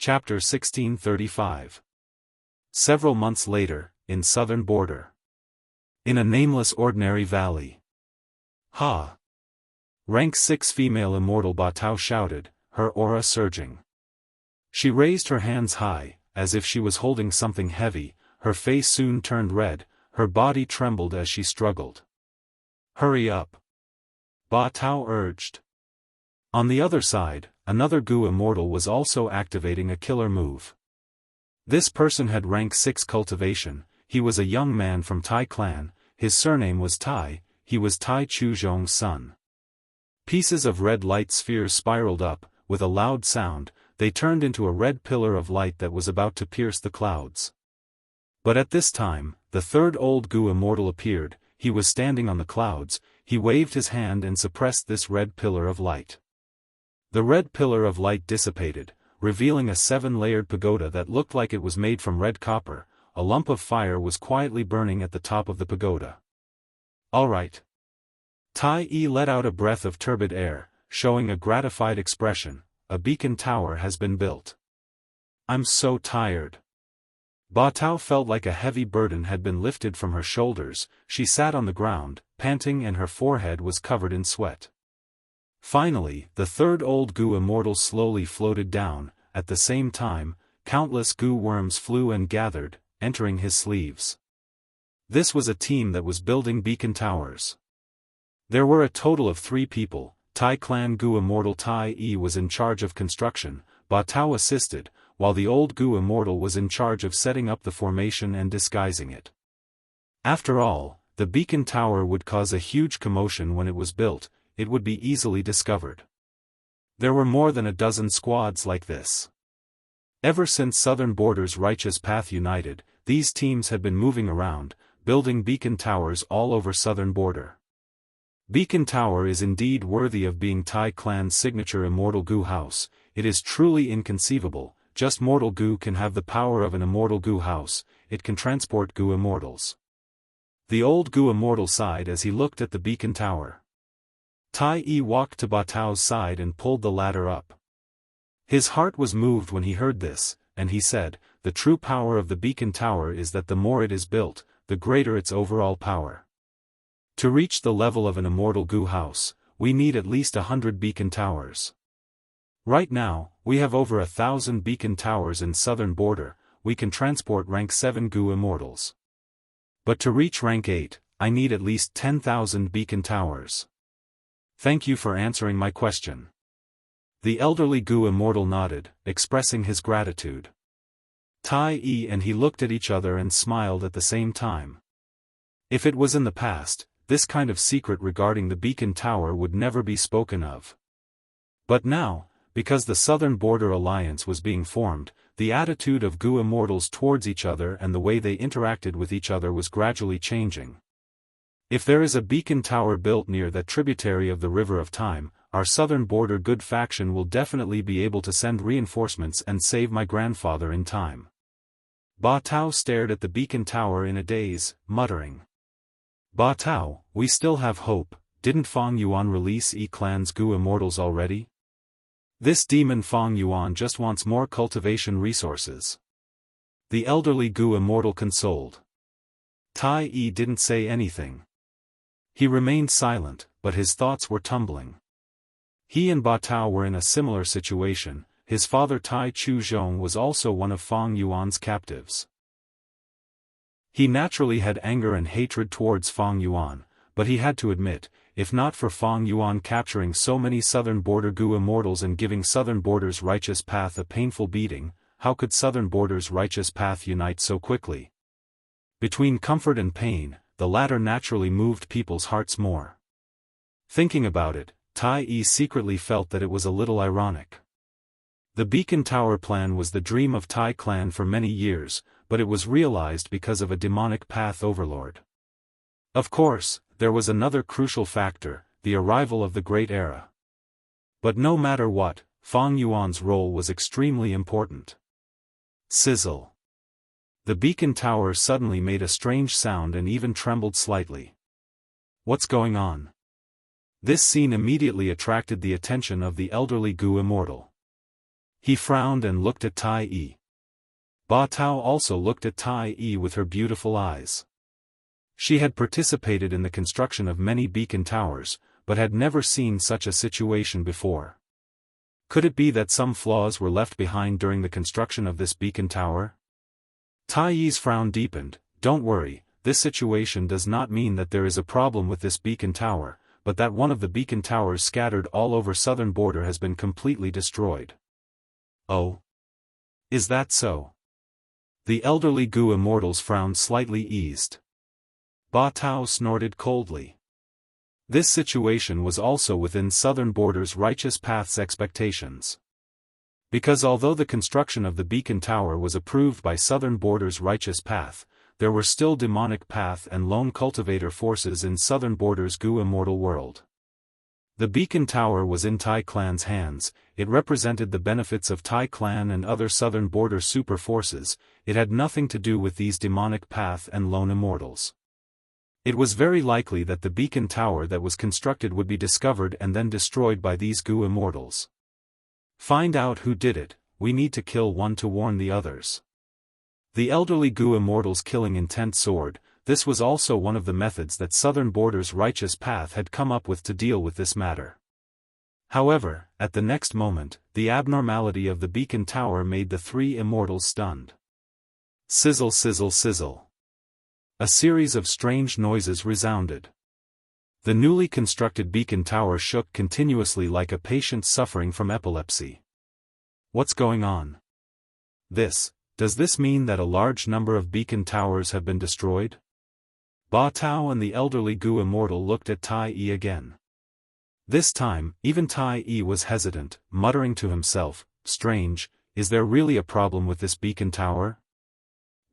Chapter 1635. Several months later, in southern border. In a nameless ordinary valley. Ha! Rank 6 female immortal Ba Tao shouted, her aura surging. She raised her hands high, as if she was holding something heavy, her face soon turned red, her body trembled as she struggled. Hurry up! Ba Tao urged. On the other side, another Gu immortal was also activating a killer move. This person had rank 6 cultivation, he was a young man from Tai clan, his surname was Tai, he was Tai Chuzhong's son. Pieces of red light spheres spiraled up, with a loud sound, they turned into a red pillar of light that was about to pierce the clouds. But at this time, the third old Gu immortal appeared, he was standing on the clouds, he waved his hand and suppressed this red pillar of light. The red pillar of light dissipated, revealing a 7-layered pagoda that looked like it was made from red copper. A lump of fire was quietly burning at the top of the pagoda. All right. Tai Yi let out a breath of turbid air, showing a gratified expression. A beacon tower has been built. I'm so tired. Ba Tao felt like a heavy burden had been lifted from her shoulders, she sat on the ground, panting, and her forehead was covered in sweat. Finally, the third old Gu immortal slowly floated down. At the same time, countless Gu worms flew and gathered, entering his sleeves. This was a team that was building beacon towers. There were a total of 3 people. Tai clan Gu immortal Tai Yi was in charge of construction, Ba Tao assisted, while the old Gu immortal was in charge of setting up the formation and disguising it. After all, the beacon tower would cause a huge commotion when it was built, it would be easily discovered. There were more than a dozen squads like this. Ever since Southern Border's Righteous Path united, these teams had been moving around, building beacon towers all over Southern Border. Beacon Tower is indeed worthy of being Tai clan's signature immortal Gu house. It is truly inconceivable, just mortal Gu can have the power of an immortal Gu house, it can transport Gu immortals. The old Gu immortal sighed as he looked at the beacon tower. Tai Yi walked to Ba Tao's side and pulled the ladder up. His heart was moved when he heard this, and he said, the true power of the beacon tower is that the more it is built, the greater its overall power. To reach the level of an immortal Gu house, we need at least 100 beacon towers. Right now, we have over 1,000 beacon towers in Southern Border, we can transport rank 7 Gu immortals. But to reach rank 8, I need at least 10,000 beacon towers. Thank you for answering my question. The elderly Gu immortal nodded, expressing his gratitude. Tai Yi and he looked at each other and smiled at the same time. If it was in the past, this kind of secret regarding the beacon tower would never be spoken of. But now, because the Southern Border Alliance was being formed, the attitude of Gu immortals towards each other and the way they interacted with each other was gradually changing. If there is a beacon tower built near that tributary of the River of Time, our Southern Border Good faction will definitely be able to send reinforcements and save my grandfather in time. Ba Tao stared at the beacon tower in a daze, muttering. Ba Tao, we still have hope, didn't Fang Yuan release E-clan's Gu immortals already? This demon Fang Yuan just wants more cultivation resources. The elderly Gu immortal consoled. Tai Yi didn't say anything. He remained silent, but his thoughts were tumbling. He and Ba Tao were in a similar situation, his father Tai Chuzhong was also one of Fang Yuan's captives. He naturally had anger and hatred towards Fang Yuan, but he had to admit, if not for Fang Yuan capturing so many Southern Border Gu immortals and giving Southern Border's Righteous Path a painful beating, how could Southern Border's Righteous Path unite so quickly? Between comfort and pain, the latter naturally moved people's hearts more. Thinking about it, Tai Yi secretly felt that it was a little ironic. The beacon tower plan was the dream of Tai clan for many years, but it was realized because of a demonic path overlord. Of course, there was another crucial factor, the arrival of the Great Era. But no matter what, Fang Yuan's role was extremely important. Sizzle. The beacon tower suddenly made a strange sound and even trembled slightly. What's going on? This scene immediately attracted the attention of the elderly Gu immortal. He frowned and looked at Tai Yi. Ba Tao also looked at Tai Yi with her beautiful eyes. She had participated in the construction of many beacon towers, but had never seen such a situation before. Could it be that some flaws were left behind during the construction of this beacon tower? Tai Yi's frown deepened. Don't worry, this situation does not mean that there is a problem with this beacon tower, but that one of the beacon towers scattered all over southern border has been completely destroyed. Oh? Is that so? The elderly Gu immortals frowned slightly eased. Ba Tao snorted coldly. This situation was also within southern border's righteous path's expectations. Because although the construction of the beacon tower was approved by southern border's righteous path, there were still demonic path and lone cultivator forces in southern border's Gu immortal world. The beacon tower was in Tai clan's hands. It represented the benefits of Tai clan and other southern border super forces. It had nothing to do with these demonic path and lone immortals. It was very likely that the beacon tower that was constructed would be discovered and then destroyed by these Gu immortals. Find out who did it. We need to kill one to warn the others. The elderly Gu immortals killing intent sword. This was also one of the methods that southern border's righteous path had come up with to deal with this matter. However, at the next moment, the abnormality of the beacon tower made the three immortals stunned. Sizzle, sizzle, sizzle. A series of strange noises resounded. The newly constructed beacon tower shook continuously like a patient suffering from epilepsy. What's going on? Does this mean that a large number of beacon towers have been destroyed? Ba Tao and the elderly Gu immortal looked at Tai Yi again. This time, even Tai Yi was hesitant, muttering to himself, strange, is there really a problem with this beacon tower?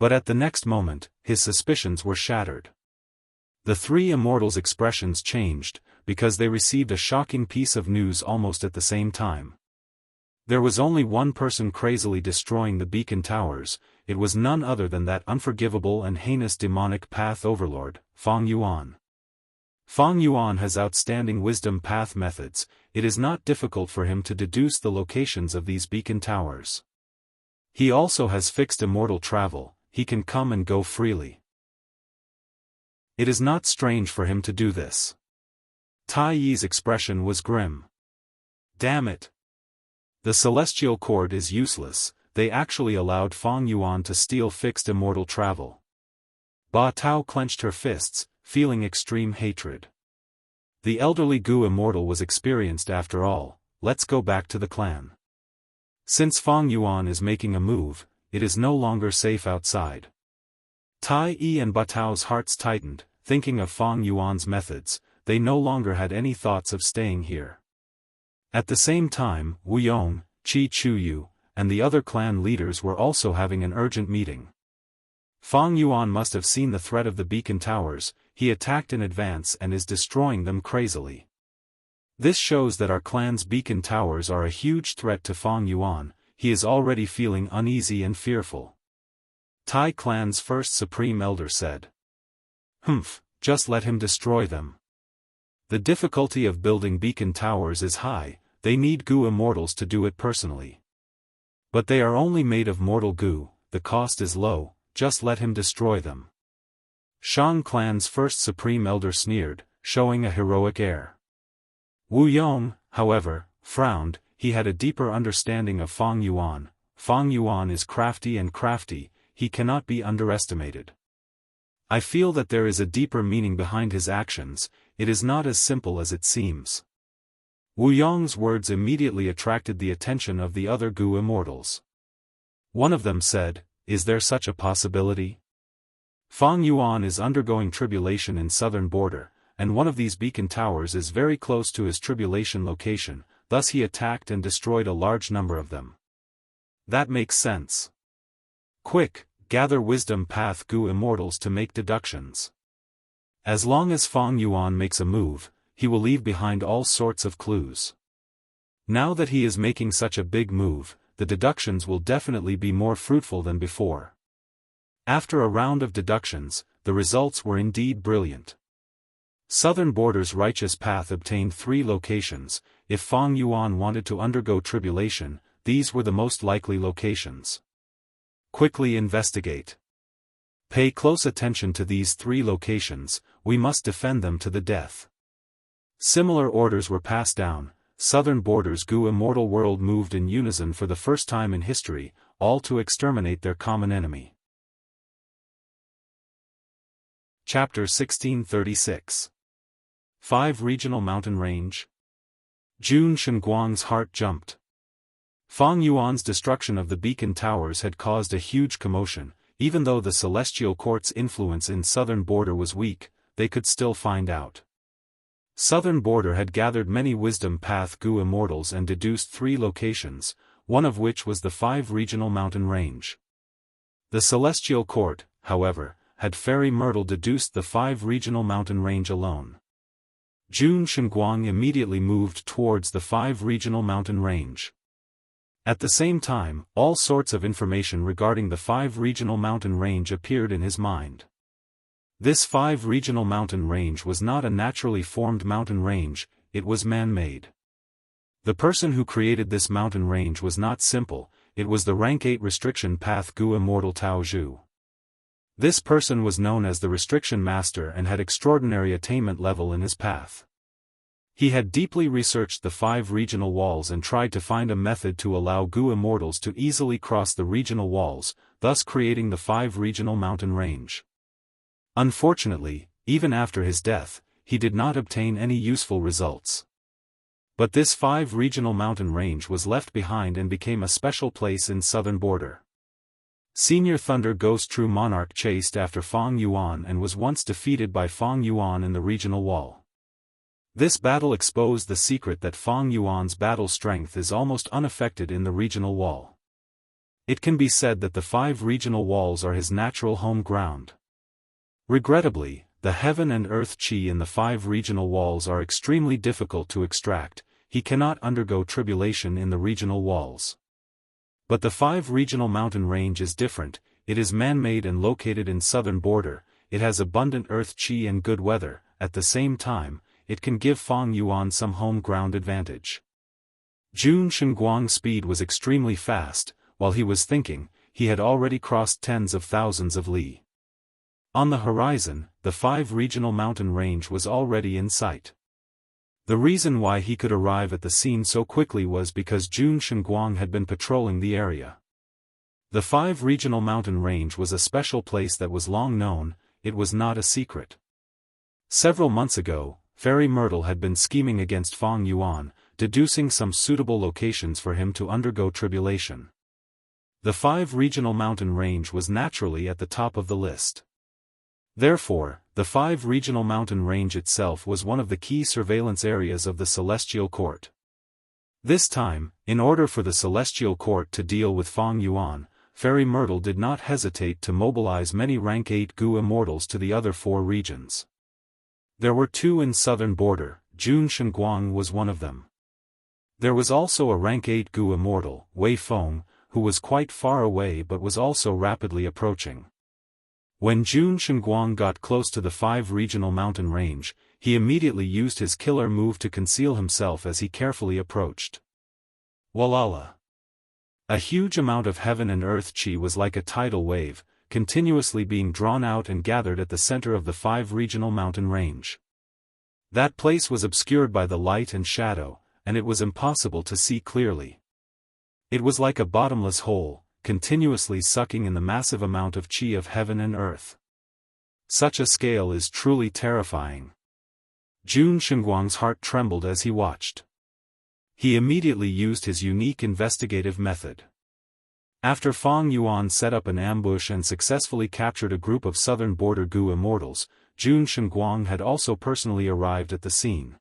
But at the next moment, his suspicions were shattered. The three immortals' expressions changed, because they received a shocking piece of news almost at the same time. There was only one person crazily destroying the beacon towers. It was none other than that unforgivable and heinous demonic path overlord, Feng Yuan. Feng Yuan has outstanding wisdom path methods. It is not difficult for him to deduce the locations of these beacon towers. He also has fixed immortal travel. He can come and go freely. It is not strange for him to do this. Tai Yi's expression was grim. Damn it! The celestial cord is useless. They actually allowed Feng Yuan to steal fixed immortal travel. Ba Tao clenched her fists, feeling extreme hatred. The elderly Gu immortal was experienced after all. Let's go back to the clan. Since Feng Yuan is making a move, it is no longer safe outside. Tai Yi and Ba Tao's hearts tightened, thinking of Feng Yuan's methods. They no longer had any thoughts of staying here. At the same time, Wu Yong, Qi Chuyu, and the other clan leaders were also having an urgent meeting. Feng Yuan must have seen the threat of the beacon towers. He attacked in advance and is destroying them crazily. This shows that our clan's beacon towers are a huge threat to Feng Yuan. He is already feeling uneasy and fearful. Tai clan's first supreme elder said. Just let him destroy them. The difficulty of building beacon towers is high. They need Gu immortals to do it personally. But they are only made of mortal Gu, the cost is low, just let him destroy them. Shang clan's first supreme elder sneered, showing a heroic air. Wu Yong, however, frowned. He had a deeper understanding of Feng Yuan. Feng Yuan is crafty and crafty, he cannot be underestimated. I feel that there is a deeper meaning behind his actions. It is not as simple as it seems. Wu Yong's words immediately attracted the attention of the other Gu immortals. One of them said, is there such a possibility? Feng Yuan is undergoing tribulation in southern border, and one of these beacon towers is very close to his tribulation location, thus he attacked and destroyed a large number of them. That makes sense. Quick, gather wisdom path Gu immortals to make deductions. As long as Feng Yuan makes a move, he will leave behind all sorts of clues. Now that he is making such a big move, the deductions will definitely be more fruitful than before. After a round of deductions, the results were indeed brilliant. Southern border's righteous path obtained 3 locations. If Feng Yuan wanted to undergo tribulation, these were the most likely locations. Quickly investigate. Pay close attention to these 3 locations, we must defend them to the death. Similar orders were passed down. Southern Border's Gu Immortal world moved in unison for the first time in history, all to exterminate their common enemy. Chapter 1636. 5 Regional Mountain Range. Jun Shenguang's heart jumped. Fang Yuan's destruction of the beacon towers had caused a huge commotion. Even though the Celestial Court's influence in Southern Border was weak, they could still find out. Southern Border had gathered many Wisdom Path Gu Immortals and deduced 3 locations, one of which was the 5 Regional Mountain Range. The Celestial Court, however, had Fairy Myrtle deduced the 5 Regional Mountain Range alone. Jun Shenguang immediately moved towards the 5 Regional Mountain Range. At the same time, all sorts of information regarding the 5 Regional Mountain Range appeared in his mind. This 5 Regional Mountain Range was not a naturally formed mountain range, it was man-made. The person who created this mountain range was not simple, it was the rank 8 Restriction Path Gu Immortal Tao Zhu. This person was known as the Restriction Master and had extraordinary attainment level in his path. He had deeply researched the 5 regional walls and tried to find a method to allow Gu Immortals to easily cross the regional walls, thus creating the 5 Regional Mountain Range. Unfortunately, even after his death, he did not obtain any useful results. But this 5 Regional Mountain Range was left behind and became a special place in Southern Border. Senior Thunder Ghost True Monarch chased after Fang Yuan and was once defeated by Fang Yuan in the regional wall. This battle exposed the secret that Fang Yuan's battle strength is almost unaffected in the regional wall. It can be said that the 5 regional walls are his natural home ground. Regrettably, the heaven and earth chi in the 5 regional walls are extremely difficult to extract, he cannot undergo tribulation in the regional walls. But the 5 Regional Mountain Range is different, it is man-made and located in Southern Border, it has abundant earth chi and good weather, at the same time, it can give Fang Yuan some home ground advantage. Jun Shenguang's speed was extremely fast, while he was thinking, he had already crossed tens of thousands of li. On the horizon, the 5 Regional Mountain Range was already in sight. The reason why he could arrive at the scene so quickly was because Jun Shenguang had been patrolling the area. The 5 Regional Mountain Range was a special place that was long known, it was not a secret. Several months ago, Fairy Myrtle had been scheming against Fang Yuan, deducing some suitable locations for him to undergo tribulation. The 5 Regional Mountain Range was naturally at the top of the list. Therefore, the 5 Regional Mountain Range itself was one of the key surveillance areas of the Celestial Court. This time, in order for the Celestial Court to deal with Fang Yuan, Fairy Myrtle did not hesitate to mobilize many rank 8 Gu Immortals to the other 4 regions. There were 2 in Southern Border, Jun Shenguang was one of them. There was also a rank 8 Gu Immortal, Wei Feng, who was quite far away but was also rapidly approaching. When Jun Shenguang got close to the 5 Regional Mountain Range, he immediately used his killer move to conceal himself as he carefully approached. Walala! A huge amount of heaven and earth chi was like a tidal wave, continuously being drawn out and gathered at the center of the 5 Regional Mountain Range. That place was obscured by the light and shadow, and it was impossible to see clearly. It was like a bottomless hole, continuously sucking in the massive amount of chi of heaven and earth. Such a scale is truly terrifying. Jun Shenguang's heart trembled as he watched. He immediately used his unique investigative method. After Fang Yuan set up an ambush and successfully captured a group of Southern Border Gu Immortals, Jun Shenguang had also personally arrived at the scene.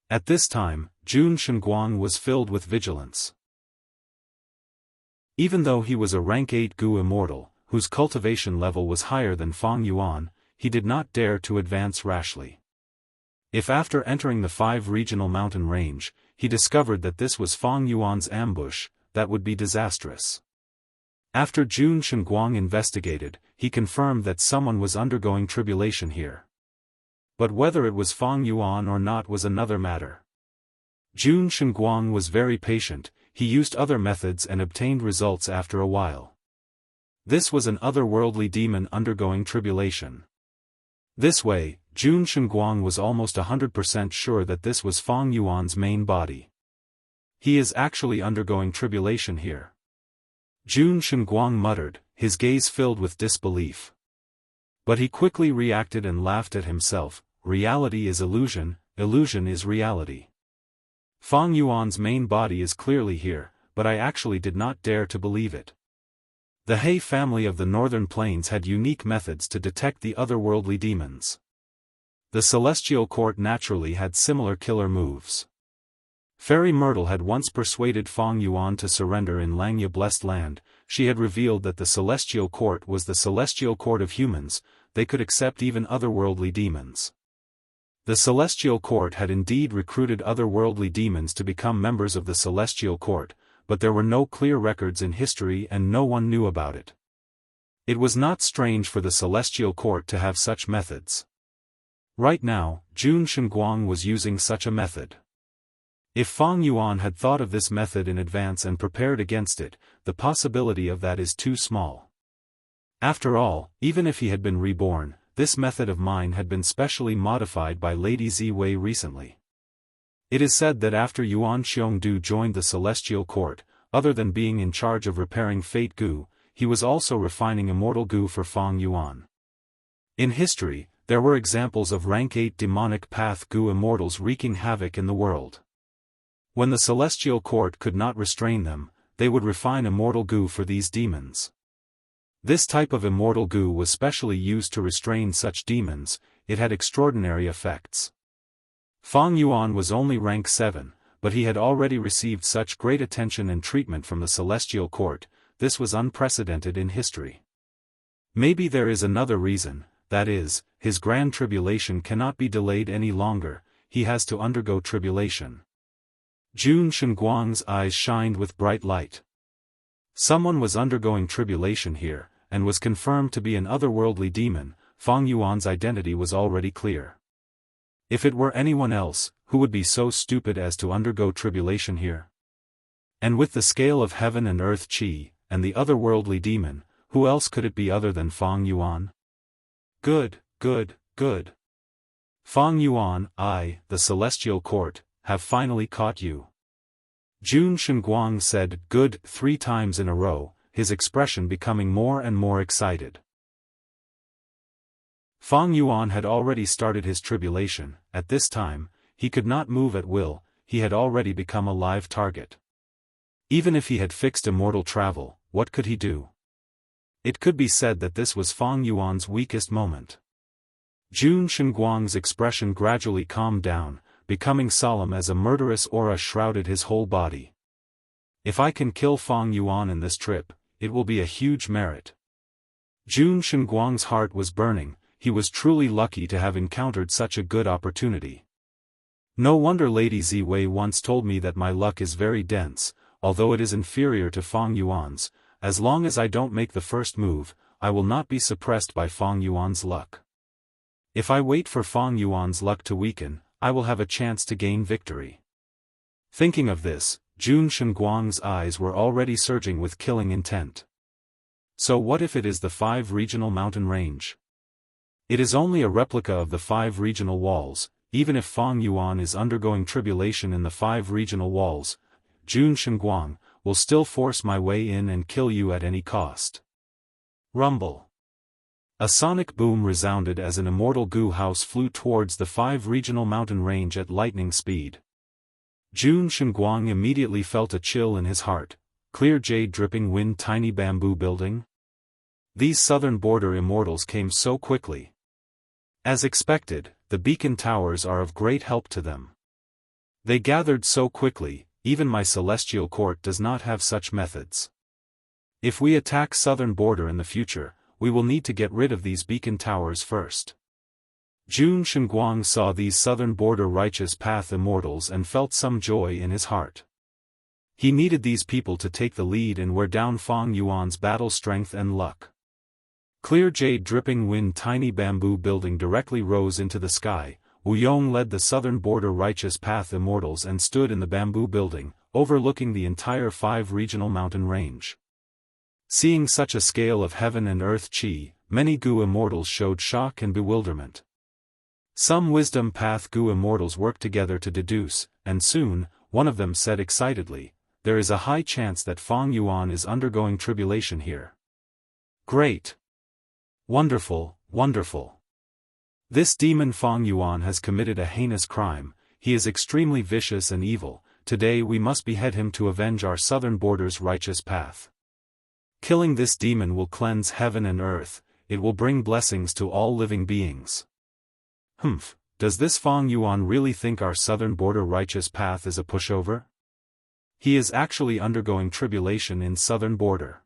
At this time, Jun Shenguang was filled with vigilance. Even though he was a rank 8 Gu Immortal, whose cultivation level was higher than Fang Yuan, he did not dare to advance rashly. If after entering the 5 Regional Mountain Range, he discovered that this was Fang Yuan's ambush, that would be disastrous. After Jun Shenguang investigated, he confirmed that someone was undergoing tribulation here. But whether it was Fang Yuan or not was another matter. Jun Shenguang was very patient, he used other methods and obtained results after a while. This was an otherworldly demon undergoing tribulation. This way, Jun Shengguang was almost 100% sure that this was Fang Yuan's main body. He is actually undergoing tribulation here. Jun Shengguang muttered, his gaze filled with disbelief. But he quickly reacted and laughed at himself. Reality is illusion, illusion is reality. Fang Yuan's main body is clearly here, but I actually did not dare to believe it. The He family of the Northern Plains had unique methods to detect the otherworldly demons. The Celestial Court naturally had similar killer moves. Fairy Myrtle had once persuaded Fang Yuan to surrender in Langya Blessed Land. She had revealed that the Celestial Court was the Celestial Court of humans, they could accept even otherworldly demons. The Celestial Court had indeed recruited otherworldly demons to become members of the Celestial Court, but there were no clear records in history and no one knew about it. It was not strange for the Celestial Court to have such methods. Right now, Jun Shengguang was using such a method. If Fang Yuan had thought of this method in advance and prepared against it, the possibility of that is too small. After all, even if he had been reborn, this method of mine had been specially modified by Lady Ziwei recently. It is said that after Yuan Xiongdu joined the Celestial Court, other than being in charge of repairing Fate Gu, he was also refining Immortal Gu for Fang Yuan. In history, there were examples of rank 8 demonic path Gu immortals wreaking havoc in the world. When the Celestial Court could not restrain them, they would refine Immortal Gu for these demons. This type of Immortal Gu was specially used to restrain such demons, it had extraordinary effects. Fang Yuan was only rank 7, but he had already received such great attention and treatment from the Celestial Court, this was unprecedented in history. Maybe there is another reason, that is, his grand tribulation cannot be delayed any longer, he has to undergo tribulation. Jun Shengguang's eyes shined with bright light. Someone was undergoing tribulation here, and was confirmed to be an otherworldly demon. Fang Yuan's identity was already clear. If it were anyone else, who would be so stupid as to undergo tribulation here? And with the scale of heaven and earth Qi, and the otherworldly demon, who else could it be other than Fang Yuan? Good, good, good. Fang Yuan, I, the Celestial Court, have finally caught you. Jun Shengguang said good 3 times in a row, his expression becoming more and more excited. Fang Yuan had already started his tribulation. At this time, he could not move at will, he had already become a live target. Even if he had fixed immortal travel, what could he do? It could be said that this was Fang Yuan's weakest moment. Jun Shengguang's expression gradually calmed down, becoming solemn as a murderous aura shrouded his whole body. If I can kill Fang Yuan in this trip, it will be a huge merit. Jun Shengguang's heart was burning, he was truly lucky to have encountered such a good opportunity. No wonder Lady Ziwei once told me that my luck is very dense, although it is inferior to Fang Yuan's. As long as I don't make the first move, I will not be suppressed by Fang Yuan's luck. If I wait for Fang Yuan's luck to weaken, I will have a chance to gain victory. Thinking of this, Jun Shengguang's eyes were already surging with killing intent. So what if it is the 5 regional mountain range? It is only a replica of the 5 regional walls. Even if Fang Yuan is undergoing tribulation in the 5 regional walls, Jun Shengguang will still force my way in and kill you at any cost. Rumble. A sonic boom resounded as an immortal Gu house flew towards the 5 regional mountain range at lightning speed. Jun Shengguang immediately felt a chill in his heart. Clear jade dripping wind tiny bamboo building? These southern border immortals came so quickly. As expected, the beacon towers are of great help to them. They gathered so quickly, even my Celestial Court does not have such methods. If we attack southern border in the future, we will need to get rid of these beacon towers first. Jun Shengguang saw these southern border righteous path immortals and felt some joy in his heart. He needed these people to take the lead and wear down Fang Yuan's battle strength and luck. Clear jade dripping wind tiny bamboo building directly rose into the sky. Wu Yong led the southern border righteous path immortals and stood in the bamboo building, overlooking the entire 5 regional mountain range. Seeing such a scale of heaven and earth chi, many Gu immortals showed shock and bewilderment. Some wisdom path Gu immortals worked together to deduce, and soon, one of them said excitedly, "There is a high chance that Fang Yuan is undergoing tribulation here." Great! Wonderful, wonderful! This demon Fang Yuan has committed a heinous crime. He is extremely vicious and evil. Today we must behead him to avenge our southern border's righteous path. Killing this demon will cleanse heaven and earth, it will bring blessings to all living beings. Humph, does this Fang Yuan really think our southern border righteous path is a pushover? He is actually undergoing tribulation in southern border.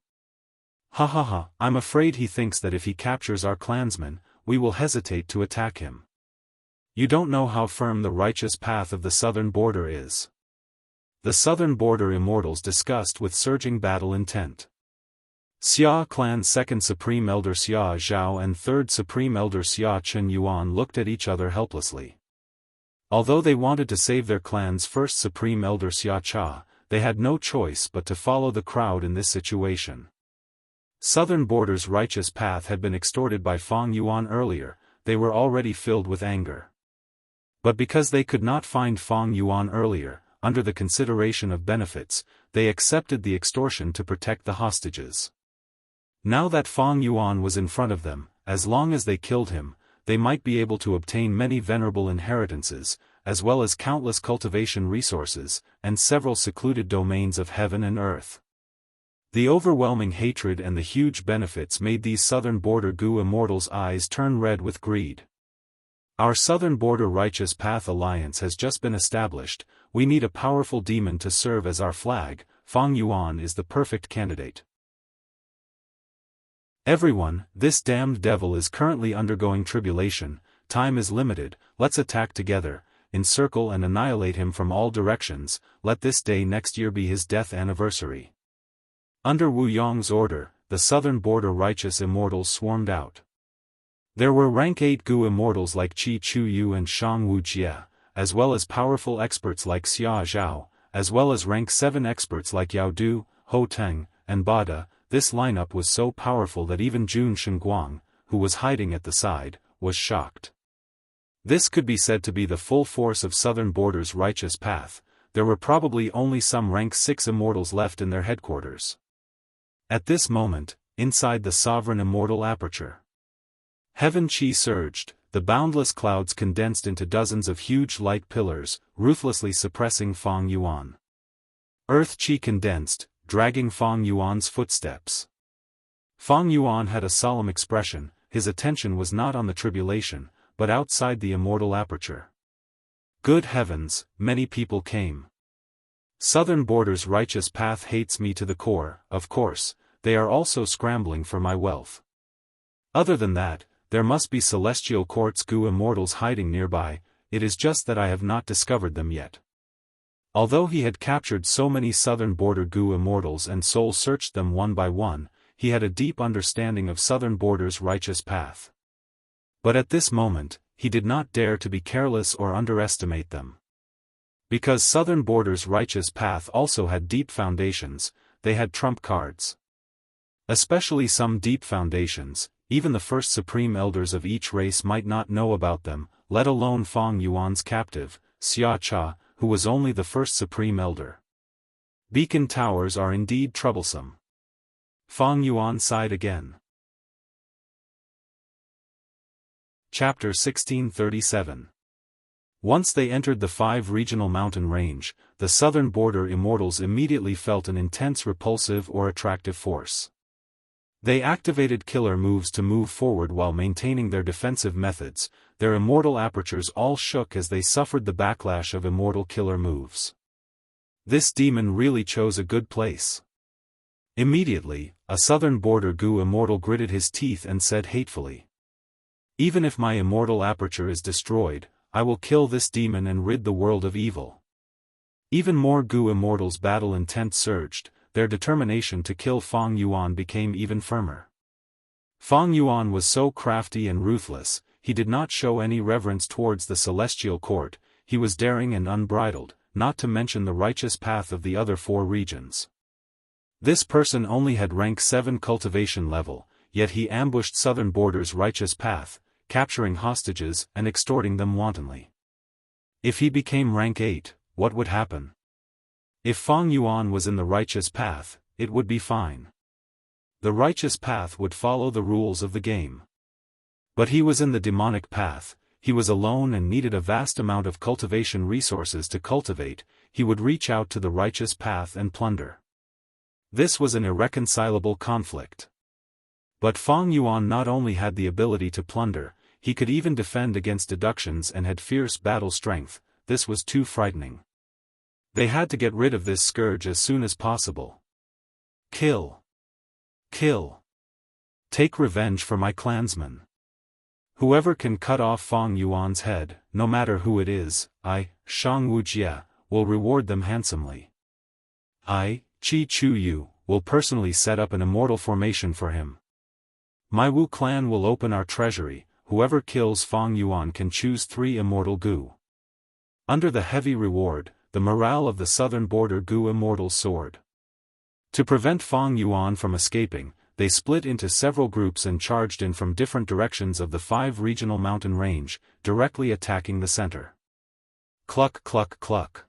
Ha ha ha, I'm afraid he thinks that if he captures our clansmen, we will hesitate to attack him. You don't know how firm the righteous path of the southern border is. The southern border immortals discussed with surging battle intent. Xia clan's second supreme elder Xia Zhao and third supreme elder Xia Chen Yuan looked at each other helplessly. Although they wanted to save their clan's first supreme elder Xia Cha, they had no choice but to follow the crowd in this situation. Southern border's righteous path had been extorted by Fang Yuan earlier, they were already filled with anger. But because they could not find Fang Yuan earlier, under the consideration of benefits, they accepted the extortion to protect the hostages. Now that Fang Yuan was in front of them, as long as they killed him, they might be able to obtain many venerable inheritances, as well as countless cultivation resources, and several secluded domains of heaven and earth. The overwhelming hatred and the huge benefits made these southern border Gu immortals' eyes turn red with greed. Our southern border righteous path alliance has just been established, we need a powerful demon to serve as our flag. Fang Yuan is the perfect candidate. Everyone, this damned devil is currently undergoing tribulation, time is limited, let's attack together, encircle and annihilate him from all directions, let this day next year be his death anniversary. Under Wu Yong's order, the southern border righteous immortals swarmed out. There were rank 8 Gu immortals like Qi Chuyu and Shang Wujie, as well as powerful experts like Xia Zhao, as well as rank 7 experts like Yao Du, Ho Teng, and Bada. This lineup was so powerful that even Jun Shengguang, who was hiding at the side, was shocked. This could be said to be the full force of southern border's righteous path. There were probably only some rank 6 immortals left in their headquarters. At this moment, inside the sovereign immortal aperture, heaven chi surged, the boundless clouds condensed into dozens of huge light pillars, ruthlessly suppressing Fang Yuan. Earth chi condensed, dragging Fang Yuan's footsteps. Fang Yuan had a solemn expression, his attention was not on the tribulation, but outside the immortal aperture. Good heavens, many people came. Southern border's righteous path hates me to the core, of course, they are also scrambling for my wealth. Other than that, there must be celestial courts Gu immortals hiding nearby, it is just that I have not discovered them yet. Although he had captured so many southern border Gu immortals and soul-searched them one by one, he had a deep understanding of southern border's righteous path. But at this moment, he did not dare to be careless or underestimate them. Because southern border's righteous path also had deep foundations, they had trump cards. Especially some deep foundations, even the first supreme elders of each race might not know about them, let alone Fang Yuan's captive, Xia Cha, who was only the first supreme elder. Beacon towers are indeed troublesome. Fang Yuan sighed again. Chapter 1637. Once they entered the 5 regional mountain range, the southern border immortals immediately felt an intense repulsive or attractive force. They activated killer moves to move forward while maintaining their defensive methods. Their immortal apertures all shook as they suffered the backlash of immortal killer moves. This demon really chose a good place. Immediately, a southern border Gu immortal gritted his teeth and said hatefully, "Even if my immortal aperture is destroyed, I will kill this demon and rid the world of evil." Even more Gu immortals' battle intent surged, their determination to kill Fang Yuan became even firmer. Fang Yuan was so crafty and ruthless, he did not show any reverence towards the celestial court, he was daring and unbridled, not to mention the righteous path of the other 4 regions. This person only had rank 7 cultivation level, yet he ambushed Southern Border's righteous path, capturing hostages and extorting them wantonly. If he became rank 8, what would happen? If Fang Yuan was in the righteous path, it would be fine. The righteous path would follow the rules of the game. But he was in the demonic path, he was alone and needed a vast amount of cultivation resources to cultivate, he would reach out to the righteous path and plunder. This was an irreconcilable conflict. But Fang Yuan not only had the ability to plunder, he could even defend against deductions and had fierce battle strength. This was too frightening. They had to get rid of this scourge as soon as possible. Kill. Kill. Take revenge for my clansmen. Whoever can cut off Fang Yuan's head, no matter who it is, I, Shang Wujie, will reward them handsomely. I, Qi Chu Yu, will personally set up an immortal formation for him. My Wu clan will open our treasury. Whoever kills Fang Yuan can choose 3 immortal Gu. Under the heavy reward, the morale of the Southern Border Gu immortal soared. To prevent Fang Yuan from escaping, they split into several groups and charged in from different directions of the 5 regional mountain range, directly attacking the center. Cluck cluck cluck.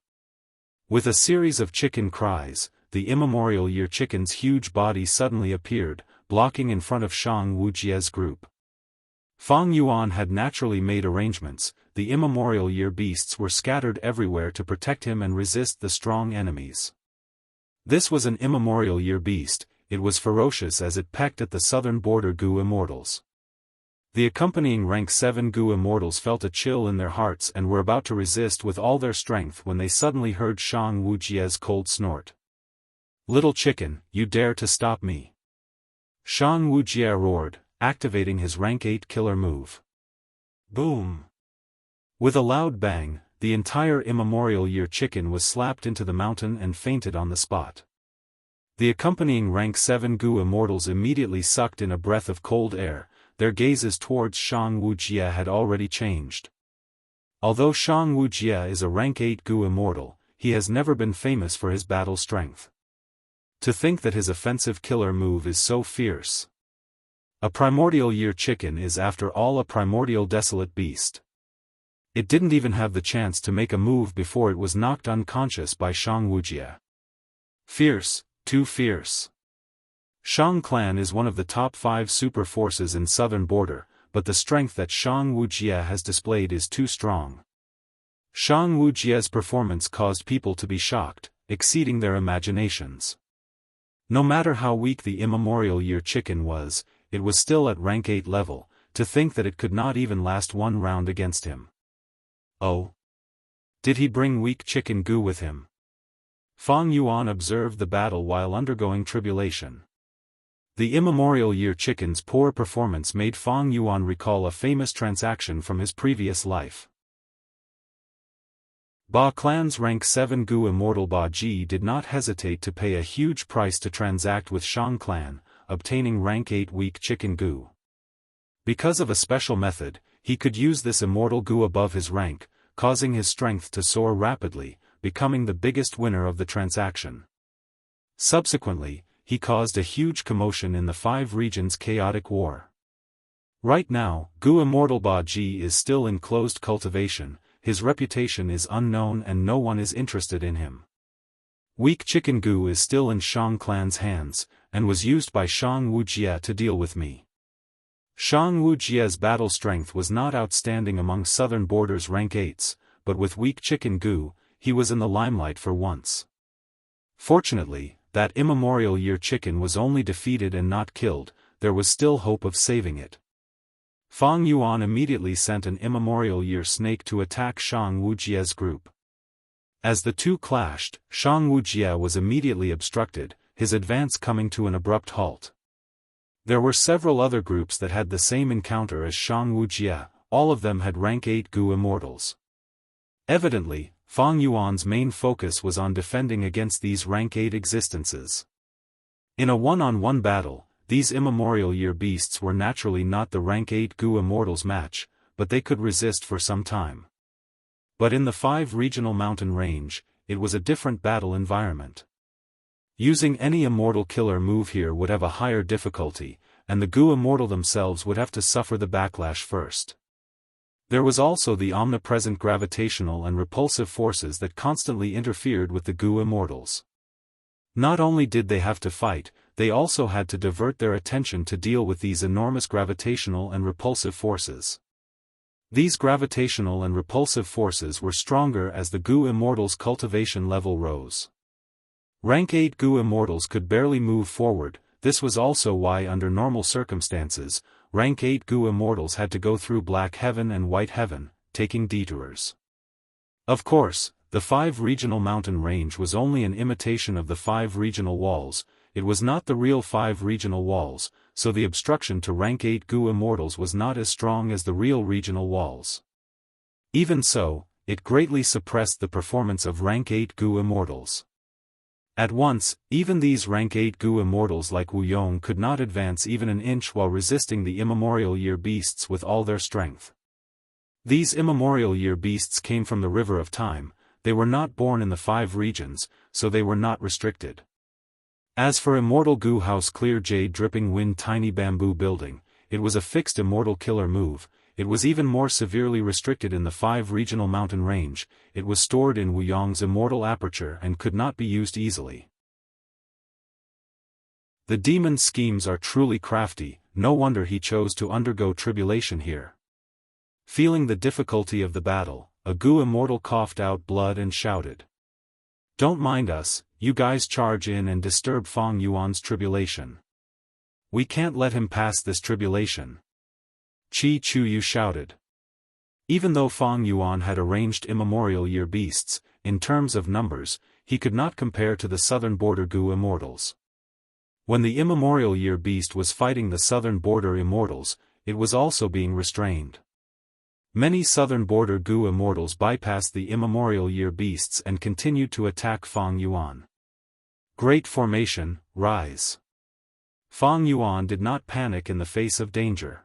With a series of chicken cries, the immemorial year chicken's huge body suddenly appeared, blocking in front of Shang Wujie's group. Fang Yuan had naturally made arrangements, the immemorial year beasts were scattered everywhere to protect him and resist the strong enemies. This was an immemorial year beast, it was ferocious as it pecked at the Southern Border Gu immortals. The accompanying rank 7 Gu immortals felt a chill in their hearts and were about to resist with all their strength when they suddenly heard Shang Wujie's cold snort. "Little chicken, you dare to stop me!" Shang Wujie roared, activating his rank 8 killer move. Boom! With a loud bang, the entire immemorial year chicken was slapped into the mountain and fainted on the spot. The accompanying rank 7 Gu immortals immediately sucked in a breath of cold air, their gazes towards Shang Wujie had already changed. Although Shang Wujie is a rank 8 Gu immortal, he has never been famous for his battle strength. To think that his offensive killer move is so fierce. A primordial year chicken is after all a primordial desolate beast. It didn't even have the chance to make a move before it was knocked unconscious by Shang Wujie. Fierce, too fierce. Shang clan is one of the top 5 super forces in Southern Border, but the strength that Shang Wujie has displayed is too strong. Shang Wujie's performance caused people to be shocked, exceeding their imaginations. No matter how weak the immemorial year chicken was, it was still at rank 8 level, to think that it could not even last 1 round against him. Oh! Did he bring weak chicken Gu with him? Fang Yuan observed the battle while undergoing tribulation. The immemorial year chicken's poor performance made Fang Yuan recall a famous transaction from his previous life. Ba clan's rank 7 Gu immortal Ba Ji did not hesitate to pay a huge price to transact with Shang clan, obtaining rank 8 weak chicken Gu. Because of a special method, he could use this immortal Gu above his rank, causing his strength to soar rapidly, becoming the biggest winner of the transaction. Subsequently, he caused a huge commotion in the 5 regions' chaotic war. Right now, Gu immortal Ba Ji is still in closed cultivation, his reputation is unknown and no one is interested in him. Weak chicken Gu is still in Shang clan's hands, and was used by Shang Wujie to deal with me. Shang Wujie's battle strength was not outstanding among Southern Border's rank 8s, but with weak chicken Gu, he was in the limelight for once. Fortunately, that immemorial year chicken was only defeated and not killed, there was still hope of saving it. Fang Yuan immediately sent an immemorial year snake to attack Shang Wujie's group. As the two clashed, Shang Wujie was immediately obstructed, his advance coming to an abrupt halt. There were several other groups that had the same encounter as Shang Wujie, all of them had rank 8 Gu immortals. Evidently, Fang Yuan's main focus was on defending against these rank 8 existences. In a one-on-one battle, these immemorial year beasts were naturally not the rank 8 Gu immortals match, but they could resist for some time. But in the 5 regional mountain range, it was a different battle environment. Using any immortal killer move here would have a higher difficulty, and the Gu Immortal themselves would have to suffer the backlash first. There was also the omnipresent gravitational and repulsive forces that constantly interfered with the Gu Immortals. Not only did they have to fight, they also had to divert their attention to deal with these enormous gravitational and repulsive forces. These gravitational and repulsive forces were stronger as the Gu Immortals' cultivation level rose. Rank 8 Gu Immortals could barely move forward. This was also why under normal circumstances, Rank 8 Gu Immortals had to go through Black Heaven and White Heaven, taking detours. Of course, the 5 regional mountain range was only an imitation of the 5 regional walls. It was not the real 5 regional walls, so the obstruction to Rank 8 Gu Immortals was not as strong as the real regional walls. Even so, it greatly suppressed the performance of Rank 8 Gu Immortals. At once, even these Rank 8 Gu Immortals like Wu Yong could not advance even an inch while resisting the immemorial year beasts with all their strength. These immemorial year beasts came from the River of Time. They were not born in the 5 regions, so they were not restricted. As for Immortal Gu House Clear Jade Dripping Wind Tiny Bamboo Building, it was a fixed immortal killer move. It was even more severely restricted in the 5 regional mountain range. It was stored in Wu Yong's immortal aperture and could not be used easily. The demon's schemes are truly crafty, no wonder he chose to undergo tribulation here. Feeling the difficulty of the battle, a Gu Immortal coughed out blood and shouted, "Don't mind us, you guys charge in and disturb Feng Yuan's tribulation. We can't let him pass this tribulation." Qi Chuyu shouted. Even though Feng Yuan had arranged immemorial year beasts, in terms of numbers, he could not compare to the southern border Gu Immortals. When the immemorial year beast was fighting the southern border Immortals, it was also being restrained. Many southern border Gu Immortals bypassed the immemorial year beasts and continued to attack Feng Yuan. Great Formation, rise. Feng Yuan did not panic in the face of danger.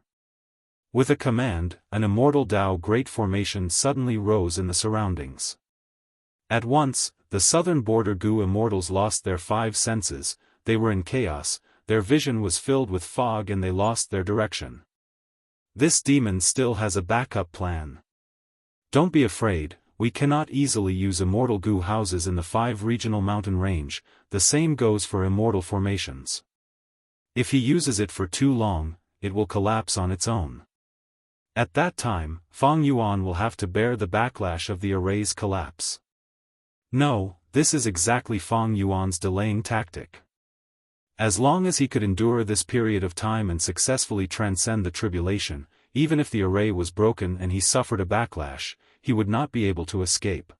With a command, an immortal Dao Great Formation suddenly rose in the surroundings. At once, the southern border Gu Immortals lost their 5 senses. They were in chaos, their vision was filled with fog and they lost their direction. This demon still has a backup plan. Don't be afraid, we cannot easily use immortal Gu houses in the 5 regional mountain range. The same goes for immortal formations. If he uses it for too long, it will collapse on its own. At that time, Feng Yuan will have to bear the backlash of the array's collapse. No, this is exactly Feng Yuan's delaying tactic. As long as he could endure this period of time and successfully transcend the tribulation, even if the array was broken and he suffered a backlash, he would not be able to escape.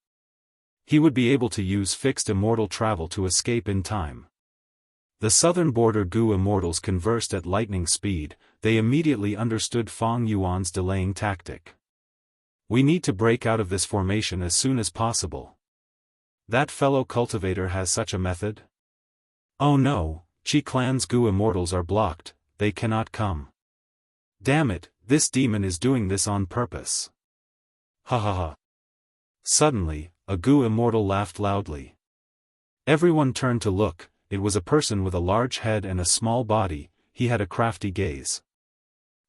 He would be able to use fixed immortal travel to escape in time. The southern border Gu Immortals conversed at lightning speed. They immediately understood Feng Yuan's delaying tactic. We need to break out of this formation as soon as possible. That fellow cultivator has such a method? Oh no, Qi Clan's Gu Immortals are blocked, they cannot come. Damn it, this demon is doing this on purpose. Ha ha ha. Suddenly, a Gu Immortal laughed loudly. Everyone turned to look. It was a person with a large head and a small body. He had a crafty gaze.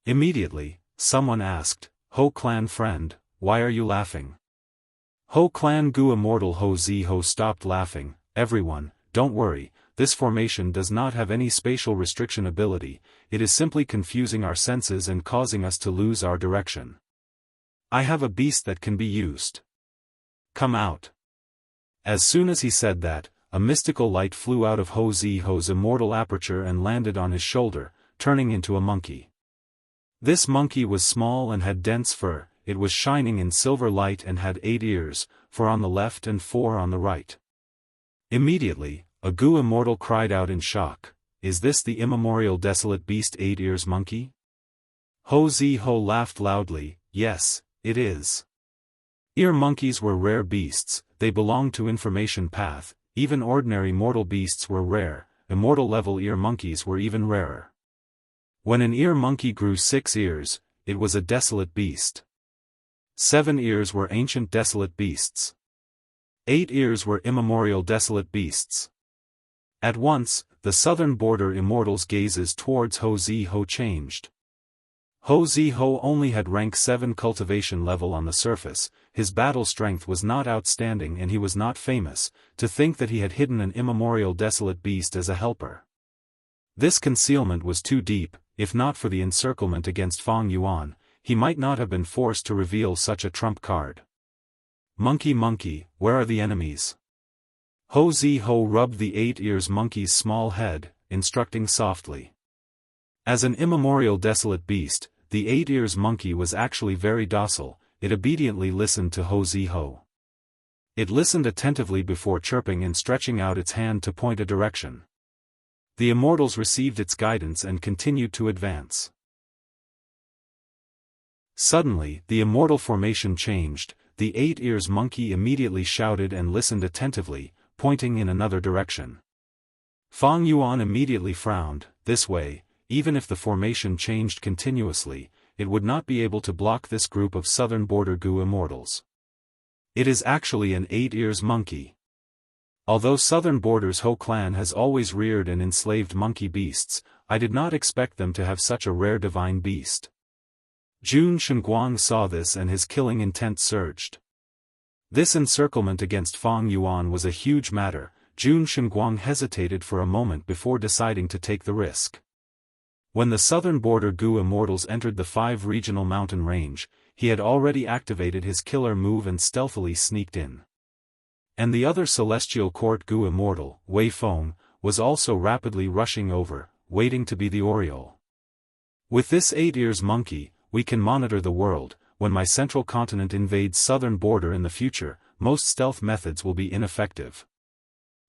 Immediately, someone asked, "Ho Clan friend, why are you laughing?" Ho Clan Gu Immortal Ho Zi Ho stopped laughing. Everyone, don't worry, this formation does not have any spatial restriction ability, it is simply confusing our senses and causing us to lose our direction. I have a beast that can be used. Come out. As soon as he said that, a mystical light flew out of Ho Zi Ho's immortal aperture and landed on his shoulder, turning into a monkey. This monkey was small and had dense fur. It was shining in silver light and had 8 ears, 4 on the left and 4 on the right. Immediately, a Gu Immortal cried out in shock, "Is this the immemorial desolate beast 8 ears monkey?" Ho Zi Ho laughed loudly, "Yes, it is." Ear monkeys were rare beasts, they belonged to information path. Even ordinary mortal beasts were rare, immortal level ear monkeys were even rarer. When an ear monkey grew 6 ears, it was a desolate beast. 7 ears were ancient desolate beasts. 8 ears were immemorial desolate beasts. At once, the southern border immortals' gazes towards Ho Ziho changed. Ho Ziho only had rank 7 cultivation level on the surface, his battle strength was not outstanding and he was not famous. To think that he had hidden an immemorial desolate beast as a helper. This concealment was too deep. If not for the encirclement against Fang Yuan, he might not have been forced to reveal such a trump card. Monkey monkey, where are the enemies? Ho Ziho rubbed the 8 ears monkey's small head, instructing softly. As an immemorial desolate beast, the 8 ears monkey was actually very docile. It obediently listened to Ho Ziho. It listened attentively before chirping and stretching out its hand to point a direction. The immortals received its guidance and continued to advance. Suddenly, the immortal formation changed. The 8 ears monkey immediately shouted and listened attentively, pointing in another direction. Fang Yuan immediately frowned. This way, even if the formation changed continuously, it would not be able to block this group of southern border Gu immortals. It is actually an 8 ears monkey. Although southern borders Ho clan has always reared and enslaved monkey beasts, I did not expect them to have such a rare divine beast. Jun Shenguang saw this and his killing intent surged. This encirclement against Fang Yuan was a huge matter. Jun Shenguang hesitated for a moment before deciding to take the risk. When the southern border Gu immortals entered the 5 regional mountain range, he had already activated his killer move and stealthily sneaked in. And the other celestial court Gu immortal, Wei Feng, was also rapidly rushing over, waiting to be the Oriole. With this 8 ears monkey, we can monitor the world. When my central continent invades southern border in the future, most stealth methods will be ineffective.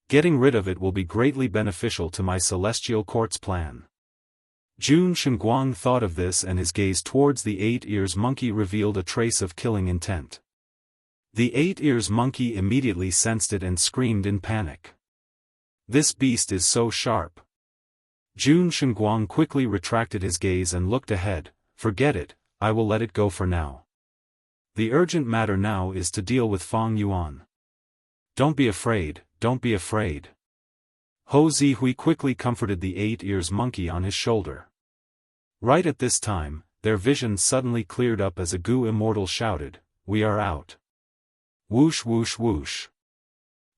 Getting rid of it will be greatly beneficial to my celestial court's plan. Jun Shenguang thought of this and his gaze towards the 8 ears monkey revealed a trace of killing intent. The 8 ears monkey immediately sensed it and screamed in panic. This beast is so sharp. Jun Shenguang quickly retracted his gaze and looked ahead. Forget it, I will let it go for now. The urgent matter now is to deal with Fang Yuan. Don't be afraid, don't be afraid. Ho Zihui quickly comforted the 8 ears monkey on his shoulder. Right at this time, their vision suddenly cleared up as a Gu immortal shouted, "We are out." Whoosh whoosh whoosh.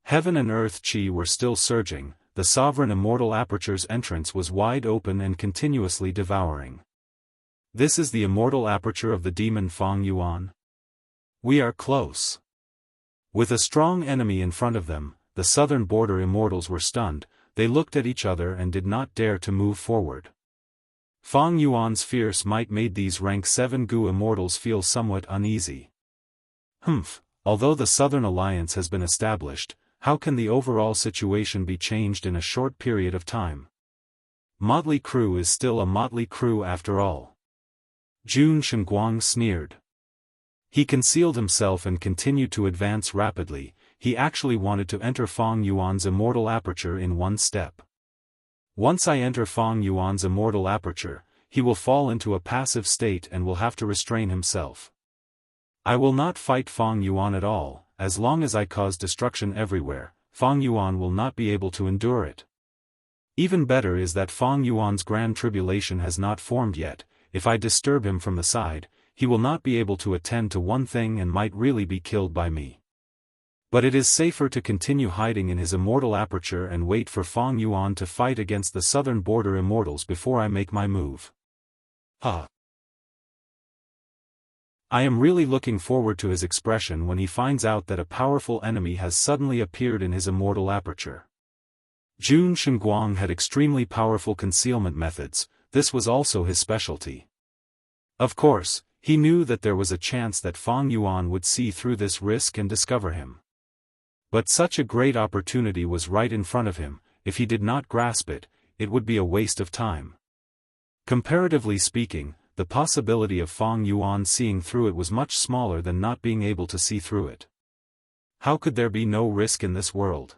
Heaven and earth chi were still surging, the sovereign immortal aperture's entrance was wide open and continuously devouring. This is the immortal aperture of the demon Fang Yuan. We are close. With a strong enemy in front of them, the southern border immortals were stunned. They looked at each other and did not dare to move forward. Fang Yuan's fierce might made these rank 7 Gu immortals feel somewhat uneasy. Although the Southern Alliance has been established, how can the overall situation be changed in a short period of time? Motley crew is still a motley crew after all. Jun Shenguang sneered. He concealed himself and continued to advance rapidly. He actually wanted to enter Fang Yuan's immortal aperture in one step. Once I enter Fang Yuan's immortal aperture, he will fall into a passive state and will have to restrain himself. I will not fight Fang Yuan at all. As long as I cause destruction everywhere, Fang Yuan will not be able to endure it. Even better is that Fang Yuan's grand tribulation has not formed yet. If I disturb him from the side, he will not be able to attend to one thing and might really be killed by me. But it is safer to continue hiding in his immortal aperture and wait for Fang Yuan to fight against the southern border immortals before I make my move. I am really looking forward to his expression when he finds out that a powerful enemy has suddenly appeared in his immortal aperture. Jun Shenguang had extremely powerful concealment methods. This was also his specialty. Of course, he knew that there was a chance that Fang Yuan would see through this risk and discover him. But such a great opportunity was right in front of him. If he did not grasp it, it would be a waste of time. Comparatively speaking, the possibility of Fang Yuan seeing through it was much smaller than not being able to see through it. How could there be no risk in this world?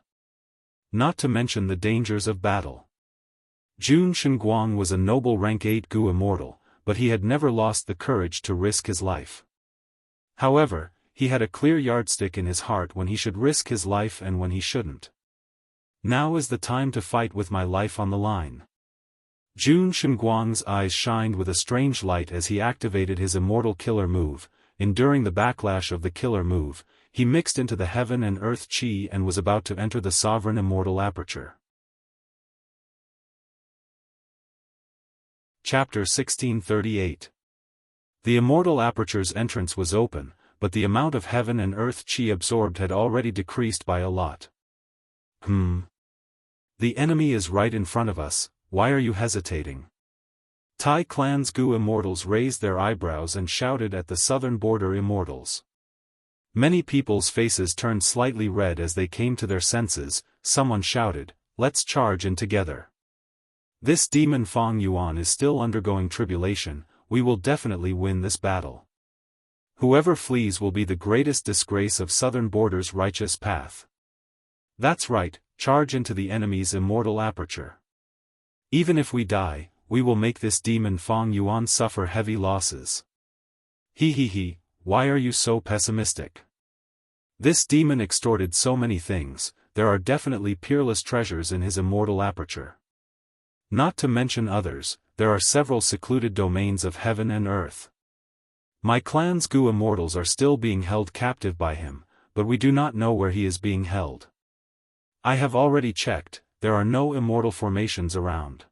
Not to mention the dangers of battle. Jun Shenguang was a noble rank 8 Gu immortal, but he had never lost the courage to risk his life. However, he had a clear yardstick in his heart when he should risk his life and when he shouldn't. Now is the time to fight with my life on the line. Jun Shenguang's eyes shined with a strange light as he activated his immortal killer move. Enduring the backlash of the killer move, he mixed into the heaven and earth chi and was about to enter the sovereign immortal aperture. Chapter 1638. The immortal aperture's entrance was open, but the amount of heaven and earth chi absorbed had already decreased by a lot. The enemy is right in front of us, why are you hesitating? Tai Clan's Gu immortals raised their eyebrows and shouted at the southern border immortals. Many people's faces turned slightly red as they came to their senses. Someone shouted, "Let's charge in together. This demon Fang Yuan is still undergoing tribulation, we will definitely win this battle. Whoever flees will be the greatest disgrace of southern border's righteous path. That's right, charge into the enemy's immortal aperture. Even if we die, we will make this demon Fang Yuan suffer heavy losses." He, why are you so pessimistic? This demon extorted so many things, there are definitely peerless treasures in his immortal aperture. Not to mention others, there are several secluded domains of heaven and earth. My clan's Gu immortals are still being held captive by him, but we do not know where he is being held. I have already checked, there are no immortal formations around.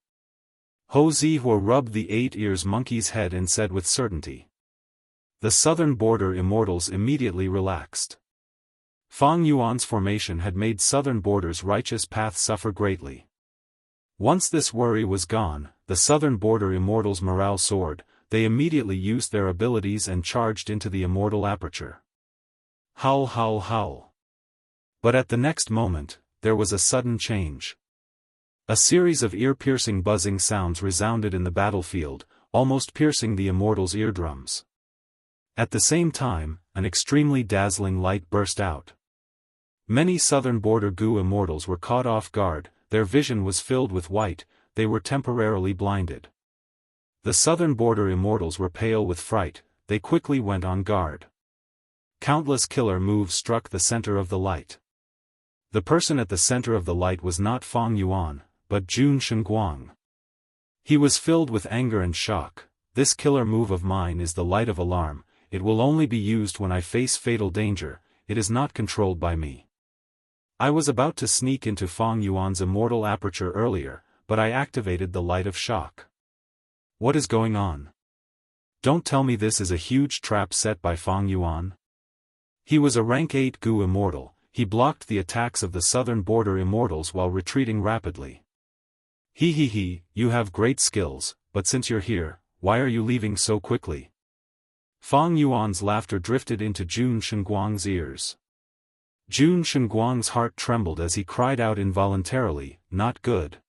Ho Zihua rubbed the 8 ears monkey's head and said with certainty. The southern border immortals immediately relaxed. Fang Yuan's formation had made southern border's righteous path suffer greatly. Once this worry was gone, the southern border immortals' morale soared. They immediately used their abilities and charged into the immortal aperture. Howl, howl, howl. But at the next moment, there was a sudden change. A series of ear-piercing buzzing sounds resounded in the battlefield, almost piercing the immortals' eardrums. At the same time, an extremely dazzling light burst out. Many southern border Gu immortals were caught off guard, their vision was filled with white, they were temporarily blinded. The southern border immortals were pale with fright, they quickly went on guard. Countless killer moves struck the center of the light. The person at the center of the light was not Fang Yuan, but Jun Shenguang. He was filled with anger and shock. This killer move of mine is the light of alarm, it will only be used when I face fatal danger, it is not controlled by me. I was about to sneak into Fang Yuan's immortal aperture earlier, but I activated the light of shock. What is going on? Don't tell me this is a huge trap set by Fang Yuan. He was a rank 8 Gu immortal, he blocked the attacks of the southern border immortals while retreating rapidly. He, you have great skills, but since you're here, why are you leaving so quickly? Fang Yuan's laughter drifted into Jun Shenguang's ears. Jun Shenguang's heart trembled as he cried out involuntarily, "Not good."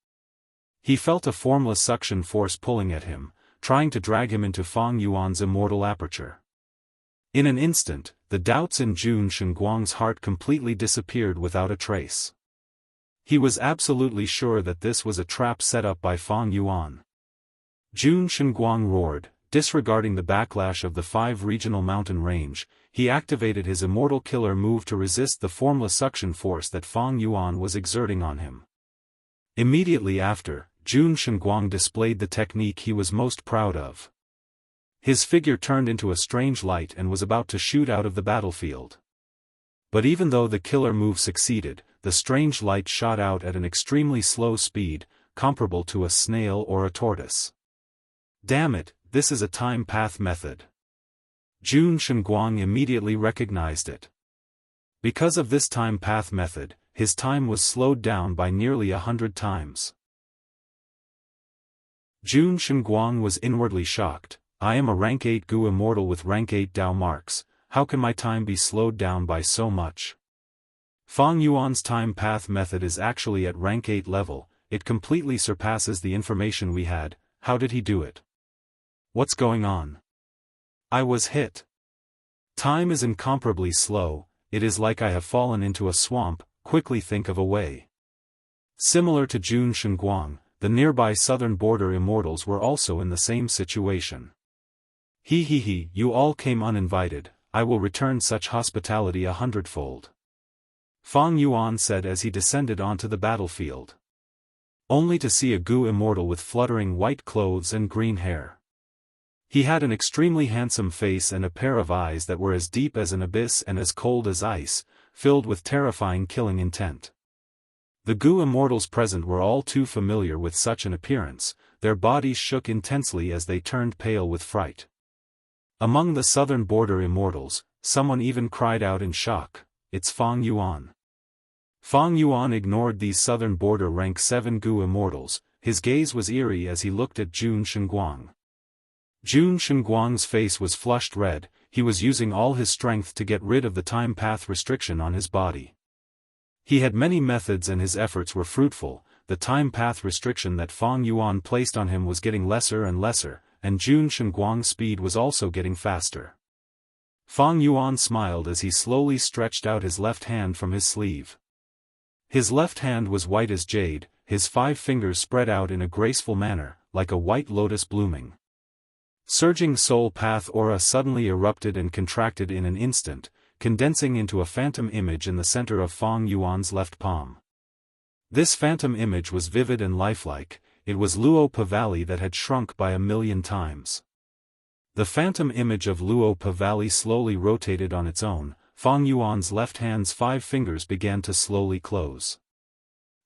He felt a formless suction force pulling at him, trying to drag him into Fang Yuan's immortal aperture. In an instant, the doubts in Jun Shenguang's heart completely disappeared without a trace. He was absolutely sure that this was a trap set up by Fang Yuan. Jun Shenguang roared, disregarding the backlash of the 5 regional mountain range, he activated his immortal killer move to resist the formless suction force that Fang Yuan was exerting on him. Immediately after, Jun Shenguang displayed the technique he was most proud of. His figure turned into a strange light and was about to shoot out of the battlefield. But even though the killer move succeeded, the strange light shot out at an extremely slow speed, comparable to a snail or a tortoise. Damn it, this is a time path method. Jun Shenguang immediately recognized it. Because of this time path method, his time was slowed down by nearly 100 times. Jun Shenguang was inwardly shocked. I am a rank 8 Gu immortal with rank 8 Dao marks, how can my time be slowed down by so much? Fang Yuan's time path method is actually at rank 8 level, it completely surpasses the information we had. How did he do it? What's going on? I was hit. Time is incomparably slow, it is like I have fallen into a swamp, quickly think of a way. Similar to Jun Shenguang, the nearby southern border immortals were also in the same situation. He, you all came uninvited, I will return such hospitality 100-fold. Fang Yuan said as he descended onto the battlefield. Only to see a Gu immortal with fluttering white clothes and green hair. He had an extremely handsome face and a pair of eyes that were as deep as an abyss and as cold as ice, filled with terrifying killing intent. The Gu immortals present were all too familiar with such an appearance, their bodies shook intensely as they turned pale with fright. Among the southern border immortals, someone even cried out in shock, "It's Fang Yuan." Fang Yuan ignored these southern border rank 7 Gu immortals, his gaze was eerie as he looked at Jun Shenguang. Jun Shenguang's face was flushed red, he was using all his strength to get rid of the time path restriction on his body. He had many methods and his efforts were fruitful, the time path restriction that Fang Yuan placed on him was getting lesser and lesser, and Jun Shenguang's speed was also getting faster. Fang Yuan smiled as he slowly stretched out his left hand from his sleeve. His left hand was white as jade, his 5 fingers spread out in a graceful manner, like a white lotus blooming. Surging soul path aura suddenly erupted and contracted in an instant, condensing into a phantom image in the center of Fang Yuan's left palm. This phantom image was vivid and lifelike, it was Luopa Valley that had shrunk by 1,000,000 times. The phantom image of Luopa Valley slowly rotated on its own, Fang Yuan's left hand's 5 fingers began to slowly close.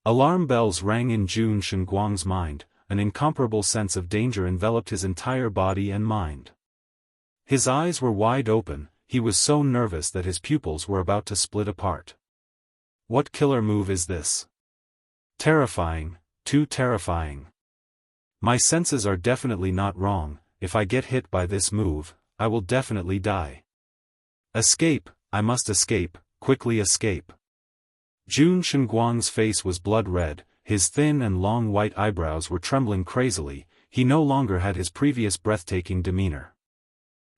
Alarm bells rang in Jun Shenguang's mind, an incomparable sense of danger enveloped his entire body and mind. His eyes were wide open, he was so nervous that his pupils were about to split apart. What killer move is this? Terrifying, too terrifying. My senses are definitely not wrong, if I get hit by this move, I will definitely die. Escape, I must escape, quickly escape. Jun Shenguang's face was blood red, his thin and long white eyebrows were trembling crazily, he no longer had his previous breathtaking demeanor.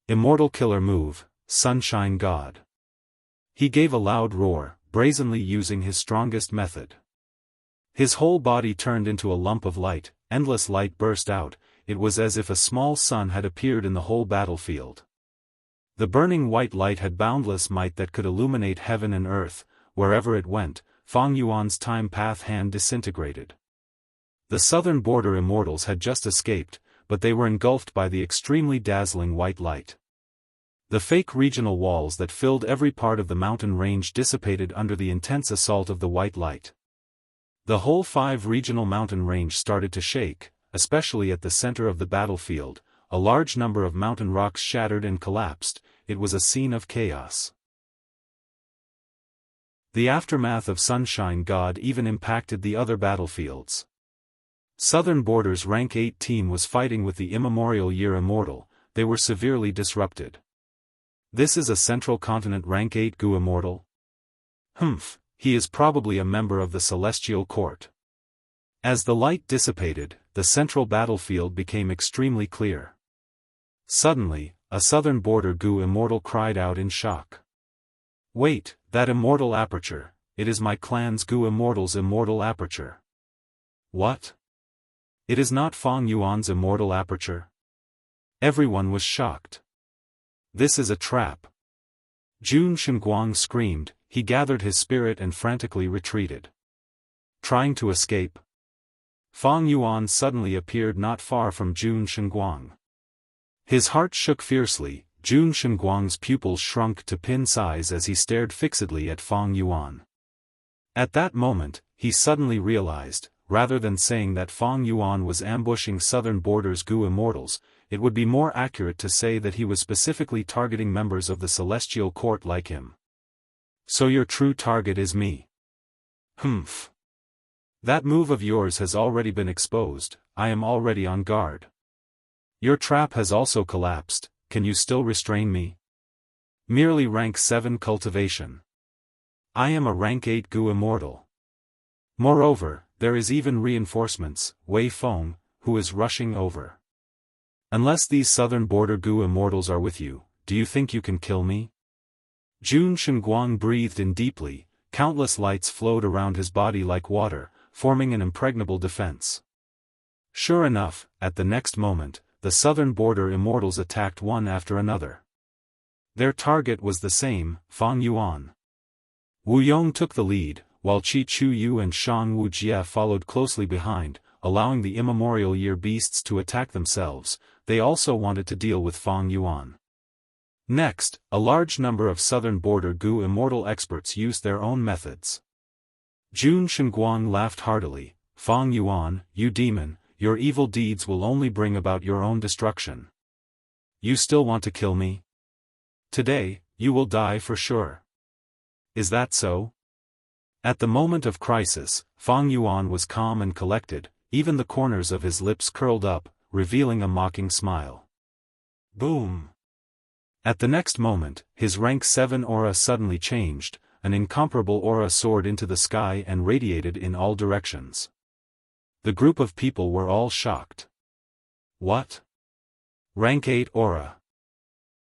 Immortal killer move, Sunshine God. He gave a loud roar, brazenly using his strongest method. His whole body turned into a lump of light, endless light burst out, it was as if a small sun had appeared in the whole battlefield. The burning white light had boundless might that could illuminate heaven and earth, wherever it went, Fang Yuan's time path hand disintegrated. The southern border immortals had just escaped, but they were engulfed by the extremely dazzling white light. The fake regional walls that filled every part of the mountain range dissipated under the intense assault of the white light. The whole 5 regional mountain range started to shake, especially at the center of the battlefield, a large number of mountain rocks shattered and collapsed, it was a scene of chaos. The aftermath of Sunshine God even impacted the other battlefields. Southern Border's rank 8 team was fighting with the Immemorial Year Immortal, they were severely disrupted. This is a Central Continent rank 8 Gu Immortal? Humph, he is probably a member of the Celestial Court. As the light dissipated, the central battlefield became extremely clear. Suddenly, a Southern Border Gu Immortal cried out in shock. Wait, that immortal aperture, it is my clan's Gu Immortal's immortal aperture. What? It is not Fang Yuan's immortal aperture? Everyone was shocked. This is a trap. Jun Shenguang screamed, he gathered his spirit and frantically retreated. Trying to escape. Fang Yuan suddenly appeared not far from Jun Shenguang. His heart shook fiercely, Jun Shenguang's pupils shrunk to pin size as he stared fixedly at Fang Yuan. At that moment, he suddenly realized, rather than saying that Fang Yuan was ambushing Southern Border's Gu Immortals, it would be more accurate to say that he was specifically targeting members of the Celestial Court like him. So your true target is me. Humph. That move of yours has already been exposed, I am already on guard. Your trap has also collapsed, can you still restrain me? Merely rank 7 cultivation. I am a rank 8 Gu Immortal. Moreover, there is even reinforcements, Wei Feng, who is rushing over. Unless these Southern Border Gu Immortals are with you, do you think you can kill me? Jun Shenguang breathed in deeply, countless lights flowed around his body like water, forming an impregnable defense. Sure enough, at the next moment, the Southern Border Immortals attacked one after another. Their target was the same, Fang Yuan. Wu Yong took the lead, while Qi Chu Yu and Shan Wu Jie followed closely behind, allowing the immemorial year beasts to attack themselves. They also wanted to deal with Fang Yuan. Next, a large number of southern border Gu immortal experts used their own methods. Jun Shenguang laughed heartily. Fang Yuan, you demon, your evil deeds will only bring about your own destruction. You still want to kill me? Today, you will die for sure. Is that so? At the moment of crisis, Fang Yuan was calm and collected, even the corners of his lips curled up, revealing a mocking smile. Boom! At the next moment, his rank 7 aura suddenly changed, an incomparable aura soared into the sky and radiated in all directions. The group of people were all shocked. What? Rank 8 aura.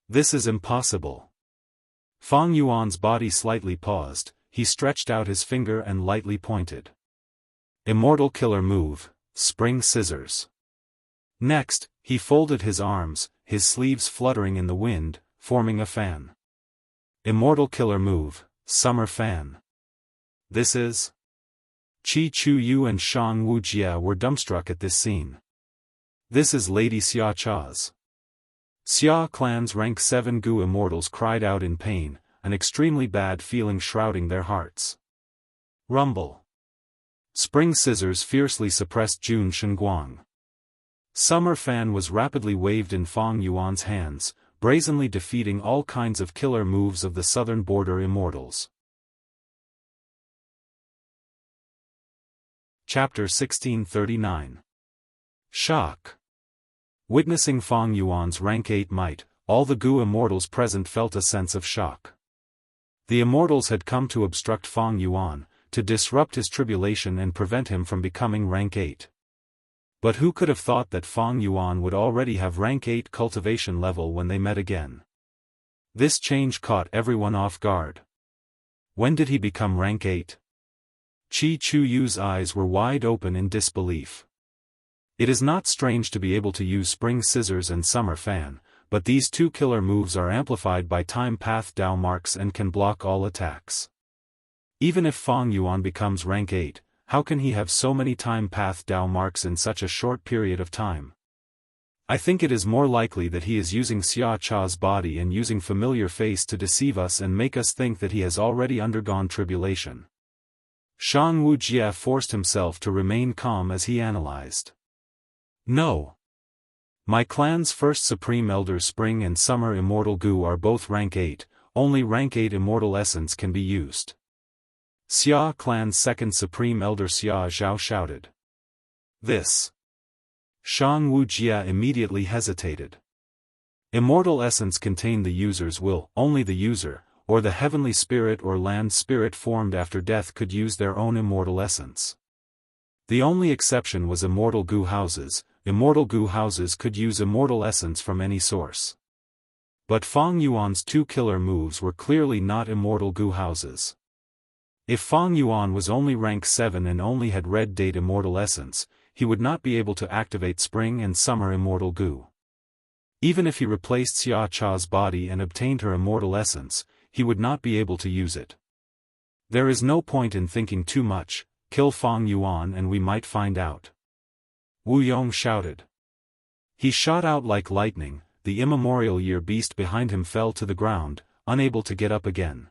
This is impossible. Fang Yuan's body slightly paused, he stretched out his finger and lightly pointed. Immortal killer move, spring scissors. Next, he folded his arms, his sleeves fluttering in the wind, forming a fan. Immortal killer move, summer fan. This is... Qi Chu Yu and Shan Wu Jie were dumbstruck at this scene. This is Lady Xia Cha's. Xia clan's rank 7 Gu immortals cried out in pain, an extremely bad feeling shrouding their hearts. Rumble. Spring scissors fiercely suppressed Jun Shenguang. Summer fan was rapidly waved in Fang Yuan's hands, brazenly defeating all kinds of killer moves of the southern border immortals. Chapter 1639. Shock. Witnessing Fang Yuan's rank 8 might, all the Gu immortals present felt a sense of shock. The immortals had come to obstruct Fang Yuan, to disrupt his tribulation and prevent him from becoming rank 8. But who could have thought that Fang Yuan would already have rank 8 cultivation level when they met again? This change caught everyone off guard. When did he become rank 8? Qi Chu Yu's eyes were wide open in disbelief. It is not strange to be able to use spring scissors and summer fan, but these two killer moves are amplified by time path Dao marks and can block all attacks. Even if Fang Yuan becomes rank 8, how can he have so many time path Dao marks in such a short period of time? I think it is more likely that he is using Xia Cha's body and using familiar face to deceive us and make us think that he has already undergone tribulation. Shan Wu Jie forced himself to remain calm as he analyzed. No. My clan's first Supreme Elder Spring and Summer Immortal Gu are both rank 8, only rank 8 Immortal Essence can be used. Xia clan's second Supreme Elder Xia Zhao shouted. This. Shan Wu Jie immediately hesitated. Immortal Essence contain the user's will, only the user, or the heavenly spirit or land spirit formed after death could use their own immortal essence. The only exception was immortal Gu houses. Immortal Gu houses could use immortal essence from any source. But Fang Yuan's two killer moves were clearly not immortal Gu houses. If Fang Yuan was only rank 7 and only had red date immortal essence, he would not be able to activate spring and summer immortal Gu. Even if he replaced Xia Cha's body and obtained her immortal essence, he would not be able to use it. There is no point in thinking too much, kill Fang Yuan and we might find out. Wu Yong shouted. He shot out like lightning, the immemorial year beast behind him fell to the ground, unable to get up again.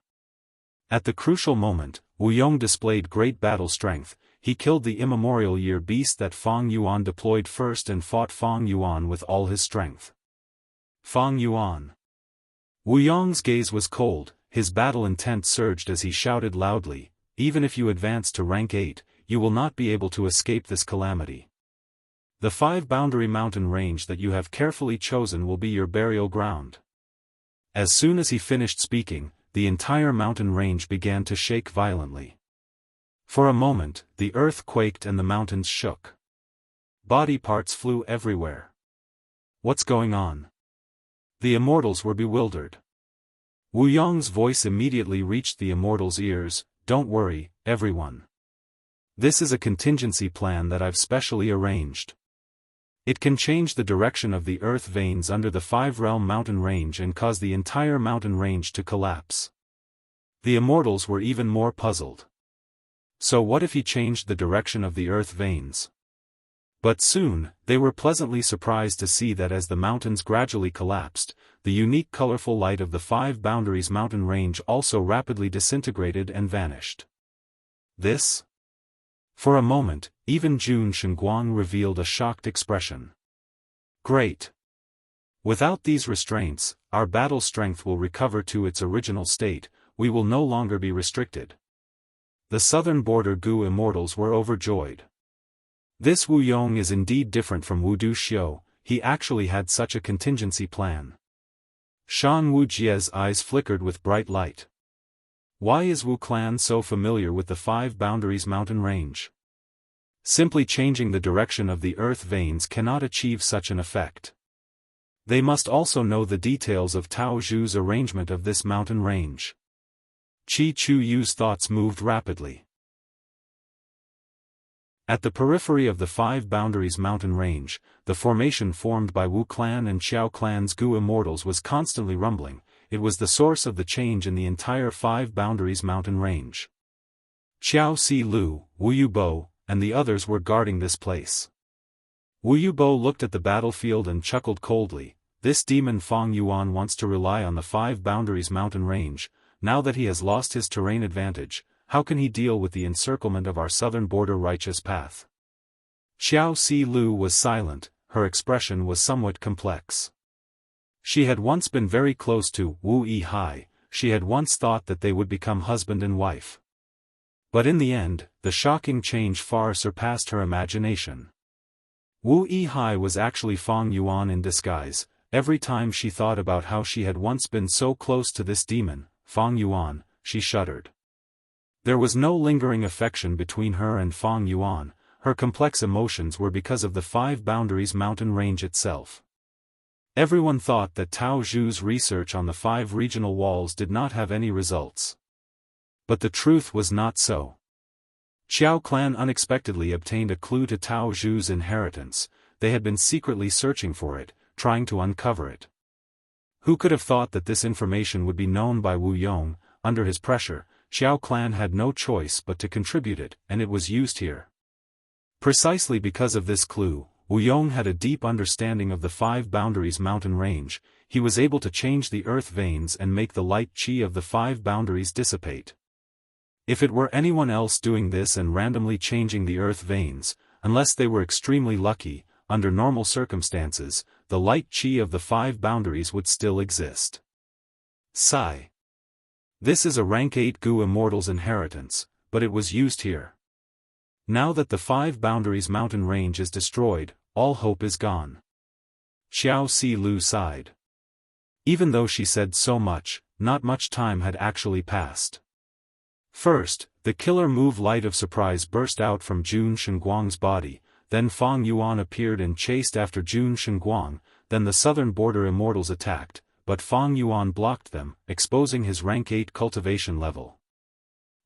At the crucial moment, Wu Yong displayed great battle strength. He killed the immemorial year beast that Fang Yuan deployed first and fought Fang Yuan with all his strength. Fang Yuan. Wu Yong's gaze was cold, his battle intent surged as he shouted loudly, even if you advance to rank 8, you will not be able to escape this calamity. The 5-boundary mountain range that you have carefully chosen will be your burial ground. As soon as he finished speaking, the entire mountain range began to shake violently. For a moment, the earth quaked and the mountains shook. Body parts flew everywhere. What's going on? The immortals were bewildered. Wu Yong's voice immediately reached the immortals' ears. Don't worry, everyone. This is a contingency plan that I've specially arranged. It can change the direction of the earth veins under the 5-realm mountain range and cause the entire mountain range to collapse. The immortals were even more puzzled. So what if he changed the direction of the earth veins? But soon, they were pleasantly surprised to see that as the mountains gradually collapsed, the unique colorful light of the 5 boundaries mountain range also rapidly disintegrated and vanished. This? For a moment, even Jun Shenguang revealed a shocked expression. Great! Without these restraints, our battle strength will recover to its original state, we will no longer be restricted. The southern border Gu immortals were overjoyed. This Wu Yong is indeed different from Wu Du Xiu, he actually had such a contingency plan. Shan Wu Jie's eyes flickered with bright light. Why is Wu clan so familiar with the 5 boundaries mountain range? Simply changing the direction of the earth veins cannot achieve such an effect. They must also know the details of Tao Zhu's arrangement of this mountain range. Qi Chu Yu's thoughts moved rapidly. At the periphery of the 5 boundaries mountain range, the formation formed by Wu clan and Xiao clan's Gu immortals was constantly rumbling. It was the source of the change in the entire 5 boundaries mountain range. Xiao Si Lu, Wu Yubo, and the others were guarding this place. Wu Yubo looked at the battlefield and chuckled coldly. This demon Fang Yuan wants to rely on the 5 boundaries mountain range. Now that he has lost his terrain advantage, how can he deal with the encirclement of our southern border righteous path? Xiao Si Lu was silent, her expression was somewhat complex. She had once been very close to Wu Yihai, she had once thought that they would become husband and wife. But in the end, the shocking change far surpassed her imagination. Wu Yihai was actually Fang Yuan in disguise. Every time she thought about how she had once been so close to this demon, Fang Yuan, she shuddered. There was no lingering affection between her and Fang Yuan, her complex emotions were because of the 5 boundaries mountain range itself. Everyone thought that Tao Zhu's research on the 5 regional walls did not have any results. But the truth was not so. Xiao clan unexpectedly obtained a clue to Tao Zhu's inheritance, they had been secretly searching for it, trying to uncover it. Who could have thought that this information would be known by Wu Yong? Under his pressure, Xiao clan had no choice but to contribute it, and it was used here. Precisely because of this clue, Wu Yong had a deep understanding of the 5 boundaries mountain range, he was able to change the earth veins and make the light qi of the 5 boundaries dissipate. If it were anyone else doing this and randomly changing the earth veins, unless they were extremely lucky, under normal circumstances, the light qi of the 5 boundaries would still exist. Sigh. This is a rank 8 Gu immortal's inheritance, but it was used here. Now that the 5 boundaries mountain range is destroyed, all hope is gone. Xiao Si Lu sighed. Even though she said so much, not much time had actually passed. First, the killer move light of surprise burst out from Jun Shenguang's body, then Fang Yuan appeared and chased after Jun Shenguang, then the southern border immortals attacked, but Fang Yuan blocked them, exposing his rank 8 cultivation level.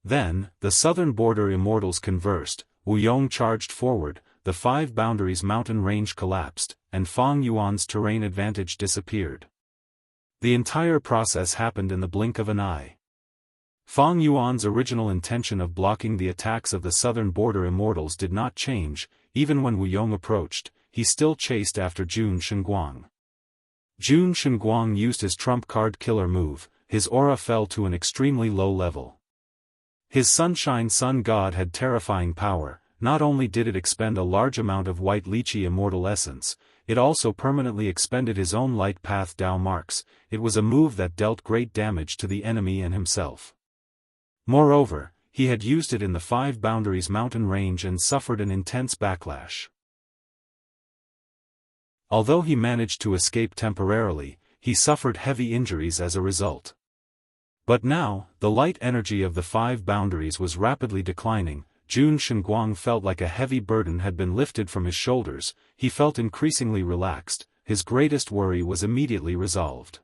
Then, the southern border immortals conversed, Wu Yong charged forward, the 5 boundaries mountain range collapsed, and Fang Yuan's terrain advantage disappeared. The entire process happened in the blink of an eye. Fang Yuan's original intention of blocking the attacks of the southern border immortals did not change, even when Wu Yong approached, he still chased after Jun Shenguang. Jun Shenguang used his trump card killer move, his aura fell to an extremely low level. His Sunshine Sun God had terrifying power, not only did it expend a large amount of white lychee immortal essence, it also permanently expended his own light path Dao marks, it was a move that dealt great damage to the enemy and himself. Moreover, he had used it in the 5 boundaries mountain range and suffered an intense backlash. Although he managed to escape temporarily, he suffered heavy injuries as a result. But now, the light energy of the 5 boundaries was rapidly declining, Jun Shenguang felt like a heavy burden had been lifted from his shoulders, he felt increasingly relaxed, his greatest worry was immediately resolved.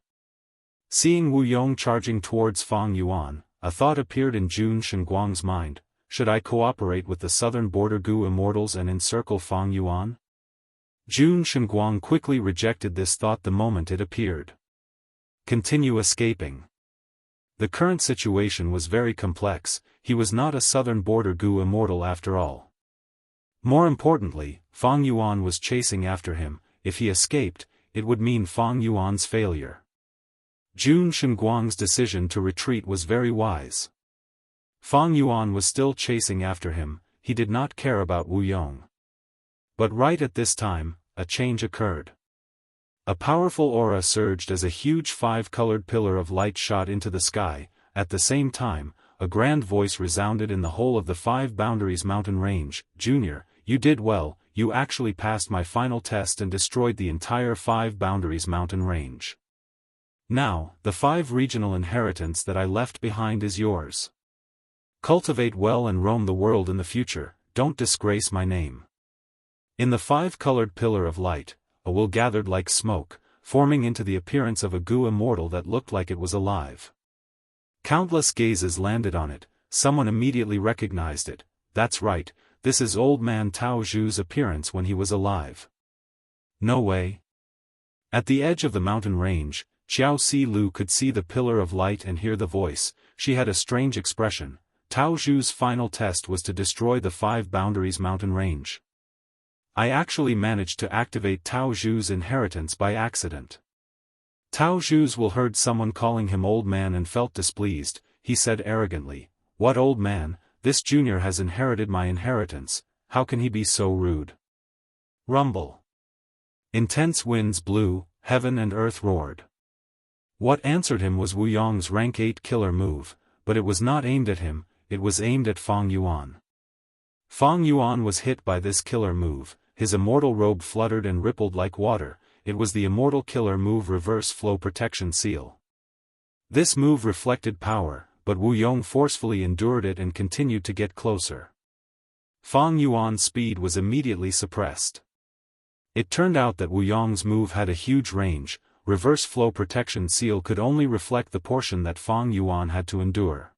Seeing Wu Yong charging towards Fang Yuan, a thought appeared in Jun Shenguang's mind, should I cooperate with the southern border Gu immortals and encircle Fang Yuan? Jun Shenguang quickly rejected this thought the moment it appeared. Continue escaping. The current situation was very complex. He was not a southern border Gu immortal after all. More importantly, Fang Yuan was chasing after him. If he escaped, it would mean Fang Yuan's failure. Jun Shenguang's decision to retreat was very wise. Fang Yuan was still chasing after him. He did not care about Wu Yong. But right at this time, a change occurred. A powerful aura surged as a huge five-colored pillar of light shot into the sky. At the same time, a grand voice resounded in the whole of the Five Boundaries mountain range. Junior, you did well, you actually passed my final test and destroyed the entire Five Boundaries mountain range. Now, the 5 regional inheritance that I left behind is yours. Cultivate well and roam the world in the future, don't disgrace my name. In the 5-colored pillar of light, a will gathered like smoke, forming into the appearance of a Gu immortal that looked like it was alive. Countless gazes landed on it. Someone immediately recognized it. That's right, this is old man Tao Zhu's appearance when he was alive. No way. At the edge of the mountain range, Xiao Si Lu could see the pillar of light and hear the voice. She had a strange expression. Tao Zhu's final test was to destroy the 5 Boundaries mountain range. I actually managed to activate Tao Zhu's inheritance by accident. Tao Zhu's will heard someone calling him old man and felt displeased. He said arrogantly, "What old man? This junior has inherited my inheritance, how can he be so rude?" Rumble. Intense winds blew, heaven and earth roared. What answered him was Wu Yong's rank 8 killer move, but it was not aimed at him, it was aimed at Fang Yuan. Fang Yuan was hit by this killer move. His immortal robe fluttered and rippled like water. It was the immortal killer move Reverse Flow Protection Seal. This move reflected power, but Wu Yong forcefully endured it and continued to get closer. Fang Yuan's speed was immediately suppressed. It turned out that Wu Yong's move had a huge range. Reverse Flow Protection Seal could only reflect the portion that Fang Yuan had to endure.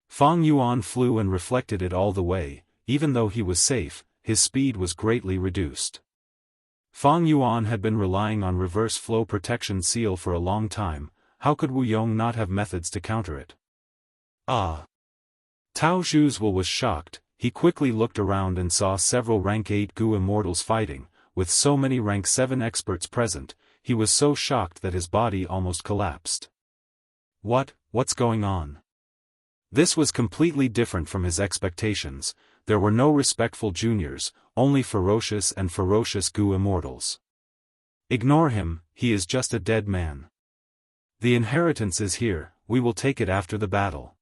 Fang Yuan flew and reflected it all the way. Even though he was safe, his speed was greatly reduced. Fang Yuan had been relying on Reverse Flow Protection Seal for a long time. How could Wu Yong not have methods to counter it? Ah! Tao Zhu's will was shocked. He quickly looked around and saw several rank 8 Gu immortals fighting. With so many rank 7 experts present, he was so shocked that his body almost collapsed. What's going on? This was completely different from his expectations. There were no respectful juniors, only ferocious and ferocious Gu immortals. Ignore him, he is just a dead man. The inheritance is here, we will take it after the battle.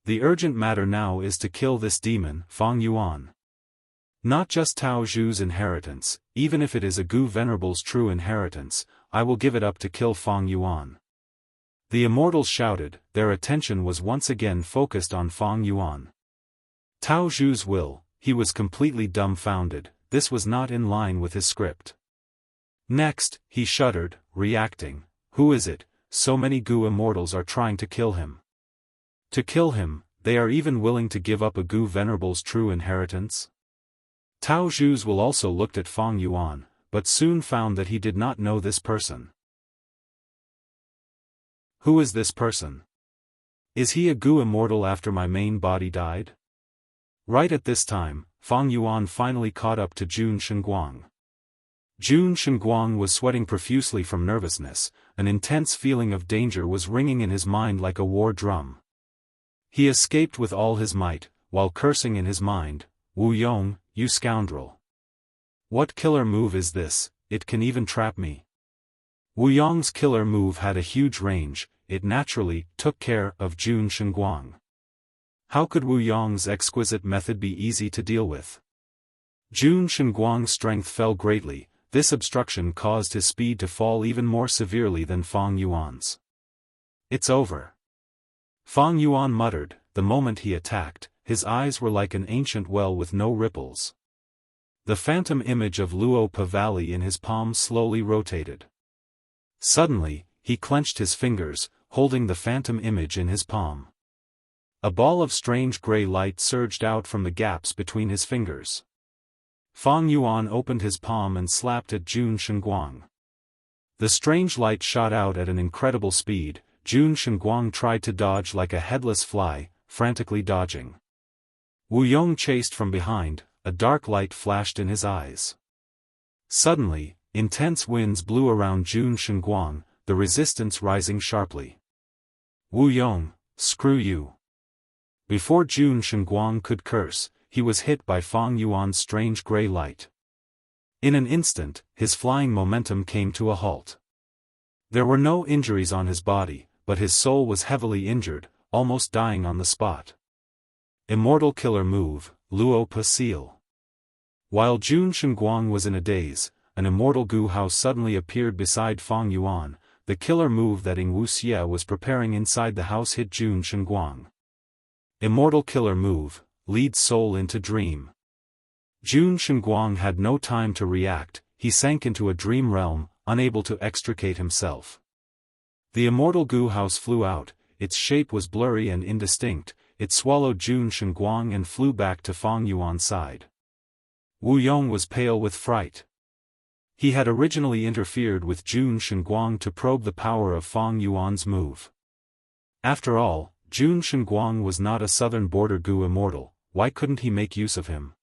The urgent matter now is to kill this demon, Fang Yuan. Not just Tao Zhu's inheritance, even if it is a Gu Venerable's true inheritance, I will give it up to kill Fang Yuan. The immortals shouted, their attention was once again focused on Fang Yuan. Tao Zhu's will, he was completely dumbfounded, this was not in line with his script. Next, he shuddered, reacting, who is it? So many Gu immortals are trying to kill him. To kill him, they are even willing to give up a Gu Venerable's true inheritance? Tao Zhu's will also looked at Fang Yuan, but soon found that he did not know this person. Who is this person? Is he a Gu immortal after my main body died? Right at this time, Fang Yuan finally caught up to Jun Shenguang. Jun Shenguang was sweating profusely from nervousness. An intense feeling of danger was ringing in his mind like a war drum. He escaped with all his might, while cursing in his mind, Wu Yong, you scoundrel. What killer move is this? It can even trap me. Wu Yong's killer move had a huge range. It naturally took care of Jun Shenguang. How could Wu Yong's exquisite method be easy to deal with? Jun Shenguang's strength fell greatly. This obstruction caused his speed to fall even more severely than Fang Yuan's. It's over. Fang Yuan muttered. The moment he attacked, his eyes were like an ancient well with no ripples. The phantom image of Luo Pa Valley in his palm slowly rotated. Suddenly, he clenched his fingers, holding the phantom image in his palm. A ball of strange gray light surged out from the gaps between his fingers. Fang Yuan opened his palm and slapped at Jun Shenguang. The strange light shot out at an incredible speed. Jun Shenguang tried to dodge like a headless fly, frantically dodging. Wu Yong chased from behind, a dark light flashed in his eyes. Suddenly, intense winds blew around Jun Shenguang, the resistance rising sharply. Wu Yong, screw you. Before Jun Shenguang could curse, he was hit by Fang Yuan's strange gray light. In an instant, his flying momentum came to a halt. There were no injuries on his body, but his soul was heavily injured, almost dying on the spot. Immortal killer move, Luo Pa Seal. While Jun Shenguang was in a daze, an immortal Gu Hao suddenly appeared beside Fang Yuan. The killer move that Ing Wuxia was preparing inside the house hit Jun Shenguang. Immortal killer move, lead soul into dream. Jun Shenguang had no time to react, he sank into a dream realm, unable to extricate himself. The immortal Gu House flew out, its shape was blurry and indistinct, it swallowed Jun Shenguang and flew back to Fang Yuan's side. Wu Yong was pale with fright. He had originally interfered with Jun Shenguang to probe the power of Fang Yuan's move. After all, Jun Shenguang was not a southern border Gu immortal, why couldn't he make use of him?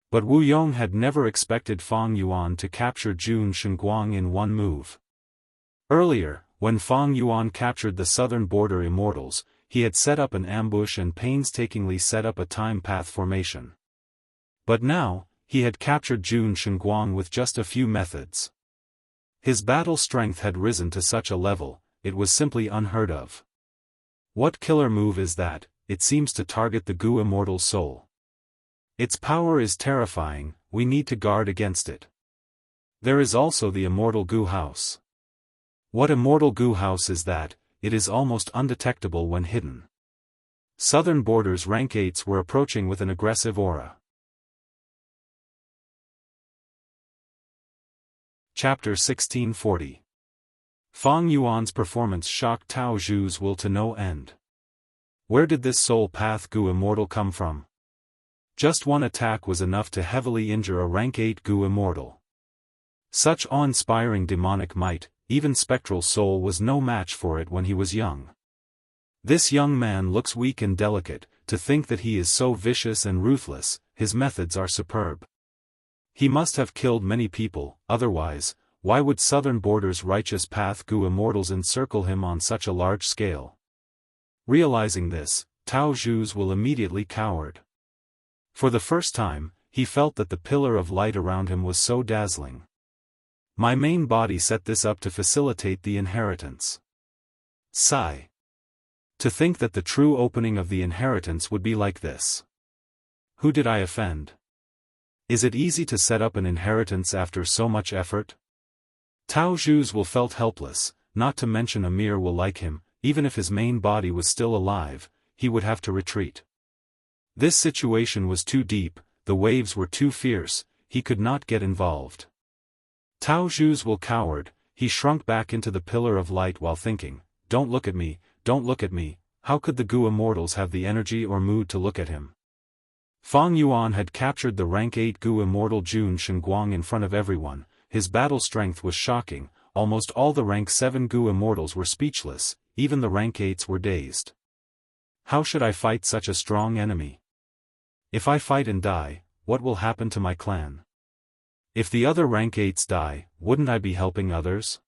But Wu Yong had never expected Fang Yuan to capture Jun Shenguang in one move. Earlier, when Fang Yuan captured the southern border immortals, he had set up an ambush and painstakingly set up a time path formation. But now, he had captured Jun Shenguang with just a few methods. His battle strength had risen to such a level, it was simply unheard of. What killer move is that? It seems to target the Gu immortal soul. Its power is terrifying, we need to guard against it. There is also the immortal Gu House. What immortal Gu House is that? It is almost undetectable when hidden. Southern borders rank 8s were approaching with an aggressive aura. Chapter 1640. Fang Yuan's performance shocked Tao Zhu's will to no end. Where did this soul path Gu immortal come from? Just one attack was enough to heavily injure a rank 8 Gu immortal. Such awe-inspiring demonic might, even spectral soul was no match for it when he was young. This young man looks weak and delicate, to think that he is so vicious and ruthless, his methods are superb. He must have killed many people, otherwise, why would Southern Border's righteous path Gu immortals encircle him on such a large scale? Realizing this, Tao Zhu's will immediately cowered. For the first time, he felt that the pillar of light around him was so dazzling. My main body set this up to facilitate the inheritance. Sigh. To think that the true opening of the inheritance would be like this. Who did I offend? Is it easy to set up an inheritance after so much effort? Tao Zhu's will felt helpless, not to mention Amir will like him, even if his main body was still alive, he would have to retreat. This situation was too deep, the waves were too fierce, he could not get involved. Tao Zhu's will cowered, he shrunk back into the pillar of light while thinking, don't look at me, don't look at me, how could the Gu immortals have the energy or mood to look at him? Fang Yuan had captured the rank 8 Gu immortal Jun Shenguang in front of everyone, his battle strength was shocking, almost all the rank 7 Gu immortals were speechless, even the rank 8s were dazed. How should I fight such a strong enemy? If I fight and die, what will happen to my clan? If the other rank 8s die, wouldn't I be helping others?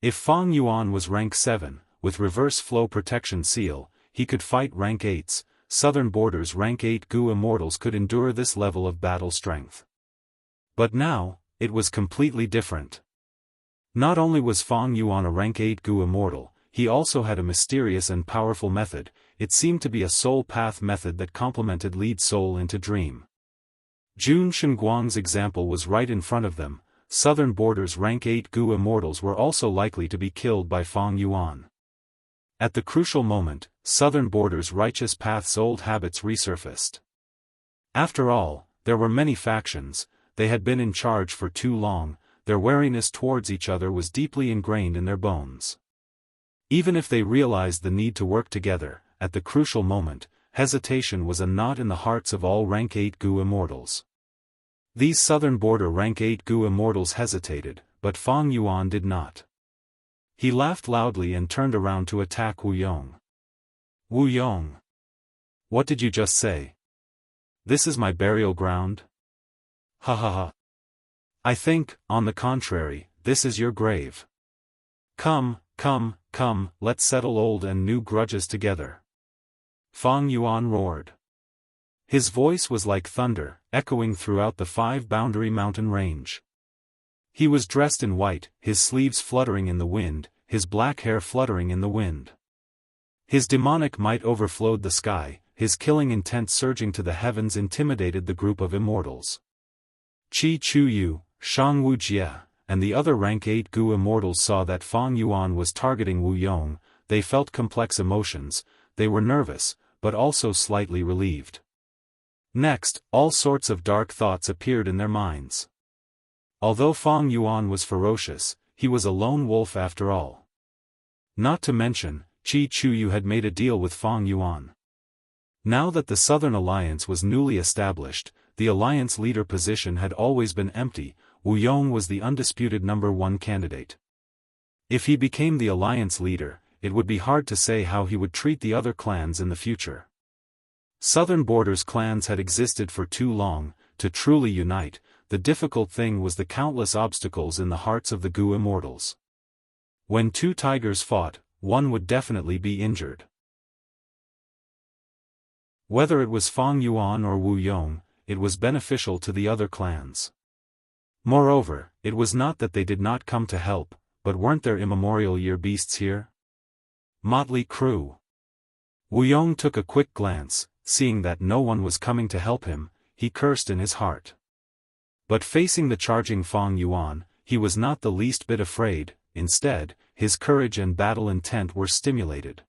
If Fang Yuan was rank 7, with reverse flow protection seal, he could fight rank 8s, Southern Border's rank 8 Gu immortals could endure this level of battle strength. But now, it was completely different. Not only was Fang Yuan a rank 8 Gu immortal, he also had a mysterious and powerful method, it seemed to be a soul path method that complemented lead soul into dream. Jun Shenguang's example was right in front of them, Southern Border's rank 8 Gu immortals were also likely to be killed by Fang Yuan. At the crucial moment, Southern Border's righteous path's old habits resurfaced. After all, there were many factions, they had been in charge for too long, their wariness towards each other was deeply ingrained in their bones. Even if they realized the need to work together, at the crucial moment, hesitation was a knot in the hearts of all rank 8 Gu immortals. These southern border rank 8 Gu immortals hesitated, but Fang Yuan did not. He laughed loudly and turned around to attack Wu Yong. Wu Yong! What did you just say? This is my burial ground? Ha ha ha. I think, on the contrary, this is your grave. Come, come, come, let's settle old and new grudges together. Fang Yuan roared. His voice was like thunder, echoing throughout the 5-boundary mountain range. He was dressed in white, his sleeves fluttering in the wind, his black hair fluttering in the wind. His demonic might overflowed the sky, his killing intent surging to the heavens intimidated the group of immortals. Qi Chuyu, Shang Wujie, and the other rank 8 Gu immortals saw that Fang Yuan was targeting Wu Yong. They felt complex emotions, they were nervous, but also slightly relieved. Next, all sorts of dark thoughts appeared in their minds. Although Fang Yuan was ferocious, he was a lone wolf after all. Not to mention, Qi Chuyu had made a deal with Fang Yuan. Now that the Southern Alliance was newly established, the alliance leader position had always been empty. Wu Yong was the undisputed #1 candidate. If he became the alliance leader, it would be hard to say how he would treat the other clans in the future. Southern Borders clans had existed for too long. To truly unite, the difficult thing was the countless obstacles in the hearts of the Gu immortals. When two tigers fought, one would definitely be injured. Whether it was Fang Yuan or Wu Yong, it was beneficial to the other clans. Moreover, it was not that they did not come to help, but weren't there immemorial year beasts here? Motley crew. Wu Yong took a quick glance, seeing that no one was coming to help him, he cursed in his heart. But facing the charging Fang Yuan, he was not the least bit afraid. Instead, his courage and battle intent were stimulated.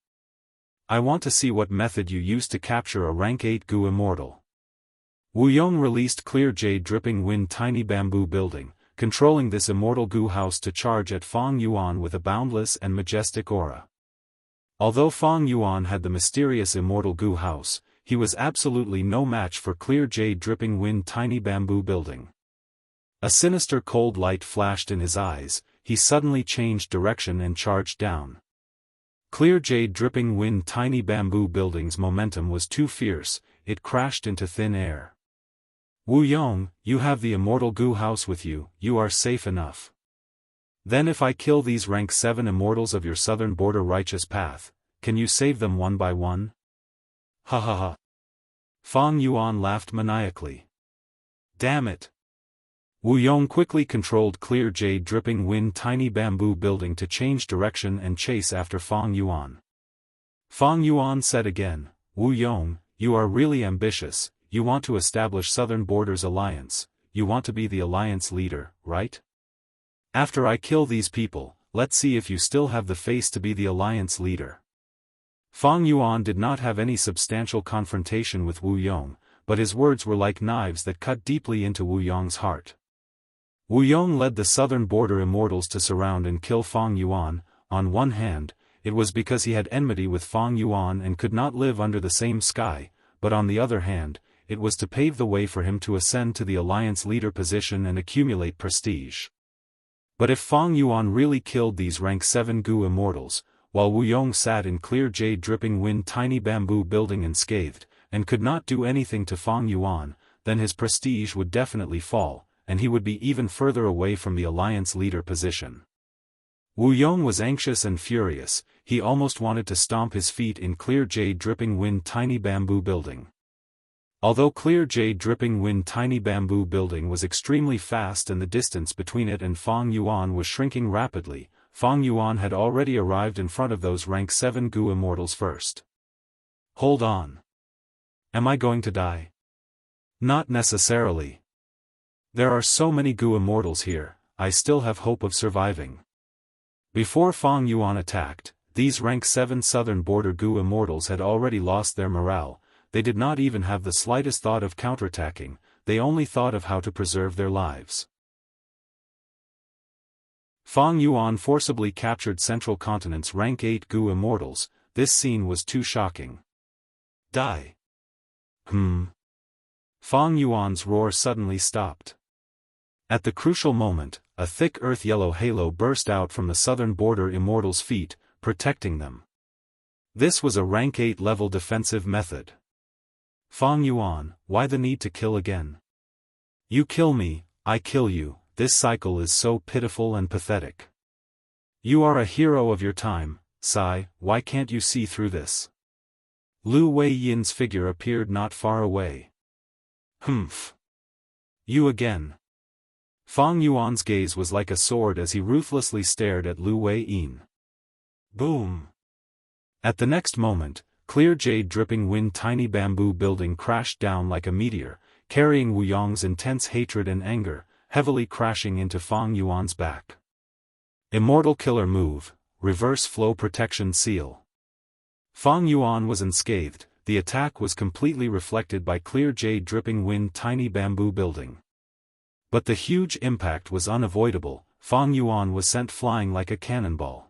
I want to see what method you use to capture a rank 8 Gu immortal. Wu Yong released clear jade dripping wind tiny bamboo building, controlling this immortal Gu house to charge at Fang Yuan with a boundless and majestic aura. Although Fang Yuan had the mysterious immortal Gu house, he was absolutely no match for clear jade dripping wind tiny bamboo building. A sinister cold light flashed in his eyes, he suddenly changed direction and charged down. Clear jade dripping wind tiny bamboo building's momentum was too fierce, it crashed into thin air. Wu Yong, you have the immortal Gu house with you, you are safe enough. Then if I kill these rank 7 immortals of your southern border righteous path, can you save them one by one? Ha ha ha. Fang Yuan laughed maniacally. Damn it. Wu Yong quickly controlled clear jade dripping wind tiny bamboo building to change direction and chase after Fang Yuan. Fang Yuan said again, Wu Yong, you are really ambitious, you want to establish Southern Borders Alliance, you want to be the alliance leader, right? After I kill these people, let's see if you still have the face to be the alliance leader. Fang Yuan did not have any substantial confrontation with Wu Yong, but his words were like knives that cut deeply into Wu Yong's heart. Wu Yong led the southern border immortals to surround and kill Fang Yuan. On one hand, it was because he had enmity with Fang Yuan and could not live under the same sky, but on the other hand, it was to pave the way for him to ascend to the alliance leader position and accumulate prestige. But if Fang Yuan really killed these rank 7 Gu immortals, while Wu Yong sat in clear jade dripping wind tiny bamboo building unscathed, and could not do anything to Fang Yuan, then his prestige would definitely fall, and he would be even further away from the alliance leader position. Wu Yong was anxious and furious, he almost wanted to stomp his feet in clear jade dripping wind tiny bamboo building. Although clear jade dripping wind tiny bamboo building was extremely fast and the distance between it and Fang Yuan was shrinking rapidly, Fang Yuan had already arrived in front of those rank 7 Gu immortals first. Hold on. Am I going to die? Not necessarily. There are so many Gu immortals here, I still have hope of surviving. Before Fang Yuan attacked, these rank 7 southern border Gu immortals had already lost their morale, they did not even have the slightest thought of counterattacking, they only thought of how to preserve their lives. Fang Yuan forcibly captured Central Continent's rank 8 Gu immortals, this scene was too shocking. Die. Fang Yuan's roar suddenly stopped. At the crucial moment, a thick earth-yellow halo burst out from the southern border immortals' feet, protecting them. This was a rank 8 level defensive method. Fang Yuan, why the need to kill again? You kill me, I kill you, this cycle is so pitiful and pathetic. You are a hero of your time, Sai, why can't you see through this? Lu Wei Yin's figure appeared not far away. Humph. You again. Fang Yuan's gaze was like a sword as he ruthlessly stared at Lu Wei Yin. Boom. At the next moment, clear jade dripping wind tiny bamboo building crashed down like a meteor, carrying Wu Yong's intense hatred and anger, heavily crashing into Fang Yuan's back. Immortal killer move, reverse flow protection seal. Fang Yuan was unscathed, the attack was completely reflected by clear jade dripping wind tiny bamboo building. But the huge impact was unavoidable, Fang Yuan was sent flying like a cannonball.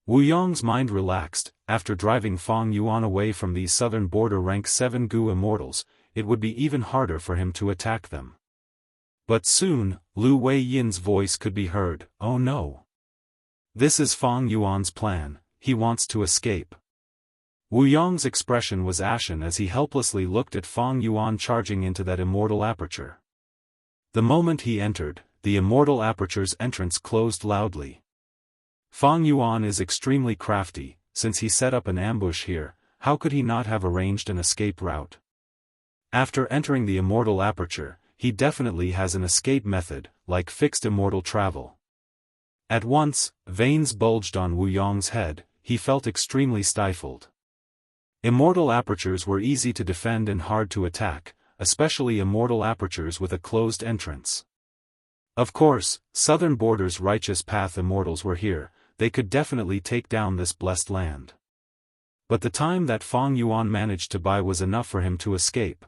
Wu Yong's mind relaxed, after driving Fang Yuan away from these southern border rank 7 Gu immortals, it would be even harder for him to attack them. But soon, Lu Wei Yin's voice could be heard, oh no. This is Fang Yuan's plan, he wants to escape. Wu Yong's expression was ashen as he helplessly looked at Fang Yuan charging into that immortal aperture. The moment he entered, the immortal aperture's entrance closed loudly. Fang Yuan is extremely crafty, since he set up an ambush here, how could he not have arranged an escape route? After entering the immortal aperture, he definitely has an escape method, like fixed immortal travel. At once, veins bulged on Wu Yong's head, he felt extremely stifled. Immortal apertures were easy to defend and hard to attack, especially immortal apertures with a closed entrance. Of course, southern border's righteous path immortals were here, they could definitely take down this blessed land. But the time that Fang Yuan managed to buy was enough for him to escape.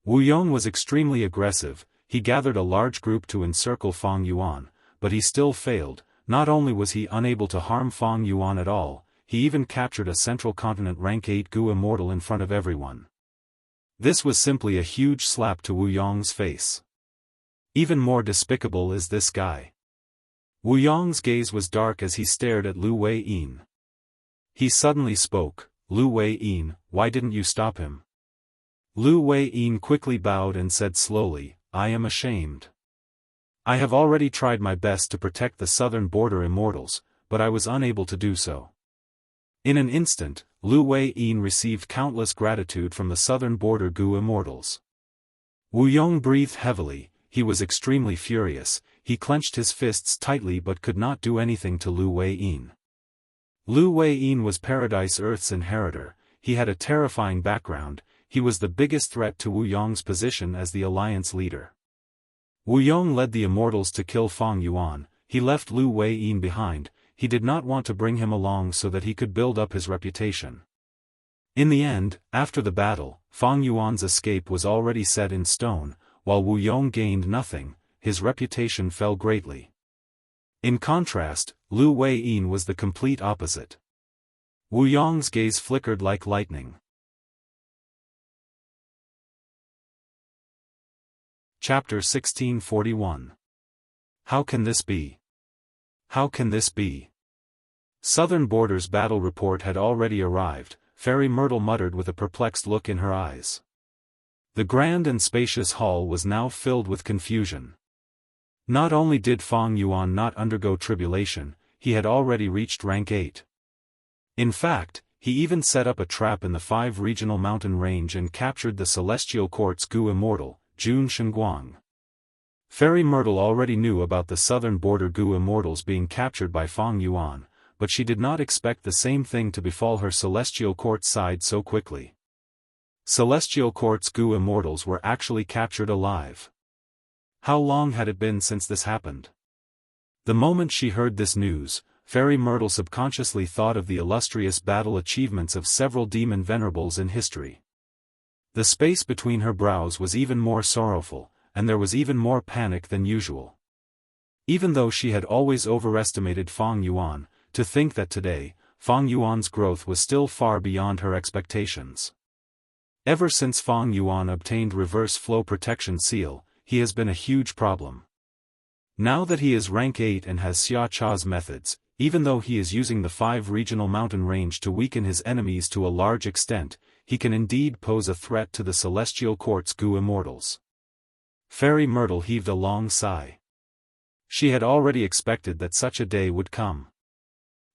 Wu Yong was extremely aggressive, he gathered a large group to encircle Fang Yuan, but he still failed. Not only was he unable to harm Fang Yuan at all, he even captured a central continent rank 8 Gu immortal in front of everyone. This was simply a huge slap to Wu Yong's face. Even more despicable is this guy. Wu Yong's gaze was dark as he stared at Lu Wei Yin. He suddenly spoke, Lu Wei Yin, why didn't you stop him? Lu Wei Yin quickly bowed and said slowly, I am ashamed. I have already tried my best to protect the southern border immortals, but I was unable to do so. In an instant, Lu Wei Yin received countless gratitude from the southern border Gu immortals. Wu Yong breathed heavily, he was extremely furious, he clenched his fists tightly but could not do anything to Lu Wei Yin. Lu Wei Yin was Paradise Earth's inheritor, he had a terrifying background, he was the biggest threat to Wu Yong's position as the alliance leader. Wu Yong led the immortals to kill Fang Yuan, he left Lu Wei Yin behind, he did not want to bring him along so that he could build up his reputation. In the end, after the battle, Fang Yuan's escape was already set in stone, while Wu Yong gained nothing, his reputation fell greatly. In contrast, Lu Wei Yin was the complete opposite. Wu Yong's gaze flickered like lightning. Chapter 1641. How can this be? How can this be? Southern Border's battle report had already arrived, Fairy Myrtle muttered with a perplexed look in her eyes. The grand and spacious hall was now filled with confusion. Not only did Fang Yuan not undergo tribulation, he had already reached rank 8. In fact, he even set up a trap in the 5 regional mountain range and captured the Celestial Court's Gu immortal, Jun Shenguang. Fairy Myrtle already knew about the southern border Gu immortals being captured by Fang Yuan, but she did not expect the same thing to befall her Celestial Court side so quickly. Celestial Court's Gu immortals were actually captured alive. How long had it been since this happened? The moment she heard this news, Fairy Myrtle subconsciously thought of the illustrious battle achievements of several demon venerables in history. The space between her brows was even more sorrowful, and there was even more panic than usual. Even though she had always overestimated Fang Yuan, to think that today, Fang Yuan's growth was still far beyond her expectations. Ever since Fang Yuan obtained reverse flow protection seal, he has been a huge problem. Now that he is rank 8 and has Xia Cha's methods, even though he is using the 5 regional mountain range to weaken his enemies to a large extent, he can indeed pose a threat to the Celestial Court's Gu immortals. Fairy Myrtle heaved a long sigh. She had already expected that such a day would come.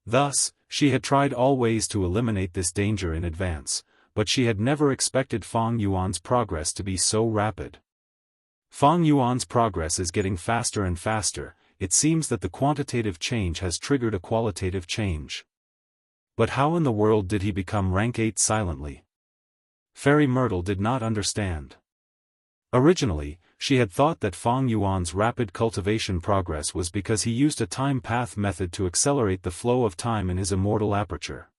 Thus, she had tried all ways to eliminate this danger in advance, but she had never expected Fang Yuan's progress to be so rapid. Fang Yuan's progress is getting faster and faster. It seems that the quantitative change has triggered a qualitative change. But how in the world did he become rank 8 silently? Fairy Myrtle did not understand. Originally, she had thought that Fang Yuan's rapid cultivation progress was because he used a time path method to accelerate the flow of time in his immortal aperture.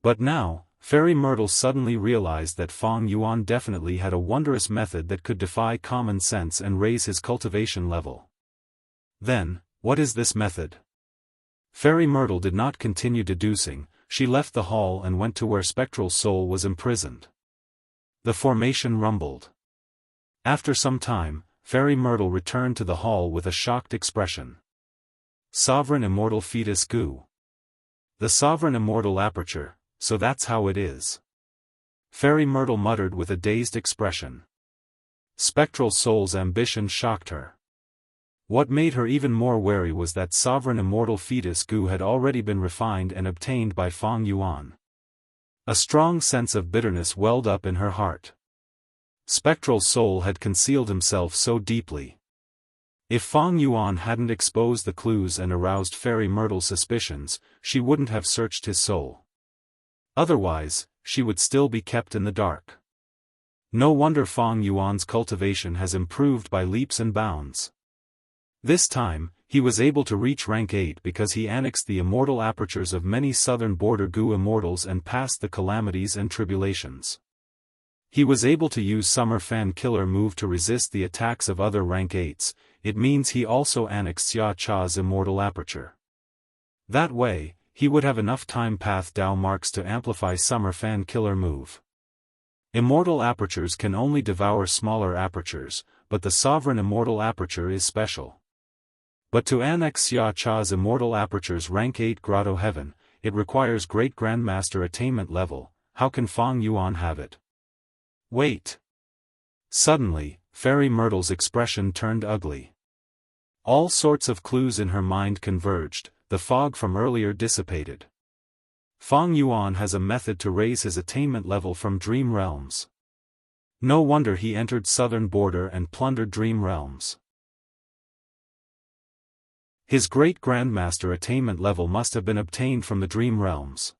But now, Fairy Myrtle suddenly realized that Fang Yuan definitely had a wondrous method that could defy common sense and raise his cultivation level. Then, what is this method? Fairy Myrtle did not continue deducing. She left the hall and went to where Spectral Soul was imprisoned. The formation rumbled. After some time, Fairy Myrtle returned to the hall with a shocked expression. Sovereign Immortal Fetus Gu. The Sovereign Immortal Aperture, so that's how it is. Fairy Myrtle muttered with a dazed expression. Spectral Soul's ambition shocked her. What made her even more wary was that Sovereign Immortal Fetus Gu had already been refined and obtained by Fang Yuan. A strong sense of bitterness welled up in her heart. Spectral Soul had concealed himself so deeply. If Fang Yuan hadn't exposed the clues and aroused Fairy Myrtle's suspicions, she wouldn't have searched his soul. Otherwise, she would still be kept in the dark. No wonder Fang Yuan's cultivation has improved by leaps and bounds. This time, he was able to reach rank 8 because he annexed the immortal apertures of many southern border Gu immortals and passed the calamities and tribulations. He was able to use Summer Fan Killer move to resist the attacks of other rank 8s. It means he also annexed Xia Cha's immortal aperture. That way, he would have enough time path Dao marks to amplify Summer Fan Killer move. Immortal apertures can only devour smaller apertures, but the Sovereign Immortal Aperture is special. But to annex Xia Cha's immortal aperture's rank 8 Grotto Heaven, it requires Great Grandmaster attainment level. How can Fang Yuan have it? Wait. Suddenly, Fairy Myrtle's expression turned ugly. All sorts of clues in her mind converged. The fog from earlier dissipated. Fang Yuan has a method to raise his attainment level from Dream Realms. No wonder he entered Southern Border and plundered Dream Realms. His Great Grandmaster attainment level must have been obtained from the Dream Realms.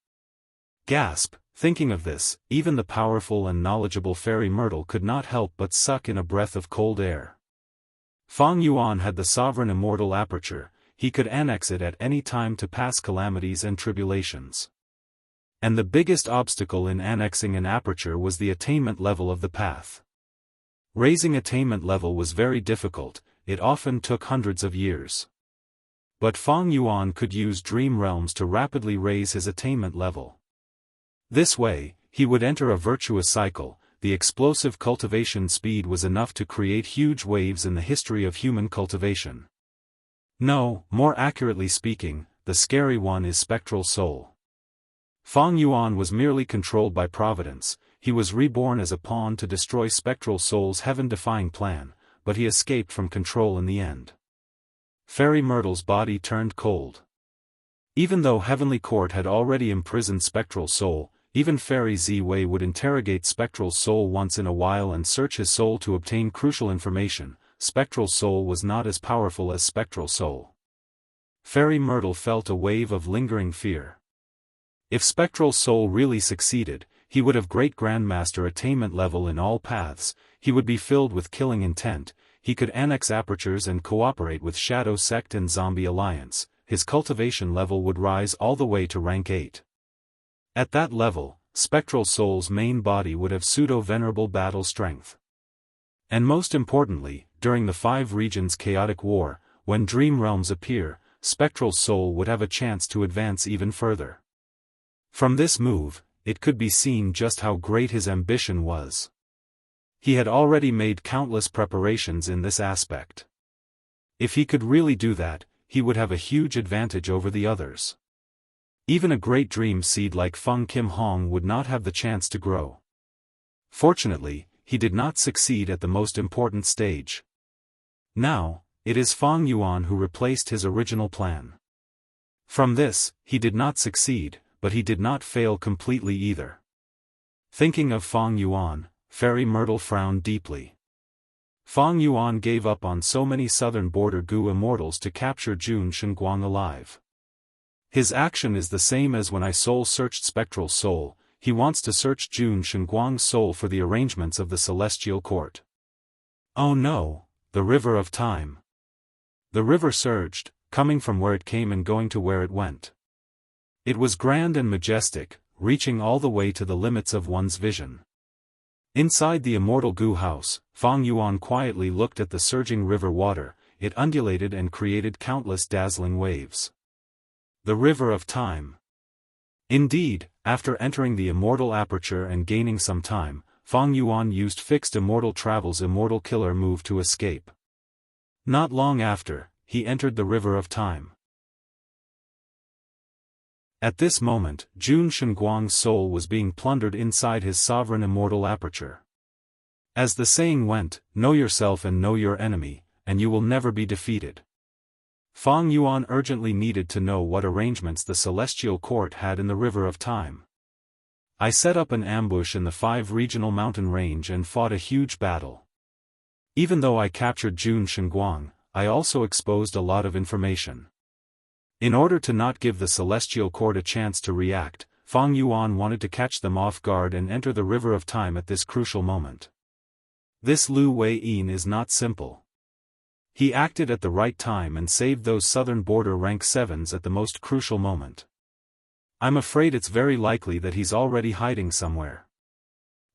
Gasp! Thinking of this, even the powerful and knowledgeable Fairy Myrtle could not help but suck in a breath of cold air. Fang Yuan had the Sovereign Immortal Aperture. He could annex it at any time to pass calamities and tribulations. And the biggest obstacle in annexing an aperture was the attainment level of the path. Raising attainment level was very difficult, it often took hundreds of years. But Fang Yuan could use Dream Realms to rapidly raise his attainment level. This way, he would enter a virtuous cycle. The explosive cultivation speed was enough to create huge waves in the history of human cultivation. No, more accurately speaking, the scary one is Spectral Soul. Fang Yuan was merely controlled by Providence. He was reborn as a pawn to destroy Spectral Soul's heaven-defying plan, but he escaped from control in the end. Fairy Myrtle's body turned cold. Even though Heavenly Court had already imprisoned Spectral Soul, even Fairy Z-Wei would interrogate Spectral Soul once in a while and search his soul to obtain crucial information. Spectral Soul was not as powerful as Spectral Soul. Fairy Myrtle felt a wave of lingering fear. If Spectral Soul really succeeded, he would have Great Grandmaster attainment level in all paths. He would be filled with killing intent. He could annex apertures and cooperate with Shadow Sect and Zombie Alliance. His cultivation level would rise all the way to rank 8. At that level, Spectral Soul's main body would have pseudo-venerable battle strength. And most importantly, during the 5 regions chaotic war, when Dream Realms appear, Spectral Soul would have a chance to advance even further. From this move, it could be seen just how great his ambition was. He had already made countless preparations in this aspect. If he could really do that, he would have a huge advantage over the others. Even a great dream seed like Feng Kim Hong would not have the chance to grow. Fortunately, he did not succeed at the most important stage. Now, it is Fang Yuan who replaced his original plan. From this, he did not succeed, but he did not fail completely either. Thinking of Fang Yuan, Fairy Myrtle frowned deeply. Fang Yuan gave up on so many southern border Gu immortals to capture Jun Shenguang alive. His action is the same as when I soul-searched Spectral Soul. He wants to search Jun Shenguang's soul for the arrangements of the Celestial Court. Oh no, the river of time. The river surged, coming from where it came and going to where it went. It was grand and majestic, reaching all the way to the limits of one's vision. Inside the immortal Gu house, Fang Yuan quietly looked at the surging river water. It undulated and created countless dazzling waves. The river of time. Indeed, after entering the immortal aperture and gaining some time, Fang Yuan used fixed immortal travel's immortal killer move to escape. Not long after, he entered the river of time. At this moment, Jun Shenguang's soul was being plundered inside his sovereign immortal aperture. As the saying went, know yourself and know your enemy, and you will never be defeated. Fang Yuan urgently needed to know what arrangements the Celestial Court had in the river of time. I set up an ambush in the 5 regional mountain range and fought a huge battle. Even though I captured Jun Shenguang, I also exposed a lot of information. In order to not give the Celestial Court a chance to react, Fang Yuan wanted to catch them off guard and enter the river of time at this crucial moment. This Lu Wei-yin is not simple. He acted at the right time and saved those southern border rank 7s at the most crucial moment. I'm afraid it's very likely that he's already hiding somewhere.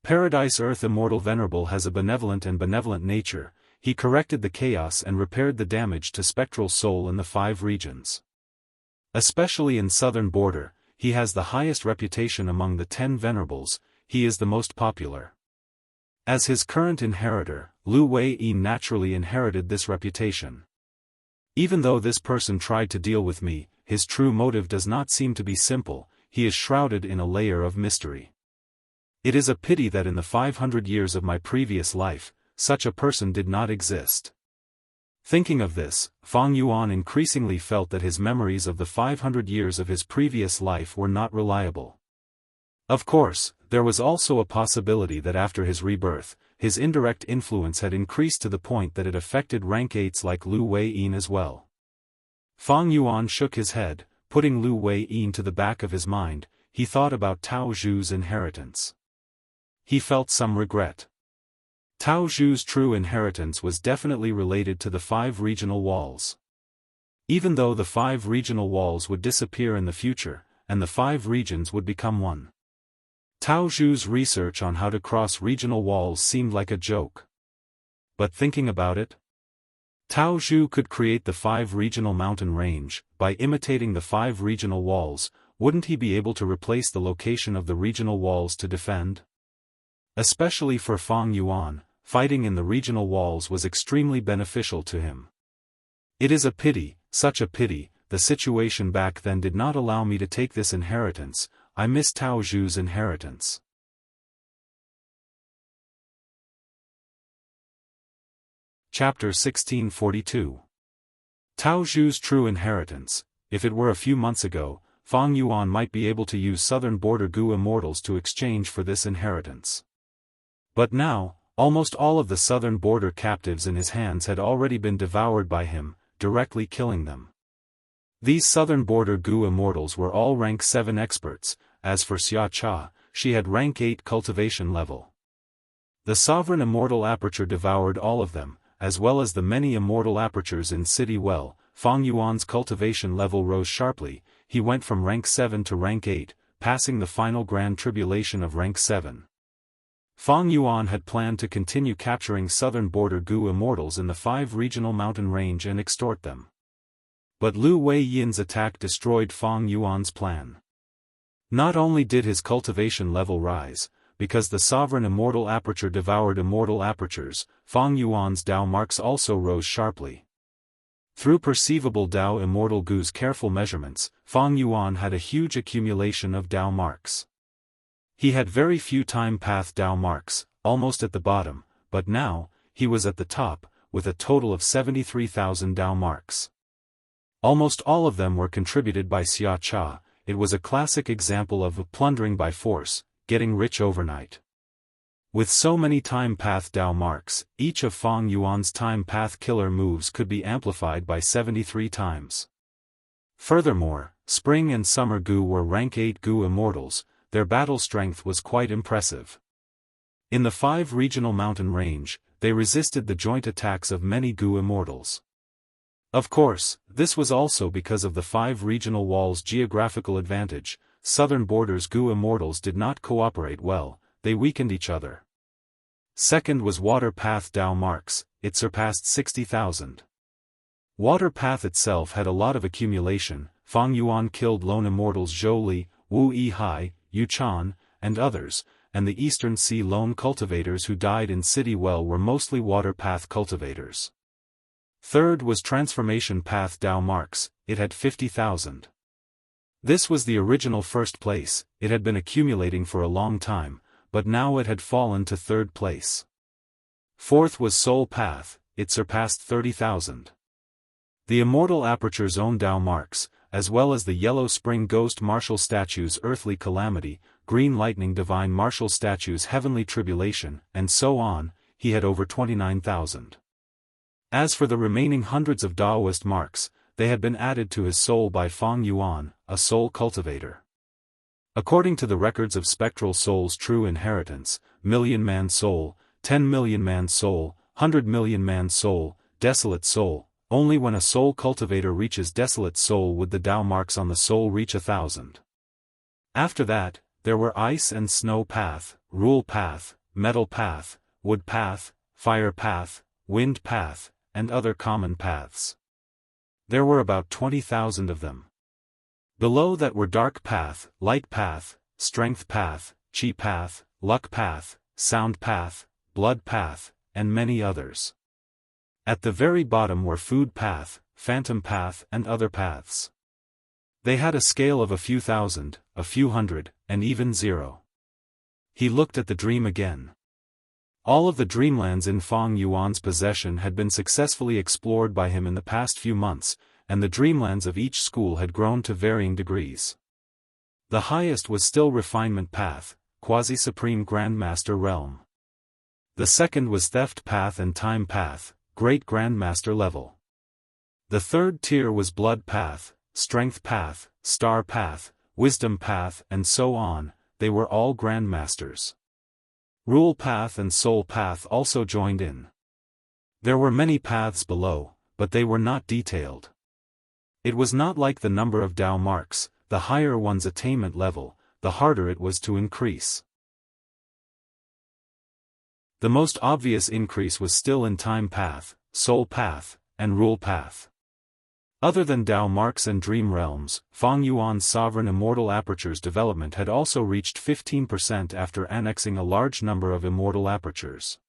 Paradise Earth Immortal Venerable has a benevolent nature. He corrected the chaos and repaired the damage to Spectral Soul in the 5 regions. Especially in southern border, he has the highest reputation among the 10 venerables. He is the most popular. As his current inheritor, Lu Wei-yin naturally inherited this reputation. Even though this person tried to deal with me, his true motive does not seem to be simple. He is shrouded in a layer of mystery. It is a pity that in the 500 years of my previous life, such a person did not exist. Thinking of this, Fang Yuan increasingly felt that his memories of the 500 years of his previous life were not reliable. Of course, there was also a possibility that after his rebirth, his indirect influence had increased to the point that it affected rank 8s like Lu Wei-yin as well. Fang Yuan shook his head, putting Lu Wei-yin to the back of his mind. He thought about Tao Zhu's inheritance. He felt some regret. Tao Zhu's true inheritance was definitely related to the 5 regional walls. Even though the 5 regional walls would disappear in the future, and the 5 regions would become one. Tao Zhu's research on how to cross regional walls seemed like a joke. But thinking about it, Tao Zhu could create the 5 regional mountain range. By imitating the 5 regional walls, wouldn't he be able to replace the location of the regional walls to defend? Especially for Fang Yuan, fighting in the regional walls was extremely beneficial to him. It is a pity, such a pity, the situation back then did not allow me to take this inheritance. I miss Tao Zhu's inheritance. Chapter 1642. Tao Zhu's true inheritance. If it were a few months ago, Fang Yuan might be able to use southern border Gu immortals to exchange for this inheritance. But now, almost all of the southern border captives in his hands had already been devoured by him, directly killing them. These southern border Gu immortals were all rank 7 experts. As for Xia Cha, she had rank 8 cultivation level. The sovereign immortal aperture devoured all of them, as well as the many immortal apertures in City Well. Fang Yuan's cultivation level rose sharply. He went from rank 7 to rank 8, passing the final grand tribulation of rank 7. Fang Yuan had planned to continue capturing southern border Gu immortals in the 5 regional mountain range and extort them. But Lu Wei-yin's attack destroyed Fang Yuan's plan. Not only did his cultivation level rise, because the sovereign immortal aperture devoured immortal apertures, Fang Yuan's Dao marks also rose sharply. Through perceivable Dao immortal Gu's careful measurements, Fang Yuan had a huge accumulation of Dao marks. He had very few time path Dao marks, almost at the bottom, but now, he was at the top, with a total of 73,000 Dao marks. Almost all of them were contributed by Xia Cha. It was a classic example of plundering by force, getting rich overnight. With so many time path Dao marks, each of Fang Yuan's time path killer moves could be amplified by 73 times. Furthermore, Spring and Summer Gu were rank 8 Gu immortals. Their battle strength was quite impressive. In the 5 regional mountain range, they resisted the joint attacks of many Gu immortals. Of course, this was also because of the 5 regional walls' geographical advantage. Southern borders Gu immortals did not cooperate well, they weakened each other. Second was Water Path Dao marks, it surpassed 60,000. Water Path itself had a lot of accumulation. Fang Yuan killed lone immortals Zhou Li, Wu Yihai, Yu Chan, and others, and the Eastern Sea lone cultivators who died in City Well were mostly Water Path cultivators. Third was Transformation Path Dao marks, it had 50,000. This was the original first place. It had been accumulating for a long time, but now it had fallen to third place. Fourth was Soul Path, it surpassed 30,000. The Immortal Aperture's own Dao marks, as well as the Yellow Spring Ghost Martial Statue's Earthly Calamity, Green Lightning Divine Martial Statue's Heavenly Tribulation, and so on, he had over 29,000. As for the remaining hundreds of Daoist marks, they had been added to his soul by Fang Yuan, a soul cultivator. According to the records of Spectral Soul's true inheritance, Million-Man Soul, 10-million-man soul, 100-million-man soul, Desolate Soul, only when a soul cultivator reaches Desolate Soul would the Dao marks on the soul reach 1,000. After that, there were Ice and Snow Path, Rule Path, Metal Path, Wood Path, Fire Path, Wind Path, and other common paths. There were about 20,000 of them. Below that were Dark Path, Light Path, Strength Path, Chi Path, Luck Path, Sound Path, Blood Path, and many others. At the very bottom were Food Path, Phantom Path and other paths. They had a scale of a few thousand, a few hundred, and even 0. He looked at the dream again. All of the dreamlands in Fang Yuan's possession had been successfully explored by him in the past few months, and the dreamlands of each school had grown to varying degrees. The highest was still Refinement Path, Quasi-Supreme Grandmaster Realm. The second was Theft Path and Time Path, Great Grandmaster Level. The third tier was Blood Path, Strength Path, Star Path, Wisdom Path and so on, they were all Grandmasters. Rule Path and Soul Path also joined in. There were many paths below, but they were not detailed. It was not like the number of Dao marks, the higher one's attainment level, the harder it was to increase. The most obvious increase was still in Time Path, Soul Path, and Rule Path. Other than Dao marks and dream realms, Fang Yuan's sovereign immortal aperture's development had also reached 15% after annexing a large number of immortal apertures.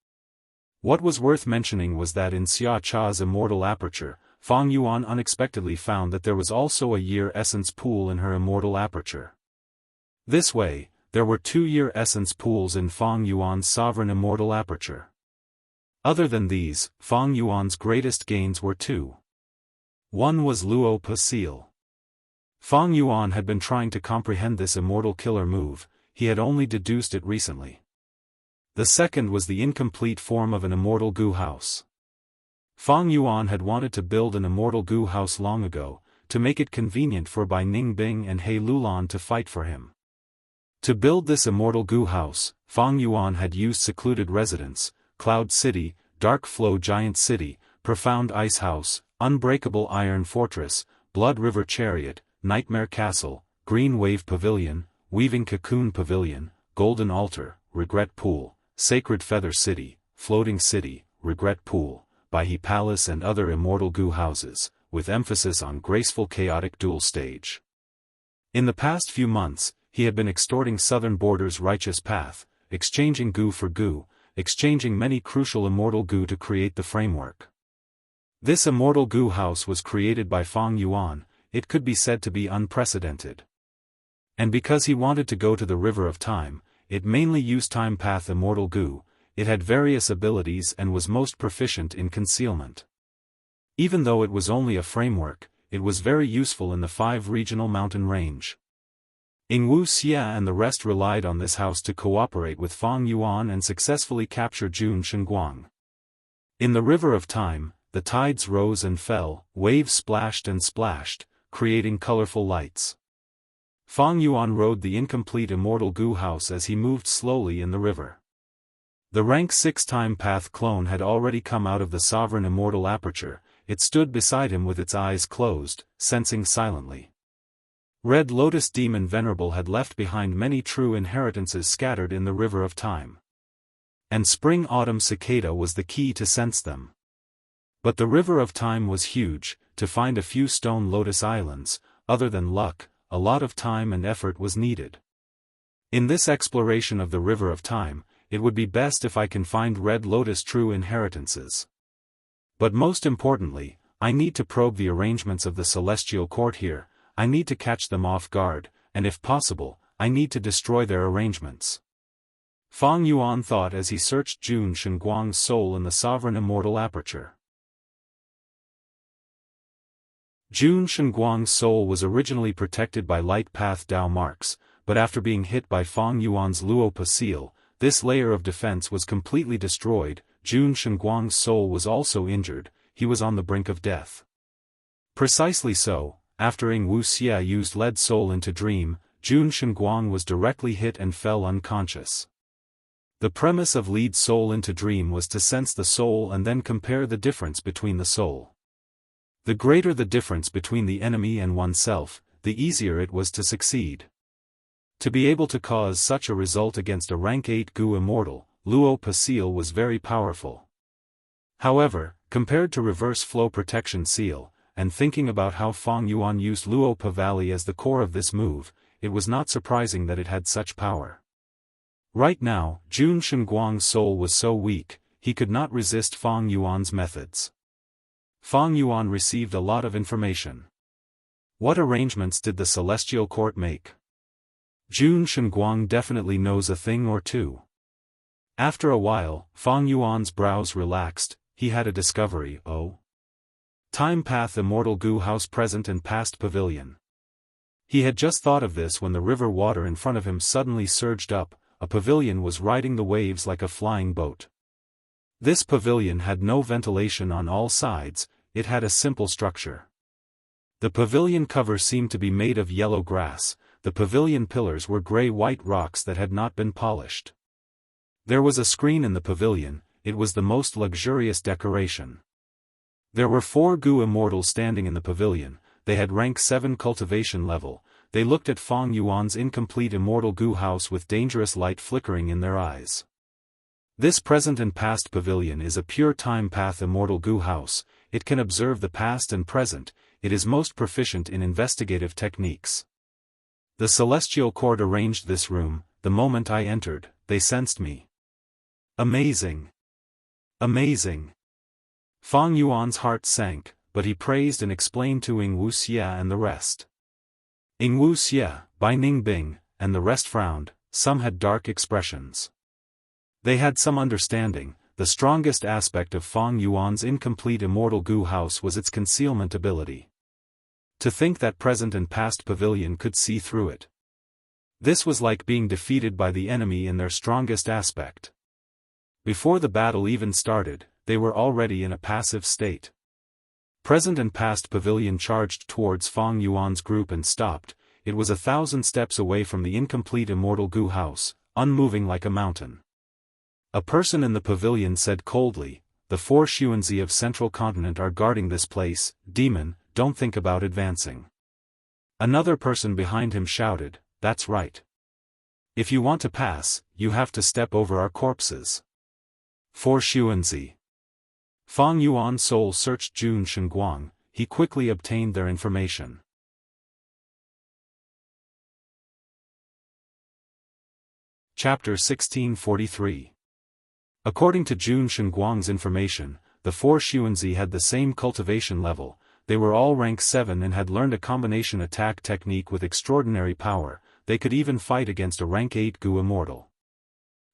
What was worth mentioning was that in Xia Cha's immortal aperture, Fang Yuan unexpectedly found that there was also a year essence pool in her immortal aperture. This way, there were 2-year essence pools in Fang Yuan's sovereign immortal aperture. Other than these, Fang Yuan's greatest gains were 2. One was Luo Pa Seal. Fang Yuan had been trying to comprehend this immortal killer move, he had only deduced it recently. The second was the incomplete form of an immortal Gu house. Fang Yuan had wanted to build an immortal Gu house long ago, to make it convenient for Bai Ningbing and He Lulan to fight for him. To build this immortal Gu house, Fang Yuan had used Secluded Residence, Cloud City, Dark Flow Giant City, Profound Ice House, Unbreakable Iron Fortress, Blood River Chariot, Nightmare Castle, Green Wave Pavilion, Weaving Cocoon Pavilion, Golden Altar, Regret Pool, Sacred Feather City, Floating City, Regret Pool, Baihe Palace and other immortal Gu houses, with emphasis on graceful chaotic dual stage. In the past few months, he had been extorting southern border's righteous path, exchanging goo for goo, exchanging many crucial immortal goo to create the framework. This immortal goo house was created by Fang Yuan. It could be said to be unprecedented. And because he wanted to go to the River of Time, it mainly used time path immortal goo. It had various abilities and was most proficient in concealment. Even though it was only a framework, it was very useful in the 5 regional mountain range. Wuxia and the rest relied on this house to cooperate with Fang Yuan and successfully capture Jun Shenguang. In the River of Time, the tides rose and fell, waves splashed and splashed, creating colorful lights. Fang Yuan rode the incomplete immortal goo house as he moved slowly in the river. The rank 6 time path clone had already come out of the sovereign immortal aperture. It stood beside him with its eyes closed, sensing silently. Red Lotus Demon Venerable had left behind many true inheritances scattered in the River of Time. And Spring Autumn Cicada was the key to sense them. But the River of Time was huge. To find a few stone lotus islands, other than luck, a lot of time and effort was needed. In this exploration of the River of Time, it would be best if I can find Red Lotus true inheritances. But most importantly, I need to probe the arrangements of the Celestial Court here. I need to catch them off guard, and if possible, I need to destroy their arrangements. Fang Yuan thought as he searched Jun Shenguang's soul in the sovereign immortal aperture. Jun Shenguang's soul was originally protected by light path Dao marks, but after being hit by Fang Yuan's Luopa seal, this layer of defense was completely destroyed. Jun Shenguang's soul was also injured. He was on the brink of death. Precisely so, after Wuxia used lead soul into dream, Jun Shenguang was directly hit and fell unconscious. The premise of lead soul into dream was to sense the soul and then compare the difference between the soul. The greater the difference between the enemy and oneself, the easier it was to succeed. To be able to cause such a result against a rank 8 goo immortal, Luopa seal was very powerful. However, compared to reverse flow protection seal, and thinking about how Fang Yuan used Luopa Valley as the core of this move, it was not surprising that it had such power. Right now, Jun Shenguang's soul was so weak, he could not resist Fang Yuan's methods. Fang Yuan received a lot of information. What arrangements did the Celestial Court make? Jun Shenguang definitely knows a thing or two. After a while, Fang Yuan's brows relaxed. He had a discovery. Oh. Time path immortal goo house present and past pavilion. He had just thought of this when the river water in front of him suddenly surged up. A pavilion was riding the waves like a flying boat. This pavilion had no ventilation on all sides. It had a simple structure. The pavilion cover seemed to be made of yellow grass. The pavilion pillars were gray-white rocks that had not been polished. There was a screen in the pavilion. It was the most luxurious decoration. There were 4 goo immortals standing in the pavilion. They had rank 7 cultivation level. They looked at Fang Yuan's incomplete immortal goo house with dangerous light flickering in their eyes. This present and past pavilion is a pure time path immortal goo house. It can observe the past and present. It is most proficient in investigative techniques. The Celestial Court arranged this room. The moment I entered, they sensed me. Amazing! Amazing! Fang Yuan's heart sank, but he praised and explained to Wuxia and the rest. Wuxia, Bai Ningbing, and the rest frowned. Some had dark expressions. They had some understanding. The strongest aspect of Fang Yuan's incomplete immortal goo house was its concealment ability. To think that present and past pavilion could see through it. This was like being defeated by the enemy in their strongest aspect. Before the battle even started, they were already in a passive state. Present and past pavilion charged towards Fang Yuan's group and stopped. It was 1,000 steps away from the incomplete immortal goo house, unmoving like a mountain. A person in the pavilion said coldly, "The 4 Xuanzi of Central Continent are guarding this place. Demon, don't think about advancing." Another person behind him shouted, "That's right. If you want to pass, you have to step over our corpses." 4 Xuanzi. Fang Yuan's soul searched Jun Shenguang. He quickly obtained their information. Chapter 1643. According to Jun Shengguang's information, the 4 Xuanzi had the same cultivation level. They were all rank 7 and had learned a combination attack technique with extraordinary power. They could even fight against a rank 8 Gu Immortal.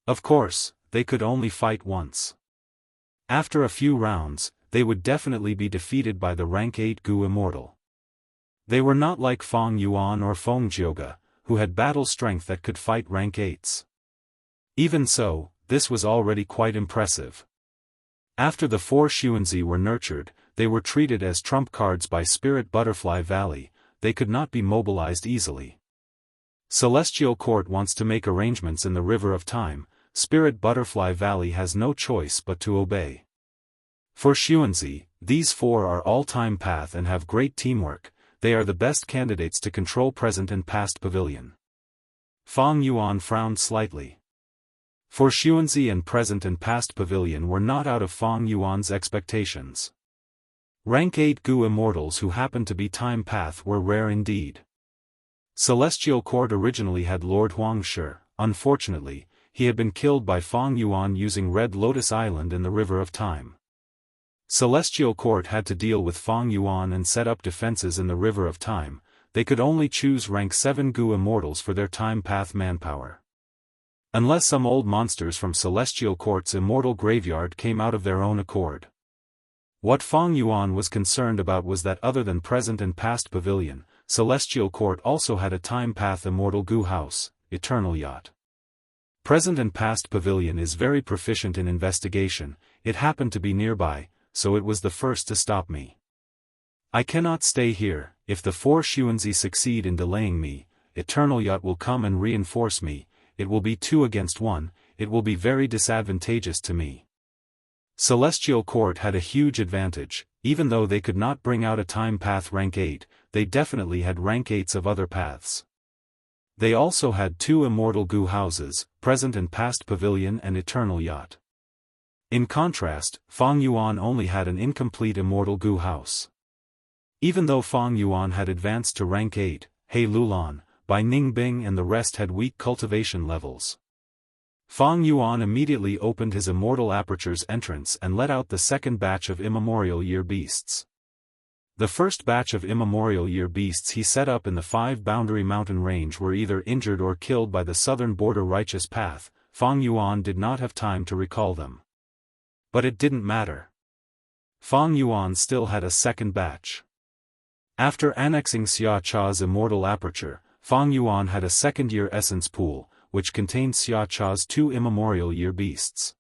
Of course, they could only fight once. After a few rounds, they would definitely be defeated by the rank 8 Gu Immortal. They were not like Fang Yuan or Feng Jioge, who had battle strength that could fight rank 8s. Even so, this was already quite impressive. After the 4 Xuanzi were nurtured, they were treated as trump cards by Spirit Butterfly Valley. They could not be mobilized easily. Celestial Court wants to make arrangements in the River of Time. Spirit Butterfly Valley has no choice but to obey. For Xuanzi, these 4 are all-time path and have great teamwork. They are the best candidates to control present and past pavilion. Fang Yuan frowned slightly. For Xuanzi and present and past pavilion were not out of Fang Yuan's expectations. Rank 8 Gu Immortals who happened to be time path were rare indeed. Celestial Court originally had Lord Huangshi. Unfortunately, he had been killed by Fang Yuan using Red Lotus Island in the River of Time. Celestial Court had to deal with Fang Yuan and set up defenses in the River of Time. They could only choose rank 7 Gu Immortals for their time path manpower. Unless some old monsters from Celestial Court's immortal graveyard came out of their own accord. What Fang Yuan was concerned about was that other than present and past pavilion, Celestial Court also had a time path immortal Gu house, Eternal Yacht. Present and past pavilion is very proficient in investigation. It happened to be nearby, so it was the first to stop me. I cannot stay here. If the 4 Xuanzi succeed in delaying me, Eternal Yacht will come and reinforce me. It will be 2 against 1, it will be very disadvantageous to me. Celestial Court had a huge advantage. Even though they could not bring out a time path rank 8, they definitely had rank 8s of other paths. They also had 2 immortal Gu houses, present and past pavilion and Eternal Yacht. In contrast, Fang Yuan only had an incomplete immortal Gu house. Even though Fang Yuan had advanced to rank 8, He Lulan, Bai Ningbing and the rest had weak cultivation levels. Fang Yuan immediately opened his immortal aperture's entrance and let out the second batch of immemorial year beasts. The first batch of immemorial year beasts he set up in the 5 boundary mountain range were either injured or killed by the southern border righteous path. Fang Yuan did not have time to recall them. But it didn't matter. Fang Yuan still had a second batch. After annexing Xia Cha's immortal aperture, Fang Yuan had a second-year essence pool, which contained Xia Cha's 2 immemorial year beasts.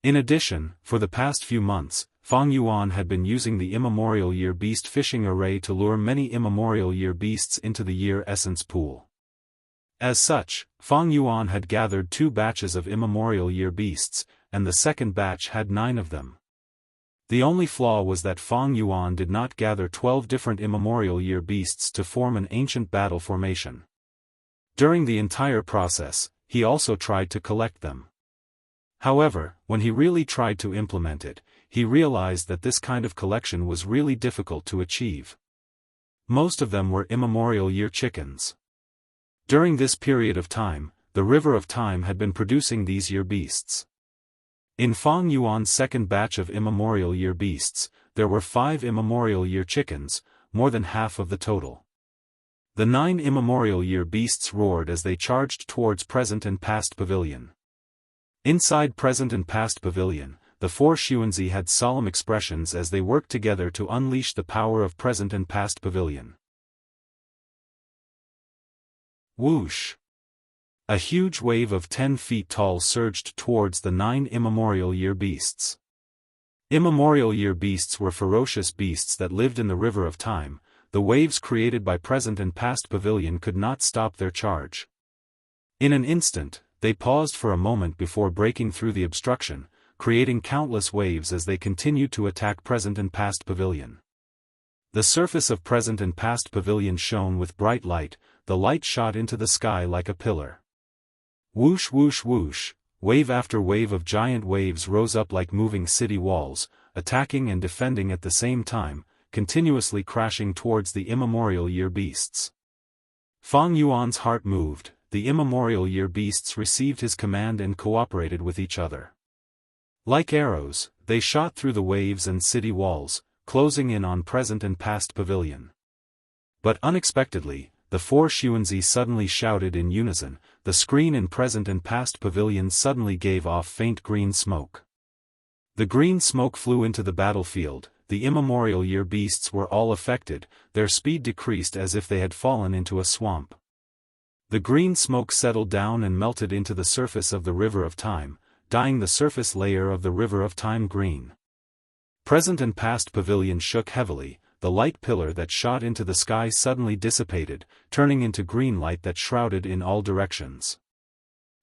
In addition, for the past few months, Fang Yuan had been using the immemorial year beast fishing array to lure many immemorial year beasts into the year essence pool. As such, Fang Yuan had gathered 2 batches of immemorial year beasts, and the second batch had 9 of them. The only flaw was that Fang Yuan did not gather 12 different immemorial year beasts to form an ancient battle formation. During the entire process, he also tried to collect them. However, when he really tried to implement it, he realized that this kind of collection was really difficult to achieve. Most of them were immemorial year chickens. During this period of time, the River of Time had been producing these year beasts. In Fang Yuan's second batch of immemorial year beasts, there were 5 immemorial year chickens, more than half of the total. The 9 immemorial year beasts roared as they charged towards present and past pavilion. Inside present and past pavilion, the 4 Xuanzi had solemn expressions as they worked together to unleash the power of present and past pavilion. Whoosh! A huge wave of 10 feet tall surged towards the 9 immemorial year beasts. Immemorial year beasts were ferocious beasts that lived in the River of Time. The waves created by present and past pavilion could not stop their charge. In an instant, they paused for a moment before breaking through the obstruction, creating countless waves as they continued to attack present and past pavilion. The surface of present and past pavilion shone with bright light. The light shot into the sky like a pillar. Whoosh whoosh whoosh, wave after wave of giant waves rose up like moving city walls, attacking and defending at the same time, continuously crashing towards the immemorial year beasts. Fang Yuan's heart moved. the immemorial year beasts received his command and cooperated with each other. Like arrows, they shot through the waves and city walls, closing in on present and past pavilion. But unexpectedly, the four Xuanzi suddenly shouted in unison. The screen in present and past pavilions suddenly gave off faint green smoke. The green smoke flew into the battlefield. The immemorial year beasts were all affected, their speed decreased as if they had fallen into a swamp. The green smoke settled down and melted into the surface of the river of time, dyeing the surface layer of the river of time green. Present and past pavilion shook heavily. The light pillar that shot into the sky suddenly dissipated, turning into green light that shrouded in all directions.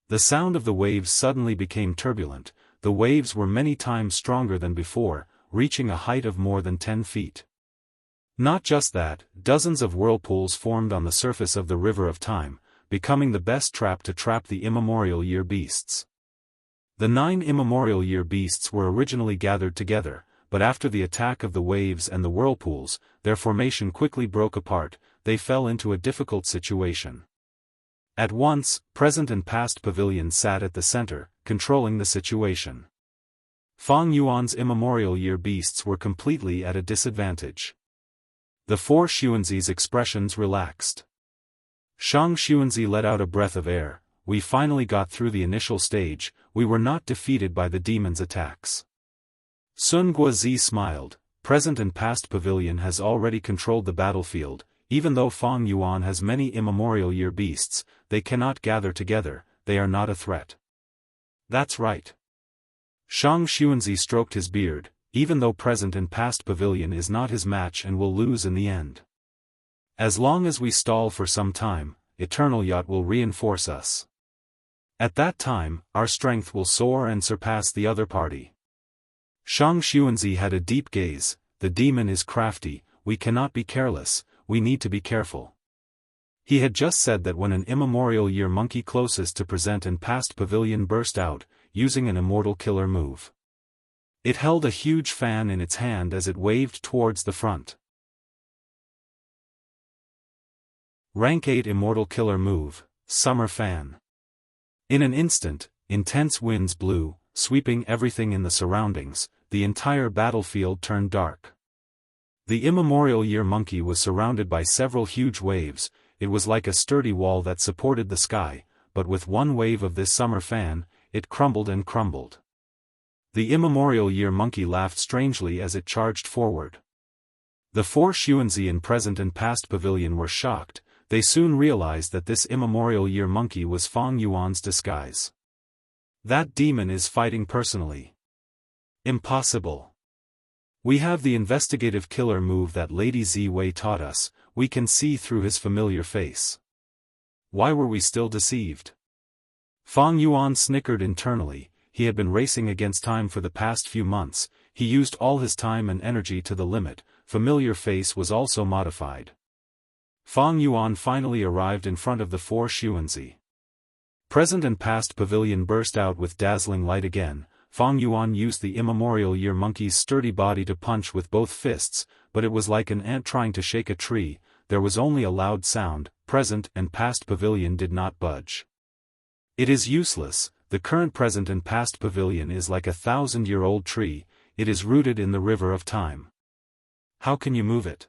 The sound of the waves suddenly became turbulent. The waves were many times stronger than before, reaching a height of more than 10 feet. Not just that, dozens of whirlpools formed on the surface of the river of time, becoming the best trap to trap the immemorial year beasts. The 9 immemorial year beasts were originally gathered together, but after the attack of the waves and the whirlpools, their formation quickly broke apart. They fell into a difficult situation. At once, present and past pavilions sat at the center, controlling the situation. Fang Yuan's immemorial year beasts were completely at a disadvantage. The four Xuanzi's expressions relaxed. Shang Xuanzi let out a breath of air. We finally got through the initial stage. We were not defeated by the demon's attacks. Sun Guozi smiled. Present and past pavilion has already controlled the battlefield. Even though Fang Yuan has many immemorial year beasts, they cannot gather together. They are not a threat. That's right. Shang Xuanzi stroked his beard. Even though present and past pavilion is not his match and will lose in the end. As long as we stall for some time, Eternal Yacht will reinforce us. At that time, our strength will soar and surpass the other party. Shang Xuanzi had a deep gaze. The demon is crafty. We cannot be careless, we need to be careful. He had just said that when an immemorial year monkey closest to present and past pavilion burst out, using an immortal killer move. It held a huge fan in its hand as it waved towards the front. Rank 8 Immortal Killer Move, Summer Fan. In an instant, intense winds blew, sweeping everything in the surroundings. The entire battlefield turned dark. The immemorial year monkey was surrounded by several huge waves. It was like a sturdy wall that supported the sky, but with one wave of this summer fan, it crumbled and crumbled. The immemorial year monkey laughed strangely as it charged forward. The four Xuanzi in present and past pavilion were shocked. They soon realized that this immemorial year monkey was Fang Yuan's disguise. That demon is fighting personally. Impossible. We have the investigative killer move that Lady Ziwei taught us. We can see through his familiar face. Why were we still deceived? Fang Yuan snickered internally. He had been racing against time for the past few months. He used all his time and energy to the limit. Familiar face was also modified. Fang Yuan finally arrived in front of the four Xuanzi. Present and past pavilion burst out with dazzling light again. Fang Yuan used the immemorial year monkey's sturdy body to punch with both fists, but it was like an ant trying to shake a tree. There was only a loud sound. Present and past pavilion did not budge. It is useless. The current present and past pavilion is like a 1,000-year-old tree. It is rooted in the river of time. How can you move it?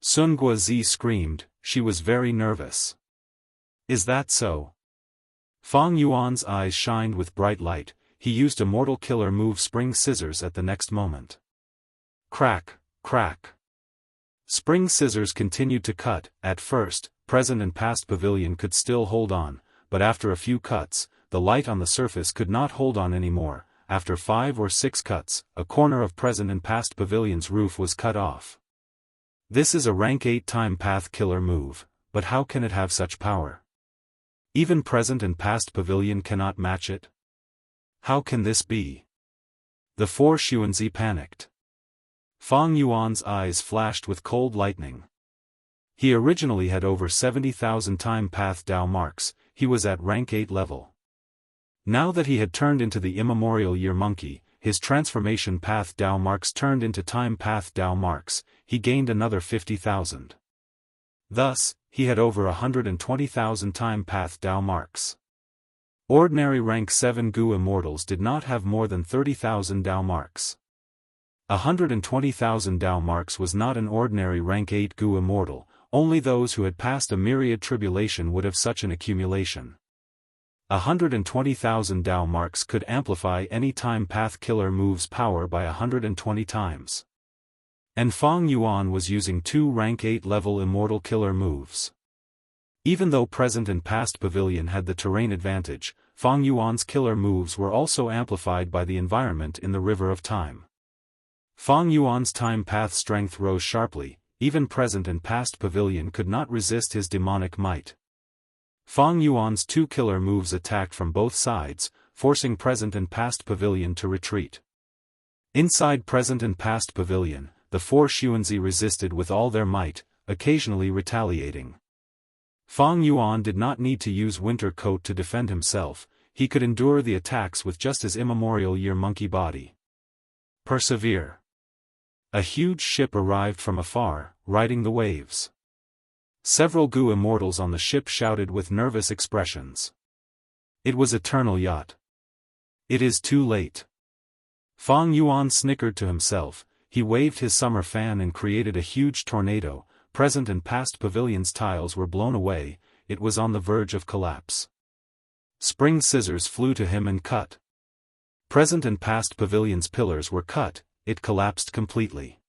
Sun Guozi screamed. She was very nervous. Is that so? Fang Yuan's eyes shined with bright light. He used a mortal killer move, spring scissors, at the next moment. Crack, crack. Spring scissors continued to cut. At first, present and past pavilion could still hold on, but after a few cuts, the light on the surface could not hold on anymore. After 5 or 6 cuts, a corner of present and past pavilion's roof was cut off. This is a rank 8 time path killer move, but how can it have such power? Even present and past pavilion cannot match it. How can this be? The four Xuanzi panicked. Fang Yuan's eyes flashed with cold lightning. He originally had over 70,000 time path Dao marks. He was at rank 8 level. Now that he had turned into the immemorial year monkey, his transformation path Dao marks turned into time path Dao marks. He gained another 50,000. Thus, he had over 120,000 time path Dao marks. Ordinary rank 7 Gu immortals did not have more than 30,000 Dao marks. 120,000 Dao marks was not an ordinary rank 8 Gu immortal, only those who had passed a myriad tribulation would have such an accumulation. 120,000 Dao marks could amplify any time path killer move's power by 120 times. And Fang Yuan was using 2 rank 8 level immortal killer moves. Even though present and past pavilion had the terrain advantage, Fang Yuan's killer moves were also amplified by the environment in the River of Time. Fang Yuan's time path strength rose sharply, even present and past pavilion could not resist his demonic might. Fang Yuan's 2 killer moves attacked from both sides, forcing present and past pavilion to retreat. Inside present and past pavilion, the 4 Xuanzi resisted with all their might, occasionally retaliating. Fang Yuan did not need to use Winter Coat to defend himself, he could endure the attacks with just his immemorial year monkey body. Persevere. A huge ship arrived from afar, riding the waves. Several Gu immortals on the ship shouted with nervous expressions. It was Eternal Yacht. It is too late. Fang Yuan snickered to himself, he waved his summer fan and created a huge tornado, present and past pavilion's tiles were blown away, it was on the verge of collapse. Spring scissors flew to him and cut. Present and past pavilion's pillars were cut, it collapsed completely.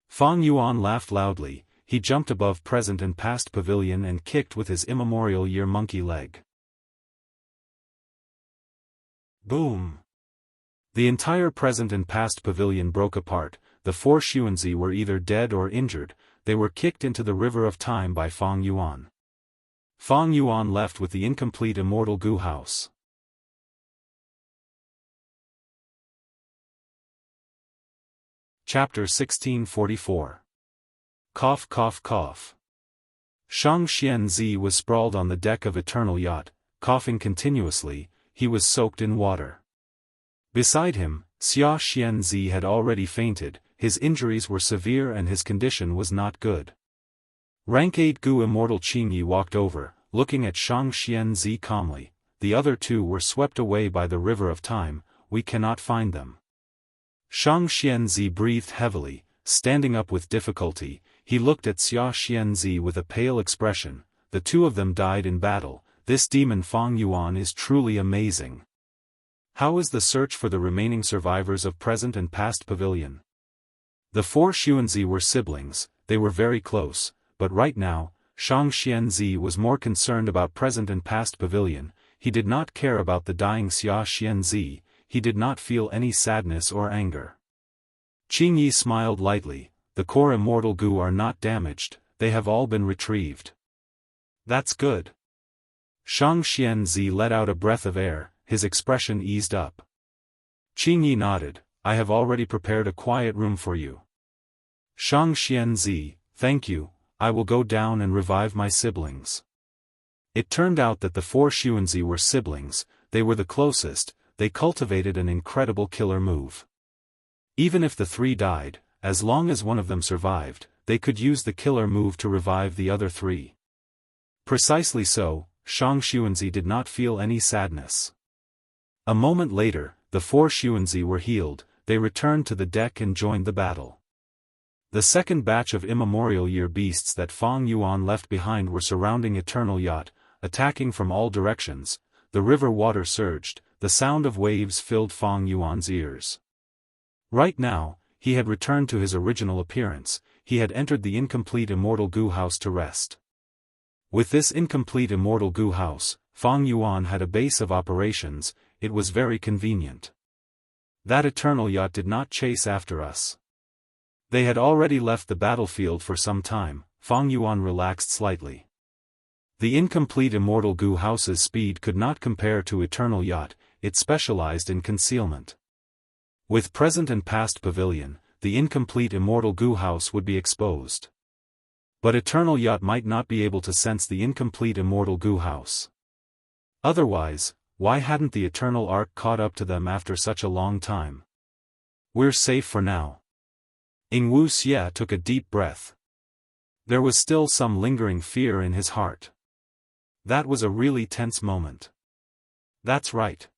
Fang Yuan laughed loudly, he jumped above present and past pavilion and kicked with his immemorial year monkey leg. Boom! The entire present and past pavilion broke apart, the 4 Xuanzi were either dead or injured, they were kicked into the River of Time by Fang Yuan. Fang Yuan left with the incomplete immortal Gu house. Chapter 1644. Cough cough cough. Shang Xianxia was sprawled on the deck of Eternal Yacht, coughing continuously, he was soaked in water. Beside him, Xia Xianxia had already fainted, his injuries were severe and his condition was not good. Rank 8 Gu immortal Qingyi walked over, looking at Shang Xianxia calmly, the other 2 were swept away by the River of Time, we cannot find them. Shang Xianxia breathed heavily, standing up with difficulty, he looked at Xia Xianxia with a pale expression, the 2 of them died in battle, this demon Fang Yuan is truly amazing. How is the search for the remaining survivors of present and past pavilion? The 4 Xuanzi were siblings, they were very close, but right now, Shang Xianxia was more concerned about present and past pavilion, he did not care about the dying Xia Xianxia, he did not feel any sadness or anger. Qingyi smiled lightly, the core immortal Gu are not damaged, they have all been retrieved. That's good. Shang Xianxia let out a breath of air, his expression eased up. Qingyi nodded, I have already prepared a quiet room for you. Shang Xianxia, thank you, I will go down and revive my siblings. It turned out that the 4 Xuanzi were siblings, they were the closest, they cultivated an incredible killer move. Even if the 3 died, as long as one of them survived, they could use the killer move to revive the other 3. Precisely so, Shang Xuanxia did not feel any sadness. A moment later, the 4 Xuanzi were healed, they returned to the deck and joined the battle. The second batch of immemorial year beasts that Fang Yuan left behind were surrounding Eternal Yacht, attacking from all directions, the river water surged, the sound of waves filled Fang Yuan's ears. Right now, he had returned to his original appearance, he had entered the incomplete immortal Gu house to rest. With this incomplete immortal Gu house, Fang Yuan had a base of operations, it was very convenient. That Eternal Yacht did not chase after us. They had already left the battlefield for some time, Fang Yuan relaxed slightly. The incomplete immortal Gu house's speed could not compare to Eternal Yacht, it specialized in concealment. With present and past pavilion, the incomplete immortal Gu house would be exposed. But Eternal Yacht might not be able to sense the incomplete immortal Gu house. Otherwise, why hadn't the Eternal Arc caught up to them after such a long time? We're safe for now. Wuxia took a deep breath. There was still some lingering fear in his heart. That was a really tense moment. That's right.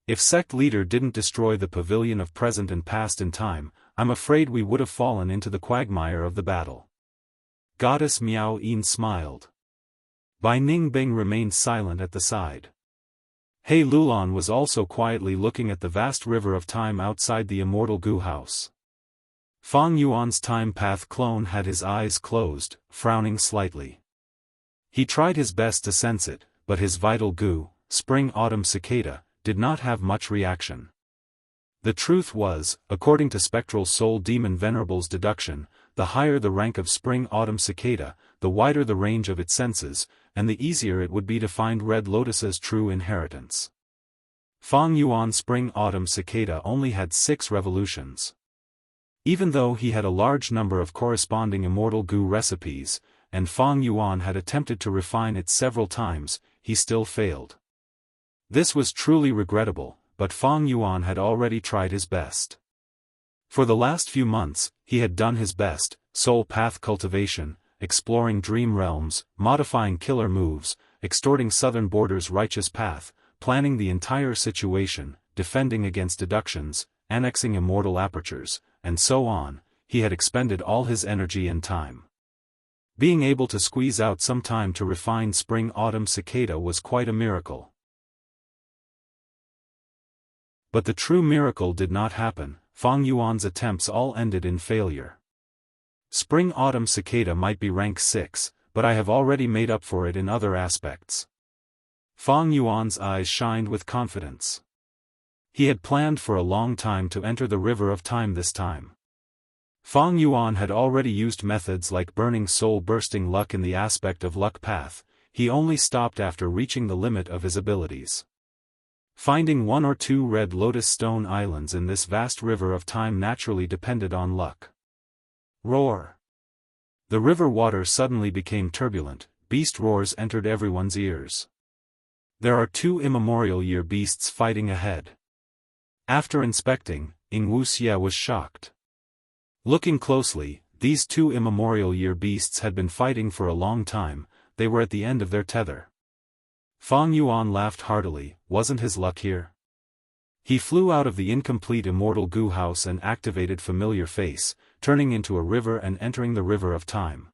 If sect leader didn't destroy the pavilion of present and past in time, I'm afraid we would have fallen into the quagmire of the battle. Goddess Miao Yin smiled. Bai Ningbing remained silent at the side. He Lulan was also quietly looking at the vast river of time outside the Immortal Gu house. Fang Yuan's time path clone had his eyes closed, frowning slightly. He tried his best to sense it, but his vital Gu, spring-autumn cicada, did not have much reaction. The truth was, according to Spectral Soul Demon Venerable's deduction, the higher the rank of spring-autumn cicada, the wider the range of its senses, and the easier it would be to find Red Lotus's true inheritance. Fang Yuan spring-autumn cicada only had 6 revolutions. Even though he had a large number of corresponding Immortal Gu recipes, and Fang Yuan had attempted to refine it several times, he still failed. This was truly regrettable, but Fang Yuan had already tried his best. For the last few months, he had done his best: soul path cultivation, exploring dream realms, modifying killer moves, extorting southern borders righteous path, planning the entire situation, defending against deductions, annexing immortal apertures, and so on. He had expended all his energy and time. Being able to squeeze out some time to refine spring-autumn cicada was quite a miracle. But the true miracle did not happen. Fang Yuan's attempts all ended in failure. Spring-autumn cicada might be rank 6, but I have already made up for it in other aspects. Fang Yuan's eyes shined with confidence. He had planned for a long time to enter the river of time this time. Fang Yuan had already used methods like burning soul-bursting luck in the aspect of luck path. He only stopped after reaching the limit of his abilities. Finding 1 or 2 red lotus stone islands in this vast river of time naturally depended on luck. Roar! The river water suddenly became turbulent. Beast roars entered everyone's ears. There are 2 immemorial year beasts fighting ahead. After inspecting, Wuxia was shocked. Looking closely, these 2 immemorial year beasts had been fighting for a long time. They were at the end of their tether. Fang Yuan laughed heartily. Wasn't his luck here? He flew out of the incomplete Immortal Gu house and activated Familiar Face, turning into a river and entering the river of time.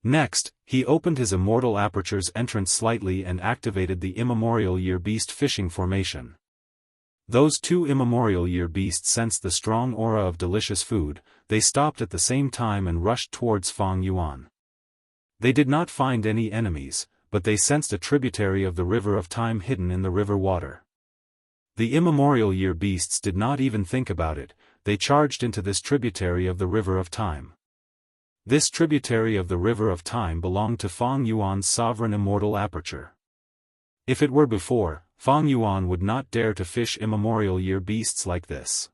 Next, he opened his Immortal Aperture's entrance slightly and activated the Immemorial Year Beast fishing formation. Those 2 immemorial year beasts sensed the strong aura of delicious food. They stopped at the same time and rushed towards Fang Yuan. They did not find any enemies, but they sensed a tributary of the river of time hidden in the river water. The immemorial year beasts did not even think about it. They charged into this tributary of the river of time. This tributary of the river of time belonged to Fang Yuan's sovereign immortal aperture. If it were before, Fang Yuan would not dare to fish immemorial year beasts like this.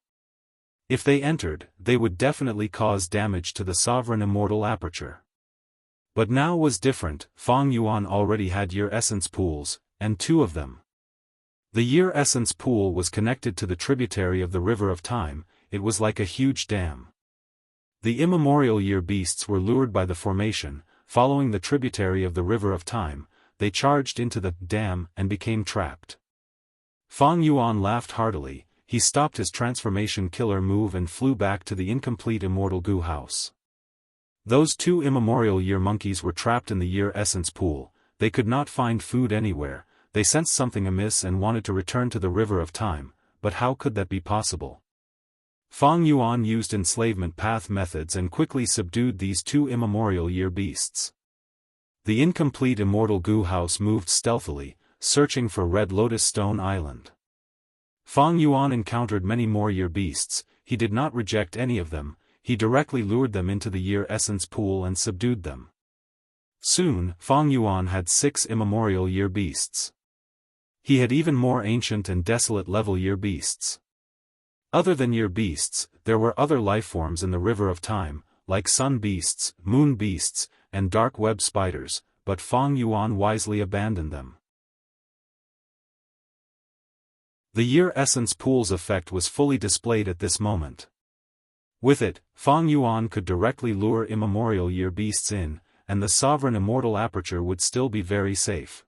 If they entered, they would definitely cause damage to the sovereign immortal aperture. But now was different. Fang Yuan already had year essence pools, and 2 of them. The year essence pool was connected to the tributary of the river of time. It was like a huge dam. The immemorial year beasts were lured by the formation. Following the tributary of the river of time, they charged into the dam and became trapped. Fang Yuan laughed heartily. He stopped his transformation killer move and flew back to the incomplete Immortal Gu house. Those 2 immemorial year monkeys were trapped in the year essence pool. They could not find food anywhere. They sensed something amiss and wanted to return to the river of time, but how could that be possible? Fang Yuan used enslavement path methods and quickly subdued these 2 immemorial year beasts. The incomplete Immortal Gu house moved stealthily, searching for Red Lotus Stone Island. Fang Yuan encountered many more year beasts. He did not reject any of them. He directly lured them into the year essence pool and subdued them. Soon, Fang Yuan had 6 immemorial year beasts. He had even more ancient and desolate level year beasts. Other than year beasts, there were other lifeforms in the river of time, like sun beasts, moon beasts, and dark web spiders, but Fang Yuan wisely abandoned them. The year essence pool's effect was fully displayed at this moment. With it, Fang Yuan could directly lure immemorial year beasts in, and the sovereign immortal aperture would still be very safe.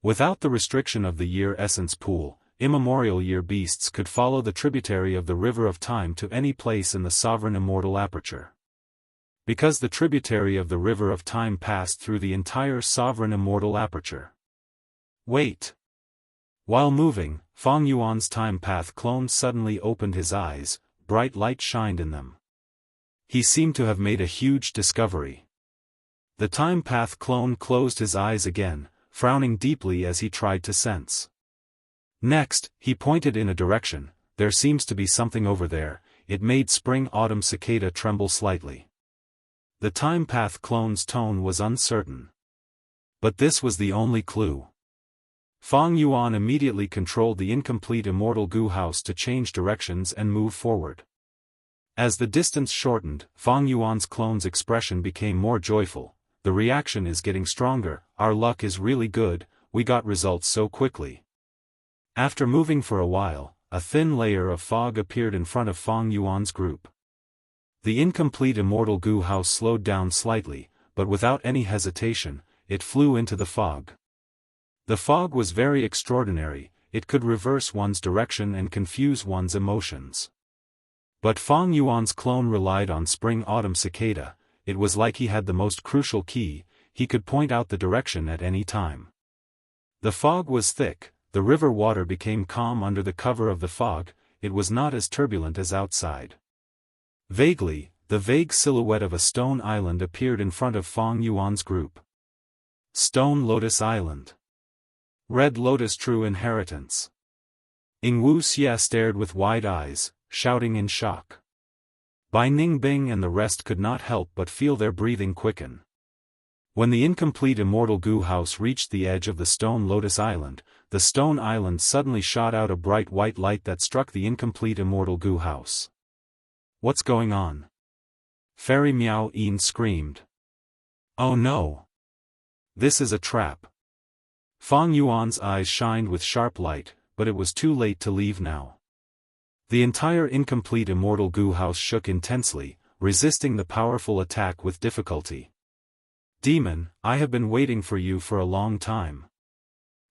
Without the restriction of the year essence pool, immemorial year beasts could follow the tributary of the river of time to any place in the sovereign immortal aperture. Because the tributary of the river of time passed through the entire sovereign immortal aperture. Wait! While moving, Fang Yuan's time path clone suddenly opened his eyes, bright light shined in them. He seemed to have made a huge discovery. The time path clone closed his eyes again, frowning deeply as he tried to sense. Next, he pointed in a direction. There seems to be something over there. It made spring-autumn cicada tremble slightly. The time path clone's tone was uncertain. But this was the only clue. Fang Yuan immediately controlled the incomplete immortal goo house to change directions and move forward. As the distance shortened, Fang Yuan's clone's expression became more joyful. The reaction is getting stronger, our luck is really good, we got results so quickly. After moving for a while, a thin layer of fog appeared in front of Fang Yuan's group. The incomplete immortal goo house slowed down slightly, but without any hesitation, it flew into the fog. The fog was very extraordinary, it could reverse one's direction and confuse one's emotions. But Fang Yuan's clone relied on spring-autumn cicada. It was like he had the most crucial key, he could point out the direction at any time. The fog was thick, the river water became calm under the cover of the fog, it was not as turbulent as outside. Vaguely, the vague silhouette of a stone island appeared in front of Fang Yuan's group. Stone Lotus Island. Red Lotus True Inheritance. Wuxia stared with wide eyes, shouting in shock. Bai Ningbing and the rest could not help but feel their breathing quicken. When the incomplete immortal goo house reached the edge of the Stone Lotus Island, the stone island suddenly shot out a bright white light that struck the incomplete immortal goo house. What's going on? Fairy Miao Yin screamed. Oh no! This is a trap. Fang Yuan's eyes shined with sharp light, but it was too late to leave now. The entire incomplete immortal goo house shook intensely, resisting the powerful attack with difficulty. Demon, I have been waiting for you for a long time.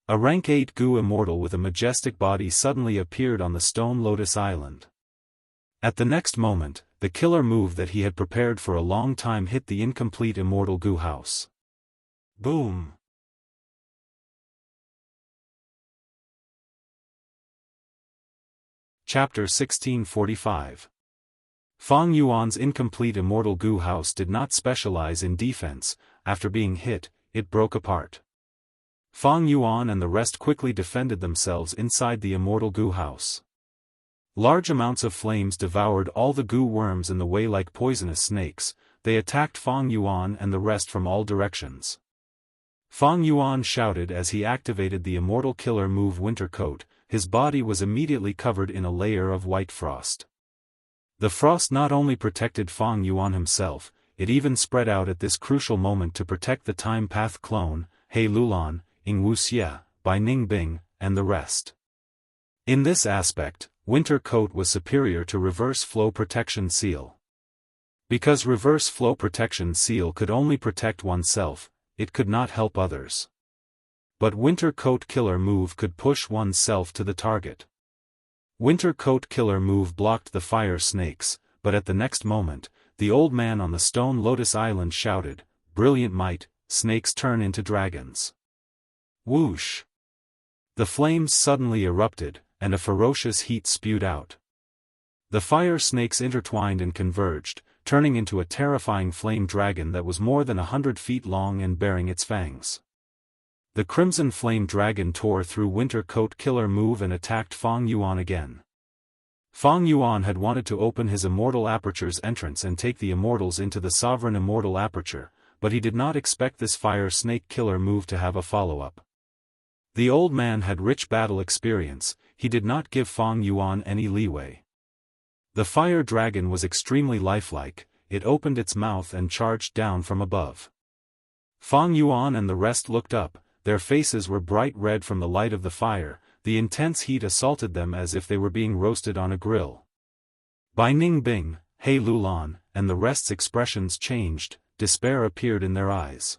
A rank 8 goo immortal with a majestic body suddenly appeared on the Stone Lotus Island. At the next moment, the killer move that he had prepared for a long time hit the incomplete immortal goo house. Boom! Chapter 1645. Fang Yuan's incomplete immortal goo house did not specialize in defense. After being hit, it broke apart. Fang Yuan and the rest quickly defended themselves inside the immortal goo house. Large amounts of flames devoured all the goo worms in the way like poisonous snakes. They attacked Fang Yuan and the rest from all directions. Fang Yuan shouted as he activated the immortal killer move Winter Coat. His body was immediately covered in a layer of white frost. The frost not only protected Fang Yuan himself, it even spread out at this crucial moment to protect the time path clone, He Lulan, Wuxia, Bai Ningbing, and the rest. In this aspect, Winter Coat was superior to Reverse Flow Protection Seal. Because Reverse Flow Protection Seal could only protect oneself, it could not help others. But Winter Coat Killer Move could push oneself to the target. Winter Coat Killer Move blocked the fire snakes, but at the next moment, the old man on the Stone Lotus Island shouted, "Brilliant might, snakes turn into dragons." Whoosh! The flames suddenly erupted, and a ferocious heat spewed out. The fire snakes intertwined and converged, turning into a terrifying flame dragon that was more than 100 feet long and bearing its fangs. The Crimson Flame Dragon tore through Winter Coat Killer Move and attacked Fang Yuan again. Fang Yuan had wanted to open his Immortal Aperture's entrance and take the Immortals into the Sovereign Immortal Aperture, but he did not expect this Fire Snake Killer Move to have a follow-up. The old man had rich battle experience, he did not give Fang Yuan any leeway. The Fire Dragon was extremely lifelike, it opened its mouth and charged down from above. Fang Yuan and the rest looked up. Their faces were bright red from the light of the fire, the intense heat assaulted them as if they were being roasted on a grill. Bai Ningbing, He Lulan, and the rest's expressions changed, despair appeared in their eyes.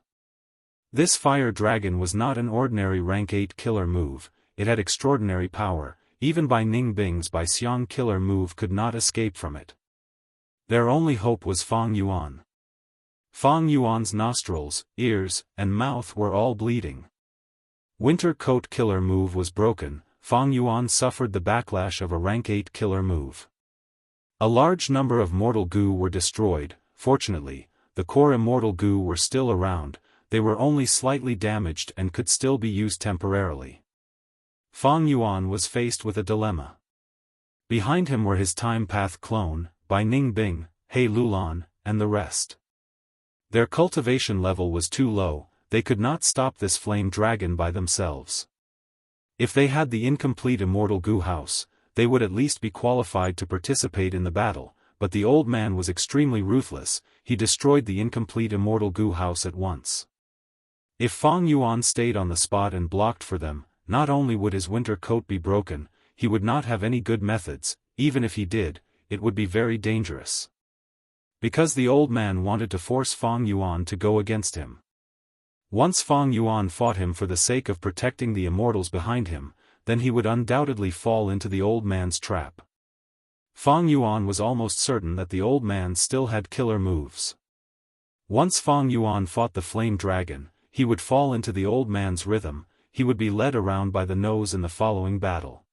This fire dragon was not an ordinary rank 8 killer move, it had extraordinary power, even by Ning Bing's by Xiang killer move could not escape from it. Their only hope was Fang Yuan. Fang Yuan's nostrils, ears, and mouth were all bleeding. Winter Coat killer move was broken, Fang Yuan suffered the backlash of a rank 8 killer move. A large number of mortal goo were destroyed. Fortunately, the core immortal goo were still around, they were only slightly damaged and could still be used temporarily. Fang Yuan was faced with a dilemma. Behind him were his time path clone, by Ning Bing, He Lulan, and the rest. Their cultivation level was too low, they could not stop this flame dragon by themselves. If they had the incomplete immortal goo house, they would at least be qualified to participate in the battle, but the old man was extremely ruthless, he destroyed the incomplete immortal goo house at once. If Fang Yuan stayed on the spot and blocked for them, not only would his winter coat be broken, he would not have any good methods, even if he did, it would be very dangerous. Because the old man wanted to force Fang Yuan to go against him. Once Fang Yuan fought him for the sake of protecting the immortals behind him, then he would undoubtedly fall into the old man's trap. Fang Yuan was almost certain that the old man still had killer moves. Once Fang Yuan fought the flame dragon, he would fall into the old man's rhythm, he would be led around by the nose in the following battle.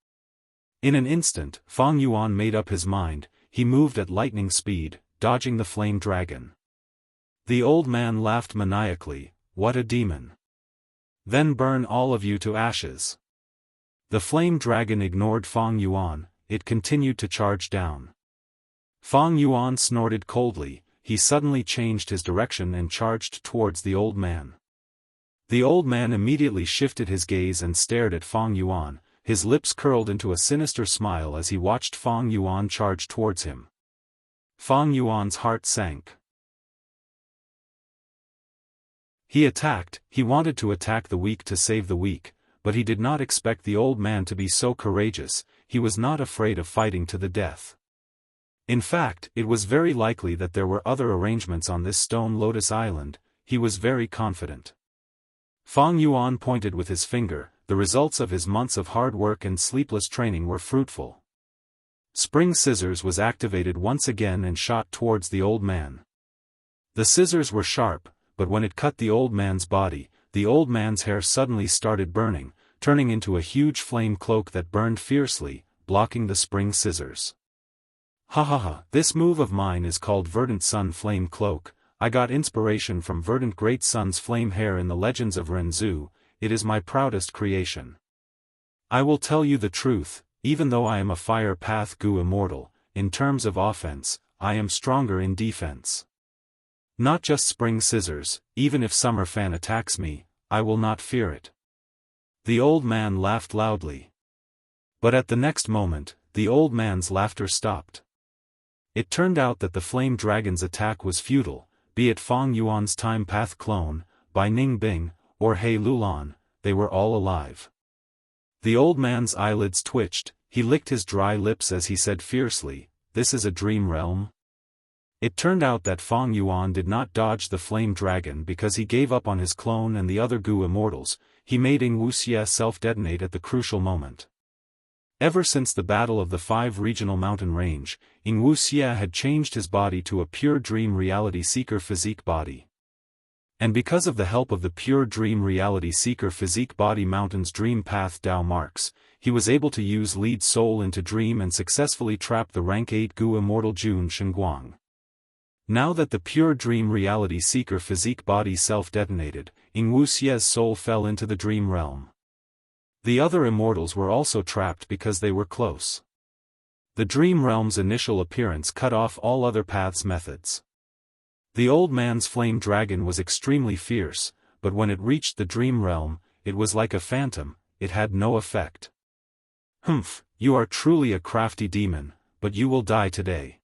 In an instant, Fang Yuan made up his mind, he moved at lightning speed, dodging the flame dragon. The old man laughed maniacally, "What a demon! Then burn all of you to ashes." The flame dragon ignored Fang Yuan, it continued to charge down. Fang Yuan snorted coldly, he suddenly changed his direction and charged towards the old man. The old man immediately shifted his gaze and stared at Fang Yuan, his lips curled into a sinister smile as he watched Fang Yuan charge towards him. Fang Yuan's heart sank. He attacked, he wanted to attack the weak to save the weak, but he did not expect the old man to be so courageous, he was not afraid of fighting to the death. In fact, it was very likely that there were other arrangements on this stone lotus island, he was very confident. Fang Yuan pointed with his finger, the results of his months of hard work and sleepless training were fruitful. Spring Scissors was activated once again and shot towards the old man. The scissors were sharp, but when it cut the old man's body, the old man's hair suddenly started burning, turning into a huge flame cloak that burned fiercely, blocking the spring scissors. Ha ha ha, this move of mine is called Verdant Sun Flame Cloak, I got inspiration from Verdant Great Sun's flame hair in the legends of Renzu, it is my proudest creation. I will tell you the truth, even though I am a fire path goo immortal, in terms of offense, I am stronger in defense. Not just spring scissors, even if summer fan attacks me, I will not fear it. The old man laughed loudly. But at the next moment, the old man's laughter stopped. It turned out that the flame dragon's attack was futile, be it Fang Yuan's time path clone, by Ning Bing, or He Lulan, they were all alive. The old man's eyelids twitched, he licked his dry lips as he said fiercely, "This is a dream realm?" It turned out that Fang Yuan did not dodge the flame dragon because he gave up on his clone and the other goo immortals, he made Wuxia self-detonate at the crucial moment. Ever since the battle of the 5 regional mountain range, Wuxia had changed his body to a pure dream reality seeker physique body. And because of the help of the pure dream reality seeker physique body mountain's dream path Dao marks, he was able to use lead soul into dream and successfully trap the rank 8 goo immortal Jun Shengguang. Now that the pure dream reality seeker physique body self-detonated, Wuxia's soul fell into the dream realm. The other immortals were also trapped because they were close. The dream realm's initial appearance cut off all other paths methods. The old man's flame dragon was extremely fierce, but when it reached the dream realm, it was like a phantom, it had no effect. "Humph, you are truly a crafty demon, but you will die today."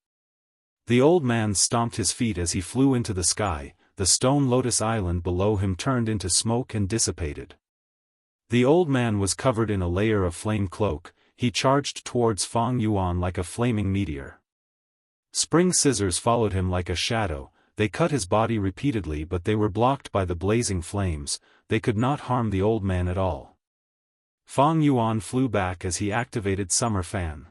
The old man stomped his feet as he flew into the sky, the stone lotus island below him turned into smoke and dissipated. The old man was covered in a layer of flame cloak, he charged towards Fang Yuan like a flaming meteor. Spring scissors followed him like a shadow. They cut his body repeatedly, but they were blocked by the blazing flames. They could not harm the old man at all. Fang Yuan flew back as he activated Summer Fan.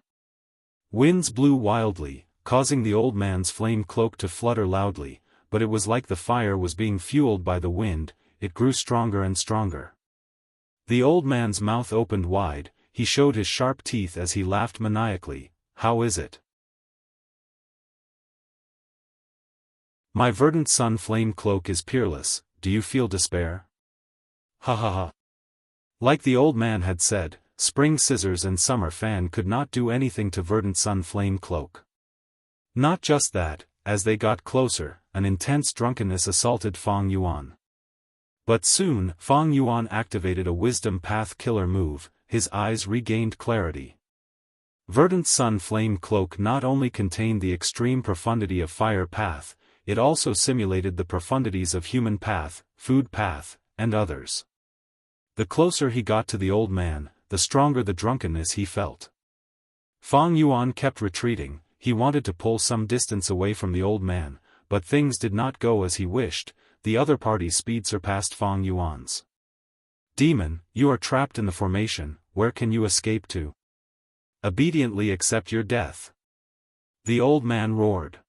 Winds blew wildly, causing the old man's flame cloak to flutter loudly, but it was like the fire was being fueled by the wind. It grew stronger and stronger. The old man's mouth opened wide. He showed his sharp teeth as he laughed maniacally. How is it? My verdant sun flame cloak is peerless. Do you feel despair? Ha ha ha. Like the old man had said, Spring Scissors and Summer Fan could not do anything to Verdant Sun Flame Cloak. Not just that, as they got closer, an intense drunkenness assaulted Fang Yuan. But soon, Fang Yuan activated a Wisdom Path killer move. His eyes regained clarity. Verdant Sun Flame Cloak not only contained the extreme profundity of Fire Path, it also simulated the profundities of Human Path, Food Path, and others. The closer he got to the old man, the stronger the drunkenness he felt. Fang Yuan kept retreating. He wanted to pull some distance away from the old man, but things did not go as he wished. The other party's speed surpassed Fang Yuan's. Demon, you are trapped in the formation. Where can you escape to? Obediently accept your death. The old man roared.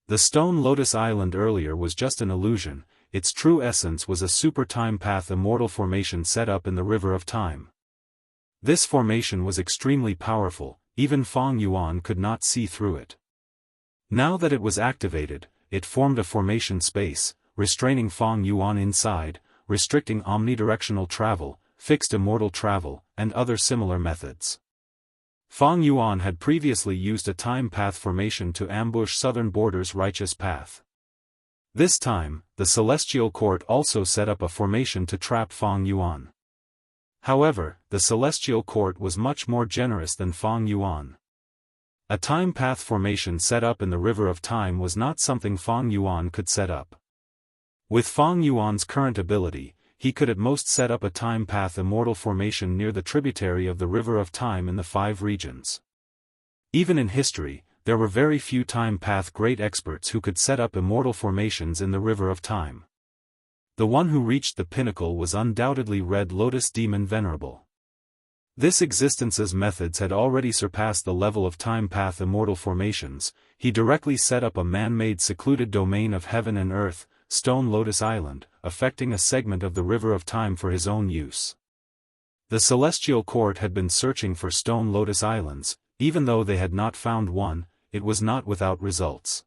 The Stone Lotus Island earlier was just an illusion. Its true essence was a super time path immortal formation set up in the River of Time. This formation was extremely powerful. Even Fang Yuan could not see through it. Now that it was activated, it formed a formation space, restraining Fang Yuan inside, restricting omnidirectional travel, fixed immortal travel, and other similar methods. Fang Yuan had previously used a time path formation to ambush Southern Border's righteous path. This time, the Celestial Court also set up a formation to trap Fang Yuan. However, the Celestial Court was much more generous than Fang Yuan. A time path formation set up in the River of Time was not something Fang Yuan could set up. With Fang Yuan's current ability, he could at most set up a time path immortal formation near the tributary of the River of Time in the 5 regions. Even in history, there were very few time path great experts who could set up immortal formations in the River of Time. The one who reached the pinnacle was undoubtedly Red Lotus Demon Venerable. This existence's methods had already surpassed the level of time path immortal formations. He directly set up a man-made secluded domain of heaven and earth, Stone Lotus Island, affecting a segment of the River of Time for his own use. The Celestial Court had been searching for Stone Lotus Islands. Even though they had not found one, it was not without results.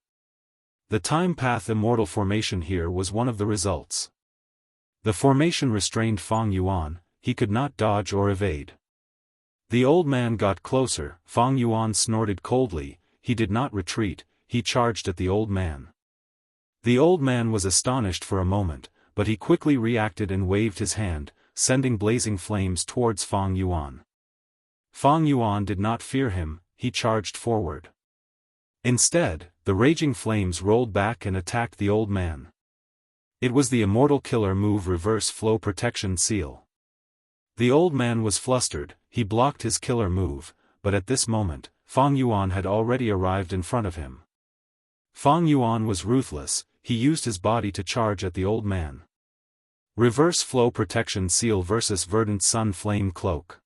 The time path immortal formation here was one of the results. The formation restrained Fang Yuan. He could not dodge or evade. The old man got closer. Fang Yuan snorted coldly. He did not retreat. He charged at the old man. The old man was astonished for a moment, but he quickly reacted and waved his hand, sending blazing flames towards Fang Yuan. Fang Yuan did not fear him. He charged forward. Instead, the raging flames rolled back and attacked the old man. It was the immortal killer move Reverse Flow Protection Seal. The old man was flustered. He blocked his killer move, but at this moment, Fang Yuan had already arrived in front of him. Fang Yuan was ruthless. He used his body to charge at the old man. Reverse Flow Protection Seal versus Verdant Sun Flame Cloak.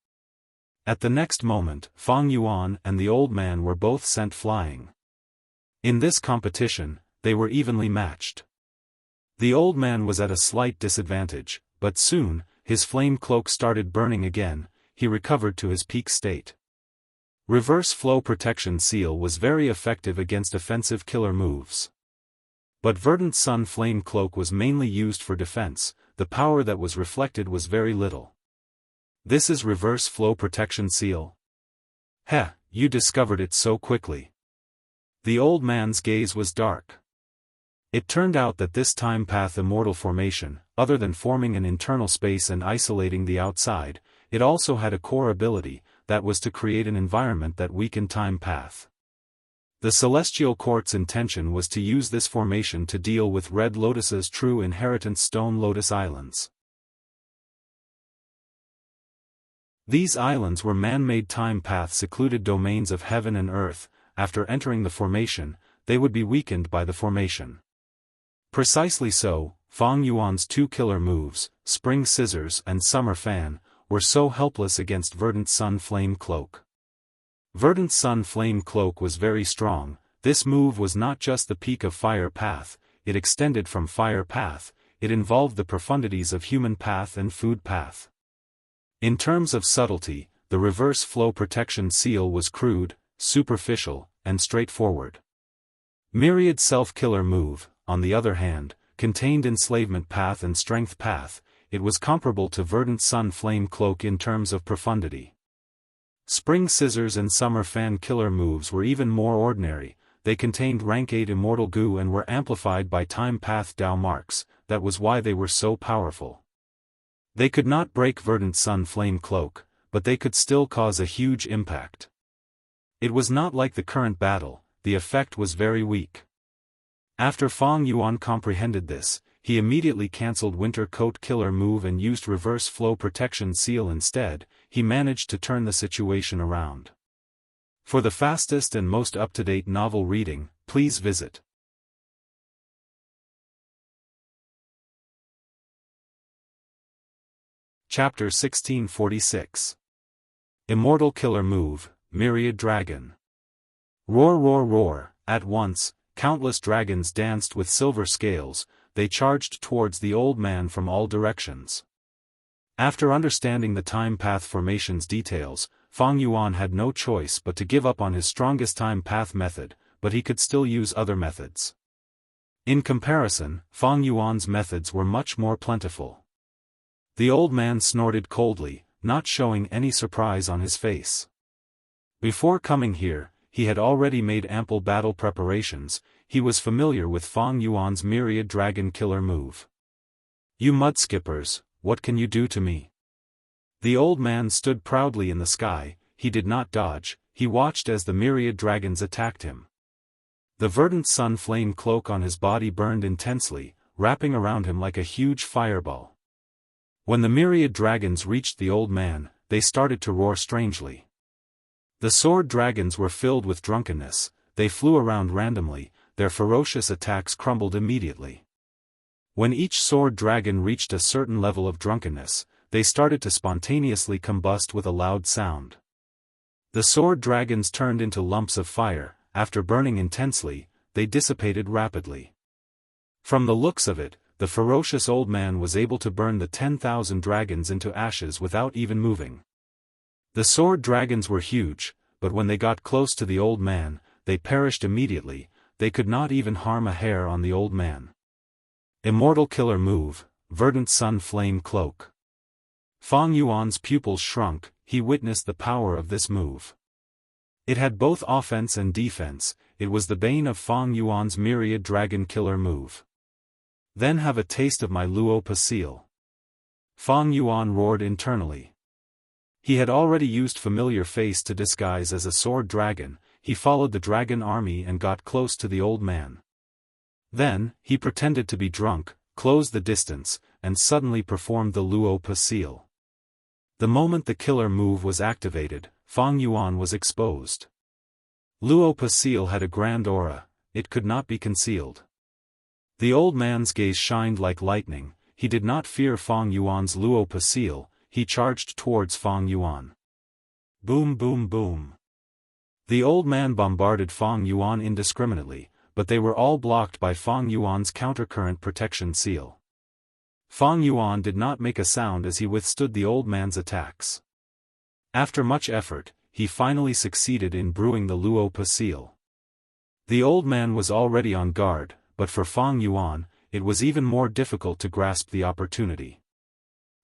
At the next moment, Fang Yuan and the old man were both sent flying. In this competition, they were evenly matched. The old man was at a slight disadvantage, but soon, his flame cloak started burning again. He recovered to his peak state. Reverse Flow Protection Seal was very effective against offensive killer moves. But Verdant Sun Flame Cloak was mainly used for defense. The power that was reflected was very little. This is Reverse Flow Protection Seal? Heh, you discovered it so quickly. The old man's gaze was dark. It turned out that this time path immortal formation, other than forming an internal space and isolating the outside, it also had a core ability, that was to create an environment that weakened time path. The Celestial Court's intention was to use this formation to deal with Red Lotus's true inheritance Stone Lotus Islands. These islands were man-made time path secluded domains of heaven and earth, after entering the formation, they would be weakened by the formation. Precisely so, Fang Yuan's two killer moves, Spring Scissors and Summer Fan, were so helpless against Verdant Sun Flame Cloak. Verdant Sun Flame Cloak was very strong. This move was not just the peak of Fire Path, it extended from Fire Path, it involved the profundities of Human Path and Food Path. In terms of subtlety, the Reverse Flow Protection Seal was crude, superficial, and straightforward. Myriad Self-Killer Move, on the other hand, contained Enslavement Path and Strength Path. It was comparable to Verdant Sun Flame Cloak in terms of profundity. Spring Scissors and Summer Fan killer moves were even more ordinary. They contained rank 8 Immortal Goo and were amplified by Time Path Dao marks. That was why they were so powerful. They could not break Verdant Sun Flame Cloak, but they could still cause a huge impact. It was not like the current battle, the effect was very weak. After Fang Yuan comprehended this, he immediately cancelled Winter Coat Killer move and used Reverse Flow Protection Seal instead. He managed to turn the situation around. For the fastest and most up-to-date novel reading, please visit Chapter 1646. Immortal Killer Move, Myriad Dragon. Roar roar roar, at once, countless dragons danced with silver scales. They charged towards the old man from all directions. After understanding the Time Path formation's details, Fang Yuan had no choice but to give up on his strongest Time Path method, but he could still use other methods. In comparison, Fang Yuan's methods were much more plentiful. The old man snorted coldly, not showing any surprise on his face. Before coming here, he had already made ample battle preparations. He was familiar with Fang Yuan's Myriad Dragon Killer move. "You mudskippers, what can you do to me?" The old man stood proudly in the sky. He did not dodge, he watched as the myriad dragons attacked him. The verdant sun flame cloak on his body burned intensely, wrapping around him like a huge fireball. When the myriad dragons reached the old man, they started to roar strangely. The sword dragons were filled with drunkenness, they flew around randomly, their ferocious attacks crumbled immediately. When each sword dragon reached a certain level of drunkenness, they started to spontaneously combust with a loud sound. The sword dragons turned into lumps of fire. After burning intensely, they dissipated rapidly. From the looks of it, the ferocious old man was able to burn the 10,000 dragons into ashes without even moving. The sword dragons were huge, but when they got close to the old man, they perished immediately. They could not even harm a hair on the old man. Immortal Killer Move, Verdant Sun Flame Cloak. Fang Yuan's pupils shrunk. He witnessed the power of this move. It had both offense and defense. It was the bane of Fang Yuan's Myriad Dragon Killer move. "Then have a taste of my Luo Pa seal." Fang Yuan roared internally. He had already used familiar face to disguise as a sword dragon. He followed the dragon army and got close to the old man. Then, he pretended to be drunk, closed the distance, and suddenly performed the Luo Pa seal. The moment the killer move was activated, Fang Yuan was exposed. Luo Pa seal had a grand aura, it could not be concealed. The old man's gaze shined like lightning. He did not fear Fang Yuan's Luo Pa seal. He charged towards Fang Yuan. Boom boom boom. The old man bombarded Fang Yuan indiscriminately, but they were all blocked by Fang Yuan's countercurrent protection seal. Fang Yuan did not make a sound as he withstood the old man's attacks. After much effort, he finally succeeded in brewing the Luo Pa seal. The old man was already on guard, but for Fang Yuan, it was even more difficult to grasp the opportunity.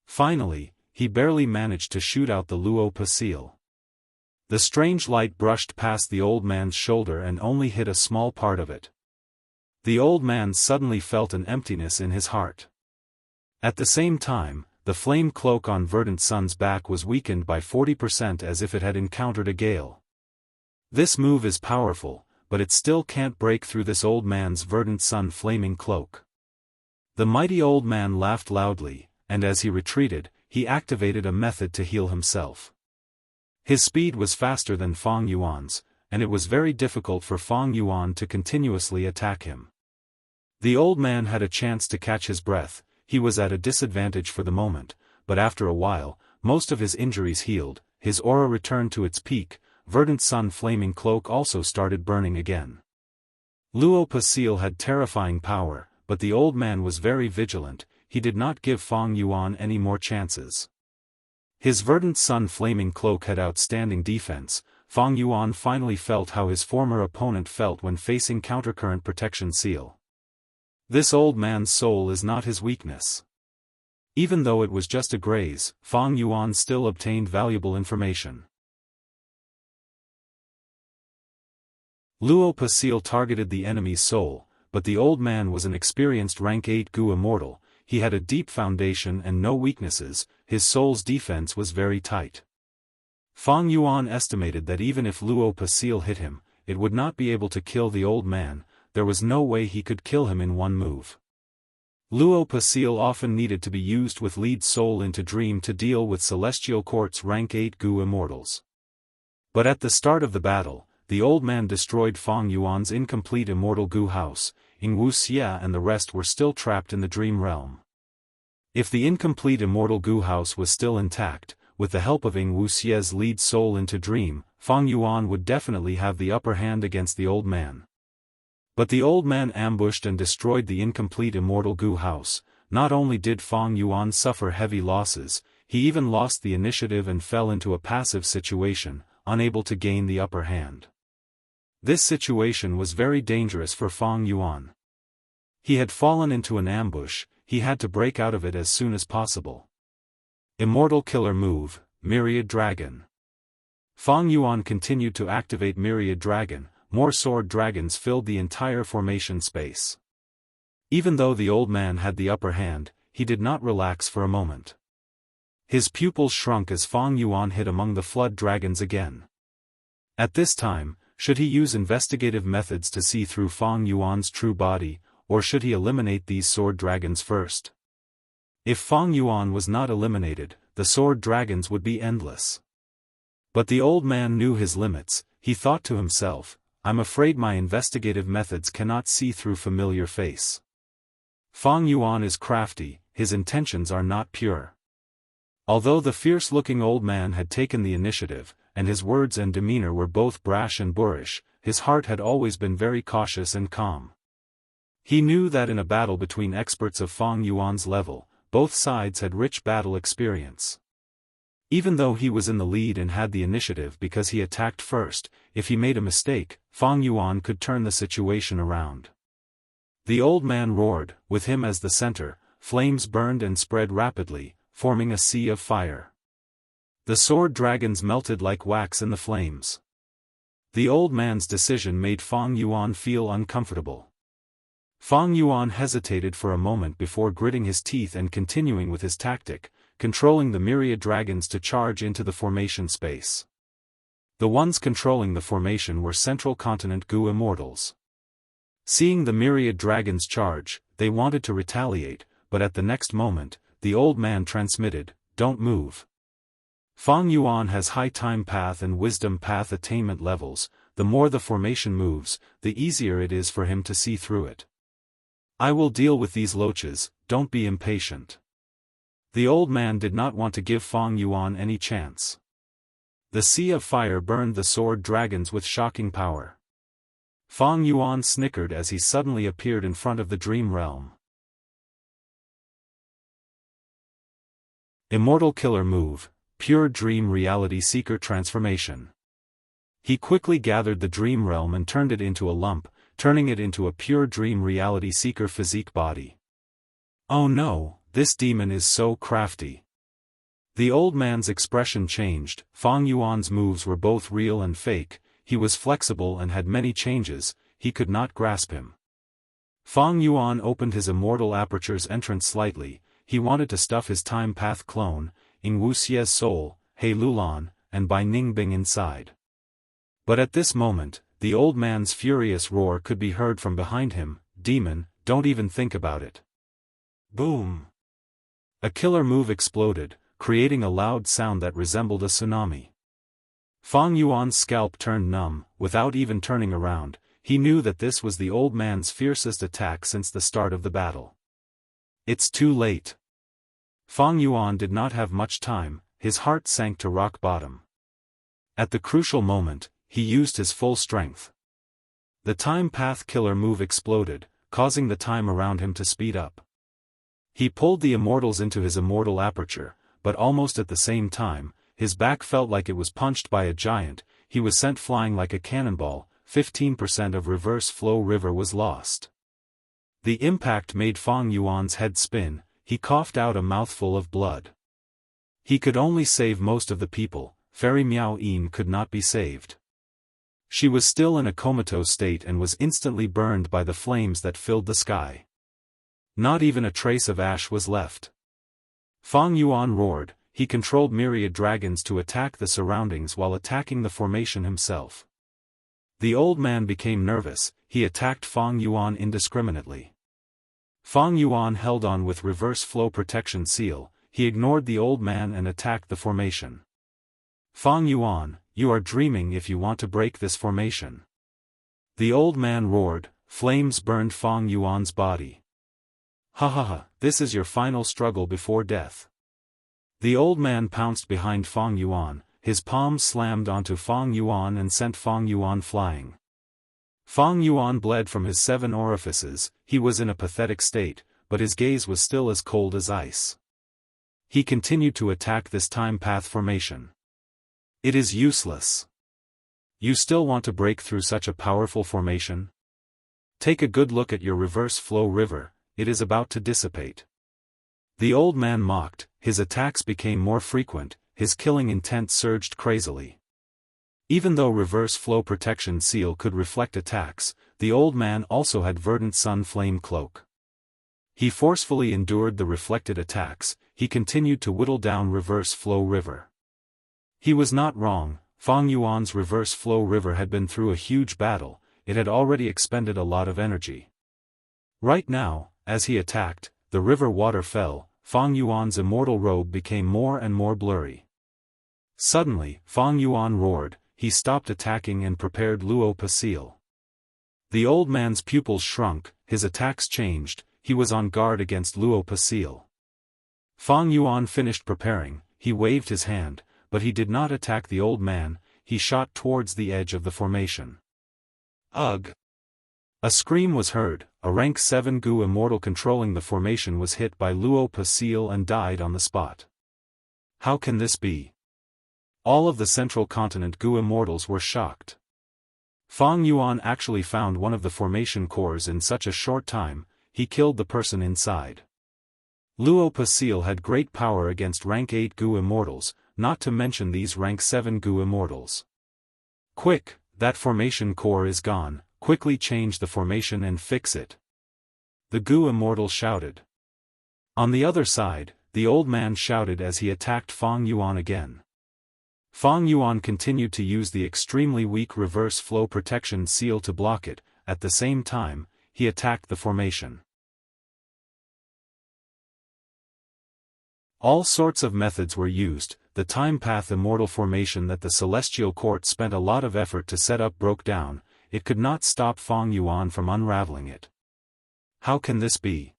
Finally, he barely managed to shoot out the Luo Pa seal. The strange light brushed past the old man's shoulder and only hit a small part of it. The old man suddenly felt an emptiness in his heart. At the same time, the flame cloak on Verdant Sun's back was weakened by 40% as if it had encountered a gale. This move is powerful, but it still can't break through this old man's Verdant Sun flaming cloak. The mighty old man laughed loudly, and as he retreated, he activated a method to heal himself. His speed was faster than Fang Yuan's, and it was very difficult for Fang Yuan to continuously attack him. The old man had a chance to catch his breath. He was at a disadvantage for the moment, but after a while, most of his injuries healed, his aura returned to its peak, verdant sun flaming cloak also started burning again. Luo Pasil had terrifying power, but the old man was very vigilant. He did not give Fang Yuan any more chances. His verdant sun flaming cloak had outstanding defense. Fang Yuan finally felt how his former opponent felt when facing countercurrent protection seal. This old man's soul is not his weakness. Even though it was just a graze, Fang Yuan still obtained valuable information. Luo Pasil targeted the enemy's soul, but the old man was an experienced rank 8 Gu Immortal. He had a deep foundation and no weaknesses. His soul's defense was very tight. Fang Yuan estimated that even if Luo Pasil hit him, it would not be able to kill the old man. There was no way he could kill him in one move. Luo Pasil often needed to be used with lead soul into dream to deal with Celestial Court's rank 8 Gu Immortals. But at the start of the battle, the old man destroyed Fang Yuan's incomplete immortal Gu house. Wuxia and the rest were still trapped in the dream realm. If the incomplete immortal Gu house was still intact, with the help of Wuxia's lead soul into dream, Fang Yuan would definitely have the upper hand against the old man. But the old man ambushed and destroyed the incomplete immortal Gu house. Not only did Fang Yuan suffer heavy losses, he even lost the initiative and fell into a passive situation, unable to gain the upper hand. This situation was very dangerous for Fang Yuan. He had fallen into an ambush. He had to break out of it as soon as possible. Immortal Killer Move, Myriad Dragon. Fang Yuan continued to activate Myriad Dragon. More sword dragons filled the entire formation space. Even though the old man had the upper hand, he did not relax for a moment. His pupils shrunk as Fang Yuan hit among the flood dragons again. At this time, should he use investigative methods to see through Fang Yuan's true body, or should he eliminate these sword dragons first? If Fang Yuan was not eliminated, the sword dragons would be endless. But the old man knew his limits. He thought to himself, I'm afraid my investigative methods cannot see through familiar face. Fang Yuan is crafty, his intentions are not pure. Although the fierce-looking old man had taken the initiative, and his words and demeanor were both brash and boorish, his heart had always been very cautious and calm. He knew that in a battle between experts of Fang Yuan's level, both sides had rich battle experience. Even though he was in the lead and had the initiative because he attacked first, if he made a mistake, Fang Yuan could turn the situation around. The old man roared, with him as the center. Flames burned and spread rapidly, forming a sea of fire. The sword dragons melted like wax in the flames. The old man's decision made Fang Yuan feel uncomfortable. Fang Yuan hesitated for a moment before gritting his teeth and continuing with his tactic, controlling the myriad dragons to charge into the formation space. The ones controlling the formation were Central Continent Gu Immortals. Seeing the myriad dragons charge, they wanted to retaliate, but at the next moment, the old man transmitted, "Don't move." Fang Yuan has high time path and wisdom path attainment levels. The more the formation moves, the easier it is for him to see through it. I will deal with these loaches, don't be impatient. The old man did not want to give Fang Yuan any chance. The sea of fire burned the sword dragons with shocking power. Fang Yuan snickered as he suddenly appeared in front of the dream realm. Immortal Killer Move, Pure Dream Reality Seeker Transformation. He quickly gathered the dream realm and turned it into a lump, turning it into a pure dream reality seeker physique body. Oh no, this demon is so crafty. The old man's expression changed. Fang Yuan's moves were both real and fake. He was flexible and had many changes. He could not grasp him. Fang Yuan opened his immortal aperture's entrance slightly. He wanted to stuff his time path clone, Wuxia's soul, He Lulan, and Bai Ningbing inside. But at this moment, the old man's furious roar could be heard from behind him. Demon, don't even think about it. Boom! A killer move exploded, creating a loud sound that resembled a tsunami. Fang Yuan's scalp turned numb. Without even turning around, he knew that this was the old man's fiercest attack since the start of the battle. It's too late. Fang Yuan did not have much time, his heart sank to rock bottom. At the crucial moment, he used his full strength. The time path killer move exploded, causing the time around him to speed up. He pulled the immortals into his immortal aperture, but almost at the same time, his back felt like it was punched by a giant. He was sent flying like a cannonball. 15% of reverse flow river was lost. The impact made Fang Yuan's head spin. He coughed out a mouthful of blood. He could only save most of the people. Fairy Miao Yin could not be saved. She was still in a comatose state and was instantly burned by the flames that filled the sky. Not even a trace of ash was left. Fang Yuan roared. He controlled myriad dragons to attack the surroundings while attacking the formation himself. The old man became nervous. He attacked Fang Yuan indiscriminately. Fang Yuan held on with reverse flow protection seal. He ignored the old man and attacked the formation. Fang Yuan, you are dreaming if you want to break this formation. The old man roared. Flames burned Fang Yuan's body. Ha ha ha, this is your final struggle before death. The old man pounced behind Fang Yuan. His palms slammed onto Fang Yuan and sent Fang Yuan flying. Fang Yuan bled from his 7 orifices. He was in a pathetic state, but his gaze was still as cold as ice. He continued to attack this time path formation. It is useless. You still want to break through such a powerful formation? Take a good look at your reverse flow river, it is about to dissipate. The old man mocked. His attacks became more frequent. His killing intent surged crazily. Even though reverse flow protection seal could reflect attacks, the old man also had verdant sun flame cloak. He forcefully endured the reflected attacks. He continued to whittle down reverse flow river. He was not wrong. Fang Yuan's reverse flow river had been through a huge battle. It had already expended a lot of energy. Right now, as he attacked, the river water fell. Fang Yuan's immortal robe became more and more blurry. Suddenly, Fang Yuan roared. He stopped attacking and prepared Luo Pa seal. The old man's pupils shrunk. His attacks changed. He was on guard against Luo Pa seal. Fang Yuan finished preparing. He waved his hand, but he did not attack the old man. He shot towards the edge of the formation. Ugh! A scream was heard. A rank 7 Gu immortal controlling the formation was hit by Luo Pa seal and died on the spot. How can this be? All of the central continent Gu immortals were shocked. Fang Yuan actually found one of the formation cores in such a short time. He killed the person inside. Luo Pa seal had great power against rank 8 Gu immortals, not to mention these rank 7 Gu immortals. Quick, that formation core is gone. Quickly change the formation and fix it. The Gu immortal shouted. On the other side, the old man shouted as he attacked Fang Yuan again. Fang Yuan continued to use the extremely weak reverse flow protection seal to block it. At the same time, he attacked the formation. All sorts of methods were used. The time path immortal formation that the celestial court spent a lot of effort to set up broke down. It could not stop Fang Yuan from unraveling it. How can this be?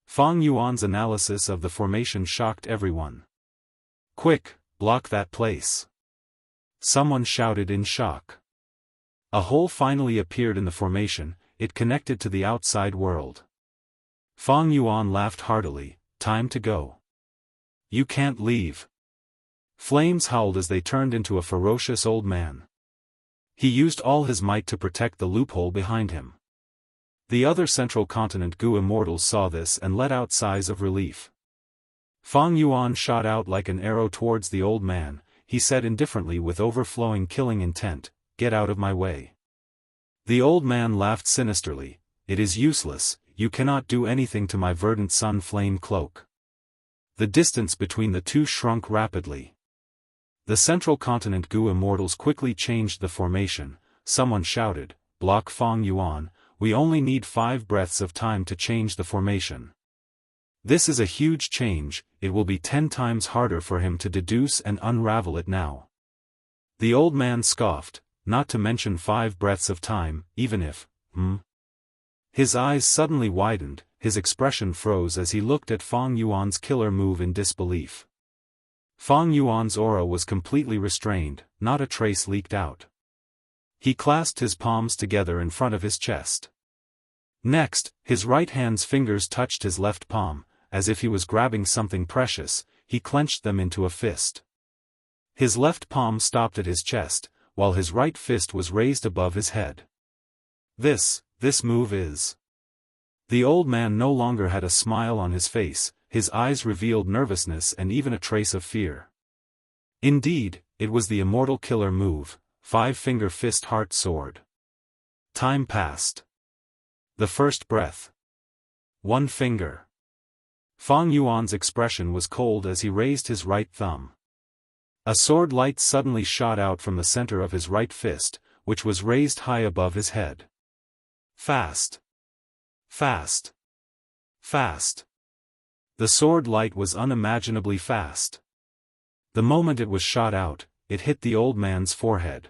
Fang Yuan's analysis of the formation shocked everyone. Quick, block that place. Someone shouted in shock. A hole finally appeared in the formation. It connected to the outside world. Fang Yuan laughed heartily. Time to go. You can't leave. Flames howled as they turned into a ferocious old man. He used all his might to protect the loophole behind him. The other central continent Gu immortals saw this and let out sighs of relief. Fang Yuan shot out like an arrow towards the old man. He said indifferently with overflowing killing intent, "Get out of my way." The old man laughed sinisterly. "It is useless, you cannot do anything to my verdant sun flame cloak." The distance between the two shrunk rapidly. The central continent Gu immortals quickly changed the formation. Someone shouted, "Block Fang Yuan, we only need 5 breaths of time to change the formation." This is a huge change. It will be 10 times harder for him to deduce and unravel it now. The old man scoffed, not to mention 5 breaths of time, even if, His eyes suddenly widened, his expression froze as he looked at Fang Yuan's killer move in disbelief. Fang Yuan's aura was completely restrained, not a trace leaked out. He clasped his palms together in front of his chest. Next, his right hand's fingers touched his left palm, as if he was grabbing something precious. He clenched them into a fist. His left palm stopped at his chest, while his right fist was raised above his head. This move is... The old man no longer had a smile on his face, his eyes revealed nervousness and even a trace of fear. Indeed, it was the immortal killer move, 5-finger fist heart sword. Time passed. The first breath. 1 finger. Fang Yuan's expression was cold as he raised his right thumb. A sword light suddenly shot out from the center of his right fist, which was raised high above his head. Fast. Fast. Fast. The sword light was unimaginably fast. The moment it was shot out, it hit the old man's forehead.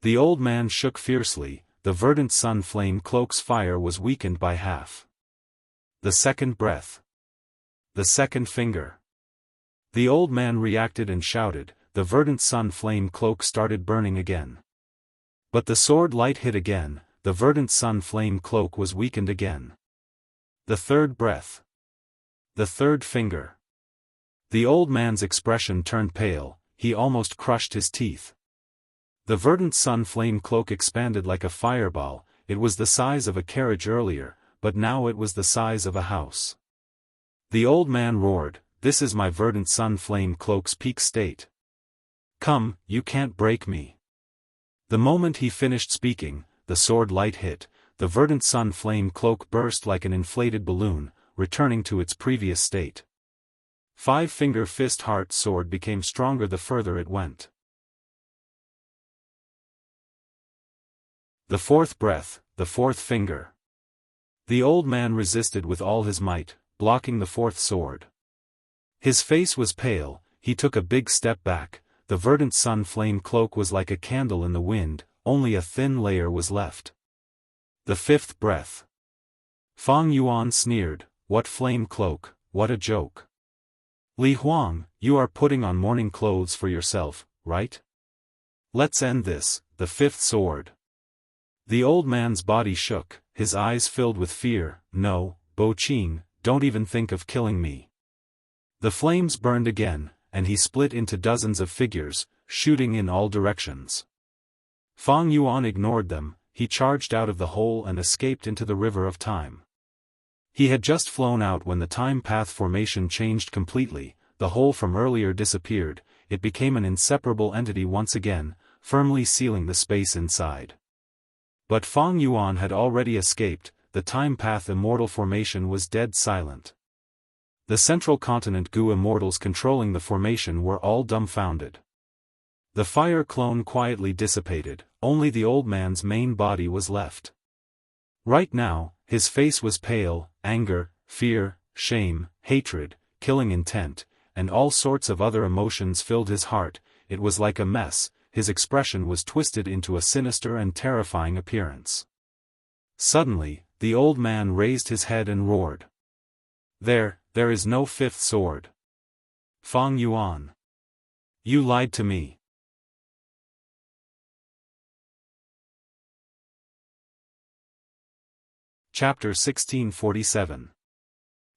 The old man shook fiercely, the verdant sun flame cloak's fire was weakened by half. The second breath. The second finger. The old man reacted and shouted, the verdant sun flame cloak started burning again. But the sword light hit again, the verdant sun flame cloak was weakened again. The third breath. The third finger. The old man's expression turned pale, he almost crushed his teeth. The verdant sun flame cloak expanded like a fireball, it was the size of a carriage earlier, but now it was the size of a house. The old man roared, "This is my verdant sun flame cloak's peak state. Come, you can't break me." The moment he finished speaking, the sword light hit, the verdant sun flame cloak burst like an inflated balloon, returning to its previous state. 5-finger fist heart sword became stronger the further it went. The fourth breath, the fourth finger. The old man resisted with all his might, blocking the fourth sword. His face was pale, he took a big step back, the verdant sun flame cloak was like a candle in the wind, only a thin layer was left. The fifth breath. Fang Yuan sneered, "What flame cloak, what a joke. Li Huang, you are putting on mourning clothes for yourself, right? Let's end this." The fifth sword. The old man's body shook, his eyes filled with fear. "No, Bo Qing, don't even think of killing me." The flames burned again, and he split into dozens of figures, shooting in all directions. Fang Yuan ignored them, he charged out of the hole and escaped into the river of time. He had just flown out when the time path formation changed completely, the hole from earlier disappeared, it became an inseparable entity once again, firmly sealing the space inside. But Fang Yuan had already escaped, the time path immortal formation was dead silent. The central continent Gu immortals controlling the formation were all dumbfounded. The fire clone quietly dissipated, only the old man's main body was left. Right now, his face was pale, anger, fear, shame, hatred, killing intent, and all sorts of other emotions filled his heart. It was like a mess, his expression was twisted into a sinister and terrifying appearance. Suddenly, the old man raised his head and roared. There is no fifth sword. Fang Yuan. You lied to me. Chapter 1647.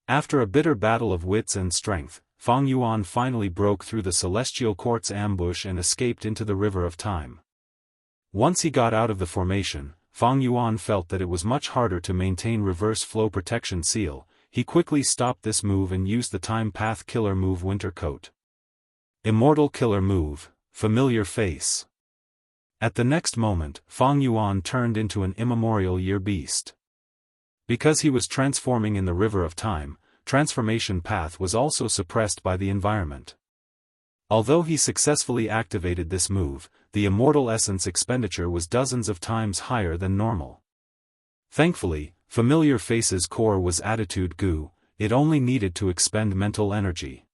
After a bitter battle of wits and strength, Fang Yuan finally broke through the celestial court's ambush and escaped into the river of time. Once he got out of the formation, Fang Yuan felt that it was much harder to maintain reverse flow protection seal. He quickly stopped this move and used the time path killer move Winter Coat. Immortal killer move, familiar face. At the next moment, Fang Yuan turned into an immemorial year beast. Because he was transforming in the river of time, transformation path was also suppressed by the environment. Although he successfully activated this move, the immortal essence expenditure was dozens of times higher than normal. Thankfully, Familiar Face's core was attitude Gu, it only needed to expend mental energy.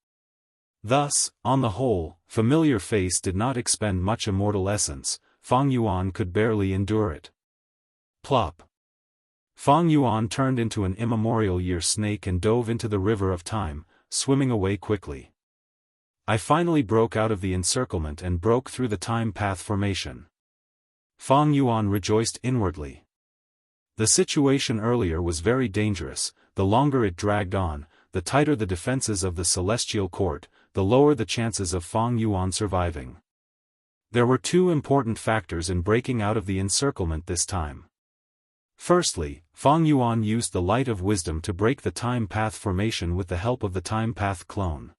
Thus, on the whole, Familiar Face did not expend much immortal essence. Fang Yuan could barely endure it. Plop. Fang Yuan turned into an immemorial year snake and dove into the river of time, swimming away quickly. I finally broke out of the encirclement and broke through the time path formation. Fang Yuan rejoiced inwardly. The situation earlier was very dangerous. The longer it dragged on, the tighter the defenses of the Celestial Court, the lower the chances of Fang Yuan surviving. There were two important factors in breaking out of the encirclement this time. Firstly, Fang Yuan used the light of wisdom to break the time path formation with the help of the time path clone.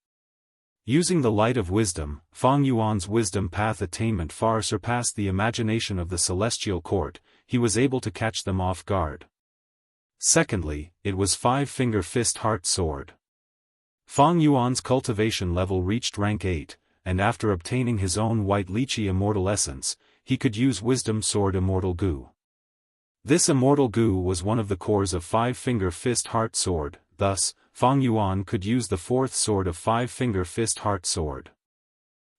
Using the light of wisdom, Fang Yuan's wisdom path attainment far surpassed the imagination of the Celestial Court. He was able to catch them off guard. Secondly, it was Five-Finger Fist Heart Sword. Fang Yuan's cultivation level reached rank 8, and after obtaining his own white lychee immortal essence, he could use Wisdom Sword Immortal Goo. This immortal goo was one of the cores of Five-Finger Fist Heart Sword, thus, Fang Yuan could use the fourth sword of Five-Finger Fist Heart Sword.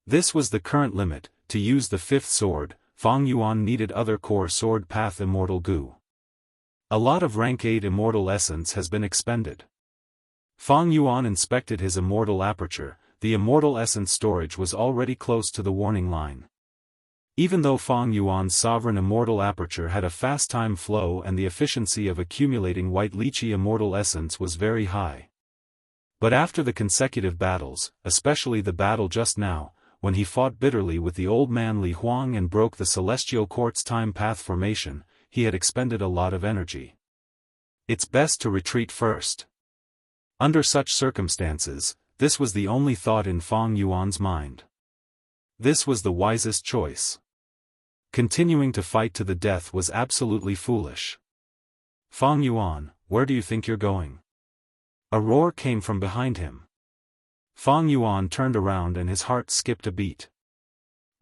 This was the current limit. To use the fifth sword, Fang Yuan needed other core sword path immortal goo. A lot of rank 8 immortal essence has been expended. Fang Yuan inspected his immortal aperture. The immortal essence storage was already close to the warning line. Even though Fang Yuan's sovereign immortal aperture had a fast time flow and the efficiency of accumulating white lychee immortal essence was very high. But after the consecutive battles, especially the battle just now, when he fought bitterly with the old man Li Huang and broke the Celestial Court's time path formation, he had expended a lot of energy. It's best to retreat first. Under such circumstances, this was the only thought in Fang Yuan's mind. This was the wisest choice. Continuing to fight to the death was absolutely foolish. Fang Yuan, where do you think you're going? A roar came from behind him. Fang Yuan turned around and his heart skipped a beat.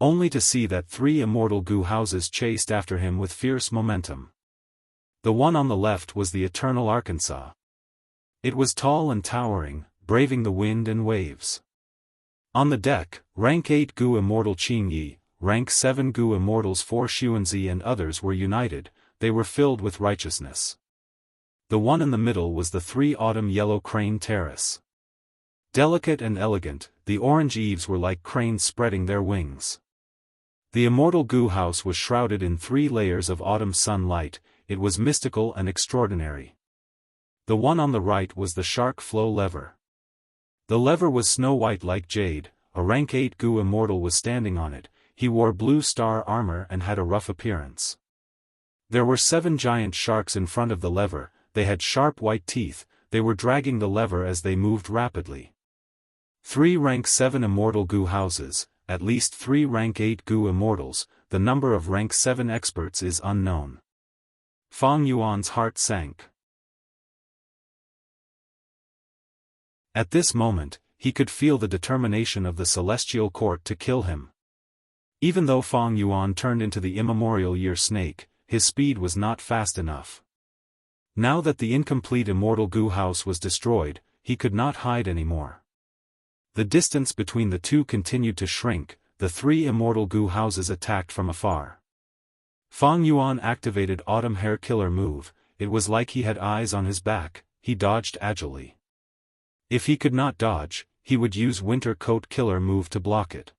Only to see that 3 immortal goo houses chased after him with fierce momentum. The one on the left was the Eternal Arkansas. It was tall and towering, braving the wind and waves. On the deck, rank 8 Gu Immortal Qing Yi, rank 7 Gu Immortals 4 Xuanzi and others were united. They were filled with righteousness. The one in the middle was the 3 Autumn Yellow Crane Terrace. Delicate and elegant, the orange eaves were like cranes spreading their wings. The immortal Gu house was shrouded in 3 layers of autumn sunlight. It was mystical and extraordinary. The one on the right was the Shark Flow Lever. The lever was snow-white like jade. A rank 8 Gu immortal was standing on it. He wore blue star armor and had a rough appearance. There were 7 giant sharks in front of the lever. They had sharp white teeth. They were dragging the lever as they moved rapidly. 3 rank 7 immortal Gu houses, at least 3 rank 8 Gu immortals. The number of rank 7 experts is unknown. Fang Yuan's heart sank. At this moment, he could feel the determination of the Celestial Court to kill him. Even though Fang Yuan turned into the immemorial year snake, his speed was not fast enough. Now that the incomplete immortal Gu house was destroyed, he could not hide anymore. The distance between the two continued to shrink. The 3 immortal Gu houses attacked from afar. Fang Yuan activated Autumn Hair Killer move. It was like he had eyes on his back. He dodged agilely. If he could not dodge, he would use Winter Coat Killer move to block it.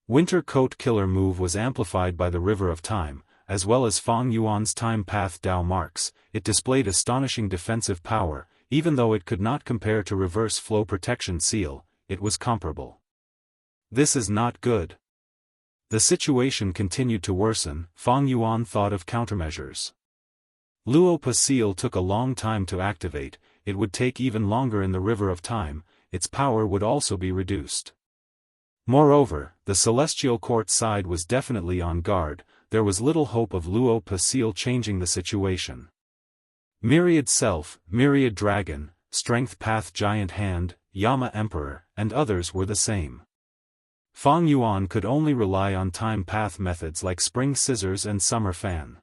Winter Coat Killer move was amplified by the River of Time, as well as Fang Yuan's Time Path Dao marks. It displayed astonishing defensive power. Even though it could not compare to Reverse Flow Protection Seal, it was comparable. This is not good. The situation continued to worsen. Fang Yuan thought of countermeasures. Luo Pa Seal took a long time to activate. It would take even longer in the River of Time. Its power would also be reduced. Moreover, the Celestial Court side was definitely on guard. There was little hope of Luo Pa Seal changing the situation. Myriad Self, Myriad Dragon, Strength Path Giant Hand, Yama Emperor, and others were the same. Fang Yuan could only rely on time path methods like Spring Scissors and Summer Fan.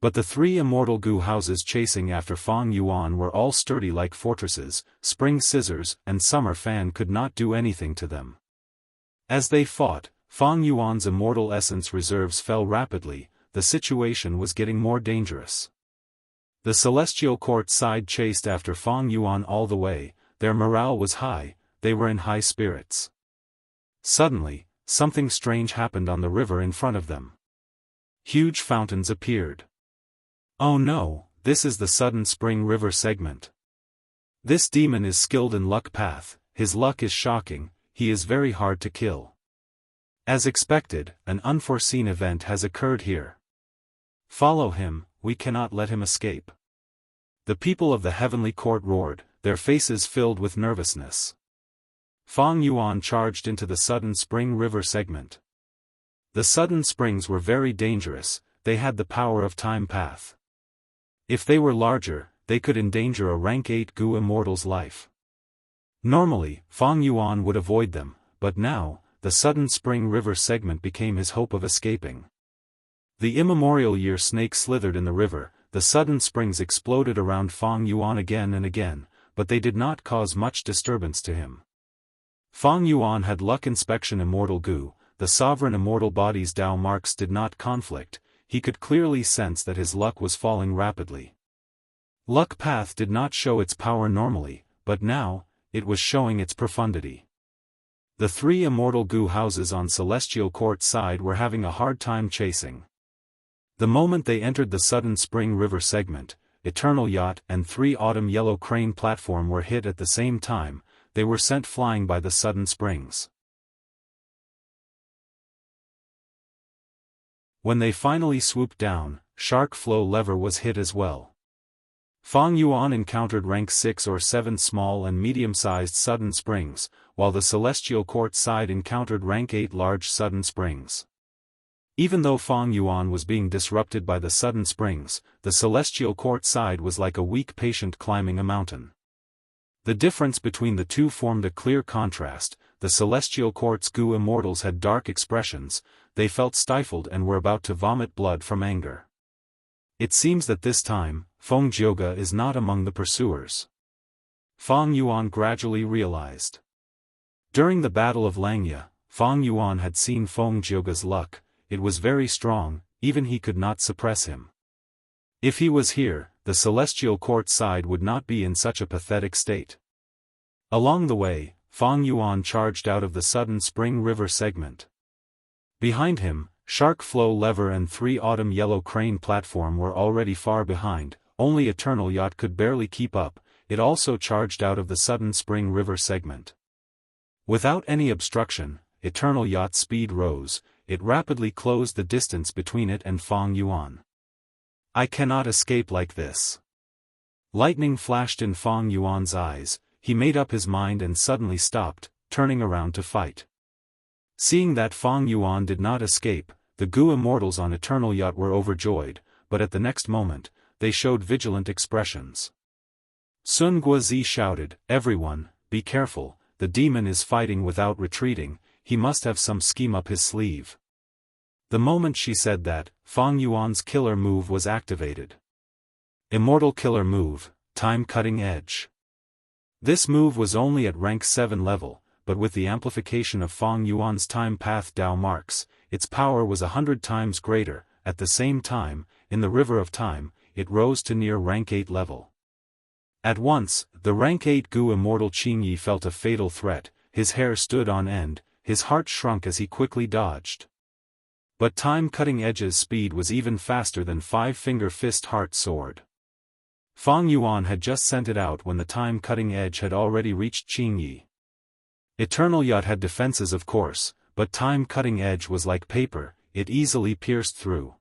But the three immortal goo houses chasing after Fang Yuan were all sturdy like fortresses, spring scissors and summer fan could not do anything to them. As they fought, Fang Yuan's immortal essence reserves fell rapidly, the situation was getting more dangerous. The celestial court side chased after Fang Yuan all the way, their morale was high, they were in high spirits. Suddenly, something strange happened on the river in front of them. Huge fountains appeared. Oh no, this is the sudden spring river segment. This demon is skilled in luck path, his luck is shocking, he is very hard to kill. As expected, an unforeseen event has occurred here. Follow him, we cannot let him escape. The people of the heavenly court roared, their faces filled with nervousness. Fang Yuan charged into the sudden spring river segment. The sudden springs were very dangerous, they had the power of time path. If they were larger, they could endanger a rank 8 goo immortal's life. Normally, Fang Yuan would avoid them, but now, the sudden spring river segment became his hope of escaping. The immemorial year snake slithered in the river, the sudden springs exploded around Fang Yuan again and again, but they did not cause much disturbance to him. Fang Yuan had luck inspection immortal goo, the sovereign immortal body's Dao marks did not conflict, he could clearly sense that his luck was falling rapidly. Luck path did not show its power normally, but now, it was showing its profundity. The three immortal goo houses on celestial court side were having a hard time chasing. The moment they entered the sudden spring river segment, Eternal Yacht and 3 autumn yellow crane platform were hit at the same time, they were sent flying by the sudden springs. When they finally swooped down, Shark Flow Lever was hit as well. Fang Yuan encountered rank 6 or 7 small and medium-sized sudden springs, while the celestial court side encountered rank 8 large sudden springs. Even though Fang Yuan was being disrupted by the sudden springs, the celestial court side was like a weak patient climbing a mountain. The difference between the two formed a clear contrast, the celestial court's goo immortals had dark expressions, they felt stifled and were about to vomit blood from anger. It seems that this time, Feng Jioge is not among the pursuers. Fang Yuan gradually realized. During the Battle of Langya, Fang Yuan had seen Feng Jioge's luck, it was very strong, even he could not suppress him. If he was here, the celestial court side would not be in such a pathetic state. Along the way, Fang Yuan charged out of the sudden spring river segment. Behind him, Shark Flow Lever and 3 autumn yellow crane platform were already far behind, only Eternal Yacht could barely keep up, it also charged out of the sudden spring river segment. Without any obstruction, Eternal Yacht's speed rose, it rapidly closed the distance between it and Fang Yuan. I cannot escape like this. Lightning flashed in Fang Yuan's eyes, he made up his mind and suddenly stopped, turning around to fight. Seeing that Fang Yuan did not escape, the goo immortals on Eternal Yacht were overjoyed, but at the next moment, they showed vigilant expressions. Sun Guozi shouted, "Everyone, be careful, the demon is fighting without retreating, he must have some scheme up his sleeve." The moment she said that, Fang Yuan's killer move was activated. Immortal killer move, Time Cutting Edge. This move was only at rank 7 level, but with the amplification of Fang Yuan's time path Dao marks, its power was 100 times greater. At the same time, in the river of time, it rose to near rank 8 level. At once, the rank 8 goo immortal Qingyi felt a fatal threat, his hair stood on end, his heart shrunk as he quickly dodged. But Time Cutting Edge's speed was even faster than Five-Finger Fist Heart Sword. Fang Yuan had just sent it out when the Time Cutting Edge had already reached Qingyi. Eternal Yacht had defenses of course, but Time Cutting Edge was like paper, it easily pierced through.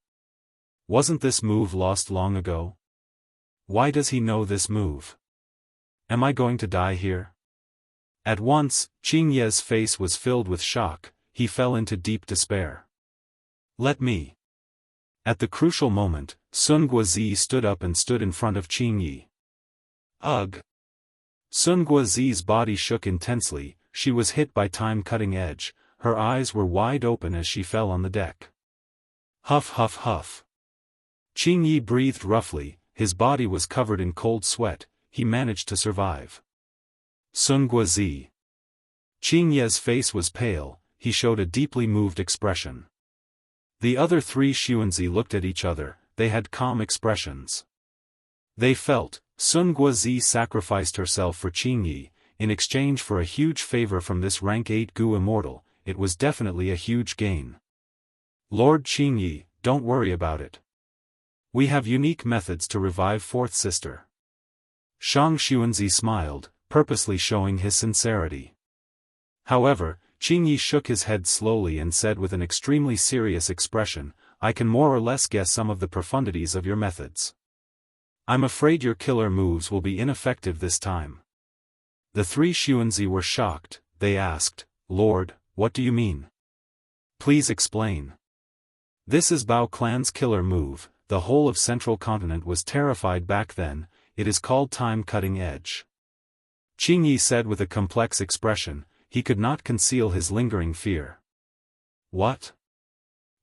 Wasn't this move lost long ago? Why does he know this move? Am I going to die here? At once, Qingye's face was filled with shock, he fell into deep despair. Let me. At the crucial moment, Sun Guozi stood up and stood in front of Qingyi. Ugh! Sun Guozi's body shook intensely, she was hit by Time Cutting Edge, her eyes were wide open as she fell on the deck. Huff huff huff. Qingyi breathed roughly, his body was covered in cold sweat, he managed to survive. Sun Guozi. Qingye's face was pale, he showed a deeply moved expression. The other three Xuanzi looked at each other, they had calm expressions. They felt, Sun Guozi sacrificed herself for Qingyi, in exchange for a huge favor from this rank 8 Gu immortal, it was definitely a huge gain. Lord Qingyi, don't worry about it. We have unique methods to revive fourth sister. Shang Xuanzi smiled, purposely showing his sincerity. However, Qingyi shook his head slowly and said with an extremely serious expression, I can more or less guess some of the profundities of your methods. I'm afraid your killer moves will be ineffective this time. The three Xuanzi were shocked, they asked, Lord, what do you mean? Please explain. This is Bao clan's killer move, the whole of Central Continent was terrified back then, it is called Time Cutting Edge. Qingyi said with a complex expression, he could not conceal his lingering fear. What?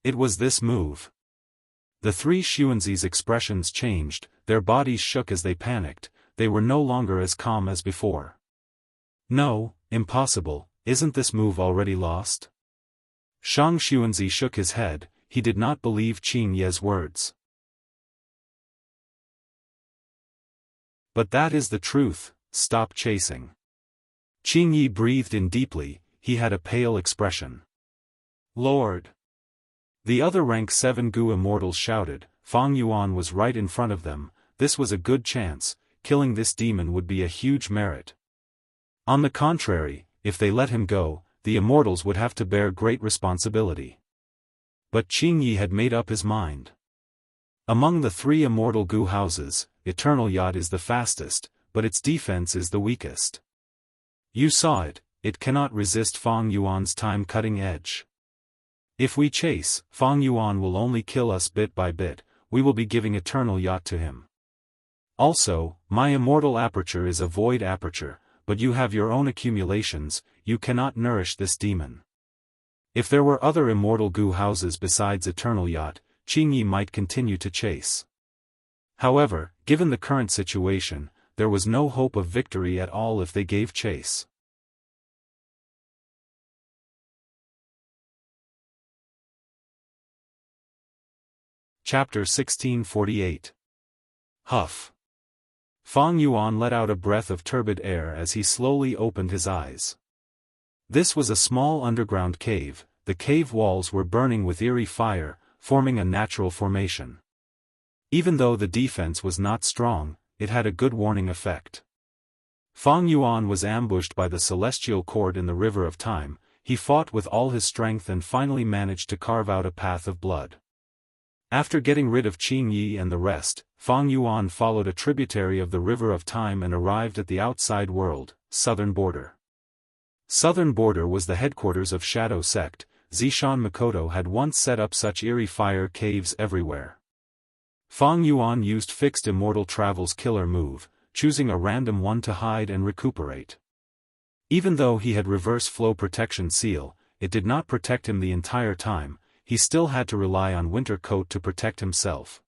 It was this move. The three Xuanzi's expressions changed, their bodies shook as they panicked, they were no longer as calm as before. No, impossible, isn't this move already lost? Shang Xuanzi shook his head, he did not believe Qingye's words. But that is the truth, stop chasing. Qingyi breathed in deeply, he had a pale expression. Lord! The other rank 7 Gu immortals shouted, Fang Yuan was right in front of them, this was a good chance, killing this demon would be a huge merit. On the contrary, if they let him go, the immortals would have to bear great responsibility. But Qingyi had made up his mind. Among the three immortal Gu houses, Eternal Yacht is the fastest, but its defense is the weakest. You saw it, it cannot resist Fang Yuan's time-cutting edge. If we chase, Fang Yuan will only kill us bit by bit, we will be giving Eternal Yacht to him. Also, my immortal aperture is a void aperture, but you have your own accumulations, you cannot nourish this demon. If there were other immortal Gu houses besides Eternal Yacht, Qingyi might continue to chase. However, given the current situation, there was no hope of victory at all if they gave chase. Chapter 1648. Huff. Fang Yuan let out a breath of turbid air as he slowly opened his eyes. This was a small underground cave, the cave walls were burning with eerie fire, forming a natural formation. Even though the defense was not strong, it had a good warning effect. Fang Yuan was ambushed by the celestial cord in the river of time, he fought with all his strength and finally managed to carve out a path of blood. After getting rid of Qingyi and the rest, Fang Yuan followed a tributary of the river of time and arrived at the outside world, southern border. Southern border was the headquarters of Shadow Sect, Zishan Mikoto had once set up such eerie fire caves everywhere. Fang Yuan used fixed immortal travel's killer move, choosing a random one to hide and recuperate. Even though he had reverse flow protection seal, it did not protect him the entire time, he still had to rely on winter coat to protect himself.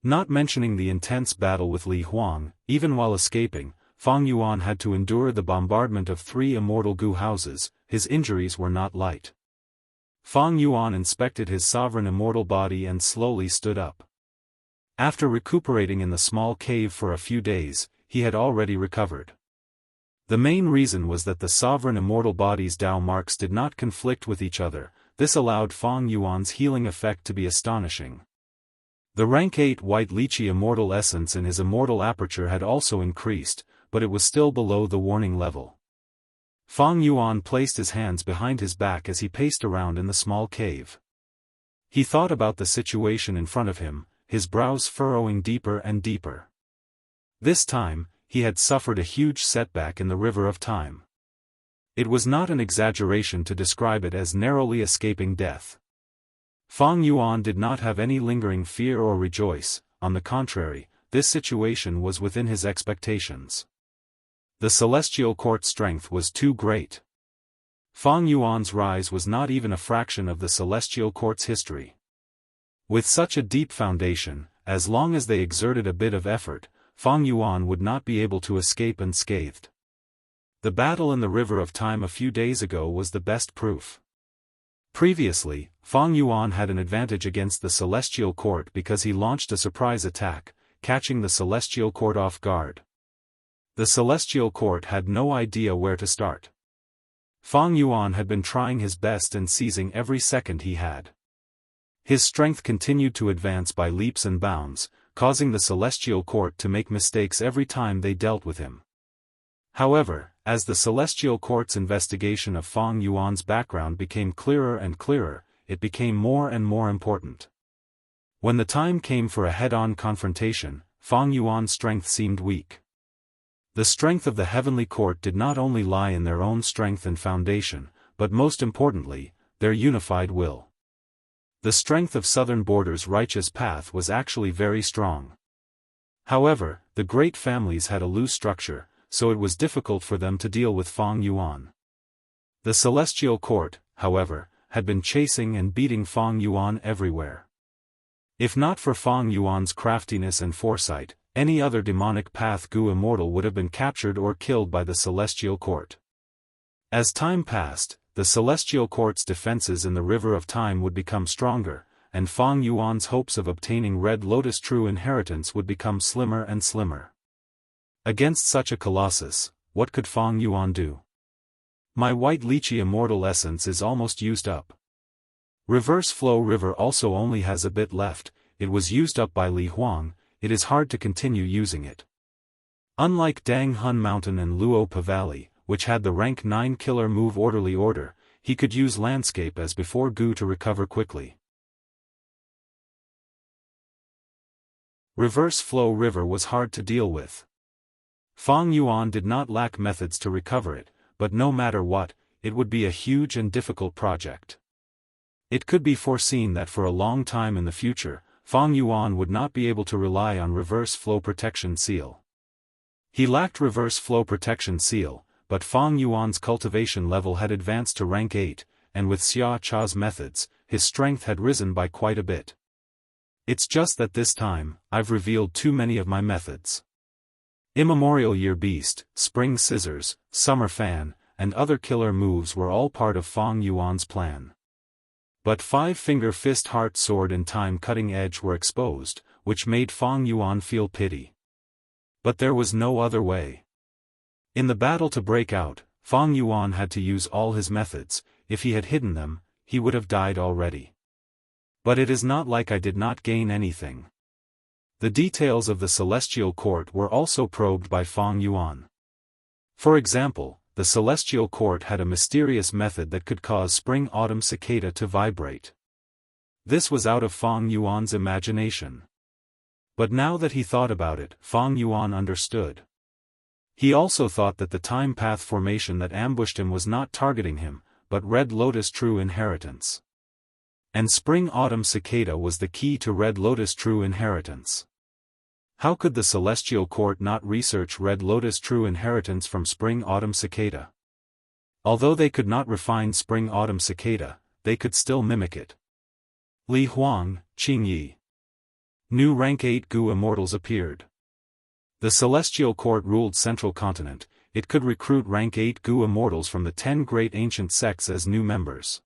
Not mentioning the intense battle with Li Huang, even while escaping, Fang Yuan had to endure the bombardment of 3 immortal Gu houses, his injuries were not light. Fang Yuan inspected his sovereign immortal body and slowly stood up. After recuperating in the small cave for a few days, he had already recovered. The main reason was that the sovereign immortal body's Dao marks did not conflict with each other, this allowed Fang Yuan's healing effect to be astonishing. The rank 8 white lychee immortal essence in his immortal aperture had also increased, but it was still below the warning level. Fang Yuan placed his hands behind his back as he paced around in the small cave. He thought about the situation in front of him, his brows furrowing deeper and deeper. This time, he had suffered a huge setback in the river of time. It was not an exaggeration to describe it as narrowly escaping death. Fang Yuan did not have any lingering fear or rejoice, on the contrary, this situation was within his expectations. The celestial court's strength was too great. Fang Yuan's rise was not even a fraction of the celestial court's history. With such a deep foundation, as long as they exerted a bit of effort, Fang Yuan would not be able to escape unscathed. The battle in the River of Time a few days ago was the best proof. Previously, Fang Yuan had an advantage against the Celestial Court because he launched a surprise attack, catching the Celestial Court off guard. The Celestial Court had no idea where to start. Fang Yuan had been trying his best and seizing every second he had. His strength continued to advance by leaps and bounds, causing the Celestial Court to make mistakes every time they dealt with him. However, as the Celestial Court's investigation of Fang Yuan's background became clearer and clearer, it became more and more important. When the time came for a head-on confrontation, Fang Yuan's strength seemed weak. The strength of the Heavenly Court did not only lie in their own strength and foundation, but most importantly, their unified will. The strength of Southern Border's righteous path was actually very strong. However, the great families had a loose structure, so it was difficult for them to deal with Fang Yuan. The Celestial Court, however, had been chasing and beating Fang Yuan everywhere. If not for Fang Yuan's craftiness and foresight, any other demonic path Gu Immortal would have been captured or killed by the Celestial Court. As time passed, the Celestial Court's defenses in the River of Time would become stronger, and Fang Yuan's hopes of obtaining Red Lotus True Inheritance would become slimmer and slimmer. Against such a colossus, what could Fang Yuan do? My white lychee immortal essence is almost used up. Reverse Flow River also only has a bit left, it was used up by Li Huang, it is hard to continue using it. Unlike Dang Hun Mountain and Luopa Valley, which had the rank 9 killer move Orderly Order, he could use Landscape as before Gu to recover quickly. Reverse Flow River was hard to deal with. Fang Yuan did not lack methods to recover it, but no matter what, it would be a huge and difficult project. It could be foreseen that for a long time in the future, Fang Yuan would not be able to rely on Reverse Flow Protection Seal. He lacked Reverse Flow Protection Seal, but Fang Yuan's cultivation level had advanced to rank 8, and with Xia Cha's methods, his strength had risen by quite a bit. It's just that this time, I've revealed too many of my methods. Immemorial Year Beast, Spring Scissors, Summer Fan, and other killer moves were all part of Fang Yuan's plan. But Five-Finger Fist Heart Sword and Time Cutting Edge were exposed, which made Fang Yuan feel pity. But there was no other way. In the battle to break out, Fang Yuan had to use all his methods. If he had hidden them, he would have died already. But it is not like I did not gain anything. The details of the Celestial Court were also probed by Fang Yuan. For example, the Celestial Court had a mysterious method that could cause Spring-Autumn Cicada to vibrate. This was out of Fang Yuan's imagination. But now that he thought about it, Fang Yuan understood. He also thought that the time path formation that ambushed him was not targeting him, but Red Lotus True Inheritance. And Spring-Autumn Cicada was the key to Red Lotus True Inheritance. How could the Celestial Court not research Red Lotus True Inheritance from Spring-Autumn Cicada? Although they could not refine Spring-Autumn Cicada, they could still mimic it. Li Huang, Qingyi. New rank 8 Gu Immortals appeared. The Celestial Court ruled Central Continent, it could recruit rank 8 Gu Immortals from the 10 great ancient sects as new members.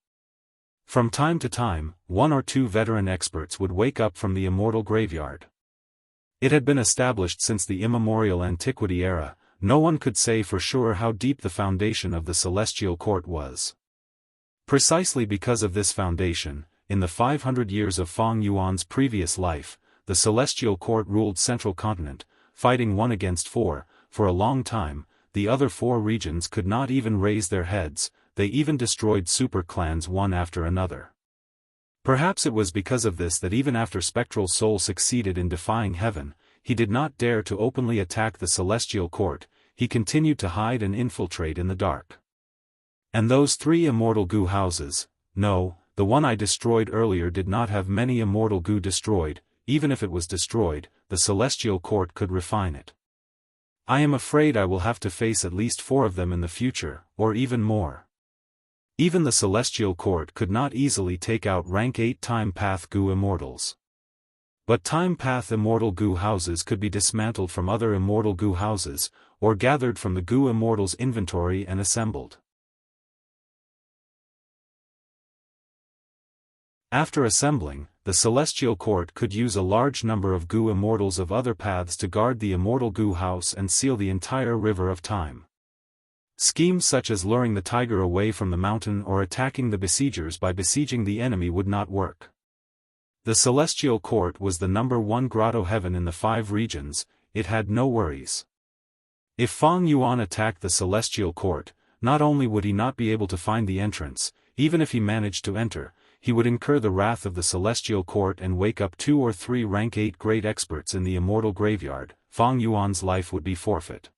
From time to time, 1 or 2 veteran experts would wake up from the immortal graveyard. It had been established since the immemorial antiquity era, no one could say for sure how deep the foundation of the Celestial Court was. Precisely because of this foundation, in the 500 years of Fang Yuan's previous life, the Celestial Court ruled Central Continent, fighting 1 against 4, for a long time. The other 4 regions could not even raise their heads, they even destroyed super clans one after another. Perhaps it was because of this that even after Spectral Soul succeeded in defying heaven, he did not dare to openly attack the Celestial Court, he continued to hide and infiltrate in the dark. And those 3 immortal Gu houses, no, the one I destroyed earlier did not have many immortal Gu destroyed, even if it was destroyed, the Celestial Court could refine it. I am afraid I will have to face at least 4 of them in the future, or even more. Even the Celestial Court could not easily take out rank 8 Time Path Gu Immortals. But Time Path Immortal Gu houses could be dismantled from other Immortal Gu houses, or gathered from the Gu Immortals' inventory and assembled. After assembling, the Celestial Court could use a large number of Gu Immortals of other paths to guard the Immortal Gu house and seal the entire River of Time. Schemes such as luring the tiger away from the mountain or attacking the besiegers by besieging the enemy would not work. The Celestial Court was the #1 grotto heaven in the 5 regions, it had no worries. If Fang Yuan attacked the Celestial Court, not only would he not be able to find the entrance, even if he managed to enter, he would incur the wrath of the Celestial Court and wake up 2 or 3 rank 8 great experts in the Immortal Graveyard. Fang Yuan's life would be forfeit.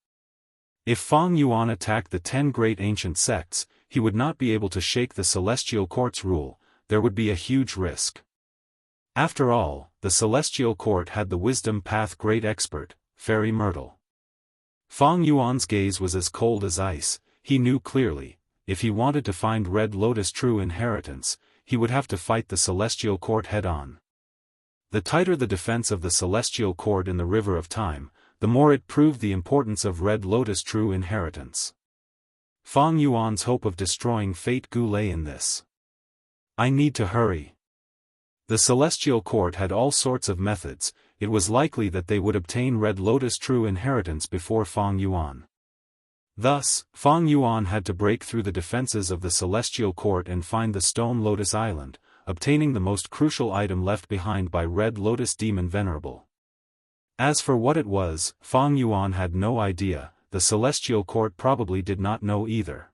If Fang Yuan attacked the 10 great ancient sects, he would not be able to shake the Celestial Court's rule, there would be a huge risk. After all, the Celestial Court had the Wisdom Path great expert, Fairy Myrtle. Fang Yuan's gaze was as cold as ice. He knew clearly, if he wanted to find Red Lotus' true inheritance, he would have to fight the Celestial Court head-on. The tighter the defense of the Celestial Court in the River of Time, the more it proved the importance of Red Lotus' true inheritance. Fang Yuan's hope of destroying Fate Gu lay in this. I need to hurry. The Celestial Court had all sorts of methods, it was likely that they would obtain Red Lotus' true inheritance before Fang Yuan. Thus, Fang Yuan had to break through the defenses of the Celestial Court and find the Stone Lotus Island, obtaining the most crucial item left behind by Red Lotus Demon Venerable. As for what it was, Fang Yuan had no idea, the Celestial Court probably did not know either.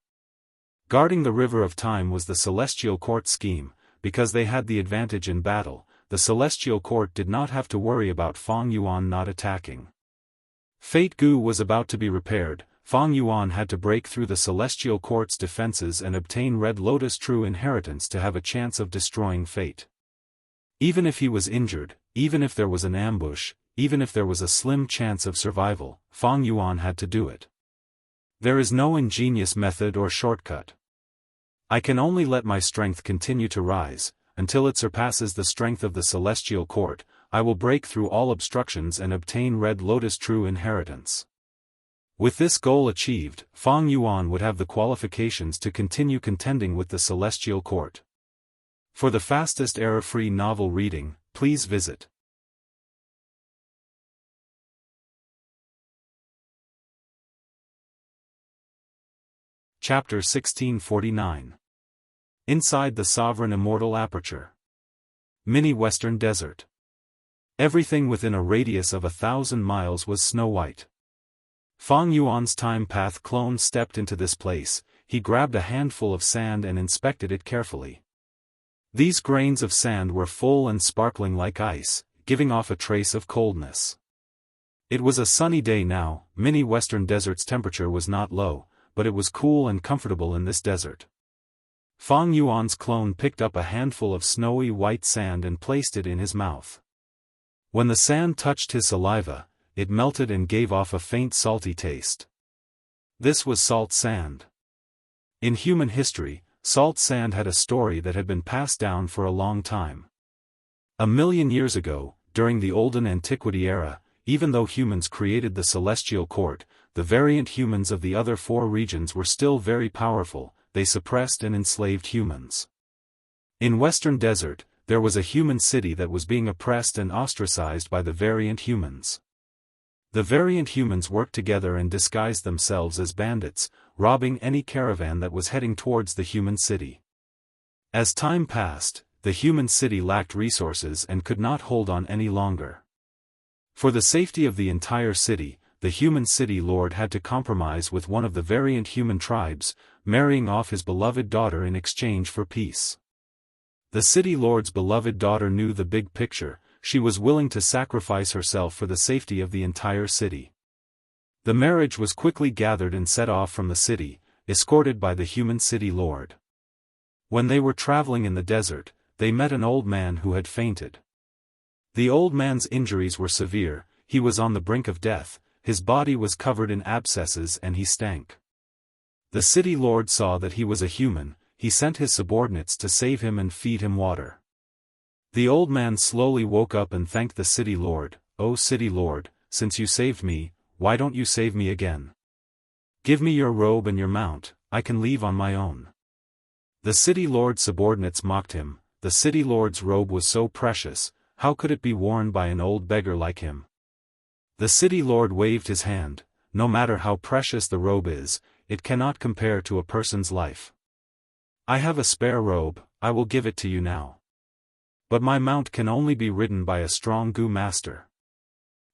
Guarding the River of Time was the Celestial Court's scheme, because they had the advantage in battle, the Celestial Court did not have to worry about Fang Yuan not attacking. Fate Gu was about to be repaired. Fang Yuan had to break through the Celestial Court's defenses and obtain Red Lotus' true inheritance to have a chance of destroying Fate. Even if he was injured, even if there was an ambush, even if there was a slim chance of survival, Fang Yuan had to do it. There is no ingenious method or shortcut. I can only let my strength continue to rise, until it surpasses the strength of the Celestial Court. I will break through all obstructions and obtain Red Lotus' true inheritance. With this goal achieved, Fang Yuan would have the qualifications to continue contending with the Celestial Court. For the fastest error-free novel reading, please visit Chapter 1649. Inside the Sovereign Immortal Aperture. Mini Western Desert. Everything within a radius of 1,000 miles was snow-white. Fang Yuan's Time Path clone stepped into this place, he grabbed a handful of sand and inspected it carefully. These grains of sand were full and sparkling like ice, giving off a trace of coldness. It was a sunny day now. Mini Western Desert's temperature was not low, but it was cool and comfortable in this desert. Fang Yuan's clone picked up a handful of snowy white sand and placed it in his mouth. When the sand touched his saliva, it melted and gave off a faint salty taste. This was salt sand. In human history, salt sand had a story that had been passed down for a long time. 1,000,000 years ago, during the Olden Antiquity era, even though humans created the Celestial Court, the variant humans of the other 4 regions were still very powerful. They suppressed and enslaved humans. In Western Desert, there was a human city that was being oppressed and ostracized by the variant humans. The variant humans worked together and disguised themselves as bandits, robbing any caravan that was heading towards the human city. As time passed, the human city lacked resources and could not hold on any longer. For the safety of the entire city, the human city lord had to compromise with one of the variant human tribes, marrying off his beloved daughter in exchange for peace. The city lord's beloved daughter knew the big picture. She was willing to sacrifice herself for the safety of the entire city. The marriage was quickly gathered and set off from the city, escorted by the human city lord. When they were traveling in the desert, they met an old man who had fainted. The old man's injuries were severe, he was on the brink of death, his body was covered in abscesses and he stank. The city lord saw that he was a human, he sent his subordinates to save him and feed him water. The old man slowly woke up and thanked the city lord. "O city lord, since you saved me, why don't you save me again? Give me your robe and your mount, I can leave on my own." The city lord's subordinates mocked him. The city lord's robe was so precious, how could it be worn by an old beggar like him? The city lord waved his hand. "No matter how precious the robe is, it cannot compare to a person's life. I have a spare robe, I will give it to you now. But my mount can only be ridden by a strong Gu master.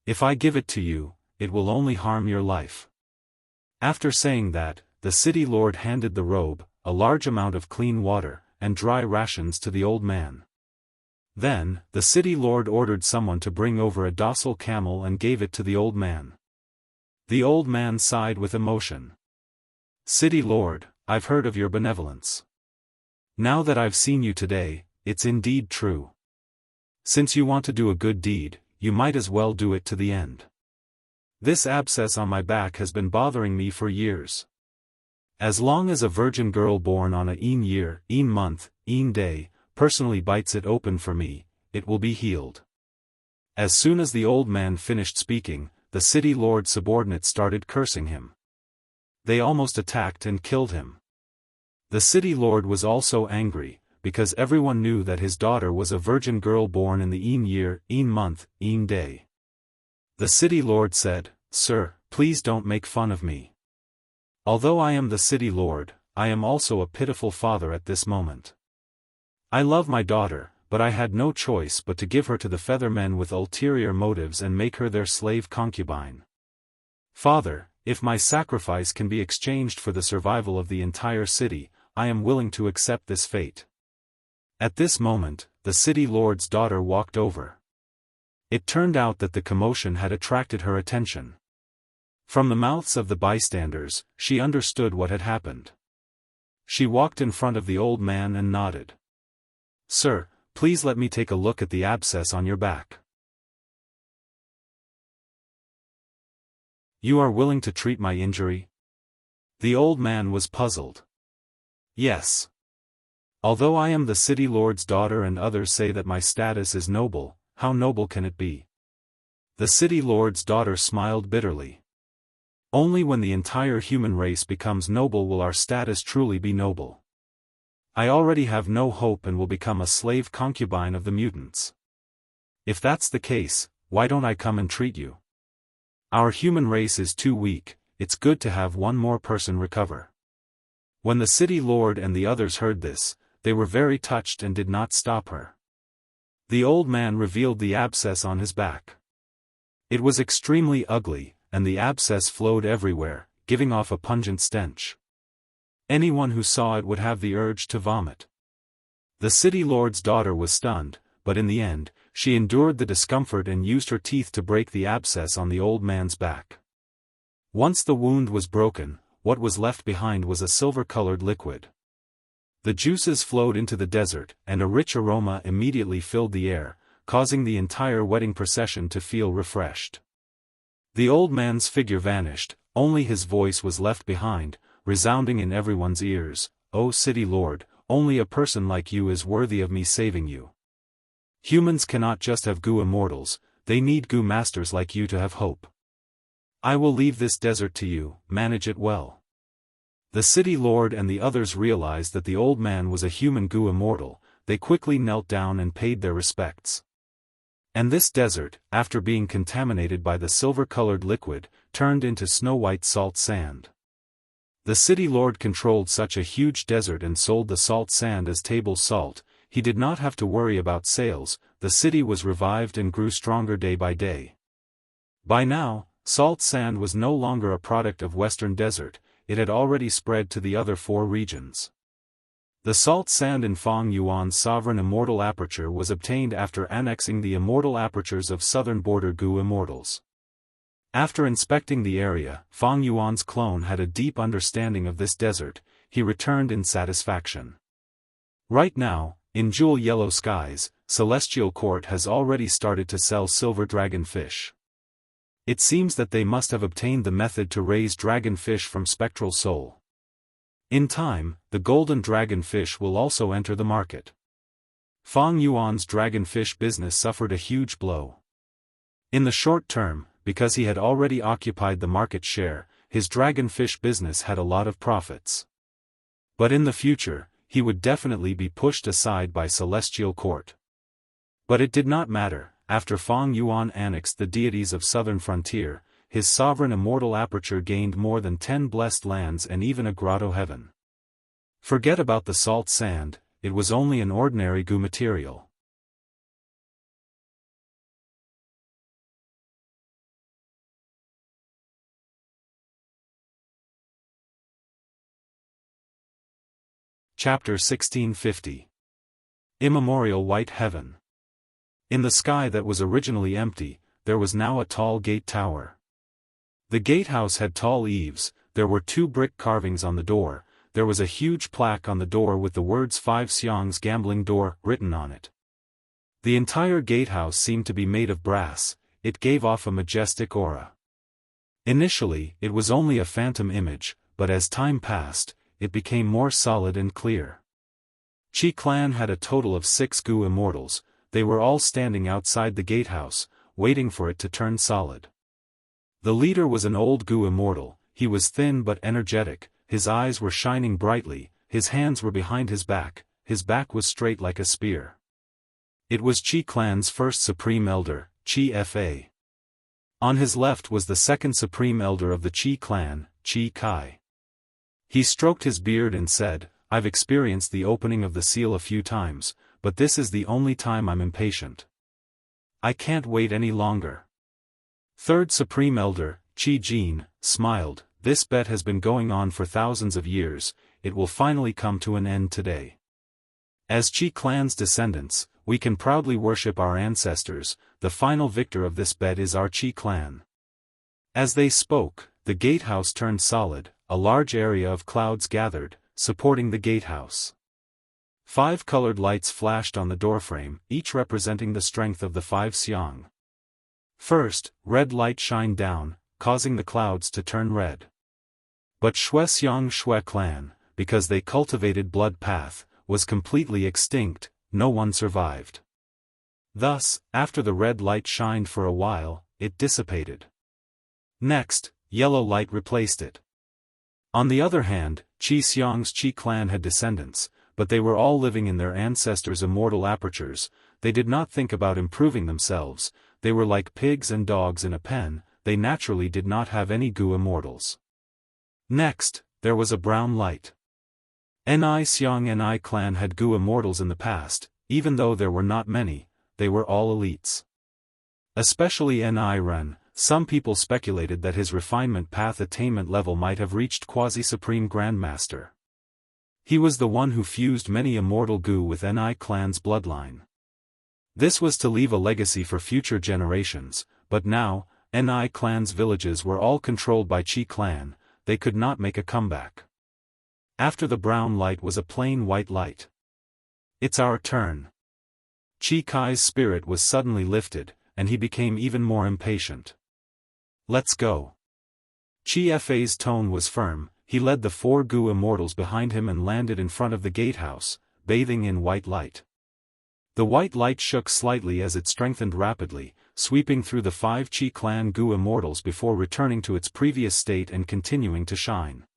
If I give it to you, it will only harm your life." After saying that, the city lord handed the robe, a large amount of clean water, and dry rations to the old man. Then, the city lord ordered someone to bring over a docile camel and gave it to the old man. The old man sighed with emotion. "City lord, I've heard of your benevolence. Now that I've seen you today, it's indeed true. Since you want to do a good deed, you might as well do it to the end. This abscess on my back has been bothering me for years. As long as a virgin girl born on a year, month, day, personally bites it open for me, it will be healed." As soon as the old man finished speaking, the city lord's subordinates started cursing him. They almost attacked and killed him. The city lord was also angry, because everyone knew that his daughter was a virgin girl born in the year, month, day. The city lord said, "Sir, please don't make fun of me. Although I am the city lord, I am also a pitiful father at this moment. I love my daughter, but I had no choice but to give her to the feathermen with ulterior motives and make her their slave concubine. Father, if my sacrifice can be exchanged for the survival of the entire city, I am willing to accept this fate." At this moment, the city lord's daughter walked over. It turned out that the commotion had attracted her attention. From the mouths of the bystanders, she understood what had happened. She walked in front of the old man and nodded. "Sir, please let me take a look at the abscess on your back. You are willing to treat my injury?" The old man was puzzled. "Yes. Although I am the city lord's daughter and others say that my status is noble, how noble can it be?" The city lord's daughter smiled bitterly. "Only when the entire human race becomes noble will our status truly be noble. I already have no hope and will become a slave concubine of the mutants. If that's the case, why don't I come and treat you? Our human race is too weak, it's good to have one more person recover." When the city lord and the others heard this, they were very touched and did not stop her. The old man revealed the abscess on his back. It was extremely ugly, and the abscess flowed everywhere, giving off a pungent stench. Anyone who saw it would have the urge to vomit. The city lord's daughter was stunned, but in the end, she endured the discomfort and used her teeth to break the abscess on the old man's back. Once the wound was broken, what was left behind was a silver-colored liquid. The juices flowed into the desert, and a rich aroma immediately filled the air, causing the entire wedding procession to feel refreshed. The old man's figure vanished, only his voice was left behind, resounding in everyone's ears. "O city lord, only a person like you is worthy of me saving you. Humans cannot just have Gu immortals, they need Gu masters like you to have hope. I will leave this desert to you, manage it well." The city lord and the others realized that the old man was a human Gu immortal. They quickly knelt down and paid their respects. And this desert, after being contaminated by the silver-colored liquid, turned into snow-white salt sand. The city lord controlled such a huge desert and sold the salt sand as table salt. He did not have to worry about sales. The city was revived and grew stronger day by day. By now, salt sand was no longer a product of Western Desert, it had already spread to the other 4 regions. The salt sand in Fang Yuan's sovereign immortal aperture was obtained after annexing the immortal apertures of southern border Gu immortals. After inspecting the area, Fang Yuan's clone had a deep understanding of this desert. He returned in satisfaction. Right now, in jewel yellow skies, Celestial Court has already started to sell silver dragonfish. It seems that they must have obtained the method to raise dragonfish from spectral soul. In time, the golden dragonfish will also enter the market. Fang Yuan's dragonfish business suffered a huge blow. In the short term, because he had already occupied the market share, his dragonfish business had a lot of profits. But in the future, he would definitely be pushed aside by Celestial Court. But it did not matter. After Fang Yuan annexed the deities of southern frontier, his sovereign immortal aperture gained more than 10 blessed lands and even a grotto heaven. Forget about the salt sand, it was only an ordinary goo material. Chapter 1650. Immemorial White Heaven. In the sky that was originally empty, there was now a tall gate tower. The gatehouse had tall eaves, there were 2 brick carvings on the door, there was a huge plaque on the door with the words 5 Xiang's gambling door written on it. The entire gatehouse seemed to be made of brass, it gave off a majestic aura. Initially, it was only a phantom image, but as time passed, it became more solid and clear. Qi clan had a total of 6 goo immortals, they were all standing outside the gatehouse, waiting for it to turn solid. The leader was an old goo immortal, he was thin but energetic, his eyes were shining brightly, his hands were behind his back was straight like a spear. It was Qi clan's first supreme elder, Qi Fa. On his left was the second supreme elder of the Qi clan, Qi Kai. He stroked his beard and said, "I've experienced the opening of the seal a few times, but this is the only time I'm impatient. I can't wait any longer." Third Supreme Elder, Qi Jin, smiled, "This bet has been going on for thousands of years, it will finally come to an end today. As Qi clan's descendants, we can proudly worship our ancestors, the final victor of this bet is our Qi clan." As they spoke, the gatehouse turned solid, a large area of clouds gathered, supporting the gatehouse. 5 colored lights flashed on the doorframe, each representing the strength of the 5 Xiang. First, red light shined down, causing the clouds to turn red. But Shui Xiang Shui clan, because they cultivated blood path, was completely extinct, no one survived. Thus, after the red light shined for a while, it dissipated. Next, yellow light replaced it. On the other hand, Qi Xiang's Qi clan had descendants, but they were all living in their ancestors' immortal apertures, they did not think about improving themselves, they were like pigs and dogs in a pen, they naturally did not have any goo immortals. Next, there was a brown light. Ni Xiang Ni clan had goo immortals in the past, even though there were not many, they were all elites. Especially Ni Ren, some people speculated that his refinement path attainment level might have reached quasi-supreme grandmaster. He was the one who fused many immortal goo with Ni clan's bloodline. This was to leave a legacy for future generations, but now, Ni clan's villages were all controlled by Qi clan, they could not make a comeback. After the brown light was a plain white light. "It's our turn." Qi Kai's spirit was suddenly lifted, and he became even more impatient. "Let's go." Qi Fa's tone was firm, he led the 4 goo immortals behind him and landed in front of the gatehouse, bathing in white light. The white light shook slightly as it strengthened rapidly, sweeping through the 5 Qi clan goo immortals before returning to its previous state and continuing to shine.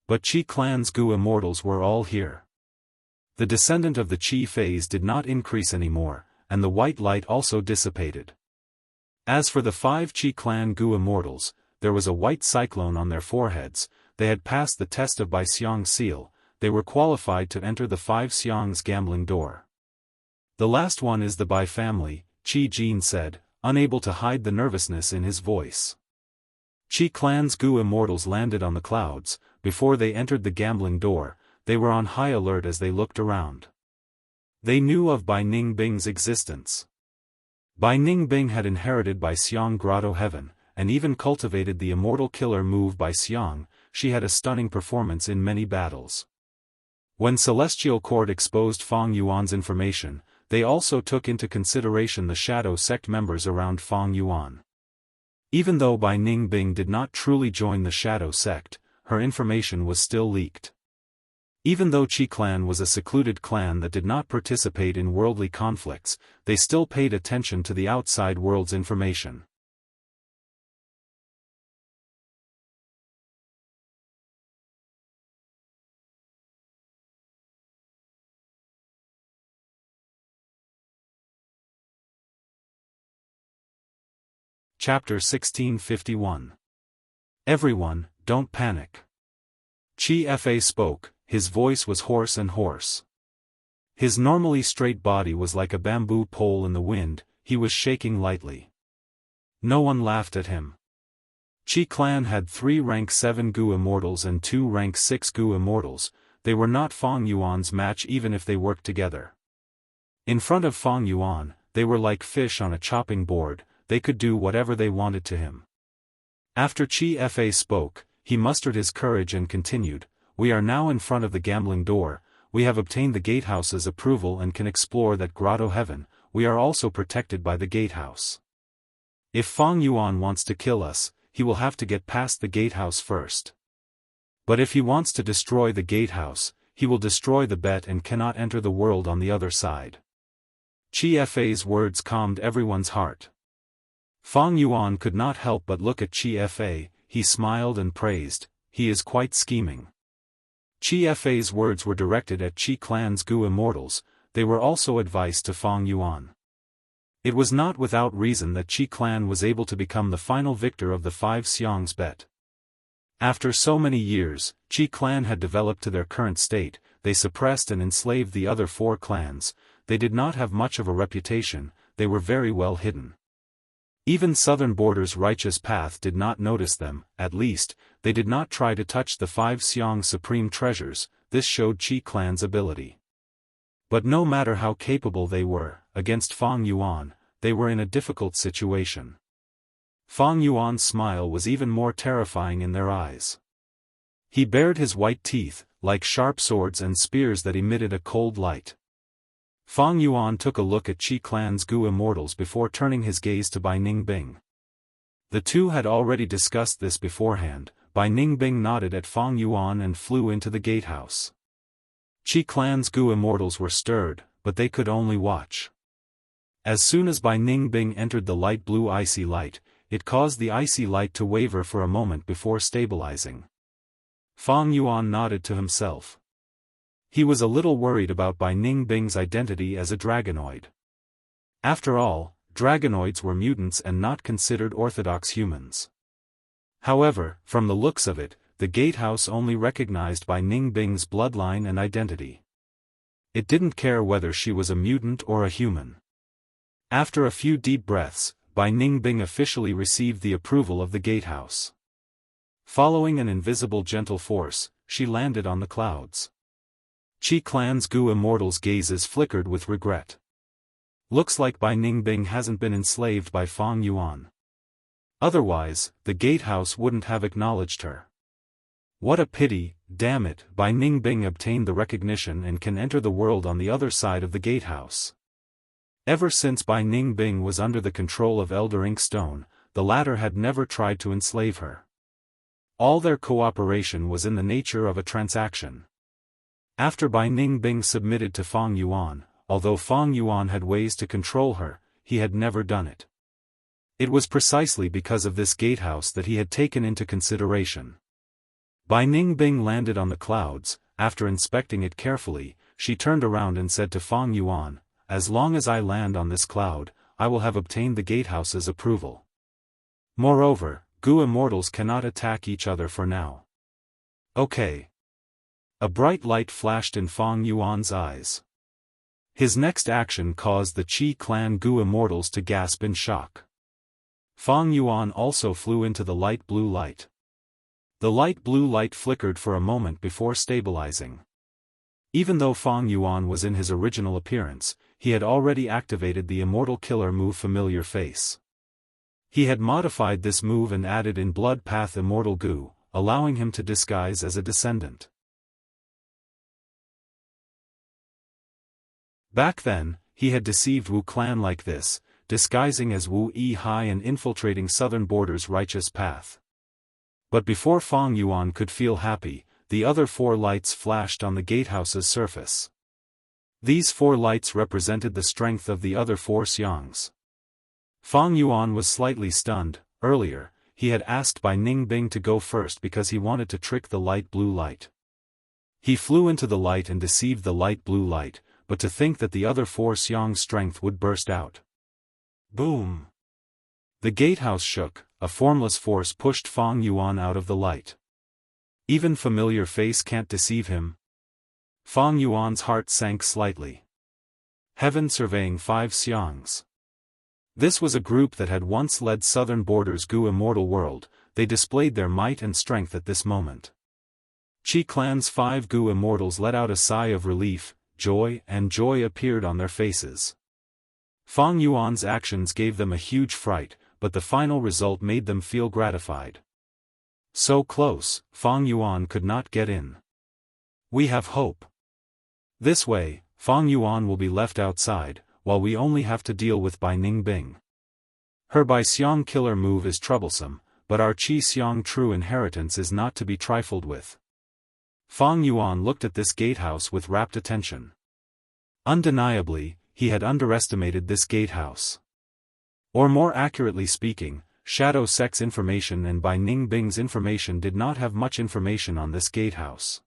But Qi clan's goo immortals were all here. The descendant of the Qi phase did not increase anymore, and the white light also dissipated. As for the 5 Qi clan goo immortals, there was a white cyclone on their foreheads, they had passed the test of Bai Xiang seal, they were qualified to enter the 5 Xiang's gambling door. "The last one is the Bai family," Qi Jin said, unable to hide the nervousness in his voice. Qi clan's goo immortals landed on the clouds, before they entered the gambling door, they were on high alert as they looked around. They knew of Bai Ningbing's existence. Bai Ningbing had inherited Bai Xiang Grotto Heaven, and even cultivated the immortal killer move Bai Xiang, she had a stunning performance in many battles. When Celestial Court exposed Fang Yuan's information, they also took into consideration the shadow sect members around Fang Yuan. Even though Bai Ningbing did not truly join the shadow sect, her information was still leaked. Even though Qi clan was a secluded clan that did not participate in worldly conflicts, they still paid attention to the outside world's information. Chapter 1651. Everyone, don't panic. Qi Fa spoke, his voice was hoarse and hoarse. His normally straight body was like a bamboo pole in the wind, he was shaking lightly. No one laughed at him. Qi clan had 3 rank 7 Gu immortals and 2 rank 6 Gu immortals, they were not Fang Yuan's match even if they worked together. In front of Fang Yuan, they were like fish on a chopping board, they could do whatever they wanted to him. After Qi Fa spoke, he mustered his courage and continued, "We are now in front of the gambling door, we have obtained the gatehouse's approval and can explore that grotto heaven, we are also protected by the gatehouse. If Fang Yuan wants to kill us, he will have to get past the gatehouse first. But if he wants to destroy the gatehouse, he will destroy the bet and cannot enter the world on the other side." Qi Fa's words calmed everyone's heart. Fang Yuan could not help but look at Qi Fa, he smiled and praised, "He is quite scheming." Qi Fa's words were directed at Qi clan's Gu immortals, they were also advice to Fang Yuan. It was not without reason that Qi clan was able to become the final victor of the 5 Xiangs bet. After so many years, Qi clan had developed to their current state, they suppressed and enslaved the other 4 clans, they did not have much of a reputation, they were very well hidden. Even Southern Border's righteous path did not notice them, at least, they did not try to touch the 5 Xiang supreme treasures, this showed Qi clan's ability. But no matter how capable they were, against Fang Yuan, they were in a difficult situation. Fang Yuan's smile was even more terrifying in their eyes. He bared his white teeth, like sharp swords and spears that emitted a cold light. Fang Yuan took a look at Qi clan's Gu immortals before turning his gaze to Bai Ningbing. The two had already discussed this beforehand, Bai Ningbing nodded at Fang Yuan and flew into the gatehouse. Qi clan's Gu immortals were stirred, but they could only watch. As soon as Bai Ningbing entered the light blue icy light, it caused the icy light to waver for a moment before stabilizing. Fang Yuan nodded to himself. He was a little worried about Bai Ningbing's identity as a dragonoid. After all, dragonoids were mutants and not considered orthodox humans. However, from the looks of it, the gatehouse only recognized Bai Ningbing's bloodline and identity. It didn't care whether she was a mutant or a human. After a few deep breaths, Bai Ningbing officially received the approval of the gatehouse. Following an invisible gentle force, she landed on the clouds. Qi clan's Gu immortals' gazes flickered with regret. Looks like Bai Ningbing hasn't been enslaved by Fang Yuan. Otherwise, the gatehouse wouldn't have acknowledged her. What a pity, damn it, Bai Ningbing obtained the recognition and can enter the world on the other side of the gatehouse. Ever since Bai Ningbing was under the control of Elder Inkstone, the latter had never tried to enslave her. All their cooperation was in the nature of a transaction. After Bai Ningbing submitted to Fang Yuan, although Fang Yuan had ways to control her, he had never done it. It was precisely because of this gatehouse that he had taken into consideration. Bai Ningbing landed on the clouds, after inspecting it carefully, she turned around and said to Fang Yuan, "As long as I land on this cloud, I will have obtained the gatehouse's approval. Moreover, Gu immortals cannot attack each other for now." Okay. A bright light flashed in Fang Yuan's eyes. His next action caused the Qi clan Gu immortals to gasp in shock. Fang Yuan also flew into the light blue light. The light blue light flickered for a moment before stabilizing. Even though Fang Yuan was in his original appearance, he had already activated the Immortal Killer move Familiar Face. He had modified this move and added in Blood Path Immortal Gu, allowing him to disguise as a descendant. Back then, he had deceived Wu clan like this, disguising as Wu Yi and infiltrating Southern Border's righteous path. But before Fang Yuan could feel happy, the other 4 lights flashed on the gatehouse's surface. These 4 lights represented the strength of the other 4 xiangs. Fang Yuan was slightly stunned. Earlier, he had asked Bai Ningbing to go first because he wanted to trick the light blue light. He flew into the light and deceived the light blue light, but to think that the other 4 xiangs' strength would burst out. Boom! The gatehouse shook, a formless force pushed Fang Yuan out of the light. Even familiar face can't deceive him. Fang Yuan's heart sank slightly. Heaven surveying 5 xiangs. This was a group that had once led Southern Border's Gu Immortal world. They displayed their might and strength at this moment. Qi Clan's 5 Gu Immortals let out a sigh of relief, joy appeared on their faces. Fang Yuan's actions gave them a huge fright, but the final result made them feel gratified. So close, Fang Yuan could not get in. We have hope. This way, Fang Yuan will be left outside, while we only have to deal with Bai Ningbing. Her Bai Xiang killer move is troublesome, but our Qi Xiang true inheritance is not to be trifled with. Fang Yuan looked at this gatehouse with rapt attention. Undeniably, he had underestimated this gatehouse. Or more accurately speaking, Shadow Sect's information and Bai Ningbing's information did not have much information on this gatehouse.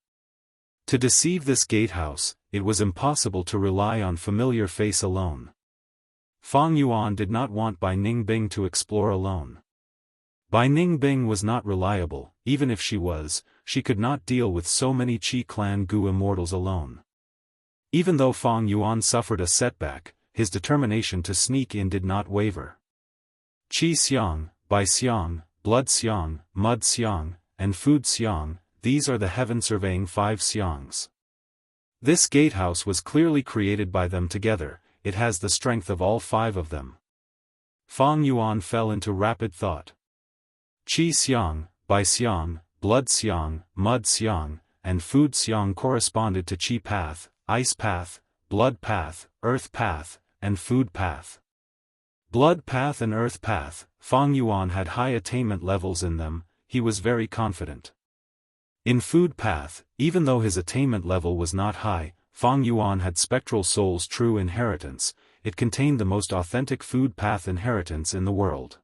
To deceive this gatehouse, it was impossible to rely on familiar face alone. Fang Yuan did not want Bai Ningbing to explore alone. Bai Ningbing was not reliable. Even if she was, she could not deal with so many Qi Clan Gu Immortals alone. Even though Fang Yuan suffered a setback, his determination to sneak in did not waver. Qi Xiang, Bai Xiang, Blood Xiang, Mud Xiang, and Food Xiang, these are the heaven-surveying 5 xiangs. This gatehouse was clearly created by them together. It has the strength of all 5 of them. Fang Yuan fell into rapid thought. Qi Xiang, Bai Xiang, Blood Xiang, Mud Xiang, and Food Xiang corresponded to Qi Path, Ice Path, Blood Path, Earth Path, and Food Path. Blood Path and Earth Path, Fang Yuan had high attainment levels in them. He was very confident. In Food Path, even though his attainment level was not high, Fang Yuan had Spectral Soul's true inheritance. It contained the most authentic Food Path inheritance in the world.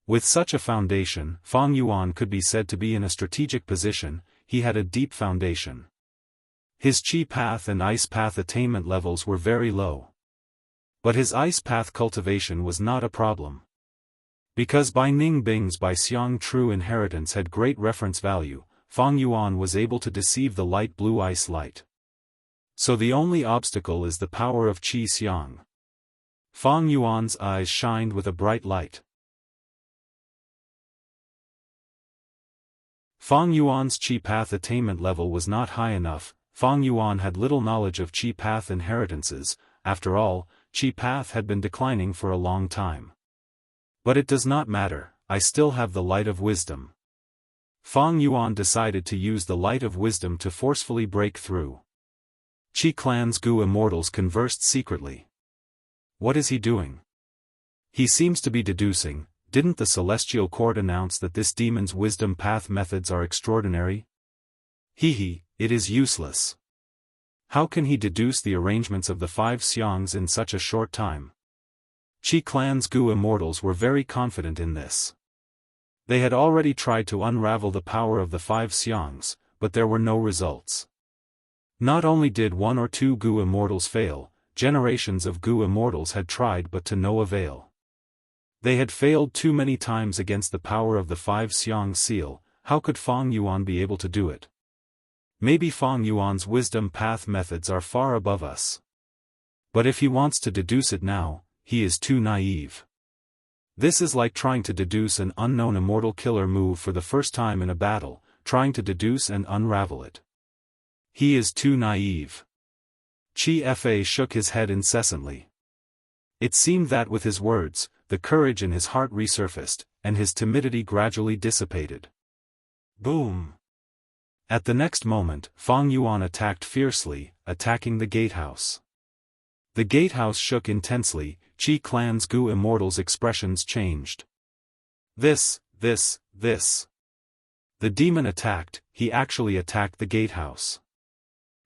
With such a foundation, Fang Yuan could be said to be in a strategic position. He had a deep foundation. His Qi Path and Ice Path attainment levels were very low. But his Ice Path cultivation was not a problem. Because Bai Ningbing's Bai Xiang true inheritance had great reference value, Fang Yuan was able to deceive the light blue ice light. So the only obstacle is the power of Qi Xiang. Fang Yuan's eyes shined with a bright light. Fang Yuan's Qi Path attainment level was not high enough. Fang Yuan had little knowledge of Qi Path inheritances. After all, Qi Path had been declining for a long time. But it does not matter, I still have the light of wisdom. Fang Yuan decided to use the light of wisdom to forcefully break through. Qi Clan's Gu Immortals conversed secretly. What is he doing? He seems to be deducing. Didn't the Celestial Court announce that this demon's wisdom path methods are extraordinary? It is useless. How can he deduce the arrangements of the 5 xiangs in such a short time? Qi Clan's Gu Immortals were very confident in this. They had already tried to unravel the power of the 5 xiangs, but there were no results. Not only did 1 or 2 Gu Immortals fail, generations of Gu Immortals had tried but to no avail. They had failed too many times against the power of the 5 xiang seal. How could Fang Yuan be able to do it? Maybe Fang Yuan's wisdom path methods are far above us. But if he wants to deduce it now, he is too naive. This is like trying to deduce an unknown immortal killer move for the first time in a battle, trying to deduce and unravel it. He is too naive. Qi Fa shook his head incessantly. It seemed that with his words, the courage in his heart resurfaced, and his timidity gradually dissipated. Boom! At the next moment, Fang Yuan attacked fiercely, attacking the gatehouse. The gatehouse shook intensely. Qi Clan's Gu Immortals' expressions changed. The The demon attacked, he actually attacked the gatehouse.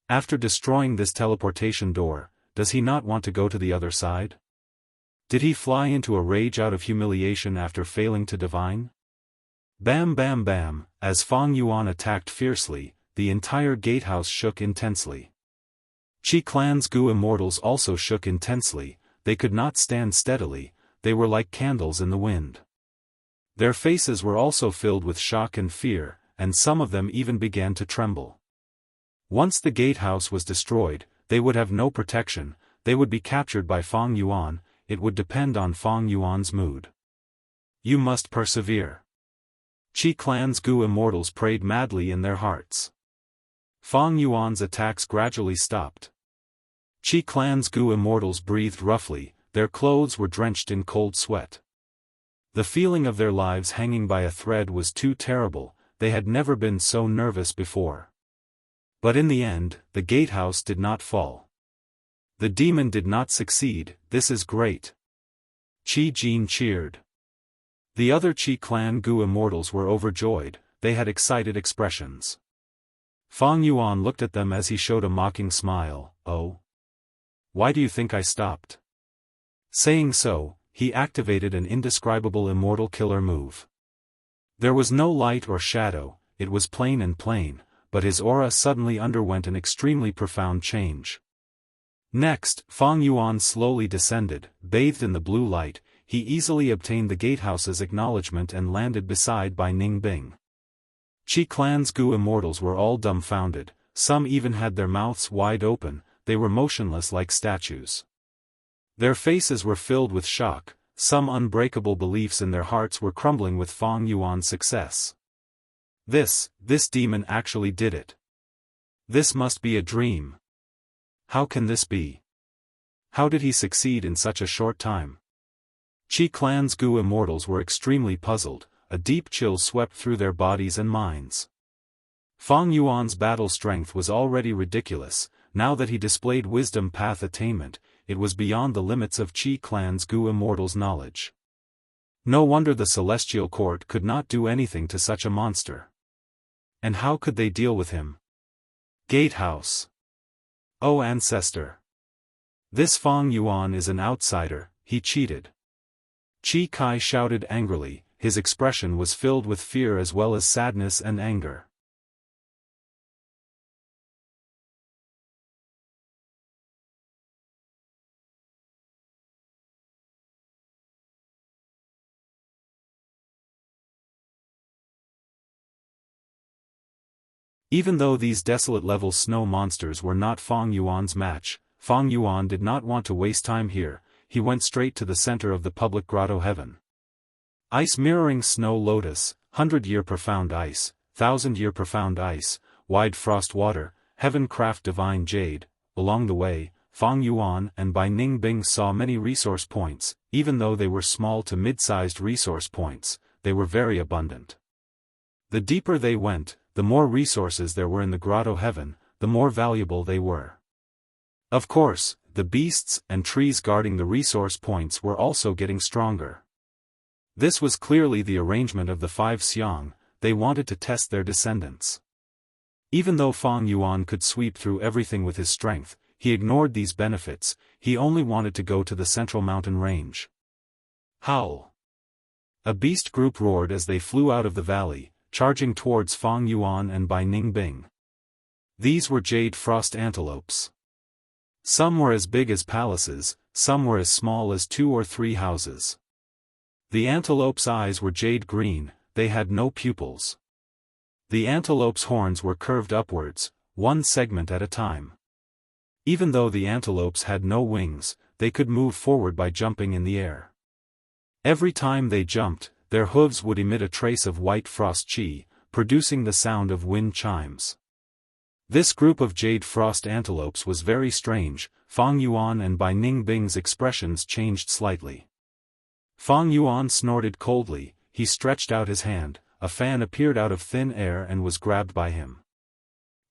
After destroying this teleportation door, does he not want to go to the other side? Did he fly into a rage out of humiliation after failing to divine? Bam bam bam, as Fang Yuan attacked fiercely, the entire gatehouse shook intensely. Qi Clan's Gu immortals also shook intensely, they could not stand steadily, they were like candles in the wind. Their faces were also filled with shock and fear, and some of them even began to tremble. Once the gatehouse was destroyed, they would have no protection, they would be captured by Fang Yuan, it would depend on Fang Yuan's mood. You must persevere. Qi Clan's Gu immortals prayed madly in their hearts. Fang Yuan's attacks gradually stopped. Qi Clan's Gu immortals breathed roughly, their clothes were drenched in cold sweat. The feeling of their lives hanging by a thread was too terrible, they had never been so nervous before. But in the end, the gatehouse did not fall. The demon did not succeed, this is great. Qi Jin cheered. The other Qi Clan Gu immortals were overjoyed, they had excited expressions. Fang Yuan looked at them as he showed a mocking smile, "Oh? Why do you think I stopped?" Saying so, he activated an indescribable immortal killer move. There was no light or shadow, it was plain and plain, but his aura suddenly underwent an extremely profound change. Next, Fang Yuan slowly descended, bathed in the blue light, he easily obtained the gatehouse's acknowledgement and landed beside Bai Ningbing. Qi Clan's Gu immortals were all dumbfounded, some even had their mouths wide open, they were motionless like statues. Their faces were filled with shock, some unbreakable beliefs in their hearts were crumbling with Fang Yuan's success. This demon actually did it. This must be a dream. How can this be? How did he succeed in such a short time? Qi Clan's Gu immortals were extremely puzzled, a deep chill swept through their bodies and minds. Fang Yuan's battle strength was already ridiculous, now that he displayed wisdom path attainment, it was beyond the limits of Qi Clan's Gu immortals' knowledge. No wonder the celestial court could not do anything to such a monster. And how could they deal with him? Gatehouse. Oh ancestor! This Fang Yuan is an outsider, he cheated. Qi Kai shouted angrily, his expression was filled with fear as well as sadness and anger. Even though these desolate level snow monsters were not Fang Yuan's match, Fang Yuan did not want to waste time here, he went straight to the center of the public grotto heaven. Ice mirroring snow lotus, 100-year profound ice, 1000-year profound ice, wide frost water, heaven craft divine jade. Along the way, Fang Yuan and Bai Ningbing saw many resource points, even though they were small to mid-sized resource points, they were very abundant. The deeper they went, the more resources there were in the grotto heaven, the more valuable they were. Of course, the beasts and trees guarding the resource points were also getting stronger. This was clearly the arrangement of the 5 Xiang, they wanted to test their descendants. Even though Fang Yuan could sweep through everything with his strength, he ignored these benefits, he only wanted to go to the central mountain range. Howl! A beast group roared as they flew out of the valley, charging towards Fang Yuan and Bai Ningbing. These were jade frost antelopes. Some were as big as palaces, some were as small as 2 or 3 houses. The antelope's eyes were jade green, they had no pupils. The antelope's horns were curved upwards, one segment at a time. Even though the antelopes had no wings, they could move forward by jumping in the air. Every time they jumped, their hooves would emit a trace of white frost chi, producing the sound of wind chimes. This group of jade frost antelopes was very strange, Fang Yuan and Bai Ningbing's expressions changed slightly. Fang Yuan snorted coldly, he stretched out his hand, a fan appeared out of thin air and was grabbed by him.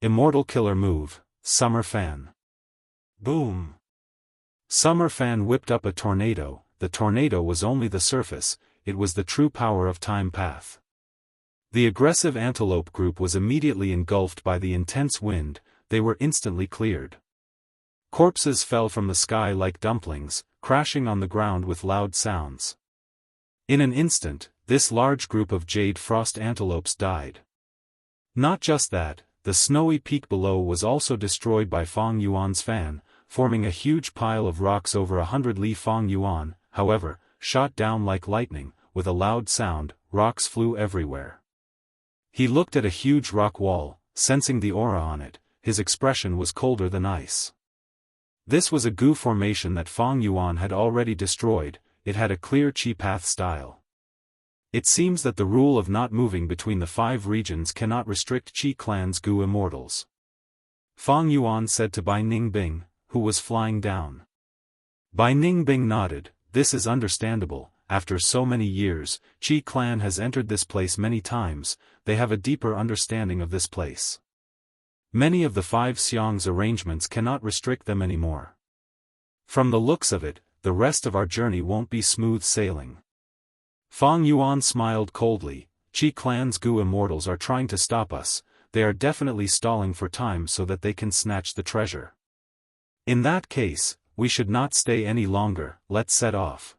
Immortal killer move, Summer Fan. Boom! Summer Fan whipped up a tornado, the tornado was only the surface, it was the true power of time path. The aggressive antelope group was immediately engulfed by the intense wind, they were instantly cleared. Corpses fell from the sky like dumplings, crashing on the ground with loud sounds. In an instant, this large group of jade frost antelopes died. Not just that, the snowy peak below was also destroyed by Fang Yuan's fan, forming a huge pile of rocks over 100 li. Fang Yuan, however, shot down like lightning, with a loud sound, rocks flew everywhere. He looked at a huge rock wall, sensing the aura on it, his expression was colder than ice. This was a Gu formation that Fang Yuan had already destroyed, it had a clear Qi path style. It seems that the rule of not moving between the 5 regions cannot restrict Qi clan's Gu immortals. Fang Yuan said to Bai Ningbing, who was flying down. Bai Ningbing nodded, this is understandable, after so many years, Qi clan has entered this place many times, they have a deeper understanding of this place. Many of the 5 Xiang's arrangements cannot restrict them anymore. From the looks of it, the rest of our journey won't be smooth sailing. Fang Yuan smiled coldly, Qi clan's Gu immortals are trying to stop us, they are definitely stalling for time so that they can snatch the treasure. In that case, we should not stay any longer, let's set off.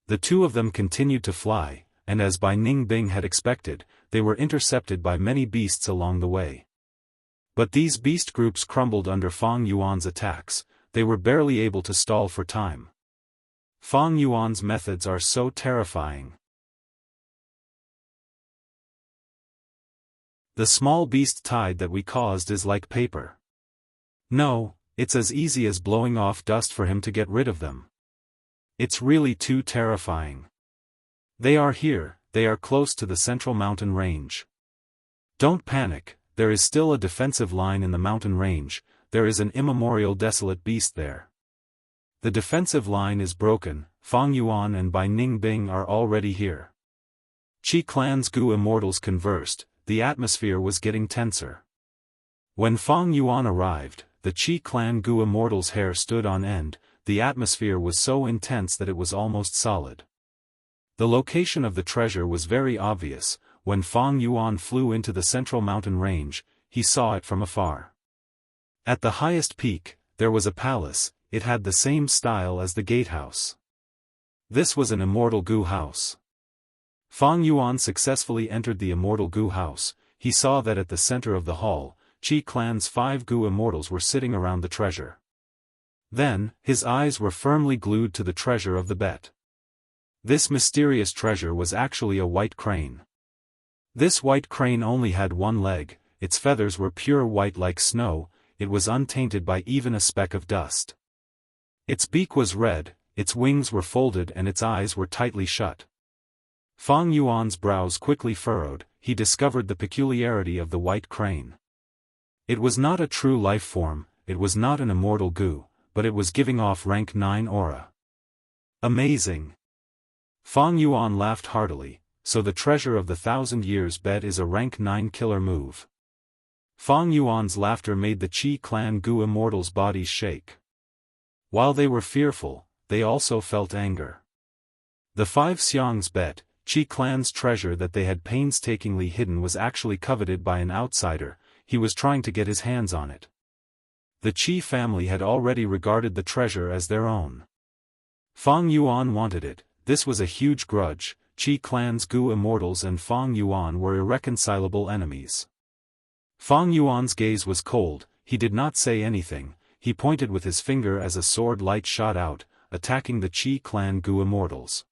The two of them continued to fly, and as Bai Ningbing had expected, they were intercepted by many beasts along the way. But these beast groups crumbled under Fang Yuan's attacks, they were barely able to stall for time. Fang Yuan's methods are so terrifying. The small beast tide that we caused is like paper. No, it's as easy as blowing off dust for him to get rid of them. It's really too terrifying. They are here, they are close to the central mountain range. Don't panic, there is still a defensive line in the mountain range, there is an immemorial desolate beast there. The defensive line is broken, Fang Yuan and Bai Ningbing are already here. Qi clan's Gu immortals conversed, the atmosphere was getting tenser. When Fang Yuan arrived, the Qi clan Gu immortals' hair stood on end, the atmosphere was so intense that it was almost solid. The location of the treasure was very obvious, when Fang Yuan flew into the central mountain range, he saw it from afar. At the highest peak, there was a palace, it had the same style as the gatehouse. This was an immortal Gu house. Fang Yuan successfully entered the immortal Gu house, he saw that at the center of the hall, Qi clan's 5 Gu immortals were sitting around the treasure. Then, his eyes were firmly glued to the treasure of the bet. This mysterious treasure was actually a white crane. This white crane only had 1 leg, its feathers were pure white like snow, it was untainted by even a speck of dust. Its beak was red, its wings were folded and its eyes were tightly shut. Fang Yuan's brows quickly furrowed, he discovered the peculiarity of the white crane. It was not a true life form, it was not an immortal Gu, but it was giving off rank 9 aura. Amazing! Fang Yuan laughed heartily, so the treasure of the 1,000 years bet is a rank 9 killer move. Fang Yuan's laughter made the Qi clan Gu immortals' bodies shake. While they were fearful, they also felt anger. The 5 Xiang's bet, Qi clan's treasure that they had painstakingly hidden was actually coveted by an outsider, he was trying to get his hands on it. The Qi family had already regarded the treasure as their own. Fang Yuan wanted it, this was a huge grudge, Qi clan's Gu immortals and Fang Yuan were irreconcilable enemies. Fang Yuan's gaze was cold, he did not say anything, he pointed with his finger as a sword light shot out, attacking the Qi clan Gu immortals.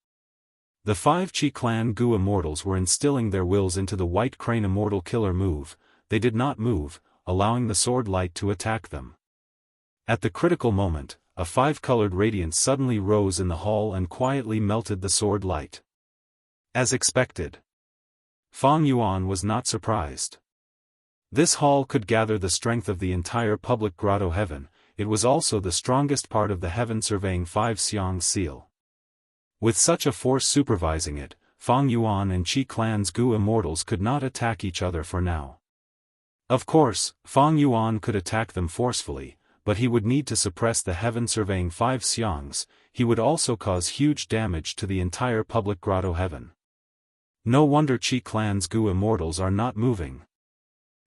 The 5 Qi clan Gu immortals were instilling their wills into the white crane immortal killer move, they did not move, allowing the sword light to attack them. At the critical moment, a 5-colored radiance suddenly rose in the hall and quietly melted the sword light. As expected. Fang Yuan was not surprised. This hall could gather the strength of the entire public grotto heaven, it was also the strongest part of the heaven surveying 5 Xiang seal. With such a force supervising it, Fang Yuan and Qi clan's Gu immortals could not attack each other for now. Of course, Fang Yuan could attack them forcefully, but he would need to suppress the heaven surveying 5 Xiangs, he would also cause huge damage to the entire public grotto heaven. No wonder Qi Clan's Gu Immortals are not moving.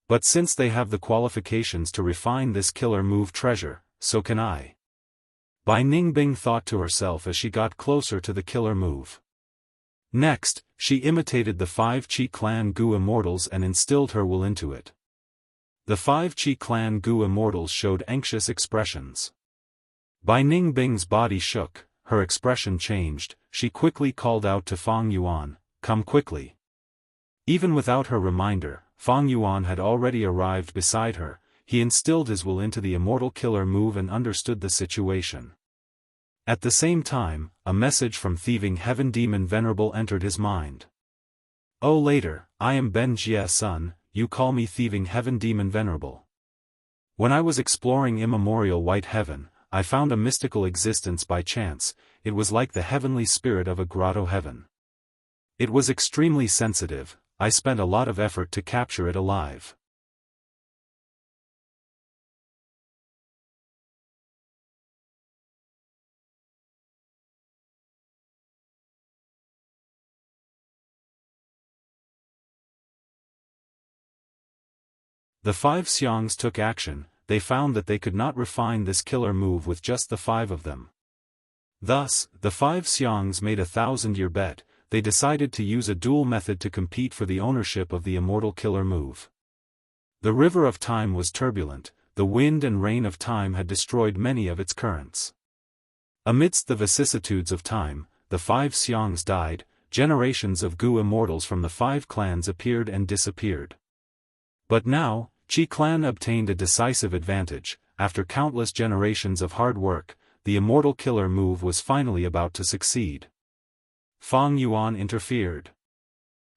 But since they have the qualifications to refine this killer move treasure, so can I. Bai Ningbing thought to herself as she got closer to the killer move. Next, she imitated the 5 Qi Clan Gu Immortals and instilled her will into it. The 5 Qi Clan Gu Immortals showed anxious expressions. Bai Ningbing's body shook, her expression changed, she quickly called out to Fang Yuan, "Come quickly." Even without her reminder, Fang Yuan had already arrived beside her. He instilled his will into the immortal killer move and understood the situation. At the same time, a message from Thieving Heaven Demon Venerable entered his mind. "Oh later, I am Ben Jie's son, you call me Thieving Heaven Demon Venerable. When I was exploring immemorial White Heaven, I found a mystical existence by chance. It was like the heavenly spirit of a grotto heaven. It was extremely sensitive. I spent a lot of effort to capture it alive." The 5 Xiangs took action. They found that they could not refine this killer move with just the 5 of them. Thus, the 5 Xiangs made a 1,000-year bet. They decided to use a dual method to compete for the ownership of the immortal killer move. The river of time was turbulent, the wind and rain of time had destroyed many of its currents. Amidst the vicissitudes of time, the 5 Xiangs died, generations of Gu Immortals from the 5 clans appeared and disappeared. But now, Qi Clan obtained a decisive advantage. After countless generations of hard work, the immortal killer move was finally about to succeed. Fang Yuan interfered.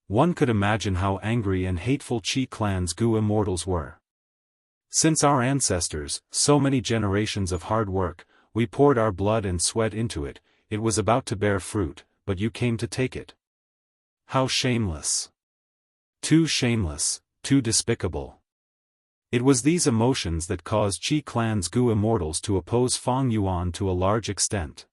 One could imagine how angry and hateful Qi Clan's Gu Immortals were. "Since our ancestors, so many generations of hard work, we poured our blood and sweat into it, it was about to bear fruit, but you came to take it. How shameless! Too shameless, too despicable." It was these emotions that caused Qi Clan's Gu Immortals to oppose Fang Yuan to a large extent.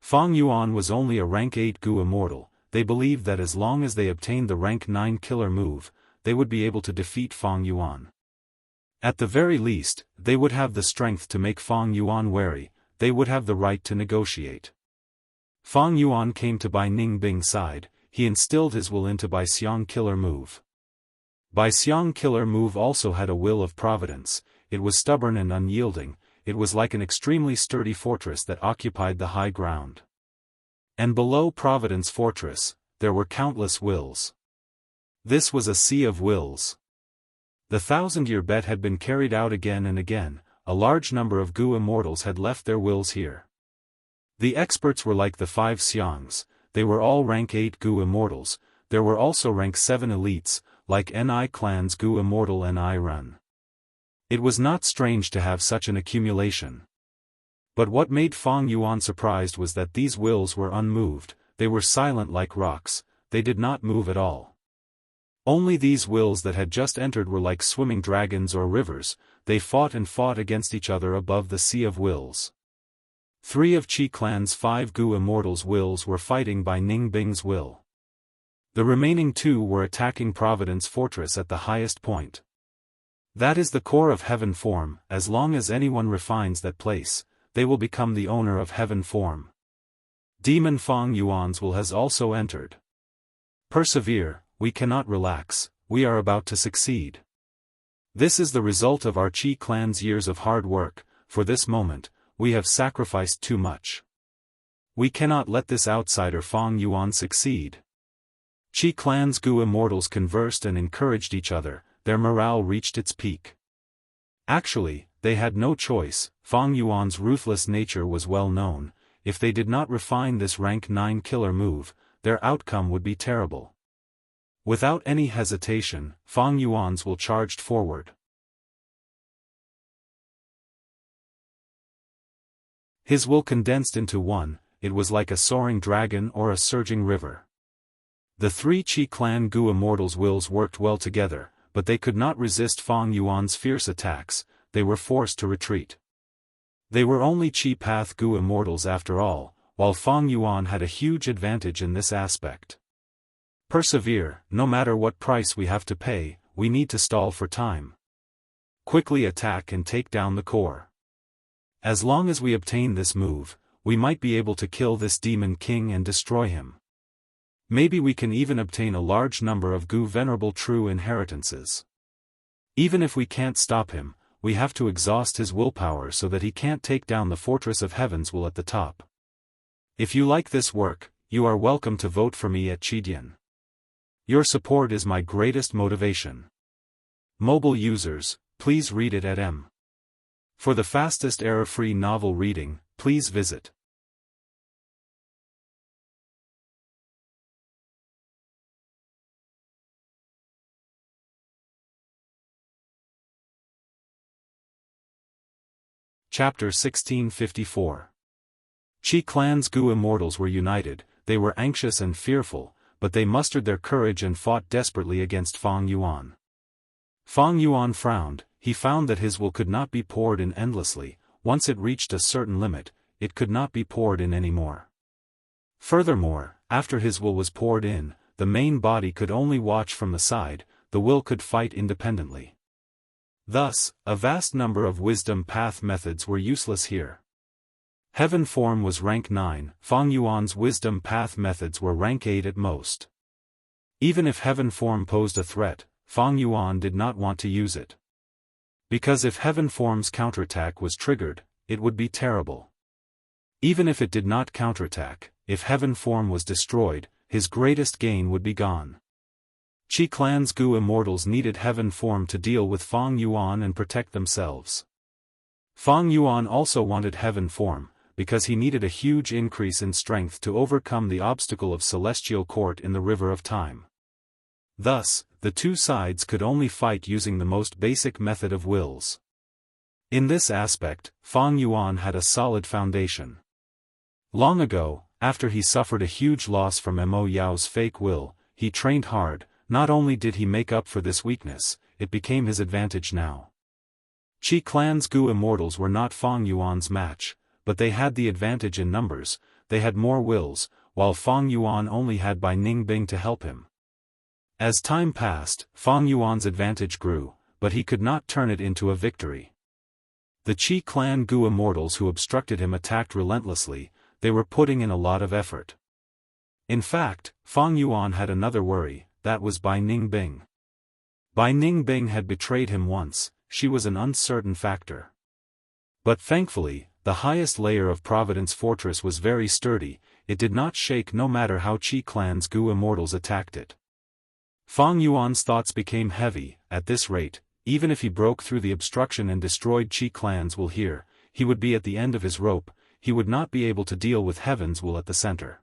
Fang Yuan was only a rank 8 Gu Immortal. They believed that as long as they obtained the rank 9 killer move, they would be able to defeat Fang Yuan. At the very least, they would have the strength to make Fang Yuan wary, they would have the right to negotiate. Fang Yuan came to Bai Ningbing's side. He instilled his will into Bai Xiang killer move. Bai Xiang killer move also had a will of providence. It was stubborn and unyielding. It was like an extremely sturdy fortress that occupied the high ground. And below Providence Fortress, there were countless wills. This was a sea of wills. The 1,000-year bet had been carried out again and again. A large number of Gu Immortals had left their wills here. The experts were like the 5 Xiangs. They were all rank 8 Gu Immortals. There were also rank 7 elites, like Ni Clan's Gu Immortal Ni Run. It was not strange to have such an accumulation. But what made Fang Yuan surprised was that these wills were unmoved. They were silent like rocks, they did not move at all. Only these wills that had just entered were like swimming dragons or rivers. They fought and fought against each other above the sea of wills. 3 of Qi Clan's 5 Gu Immortals' wills were fighting Bai Ningbing's will. The remaining 2 were attacking Providence Fortress at the highest point. That is the core of heaven form. As long as anyone refines that place, they will become the owner of heaven form. Demon Fang Yuan's will has also entered. Persevere, we cannot relax, we are about to succeed. This is the result of our Qi Clan's years of hard work. For this moment, we have sacrificed too much. We cannot let this outsider Fang Yuan succeed. Qi Clan's Gu Immortals conversed and encouraged each other. Their morale reached its peak. Actually, they had no choice. Fang Yuan's ruthless nature was well known. If they did not refine this rank 9 killer move, their outcome would be terrible. Without any hesitation, Fang Yuan's will charged forward. His will condensed into one. It was like a soaring dragon or a surging river. The 3 Qi Clan Gu Immortals' wills worked well together, but they could not resist Fang Yuan's fierce attacks. They were forced to retreat. They were only Qi Path Gu Immortals after all, while Fang Yuan had a huge advantage in this aspect. Persevere, no matter what price we have to pay, we need to stall for time. Quickly attack and take down the core. As long as we obtain this move, we might be able to kill this demon king and destroy him. Maybe we can even obtain a large number of Gu venerable true inheritances. Even if we can't stop him, we have to exhaust his willpower so that he can't take down the Fortress of Heaven's Will at the top. If you like this work, you are welcome to vote for me at Qidian. Your support is my greatest motivation. Mobile users, please read it at M. For the fastest error-free novel reading, please visit Chapter 1654. Qi clan's Gu immortals were united. They were anxious and fearful, but they mustered their courage and fought desperately against Fang Yuan. Fang Yuan frowned. He found that his will could not be poured in endlessly. Once it reached a certain limit, it could not be poured in anymore. Furthermore, after his will was poured in, the main body could only watch from the side, the will could fight independently. Thus, a vast number of wisdom path methods were useless here. Heaven form was rank 9, Fang Yuan's wisdom path methods were rank 8 at most. Even if heaven form posed a threat, Fang Yuan did not want to use it. Because if heaven form's counterattack was triggered, it would be terrible. Even if it did not counterattack, if heaven form was destroyed, his greatest gain would be gone. Qi clan's Gu immortals needed heaven form to deal with Fang Yuan and protect themselves. Fang Yuan also wanted heaven form, because he needed a huge increase in strength to overcome the obstacle of celestial court in the river of time. Thus, the two sides could only fight using the most basic method of wills. In this aspect, Fang Yuan had a solid foundation. Long ago, after he suffered a huge loss from Mo Yao's fake will, he trained hard. Not only did he make up for this weakness, it became his advantage now. Qi clan's Gu immortals were not Fang Yuan's match, but they had the advantage in numbers. They had more wills, while Fang Yuan only had Bai Ningbing to help him. As time passed, Fang Yuan's advantage grew, but he could not turn it into a victory. The Qi clan Gu immortals who obstructed him attacked relentlessly. They were putting in a lot of effort. In fact, Fang Yuan had another worry, that was Bai Ningbing. Bai Ningbing had betrayed him once. She was an uncertain factor. But thankfully, the highest layer of Providence Fortress was very sturdy. It did not shake no matter how Qi clan's Gu immortals attacked it. Fang Yuan's thoughts became heavy. At this rate, even if he broke through the obstruction and destroyed Qi clan's will here, he would be at the end of his rope. He would not be able to deal with heaven's will at the center.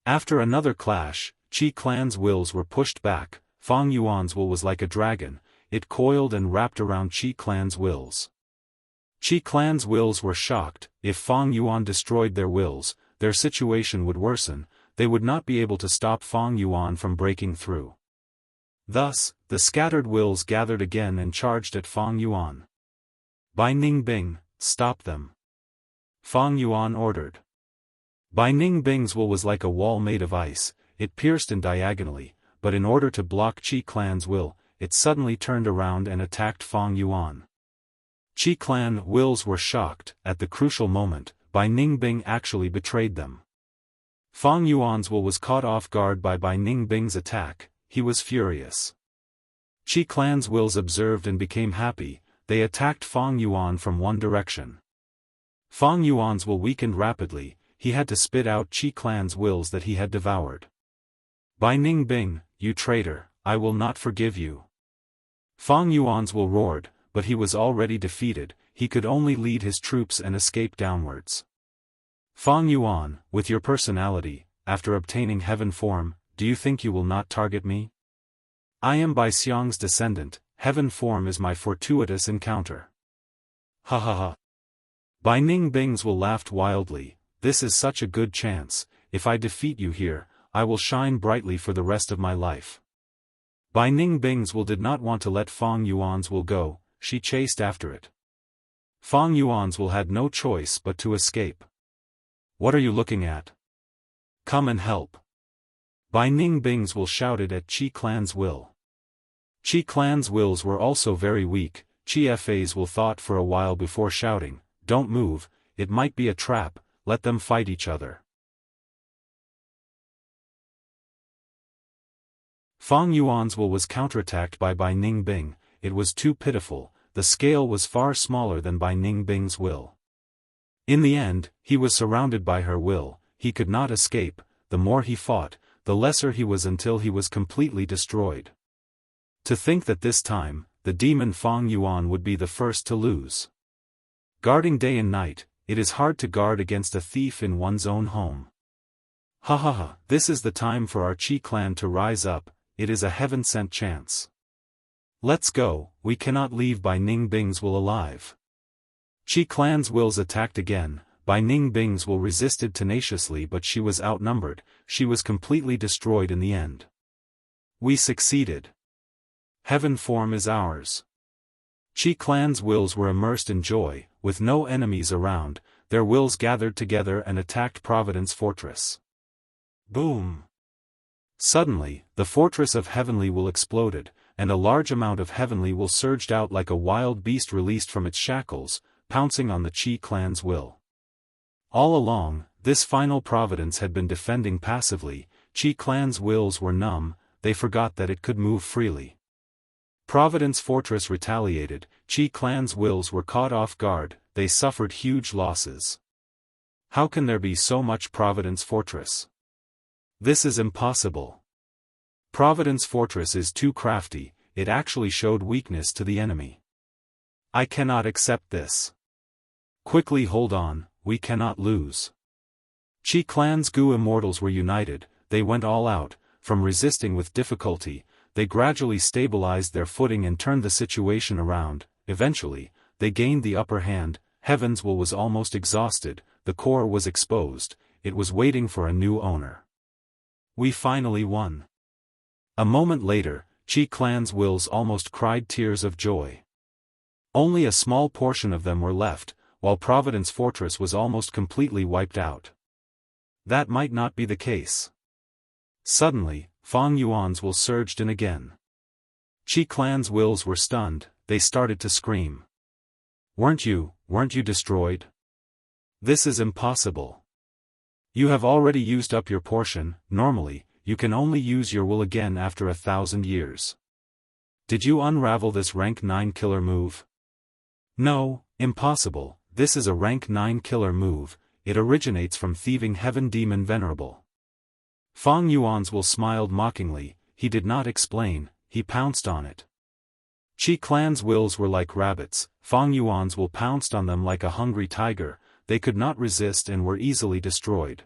After another clash, Qi clan's wills were pushed back. Fang Yuan's will was like a dragon. It coiled and wrapped around Qi clan's wills. Qi clan's wills were shocked. If Fang Yuan destroyed their wills, their situation would worsen. They would not be able to stop Fang Yuan from breaking through. Thus, the scattered wills gathered again and charged at Fang Yuan. Bai Ningbing, stop them. Fang Yuan ordered. Bai Ningbing's will was like a wall made of ice. It pierced in diagonally, but in order to block Qi clan's will, it suddenly turned around and attacked Fang Yuan. Qi clan wills were shocked. At the crucial moment, Bai Ningbing actually betrayed them. Fang Yuan's will was caught off guard by Bai Ningbing's attack. He was furious. Qi clan's wills observed and became happy. They attacked Fang Yuan from one direction. Fang Yuan's will weakened rapidly. He had to spit out Qi clan's wills that he had devoured. Bai Ningbing, you traitor, I will not forgive you. Fang Yuan's will roared, but he was already defeated. He could only lead his troops and escape downwards. Fang Yuan, with your personality, after obtaining heaven form, do you think you will not target me? I am Bai Xiang's descendant. Heaven form is my fortuitous encounter. Ha ha ha. Bai Ningbing's will laughed wildly. This is such a good chance. If I defeat you here, I will shine brightly for the rest of my life. Bai Ningbing's will did not want to let Fang Yuan's will go. She chased after it. Fang Yuan's will had no choice but to escape. What are you looking at? Come and help. Bai Ningbing's will shouted at Qi Clan's will. Qi Clan's wills were also very weak. Qi Fa's will thought for a while before shouting, "Don't move, it might be a trap, let them fight each other." Fang Yuan's will was counterattacked by Bai Ningbing. It was too pitiful, the scale was far smaller than Bai Ningbing's will. In the end, he was surrounded by her will, he could not escape. The more he fought, the lesser he was until he was completely destroyed. To think that this time, the demon Fang Yuan would be the first to lose. Guarding day and night, it is hard to guard against a thief in one's own home. Ha ha ha, this is the time for our Qi clan to rise up, it is a heaven-sent chance. Let's go, we cannot leave Bai Ningbing's will alive. Qi clan's wills attacked again. Bai Ningbing's will resisted tenaciously, but she was outnumbered, she was completely destroyed in the end. We succeeded. Heaven form is ours. Qi clan's wills were immersed in joy, with no enemies around, their wills gathered together and attacked Providence Fortress. Boom! Suddenly, the fortress of Heavenly Will exploded, and a large amount of Heavenly Will surged out like a wild beast released from its shackles, pouncing on the Qi clan's will. All along, this final Providence had been defending passively. Qi clan's wills were numb, they forgot that it could move freely. Providence Fortress retaliated, Qi clan's wills were caught off guard, they suffered huge losses. How can there be so much Providence Fortress? This is impossible. Providence Fortress is too crafty, it actually showed weakness to the enemy. I cannot accept this. Quickly hold on, we cannot lose. Qi clan's Gu immortals were united, they went all out, from resisting with difficulty, they gradually stabilized their footing and turned the situation around. Eventually, they gained the upper hand. Heaven's will was almost exhausted, the core was exposed, it was waiting for a new owner. We finally won. A moment later, Qi clan's wills almost cried tears of joy. Only a small portion of them were left, while Providence Fortress was almost completely wiped out. That might not be the case. Suddenly, Fang Yuan's will surged in again. Qi clan's wills were stunned, they started to scream. Weren't you destroyed? This is impossible. You have already used up your portion, normally, you can only use your will again after 1,000 years. Did you unravel this rank 9 killer move? No, impossible, this is a rank 9 killer move, it originates from thieving heaven demon venerable. Fang Yuan's will smiled mockingly, he did not explain, he pounced on it. Qi clan's wills were like rabbits, Fang Yuan's will pounced on them like a hungry tiger, they could not resist and were easily destroyed.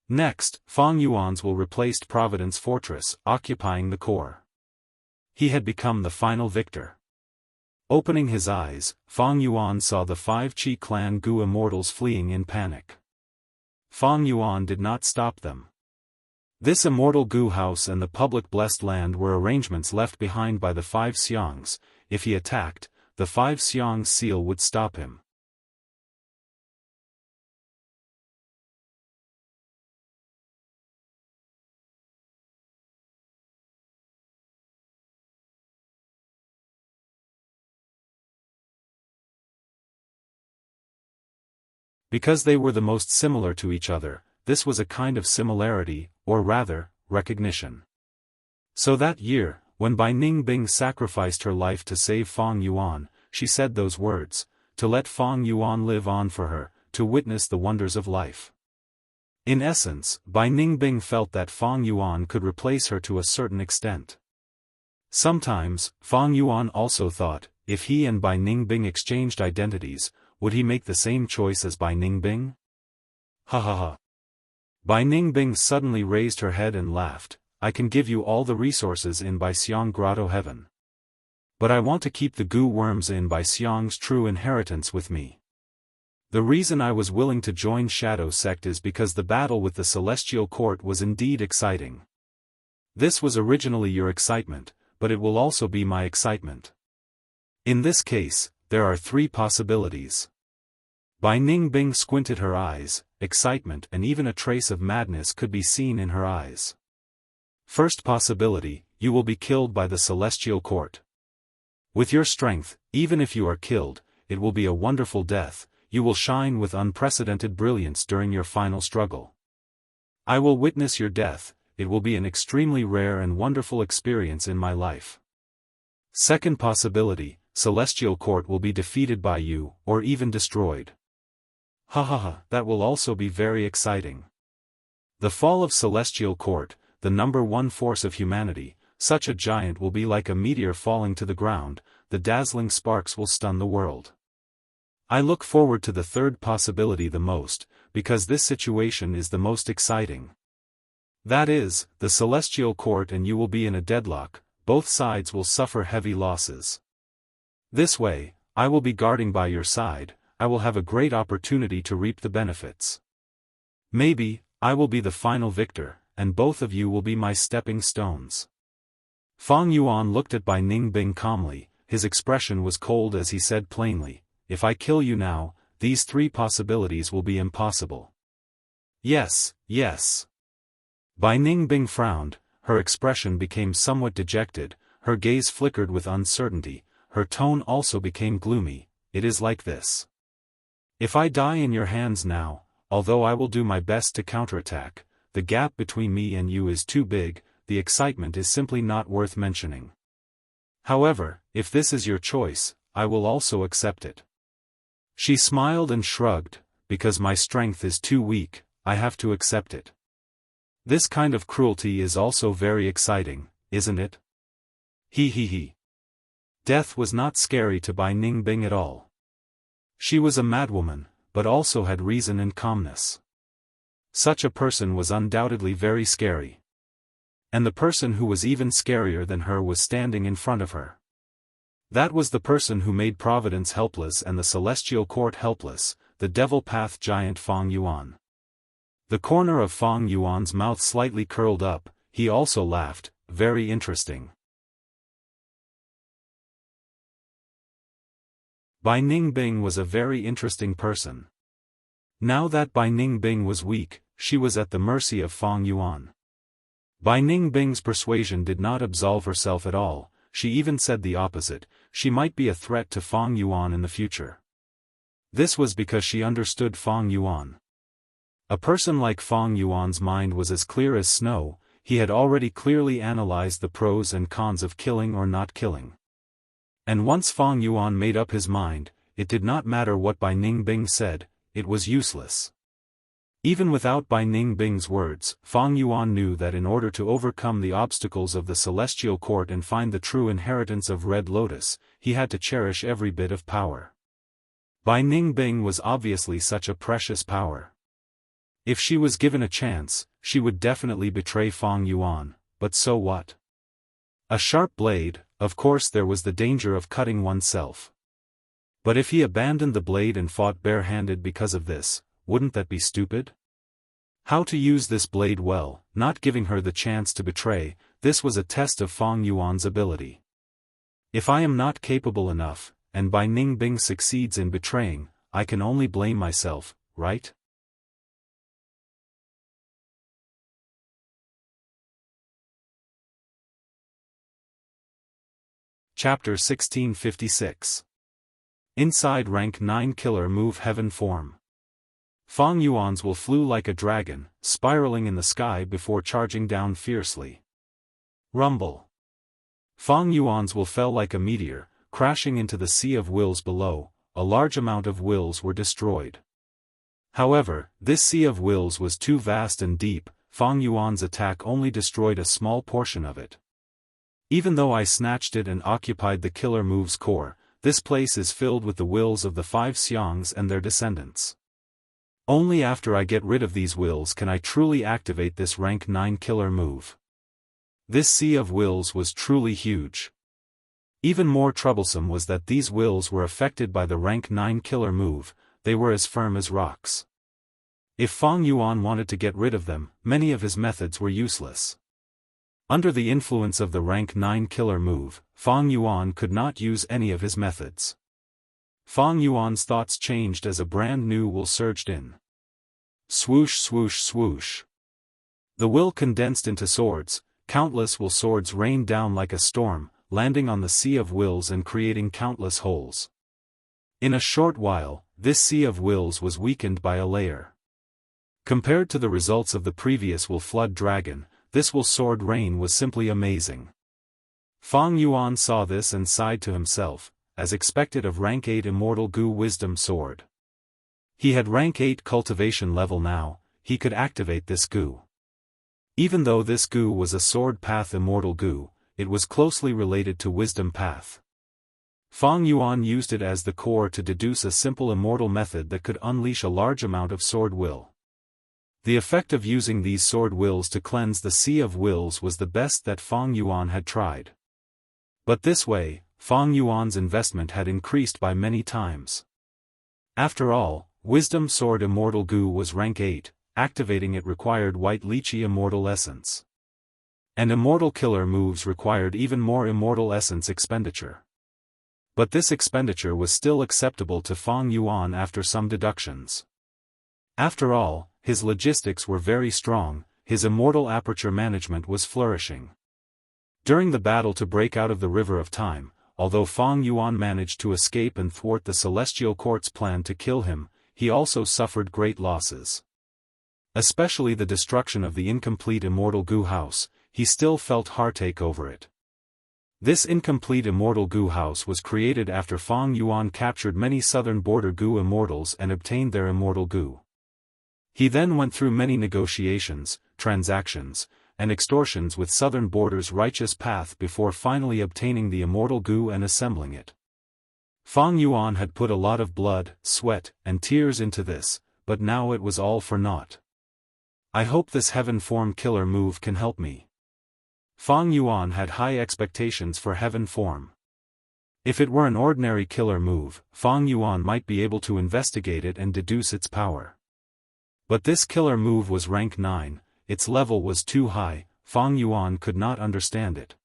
Next, Fang Yuan's will replaced Providence Fortress, occupying the core. He had become the final victor. Opening his eyes, Fang Yuan saw the 5 Qi clan Gu immortals fleeing in panic. Fang Yuan did not stop them. This immortal Gu house and the public blessed land were arrangements left behind by the 5 Xiangs. If he attacked, the 5 Xiangs seal would stop him. Because they were the most similar to each other, this was a kind of similarity, or rather, recognition. So that year, when Bai Ningbing sacrificed her life to save Fang Yuan, she said those words, to let Fang Yuan live on for her, to witness the wonders of life. In essence, Bai Ningbing felt that Fang Yuan could replace her to a certain extent. Sometimes, Fang Yuan also thought, if he and Bai Ningbing exchanged identities, would he make the same choice as Bai Ningbing? Ha ha ha. Bai Ningbing suddenly raised her head and laughed, I can give you all the resources in Bai Xiang Grotto Heaven. But I want to keep the Gu worms in Bai Xiang's true inheritance with me. The reason I was willing to join Shadow Sect is because the battle with the Celestial Court was indeed exciting. This was originally your excitement, but it will also be my excitement. In this case, there are 3 possibilities. Bai Ningbing squinted her eyes, excitement and even a trace of madness could be seen in her eyes. First possibility, you will be killed by the celestial court. With your strength, even if you are killed, it will be a wonderful death, you will shine with unprecedented brilliance during your final struggle. I will witness your death, it will be an extremely rare and wonderful experience in my life. Second possibility, celestial court will be defeated by you, or even destroyed. Ha ha ha, that will also be very exciting. The fall of celestial court, the number one force of humanity, such a giant will be like a meteor falling to the ground, the dazzling sparks will stun the world. I look forward to the third possibility the most, because this situation is the most exciting. That is, the celestial court and you will be in a deadlock, both sides will suffer heavy losses. This way, I will be guarding by your side, I will have a great opportunity to reap the benefits. Maybe, I will be the final victor, and both of you will be my stepping stones. Fang Yuan looked at Bai Ningbing calmly, his expression was cold as he said plainly, if I kill you now, these three possibilities will be impossible. Yes, yes. Bai Ningbing frowned, her expression became somewhat dejected, her gaze flickered with uncertainty, her tone also became gloomy, it is like this. If I die in your hands now, although I will do my best to counterattack, the gap between me and you is too big, the excitement is simply not worth mentioning. However, if this is your choice, I will also accept it. She smiled and shrugged, because my strength is too weak, I have to accept it. This kind of cruelty is also very exciting, isn't it? He. Death was not scary to Bai Ningbing at all. She was a madwoman, but also had reason and calmness. Such a person was undoubtedly very scary. And the person who was even scarier than her was standing in front of her. That was the person who made Providence helpless and the celestial court helpless, the devil path giant Fang Yuan. The corner of Fang Yuan's mouth slightly curled up, he also laughed, very interesting. Bai Ningbing was a very interesting person. Now that Bai Ningbing was weak, she was at the mercy of Fang Yuan. Bai Ningbing's persuasion did not absolve herself at all, she even said the opposite, she might be a threat to Fang Yuan in the future. This was because she understood Fang Yuan. A person like Fang Yuan's mind was as clear as snow, he had already clearly analyzed the pros and cons of killing or not killing. And once Fang Yuan made up his mind, it did not matter what Bai Ningbing said, it was useless. Even without Bai Ningbing's words, Fang Yuan knew that in order to overcome the obstacles of the celestial court and find the true inheritance of Red Lotus, he had to cherish every bit of power. Bai Ningbing was obviously such a precious power. If she was given a chance, she would definitely betray Fang Yuan, but so what? A sharp blade, of course there was the danger of cutting oneself. But if he abandoned the blade and fought barehanded because of this, wouldn't that be stupid? How to use this blade well, not giving her the chance to betray, this was a test of Fang Yuan's ability. If I am not capable enough, and Bai Ningbing succeeds in betraying, I can only blame myself, right? Chapter 1656. Inside Rank 9 Killer Move Heaven Form. Fang Yuan's will flew like a dragon, spiraling in the sky before charging down fiercely. Rumble. Fang Yuan's will fell like a meteor, crashing into the sea of wills below, a large amount of wills were destroyed. However, this sea of wills was too vast and deep, Fang Yuan's attack only destroyed a small portion of it. Even though I snatched it and occupied the killer move's core, this place is filled with the wills of the 5 Xiangs and their descendants. Only after I get rid of these wills can I truly activate this rank 9 killer move. This sea of wills was truly huge. Even more troublesome was that these wills were affected by the rank 9 killer move, they were as firm as rocks. If Fang Yuan wanted to get rid of them, many of his methods were useless. Under the influence of the rank 9 killer move, Fang Yuan could not use any of his methods. Fang Yuan's thoughts changed as a brand new will surged in. Swoosh swoosh swoosh. The will condensed into swords, countless will swords rained down like a storm, landing on the Sea of Wills and creating countless holes. In a short while, this Sea of Wills was weakened by a layer. Compared to the results of the previous will flood dragon, this will sword rain was simply amazing. Fang Yuan saw this and sighed to himself, as expected of rank 8 Immortal Gu Wisdom Sword. He had rank 8 cultivation level now, he could activate this Gu. Even though this Gu was a sword path Immortal Gu, it was closely related to Wisdom path. Fang Yuan used it as the core to deduce a simple immortal method that could unleash a large amount of sword will. The effect of using these sword wills to cleanse the Sea of Wills was the best that Fang Yuan had tried. But this way, Fang Yuan's investment had increased by many times. After all, Wisdom Sword Immortal Gu was rank 8, activating it required White Lychee Immortal Essence. And Immortal Killer moves required even more Immortal Essence expenditure. But this expenditure was still acceptable to Fang Yuan after some deductions. After all, his logistics were very strong, his immortal aperture management was flourishing. During the battle to break out of the River of Time, although Fang Yuan managed to escape and thwart the Celestial Court's plan to kill him, he also suffered great losses. Especially the destruction of the incomplete Immortal Gu House, he still felt heartache over it. This incomplete Immortal Gu House was created after Fang Yuan captured many southern border Gu Immortals and obtained their Immortal Gu. He then went through many negotiations, transactions, and extortions with southern border's righteous path before finally obtaining the Immortal Gu and assembling it. Fang Yuan had put a lot of blood, sweat, and tears into this, but now it was all for naught. I hope this Heaven Form Killer move can help me. Fang Yuan had high expectations for Heaven Form. If it were an ordinary killer move, Fang Yuan might be able to investigate it and deduce its power. But this killer move was rank 9, its level was too high, Fang Yuan could not understand it.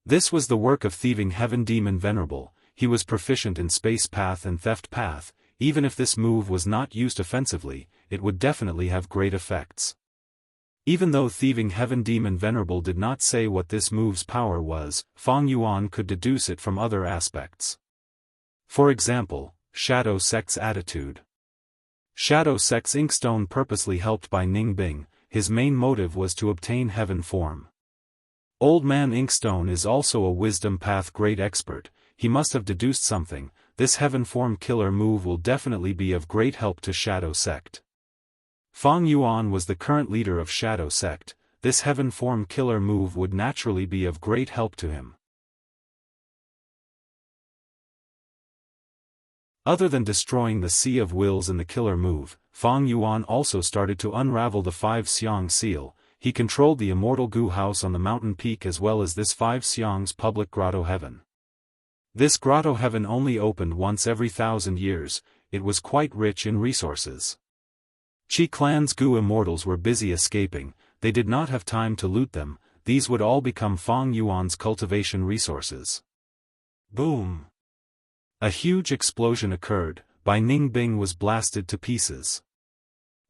This was the work of Thieving Heaven Demon Venerable, he was proficient in Space Path and Theft Path, even if this move was not used offensively, it would definitely have great effects. Even though Thieving Heaven Demon Venerable did not say what this move's power was, Fang Yuan could deduce it from other aspects. For example, Shadow Sect's attitude. Shadow Sect's Inkstone purposely helped by Ning Bing, his main motive was to obtain Heaven Form. Old Man Inkstone is also a Wisdom Path great expert, he must have deduced something, this Heaven Form Killer move will definitely be of great help to Shadow Sect. Fang Yuan was the current leader of Shadow Sect, this Heaven Form Killer move would naturally be of great help to him. Other than destroying the Sea of Wills and the killer move, Fang Yuan also started to unravel the 5 Xiang seal, he controlled the Immortal Gu House on the mountain peak as well as this 5 Xiang's public Grotto Heaven. This Grotto Heaven only opened once every 1,000 years, it was quite rich in resources. Qi Clan's Gu Immortals were busy escaping, they did not have time to loot them, these would all become Fang Yuan's cultivation resources. Boom! A huge explosion occurred, Bai Ning Bing was blasted to pieces.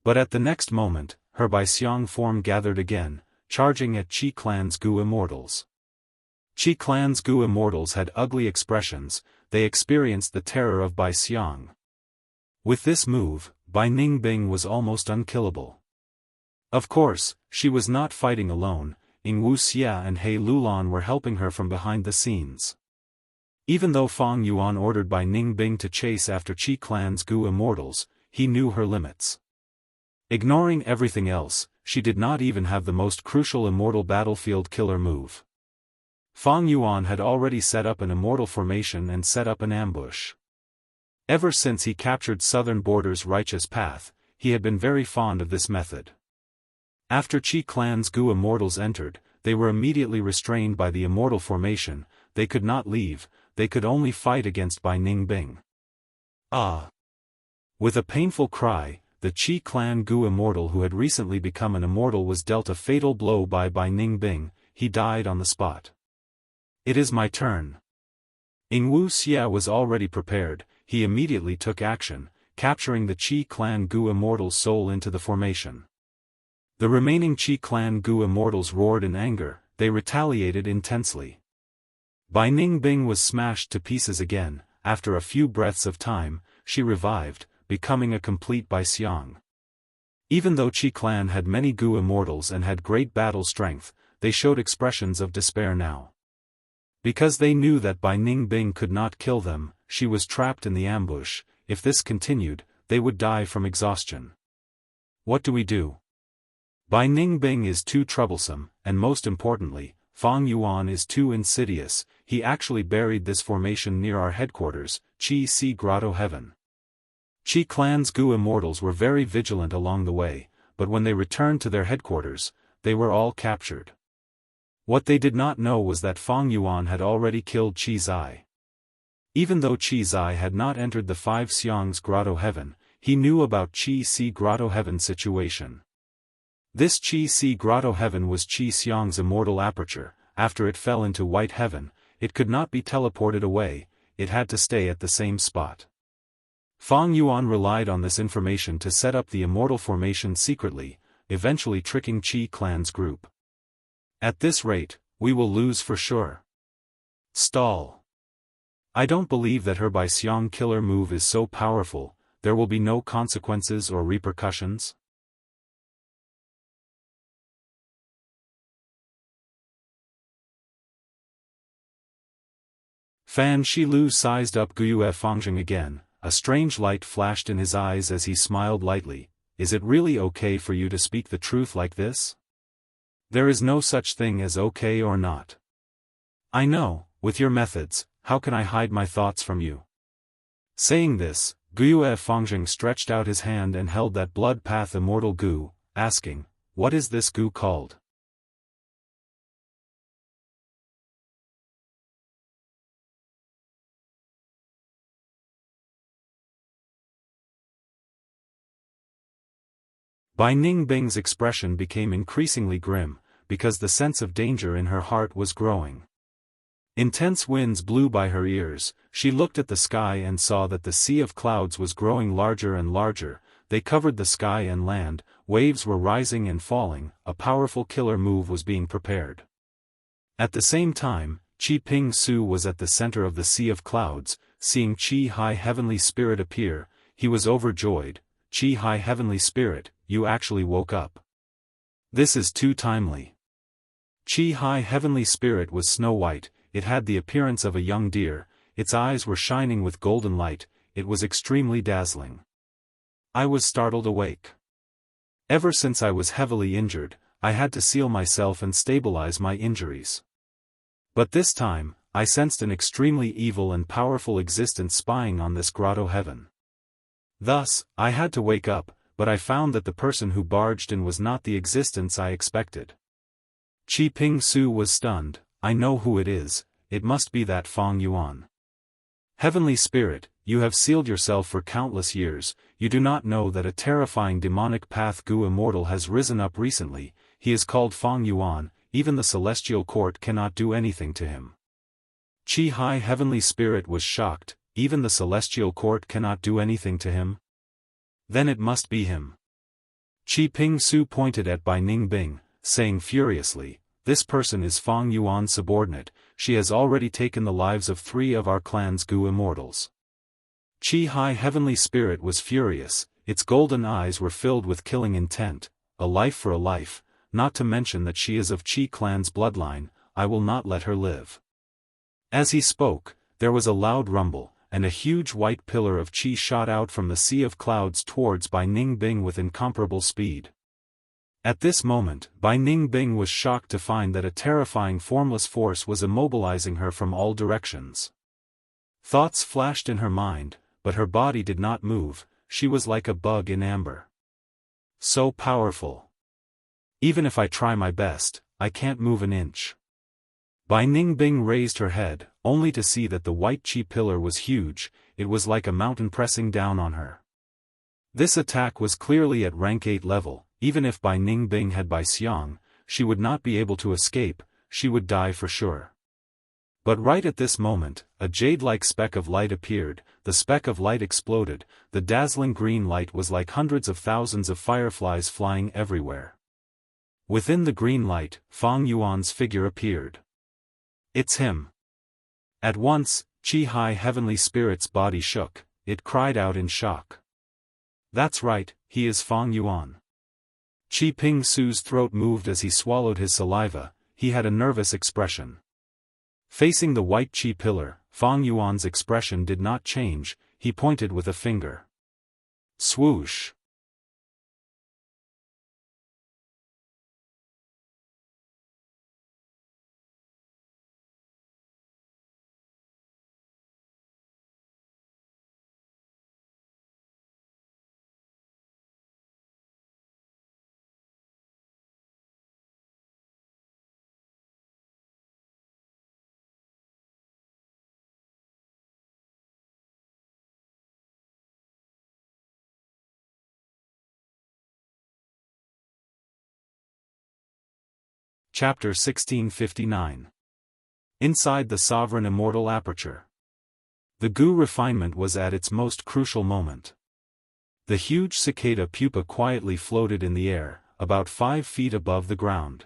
But at the next moment, her Bai Xiang form gathered again, charging at Qi Clan's Gu Immortals. Qi Clan's Gu Immortals had ugly expressions, they experienced the terror of Bai Xiang. With this move, Bai Ning Bing was almost unkillable. Of course, she was not fighting alone, Wuxia and He Lulan were helping her from behind the scenes. Even though Fang Yuan ordered Bai Ning Bing to chase after Qi Clan's Gu Immortals, he knew her limits. Ignoring everything else, she did not even have the most crucial immortal battlefield killer move. Fang Yuan had already set up an immortal formation and set up an ambush. Ever since he captured Southern Border's righteous path, he had been very fond of this method. After Qi Clan's Gu Immortals entered, they were immediately restrained by the immortal formation, they could not leave, they could only fight against Bai Ning Bing. Ah! With a painful cry, the Qi Clan Gu Immortal who had recently become an immortal was dealt a fatal blow by Bai Ning Bing, he died on the spot. It is my turn. Wuxia was already prepared, he immediately took action, capturing the Qi Clan Gu Immortal's soul into the formation. The remaining Qi clan Gu immortals roared in anger, they retaliated intensely. Bai Ningbing was smashed to pieces again. After a few breaths of time, she revived, becoming a complete Bai Xiang. Even though Qi clan had many Gu immortals and had great battle strength, they showed expressions of despair now. Because they knew that Bai Ningbing could not kill them, she was trapped in the ambush. If this continued, they would die from exhaustion. What do we do? Bai Ningbing is too troublesome, and most importantly, Fang Yuan is too insidious. He actually buried this formation near our headquarters, Qi Si Grotto Heaven. Qi clan's Gu immortals were very vigilant along the way, but when they returned to their headquarters, they were all captured. What they did not know was that Fang Yuan had already killed Qi Zai. Even though Qi Zai had not entered the Five Xiang's Grotto Heaven, he knew about Qi Si Grotto Heaven's situation. This Qi Si Grotto Heaven was Qi Xiang's immortal aperture. After it fell into White Heaven, it could not be teleported away, it had to stay at the same spot. Fang Yuan relied on this information to set up the immortal formation secretly, eventually tricking Qi clan's group. At this rate, we will lose for sure. Stall. I don't believe that her Bai Xiang killer move is so powerful. There will be no consequences or repercussions? Fan Shilu sized up Guyue Fangjing again. A strange light flashed in his eyes as he smiled lightly. Is it really okay for you to speak the truth like this? There is no such thing as okay or not. I know, with your methods, how can I hide my thoughts from you? Saying this, Guyue Fangjing stretched out his hand and held that blood path immortal Gu, asking, what is this Gu called? Bai Ningbing's expression became increasingly grim, because the sense of danger in her heart was growing. Intense winds blew by her ears. She looked at the sky and saw that the sea of clouds was growing larger and larger. They covered the sky and land, waves were rising and falling, a powerful killer move was being prepared. At the same time, Qi Ping Su was at the center of the sea of clouds. Seeing Qi High Heavenly Spirit appear, he was overjoyed. Qi High Heavenly Spirit, you actually woke up. This is too timely. Qi High Heavenly Spirit was snow white, it had the appearance of a young deer, its eyes were shining with golden light, it was extremely dazzling. I was startled awake. Ever since I was heavily injured, I had to seal myself and stabilize my injuries. But this time, I sensed an extremely evil and powerful existence spying on this grotto heaven. Thus, I had to wake up, but I found that the person who barged in was not the existence I expected. Qi Ping Su was stunned. I know who it is, it must be that Fang Yuan. Heavenly Spirit, you have sealed yourself for countless years, you do not know that a terrifying demonic path Gu immortal has risen up recently, he is called Fang Yuan, even the celestial court cannot do anything to him. Qi High Heavenly Spirit was shocked, even the celestial court cannot do anything to him? Then it must be him. Qi Ping Su pointed at Bai Ningbing, saying furiously, this person is Fang Yuan's subordinate, she has already taken the lives of 3 of our clan's Gu immortals. Qi High Heavenly Spirit was furious, its golden eyes were filled with killing intent, a life for a life, not to mention that she is of Qi clan's bloodline, I will not let her live. As he spoke, there was a loud rumble, and a huge white pillar of Qi shot out from the sea of clouds towards Bai Ningbing with incomparable speed. At this moment, Bai Ningbing was shocked to find that a terrifying formless force was immobilizing her from all directions. Thoughts flashed in her mind, but her body did not move, she was like a bug in amber. So powerful. Even if I try my best, I can't move an inch. Bai Ningbing raised her head, only to see that the white Qi pillar was huge, it was like a mountain pressing down on her. This attack was clearly at rank 8 level, even if Bai Ningbing had Bai Xiang, she would not be able to escape, she would die for sure. But right at this moment, a jade-like speck of light appeared, the speck of light exploded, the dazzling green light was like hundreds of thousands of fireflies flying everywhere. Within the green light, Fang Yuan's figure appeared. It's him. At once, Qi High Heavenly Spirit's body shook, it cried out in shock. That's right, he is Fang Yuan. Qi Ping Su's throat moved as he swallowed his saliva, he had a nervous expression. Facing the white Qi pillar, Fang Yuan's expression did not change, he pointed with a finger. Swoosh. Chapter 1659. Inside the Sovereign Immortal Aperture. The Gu refinement was at its most crucial moment. The huge cicada pupa quietly floated in the air, about 5 feet above the ground.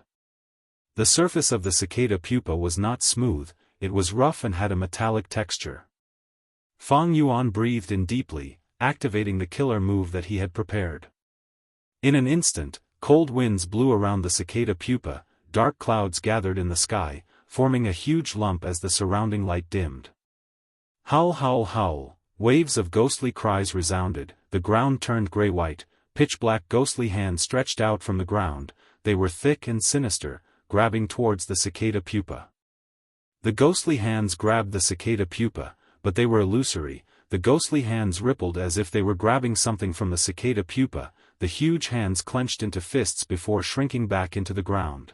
The surface of the cicada pupa was not smooth, it was rough and had a metallic texture. Fang Yuan breathed in deeply, activating the killer move that he had prepared. In an instant, cold winds blew around the cicada pupa, dark clouds gathered in the sky, forming a huge lump as the surrounding light dimmed. Howl, howl, howl, waves of ghostly cries resounded, the ground turned gray-white, pitch-black ghostly hands stretched out from the ground, they were thick and sinister, grabbing towards the cicada pupa. The ghostly hands grabbed the cicada pupa, but they were illusory, the ghostly hands rippled as if they were grabbing something from the cicada pupa, the huge hands clenched into fists before shrinking back into the ground.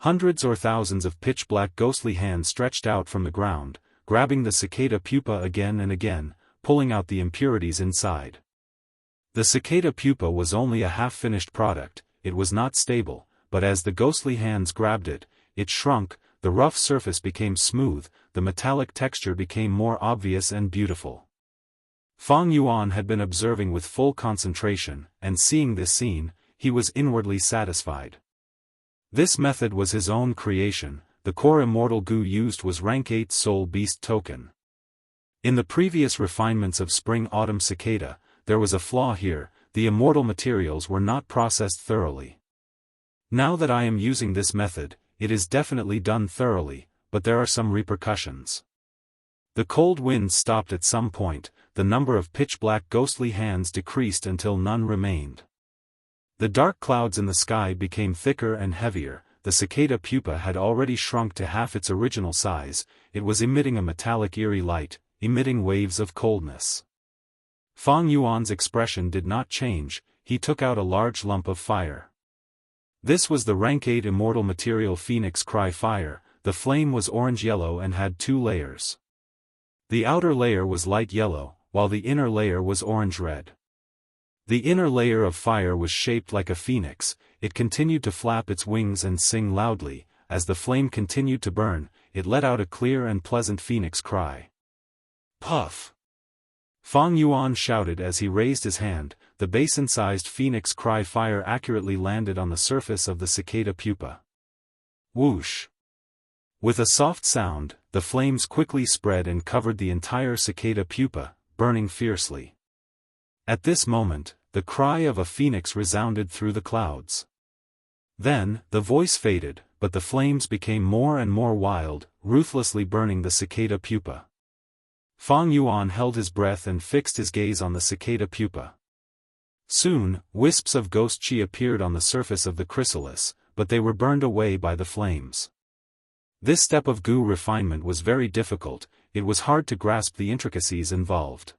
Hundreds or thousands of pitch-black ghostly hands stretched out from the ground, grabbing the cicada pupa again and again, pulling out the impurities inside. The cicada pupa was only a half-finished product, it was not stable, but as the ghostly hands grabbed it, it shrunk, the rough surface became smooth, the metallic texture became more obvious and beautiful. Fang Yuan had been observing with full concentration, and seeing this scene, he was inwardly satisfied. This method was his own creation, the core immortal Gu used was rank 8 soul beast token. In the previous refinements of spring-autumn cicada, there was a flaw here, the immortal materials were not processed thoroughly. Now that I am using this method, it is definitely done thoroughly, but there are some repercussions. The cold winds stopped at some point, the number of pitch-black ghostly hands decreased until none remained. The dark clouds in the sky became thicker and heavier, the cicada pupa had already shrunk to half its original size, it was emitting a metallic eerie light, emitting waves of coldness. Fang Yuan's expression did not change, he took out a large lump of fire. This was the rank 8 immortal material Phoenix Cry Fire, the flame was orange-yellow and had 2 layers. The outer layer was light yellow, while the inner layer was orange-red. The inner layer of fire was shaped like a phoenix, it continued to flap its wings and sing loudly, as the flame continued to burn, it let out a clear and pleasant phoenix cry. Puff! Fang Yuan shouted as he raised his hand, the basin-sized phoenix cry fire accurately landed on the surface of the cicada pupa. Whoosh! With a soft sound, the flames quickly spread and covered the entire cicada pupa, burning fiercely. At this moment, the cry of a phoenix resounded through the clouds. Then, the voice faded, but the flames became more and more wild, ruthlessly burning the cicada pupa. Fang Yuan held his breath and fixed his gaze on the cicada pupa. Soon, wisps of ghost chi appeared on the surface of the chrysalis, but they were burned away by the flames. This step of Gu refinement was very difficult, it was hard to grasp the intricacies involved.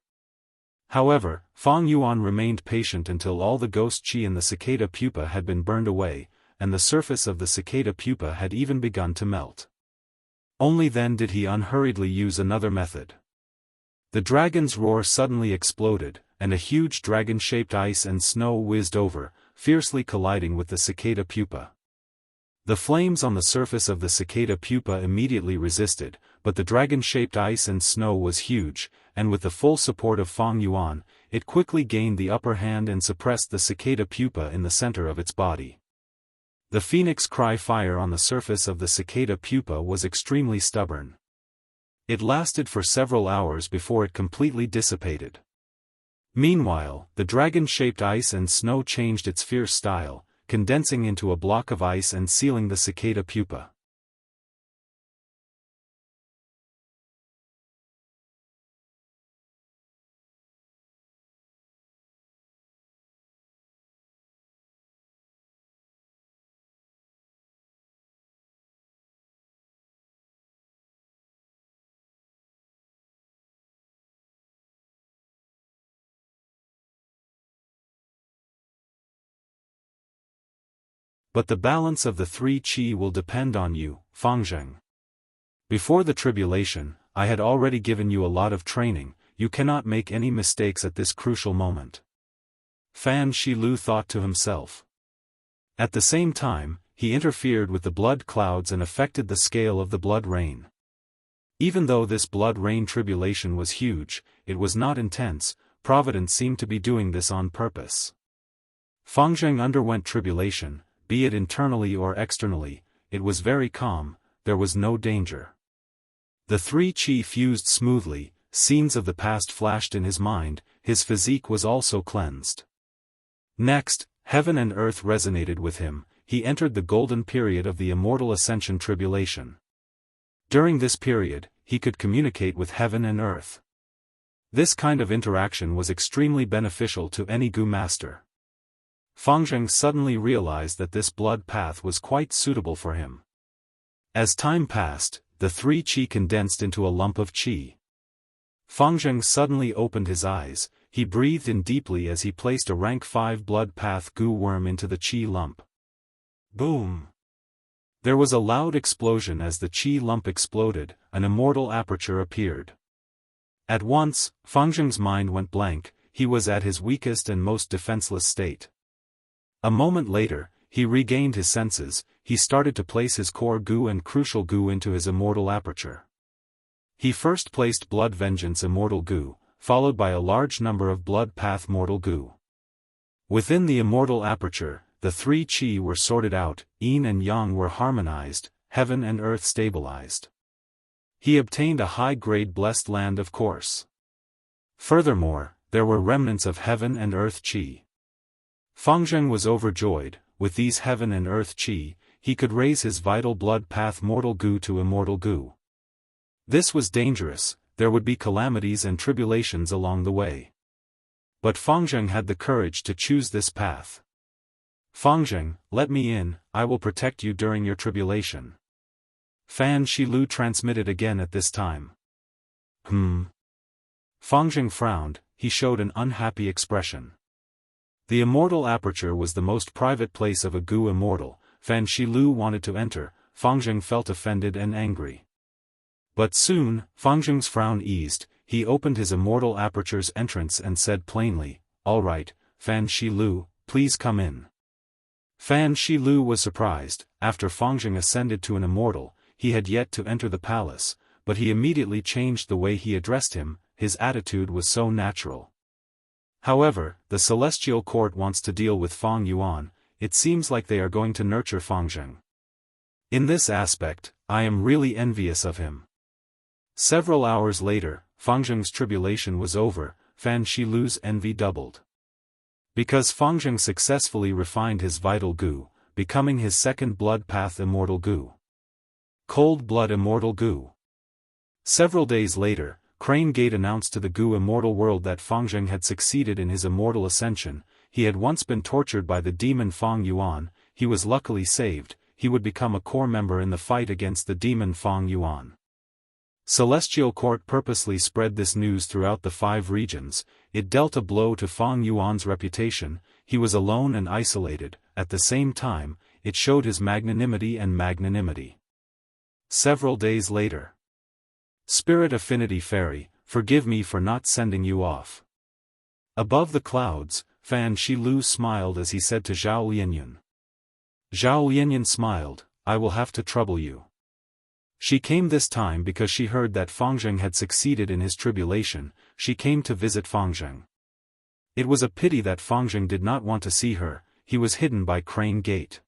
However, Fang Yuan remained patient until all the ghost chi in the cicada pupa had been burned away, and the surface of the cicada pupa had even begun to melt. Only then did he unhurriedly use another method. The dragon's roar suddenly exploded, and a huge dragon-shaped ice and snow whizzed over, fiercely colliding with the cicada pupa. The flames on the surface of the cicada pupa immediately resisted, but the dragon-shaped ice and snow was huge, and with the full support of Fang Yuan, it quickly gained the upper hand and suppressed the cicada pupa in the center of its body. The phoenix cry fire on the surface of the cicada pupa was extremely stubborn. It lasted for several hours before it completely dissipated. Meanwhile, the dragon-shaped ice and snow changed its fierce style, condensing into a block of ice and sealing the cicada pupa. But the balance of the three qi will depend on you, Fangzheng. Before the tribulation, I had already given you a lot of training, you cannot make any mistakes at this crucial moment. Fan Shilu thought to himself. At the same time, he interfered with the blood clouds and affected the scale of the blood rain. Even though this blood rain tribulation was huge, it was not intense. Providence seemed to be doing this on purpose. Fangzheng underwent tribulation, be it internally or externally, it was very calm, there was no danger. The three qi fused smoothly, scenes of the past flashed in his mind, his physique was also cleansed. Next, heaven and earth resonated with him, he entered the golden period of the immortal ascension tribulation. During this period, he could communicate with heaven and earth. This kind of interaction was extremely beneficial to any Gu master. Fangzheng suddenly realized that this blood path was quite suitable for him. As time passed, the three qi condensed into a lump of qi. Fangzheng suddenly opened his eyes, he breathed in deeply as he placed a rank 5 blood path Gu worm into the qi lump. Boom! There was a loud explosion as the qi lump exploded, an immortal aperture appeared. At once, Fangzheng's mind went blank, he was at his weakest and most defenseless state. A moment later, he regained his senses, he started to place his core Gu and crucial Gu into his immortal aperture. He first placed Blood Vengeance Immortal Gu, followed by a large number of Blood Path Mortal Gu. Within the immortal aperture, the three qi were sorted out, yin and yang were harmonized, heaven and earth stabilized. He obtained a high-grade blessed land of course. Furthermore, there were remnants of heaven and earth qi. Fangzheng was overjoyed, with these heaven and earth qi, he could raise his vital blood path mortal Gu to immortal Gu. This was dangerous, there would be calamities and tribulations along the way. But Fangzheng had the courage to choose this path. Fangzheng, let me in, I will protect you during your tribulation. Fan Shilu transmitted again at this time. Fangzheng frowned, he showed an unhappy expression. The immortal aperture was the most private place of a Gu immortal, Fan Shilu wanted to enter, Fangzheng felt offended and angry. But soon, Fangzheng's frown eased, he opened his immortal aperture's entrance and said plainly, "All right, Fan Shilu, please come in." Fan Shilu was surprised, after Fangzheng ascended to an immortal, he had yet to enter the palace, but he immediately changed the way he addressed him, his attitude was so natural. However, the celestial court wants to deal with Fang Yuan, it seems like they are going to nurture Fangzheng. In this aspect, I am really envious of him. Several hours later, Fangzheng's tribulation was over, Fan Shilu's envy doubled. Because Fangzheng successfully refined his vital Gu, becoming his second blood path immortal Gu. Cold blood immortal Gu. Several days later, Crane Gate announced to the Gu immortal world that Fangzheng had succeeded in his immortal ascension, he had once been tortured by the demon Fang Yuan, he was luckily saved, he would become a core member in the fight against the demon Fang Yuan. Celestial Court purposely spread this news throughout the 5 regions, it dealt a blow to Fang Yuan's reputation, he was alone and isolated, at the same time, it showed his magnanimity. Several days later. Spirit Affinity Fairy, forgive me for not sending you off. Above the clouds, Fan Shilu smiled as he said to Zhao Lianyun. Zhao Lianyun smiled, I will have to trouble you. She came this time because she heard that Fangzheng had succeeded in his tribulation, she came to visit Fangzheng. It was a pity that Fangzheng did not want to see her, he was hidden by Crane Gate.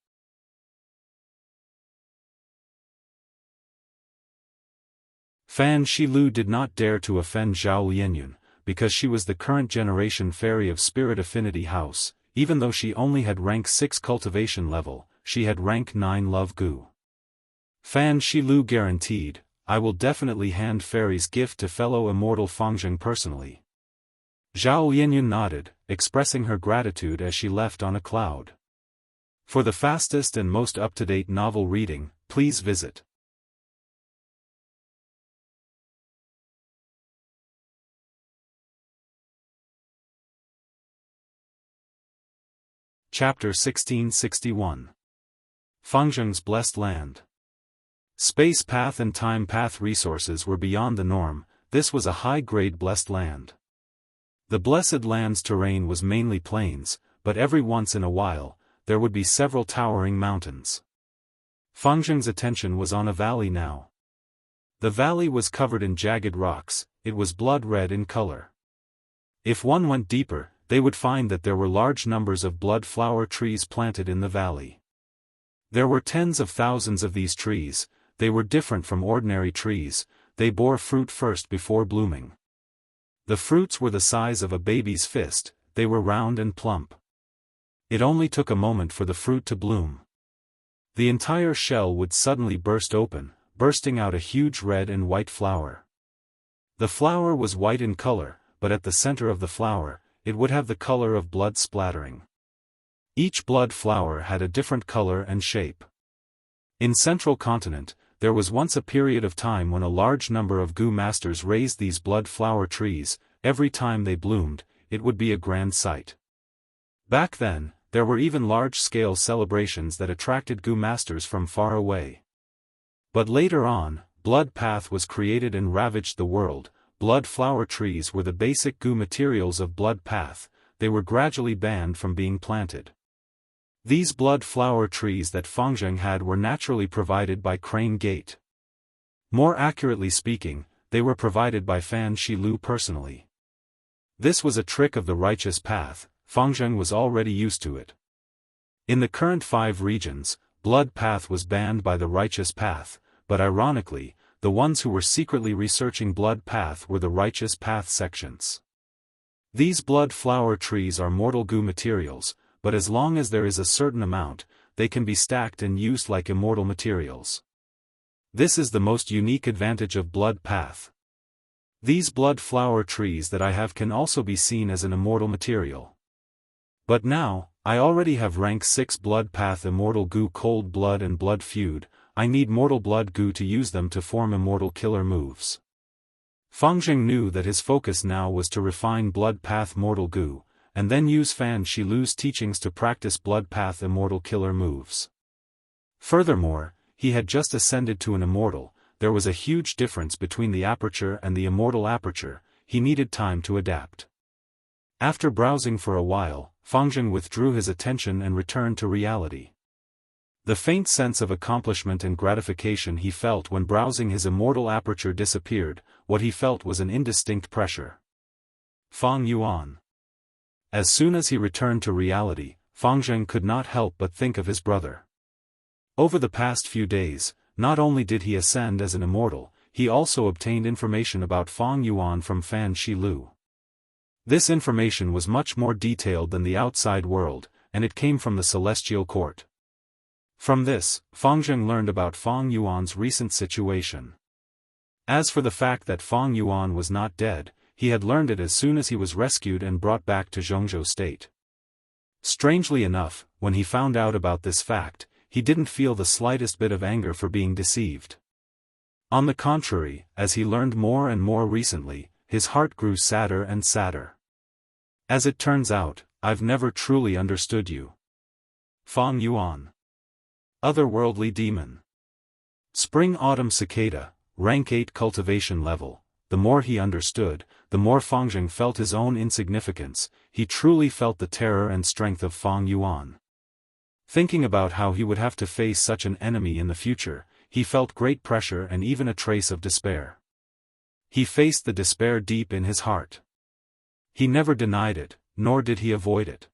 Fan Shilu did not dare to offend Zhao Lianyun, because she was the current generation fairy of Spirit Affinity House. Even though she only had rank 6 cultivation level, she had rank 9 love gu. Fan Shilu guaranteed, "I will definitely hand fairy's gift to fellow immortal Fangjing personally." Zhao Lianyun nodded, expressing her gratitude as she left on a cloud. For the fastest and most up-to-date novel reading, please visit Chapter 1661. Fangjing's Blessed Land. Space path and time path resources were beyond the norm. This was a high-grade blessed land. The Blessed Land's terrain was mainly plains, but every once in a while, there would be several towering mountains. Fangjing's attention was on a valley now. The valley was covered in jagged rocks, it was blood-red in color. If one went deeper, they would find that there were large numbers of blood flower trees planted in the valley. There were tens of thousands of these trees. They were different from ordinary trees, they bore fruit first before blooming. The fruits were the size of a baby's fist, they were round and plump. It only took a moment for the fruit to bloom. The entire shell would suddenly burst open, bursting out a huge red and white flower. The flower was white in color, but at the center of the flower, it would have the color of blood splattering. Each blood flower had a different color and shape. In Central Continent, there was once a period of time when a large number of Gu masters raised these blood flower trees. Every time they bloomed, it would be a grand sight. Back then, there were even large-scale celebrations that attracted Gu masters from far away. But later on, Blood Path was created and ravaged the world. Blood flower trees were the basic Gu materials of Blood Path. They were gradually banned from being planted. These blood flower trees that Fangjing had were naturally provided by Crane Gate. More accurately speaking, they were provided by Fan Shilu personally. This was a trick of the righteous path. Fangjing was already used to it. In the current 5 regions, Blood Path was banned by the righteous path, but ironically, the ones who were secretly researching Blood Path were the righteous path sections. These blood flower trees are mortal Gu materials, but as long as there is a certain amount, they can be stacked and used like immortal materials. This is the most unique advantage of Blood Path. These blood flower trees that I have can also be seen as an immortal material. But now, I already have rank 6 Blood Path Immortal Gu Cold Blood and Blood Feud. I need Mortal Blood Gu to use them to form immortal killer moves. Fangjing knew that his focus now was to refine Blood Path Mortal Gu, and then use Fan Shilu's teachings to practice Blood Path immortal killer moves. Furthermore, he had just ascended to an immortal. There was a huge difference between the aperture and the immortal aperture. He needed time to adapt. After browsing for a while, Fangjing withdrew his attention and returned to reality. The faint sense of accomplishment and gratification he felt when browsing his immortal aperture disappeared. What he felt was an indistinct pressure. Fang Yuan. As soon as he returned to reality, Fangjing could not help but think of his brother. Over the past few days, not only did he ascend as an immortal, he also obtained information about Fang Yuan from Fan Shilu. This information was much more detailed than the outside world, and it came from the Celestial Court. From this, Fangjing learned about Fang Yuan's recent situation. As for the fact that Fang Yuan was not dead, he had learned it as soon as he was rescued and brought back to Zhongzhou State. Strangely enough, when he found out about this fact, he didn't feel the slightest bit of anger for being deceived. On the contrary, as he learned more and more recently, his heart grew sadder and sadder. As it turns out, I've never truly understood you. Fang Yuan. Otherworldly Demon. Spring-Autumn Cicada, rank 8 cultivation level. The more he understood, the more Fangjing felt his own insignificance. He truly felt the terror and strength of Fang Yuan. Thinking about how he would have to face such an enemy in the future, he felt great pressure and even a trace of despair. He faced the despair deep in his heart. He never denied it, nor did he avoid it.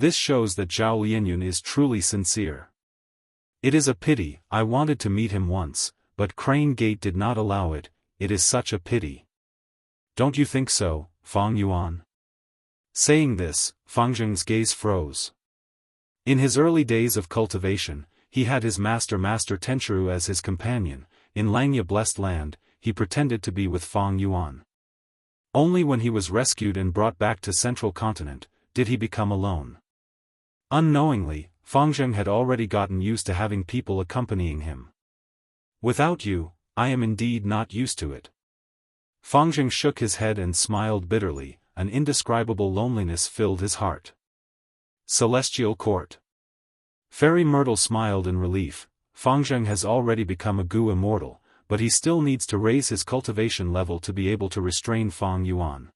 This shows that Zhao Lianyun is truly sincere. It is a pity, I wanted to meet him once, but Crane Gate did not allow it, it is such a pity. Don't you think so, Fang Yuan? Saying this, Fang Zheng's gaze froze. In his early days of cultivation, he had his Master Tenchiru as his companion. In Langya Blessed Land, he pretended to be with Fang Yuan. Only when he was rescued and brought back to Central Continent, did he become alone. Unknowingly, Fang Zheng had already gotten used to having people accompanying him. Without you, I am indeed not used to it. Fang Zheng shook his head and smiled bitterly, an indescribable loneliness filled his heart. Celestial Court. Fairy Myrtle smiled in relief. Fang Zheng has already become a Gu immortal, but he still needs to raise his cultivation level to be able to restrain Fang Yuan.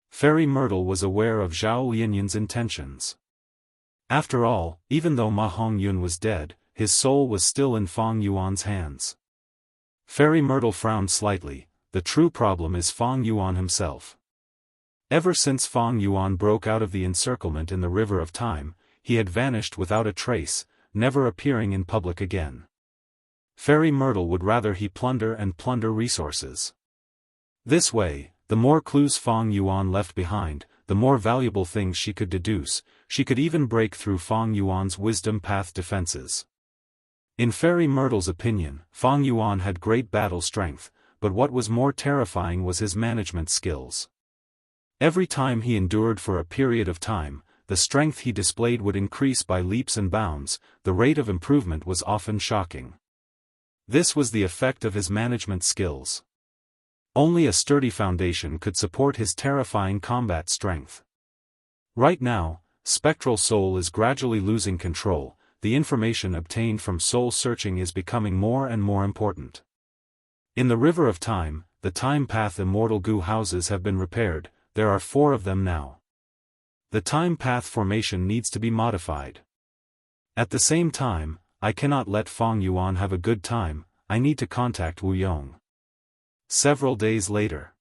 Fairy Myrtle was aware of Zhao Lianyun's intentions. After all, even though Ma Hongyun was dead, his soul was still in Fang Yuan's hands. Fairy Myrtle frowned slightly. The true problem is Fang Yuan himself. Ever since Fang Yuan broke out of the encirclement in the River of Time, he had vanished without a trace, never appearing in public again. Fairy Myrtle would rather he plunder resources. This way, the more clues Fang Yuan left behind, the more valuable things she could deduce. She could even break through Fang Yuan's wisdom path defenses. In Fairy Myrtle's opinion, Fang Yuan had great battle strength, but what was more terrifying was his management skills. Every time he endured for a period of time, the strength he displayed would increase by leaps and bounds. The rate of improvement was often shocking. This was the effect of his management skills. Only a sturdy foundation could support his terrifying combat strength. Right now, Spectral Soul is gradually losing control. The information obtained from soul searching is becoming more and more important. In the River of Time, the Time Path Immortal Gu houses have been repaired. There are 4 of them now. The Time Path formation needs to be modified. At the same time, I cannot let Fang Yuan have a good time. I need to contact Wu Yong. Several days later.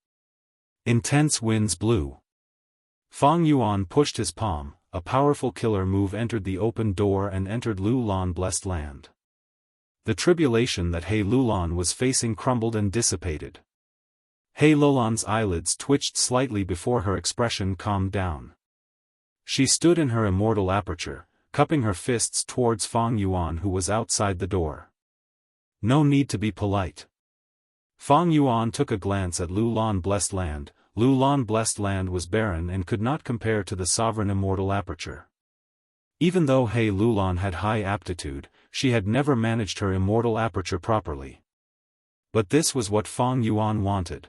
Intense winds blew. Fang Yuan pushed his palm. A powerful killer move entered the open door and entered Lulan Blessed Land. The tribulation that He Lulan was facing crumbled and dissipated. He Lulan's eyelids twitched slightly before her expression calmed down. She stood in her immortal aperture, cupping her fists towards Fang Yuan who was outside the door. No need to be polite. Fang Yuan took a glance at Lulan Blessed Land. Lulan Blessed Land was barren and could not compare to the sovereign immortal aperture. Even though He Lulan had high aptitude, she had never managed her immortal aperture properly. But this was what Fang Yuan wanted.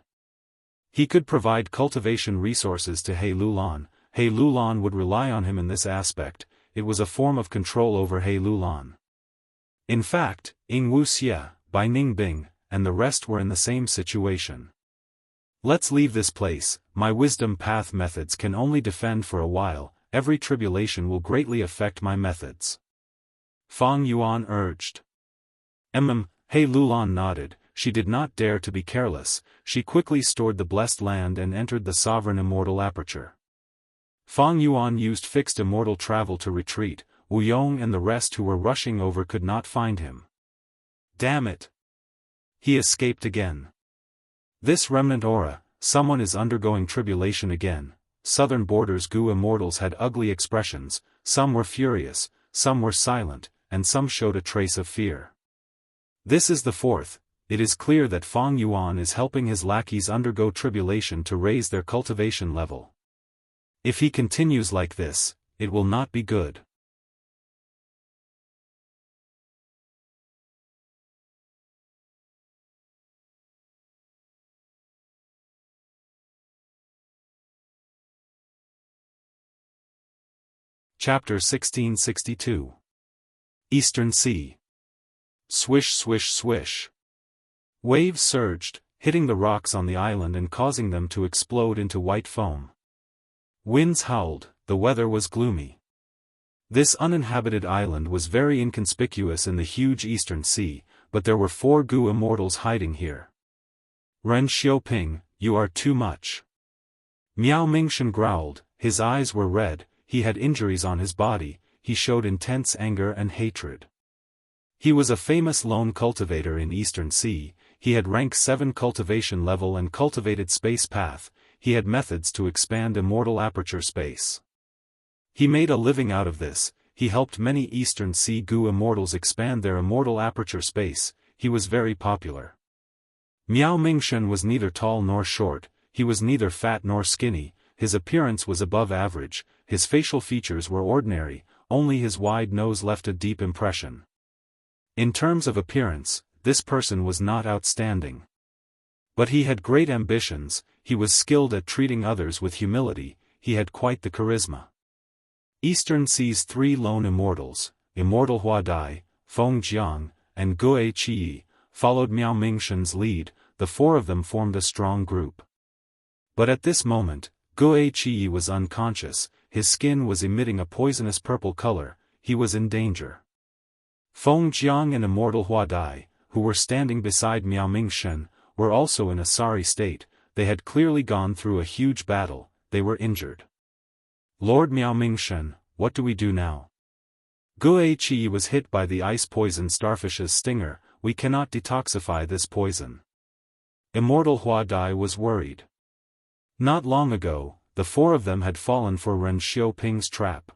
He could provide cultivation resources to He Lulan. He Lulan would rely on him in this aspect. It was a form of control over He Lulan. In fact, Ying Wuxia, Bai Ningbing, and the rest were in the same situation. Let's leave this place. My wisdom path methods can only defend for a while. Every tribulation will greatly affect my methods. Fang Yuan urged. He Lulan nodded. She did not dare to be careless. She quickly stored the blessed land and entered the sovereign immortal aperture. Fang Yuan used fixed immortal travel to retreat. Wu Yong and the rest who were rushing over could not find him. Damn it! He escaped again. This remnant aura, someone is undergoing tribulation again. Southern Borders Gu immortals had ugly expressions, some were furious, some were silent, and some showed a trace of fear. This is the 4th, it is clear that Fang Yuan is helping his lackeys undergo tribulation to raise their cultivation level. If he continues like this, it will not be good. Chapter 1662. Eastern Sea. Swish swish swish. Waves surged, hitting the rocks on the island and causing them to explode into white foam. Winds howled, the weather was gloomy. This uninhabited island was very inconspicuous in the huge Eastern Sea, but there were 4 Gu immortals hiding here. Ren Xiaoping, you are too much. Miao Mingshan growled, his eyes were red. he had injuries on his body, he showed intense anger and hatred. He was a famous lone cultivator in Eastern Sea, he had rank 7 cultivation level and cultivated space path, he had methods to expand immortal aperture space. He made a living out of this, he helped many Eastern Sea Gu immortals expand their immortal aperture space, he was very popular. Miao Mingshen was neither tall nor short, he was neither fat nor skinny, his appearance was above average, his facial features were ordinary, only his wide nose left a deep impression. In terms of appearance, this person was not outstanding. But he had great ambitions, he was skilled at treating others with humility, he had quite the charisma. Eastern Sea's 3 lone immortals, Immortal Huadai, Feng Jiang, and Gue Qi, followed Miao Mingshen's lead, the 4 of them formed a strong group. But at this moment, Gue Qi was unconscious, his skin was emitting a poisonous purple color, he was in danger. Feng Jiang and Immortal Huadai, who were standing beside Miao Mingshen, were also in a sorry state, they had clearly gone through a huge battle, they were injured. Lord Miao Mingshen, what do we do now? Gue Qi was hit by the ice poison starfish's stinger, we cannot detoxify this poison. Immortal Huadai was worried. Not long ago, the 4 of them had fallen for Ren Xiaoping's trap.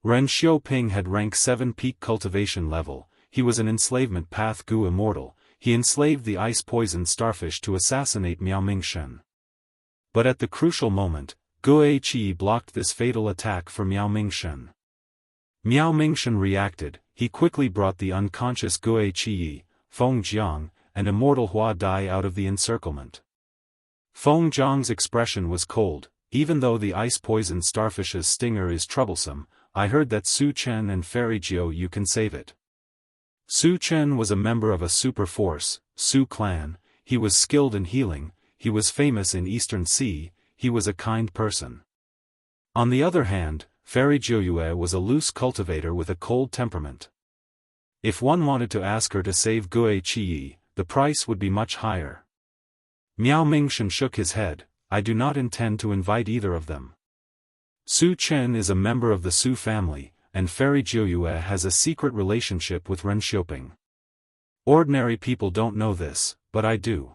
Ren Xiaoping had rank 7 peak cultivation level, he was an enslavement path Gu immortal, he enslaved the ice-poisoned starfish to assassinate Miao Mingshen. But at the crucial moment, Gue Qi blocked this fatal attack for Miao Mingshen. Miao Mingshen reacted, he quickly brought the unconscious Gue Qi, Feng Jiang, and Immortal Huadai out of the encirclement. Feng Jiang's expression was cold, even though the ice-poisoned starfish's stinger is troublesome, I heard that Su Chen and Fairy Jiu you can save it. Su Chen was a member of a super force, Su clan, he was skilled in healing, he was famous in Eastern Sea, he was a kind person. On the other hand, Fairy Jiuyue was a loose cultivator with a cold temperament. If one wanted to ask her to save Gue Qi, the price would be much higher. Miao Mingshen shook his head, I do not intend to invite either of them. Su Chen is a member of the Su family, and Fairy Jiuyue has a secret relationship with Ren Xiaoping. Ordinary people don't know this, but I do.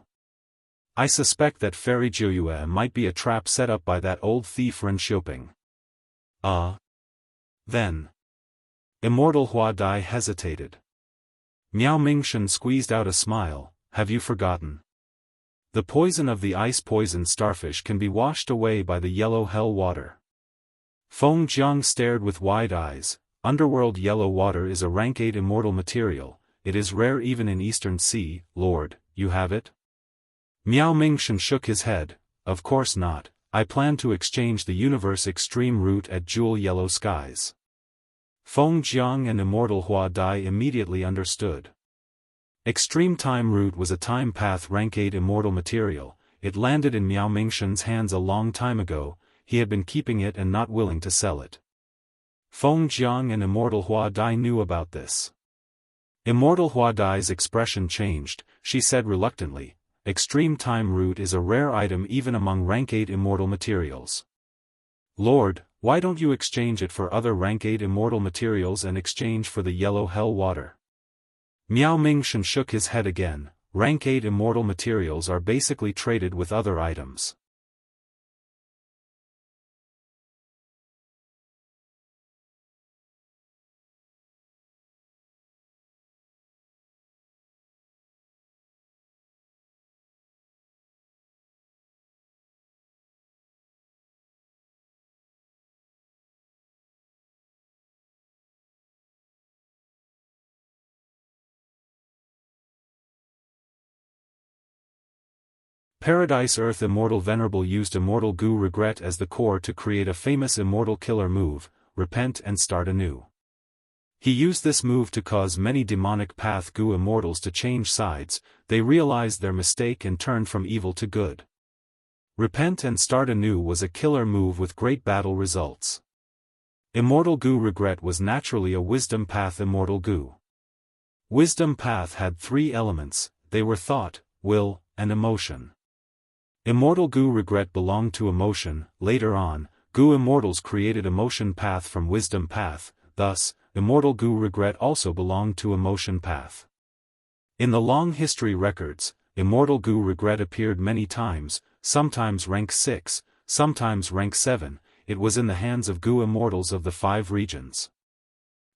I suspect that Fairy Jiuyue might be a trap set up by that old thief Ren Xiaoping. Then. Immortal Huadai hesitated. Miao Mingshen squeezed out a smile, have you forgotten? The poison of the ice-poisoned starfish can be washed away by the yellow hell water. Feng Jiang stared with wide eyes, underworld yellow water is a rank 8 immortal material, it is rare even in Eastern Sea, Lord, you have it? Miao Mingshen shook his head, of course not, I plan to exchange the universe extreme route at jewel yellow skies. Feng Jiang and Immortal Huadai immediately understood. Extreme time route was a time path rank 8 immortal material, it landed in Miao Mingshen's hands a long time ago, he had been keeping it and not willing to sell it. Feng Jiang and Immortal Huadai knew about this. Immortal Huadai's expression changed, she said reluctantly, extreme time root is a rare item even among rank 8 immortal materials. Lord, why don't you exchange it for other rank 8 immortal materials and exchange for the yellow hell water? Miao Mingshen shook his head again, rank 8 immortal materials are basically traded with other items. Paradise Earth Immortal Venerable used Immortal Gu Regret as the core to create a famous immortal killer move, Repent and Start Anew. He used this move to cause many demonic path Gu immortals to change sides, they realized their mistake and turned from evil to good. Repent and Start Anew was a killer move with great battle results. Immortal Gu Regret was naturally a wisdom path Immortal Gu. Wisdom path had 3 elements, they were thought, will, and emotion. Immortal Gu Regret belonged to emotion, later on, Gu Immortals created Emotion Path from Wisdom Path, thus, Immortal Gu Regret also belonged to Emotion Path. In the long history records, Immortal Gu Regret appeared many times, sometimes rank 6, sometimes rank 7, it was in the hands of Gu Immortals of the 5 regions.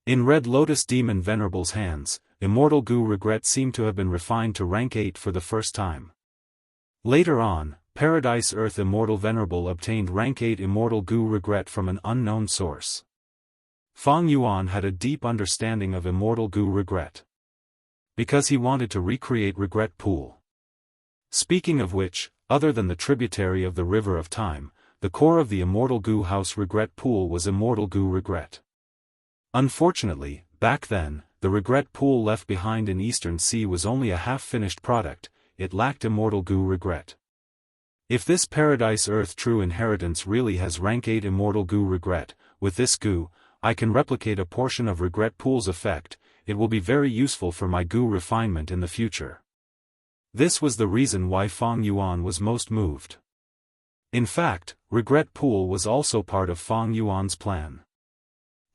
In Red Lotus Demon Venerable's hands, Immortal Gu Regret seemed to have been refined to rank 8 for the first time. Later on, Paradise Earth Immortal Venerable obtained rank 8 Immortal Gu Regret from an unknown source. Feng Yuan had a deep understanding of Immortal Gu Regret, because he wanted to recreate Regret Pool. Speaking of which, other than the tributary of the River of Time, the core of the Immortal Gu House Regret Pool was Immortal Gu Regret. Unfortunately, back then, the Regret Pool left behind in Eastern Sea was only a half-finished product, it lacked Immortal Gu Regret. If this Paradise Earth True Inheritance really has rank 8 Immortal Gu Regret, with this Gu, I can replicate a portion of Regret Pool's effect, it will be very useful for my Gu refinement in the future. This was the reason why Feng Yuan was most moved. In fact, Regret Pool was also part of Feng Yuan's plan.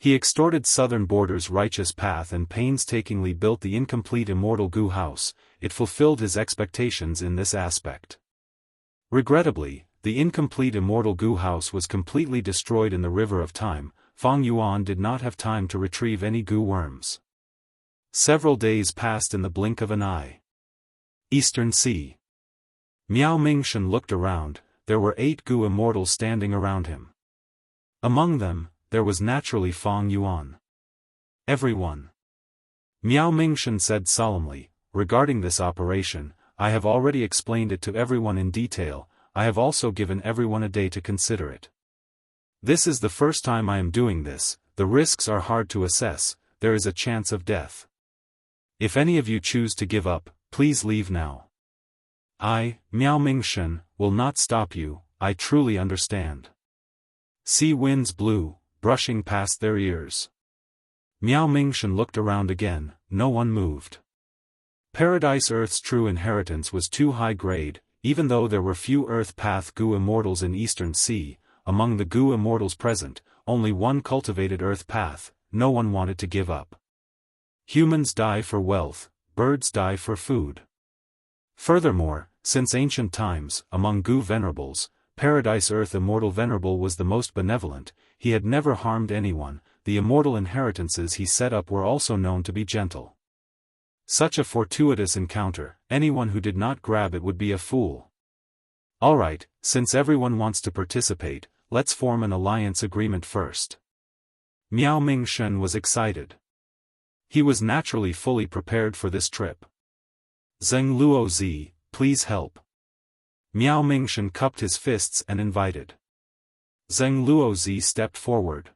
He extorted Southern Border's righteous path and painstakingly built the incomplete Immortal Gu House, it fulfilled his expectations in this aspect. Regrettably, the incomplete Immortal Gu House was completely destroyed in the River of Time. Feng Yuan did not have time to retrieve any Gu worms. Several days passed in the blink of an eye. Eastern Sea. Miao Mingshan looked around, there were 8 Gu Immortals standing around him. Among them, there was naturally Feng Yuan. Everyone. Miao Mingshan said solemnly, regarding this operation, I have already explained it to everyone in detail, I have also given everyone a day to consider it. This is the first time I am doing this, the risks are hard to assess, there is a chance of death. If any of you choose to give up, please leave now. I, Miao Mingshan, will not stop you, I truly understand. Sea winds blew, brushing past their ears. Miao Mingshan looked around again, no one moved. Paradise Earth's true inheritance was too high grade, even though there were few Earth Path Gu Immortals in Eastern Sea, among the Gu Immortals present, only one cultivated Earth Path, no one wanted to give up. Humans die for wealth, birds die for food. Furthermore, since ancient times, among Gu Venerables, Paradise Earth Immortal Venerable was the most benevolent, he had never harmed anyone, the immortal inheritances he set up were also known to be gentle. Such a fortuitous encounter, anyone who did not grab it would be a fool. Alright, since everyone wants to participate, let's form an alliance agreement first. Miao Mingshan was excited. He was naturally fully prepared for this trip. Zheng Luozi, please help. Miao Mingshan cupped his fists and invited. Zheng Luozi stepped forward.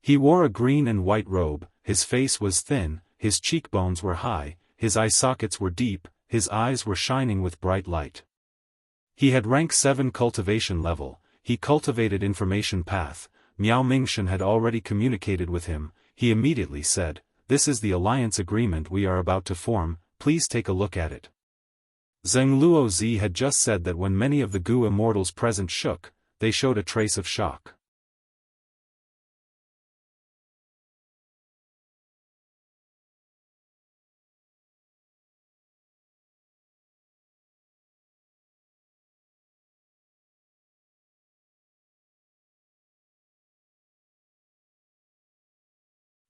He wore a green and white robe, his face was thin, his cheekbones were high, his eye sockets were deep, his eyes were shining with bright light. He had rank 7 cultivation level, he cultivated information path, Miao Mingshan had already communicated with him, he immediately said, this is the alliance agreement we are about to form, please take a look at it. Zheng Luozi had just said that when many of the Gu Immortals present shook, they showed a trace of shock.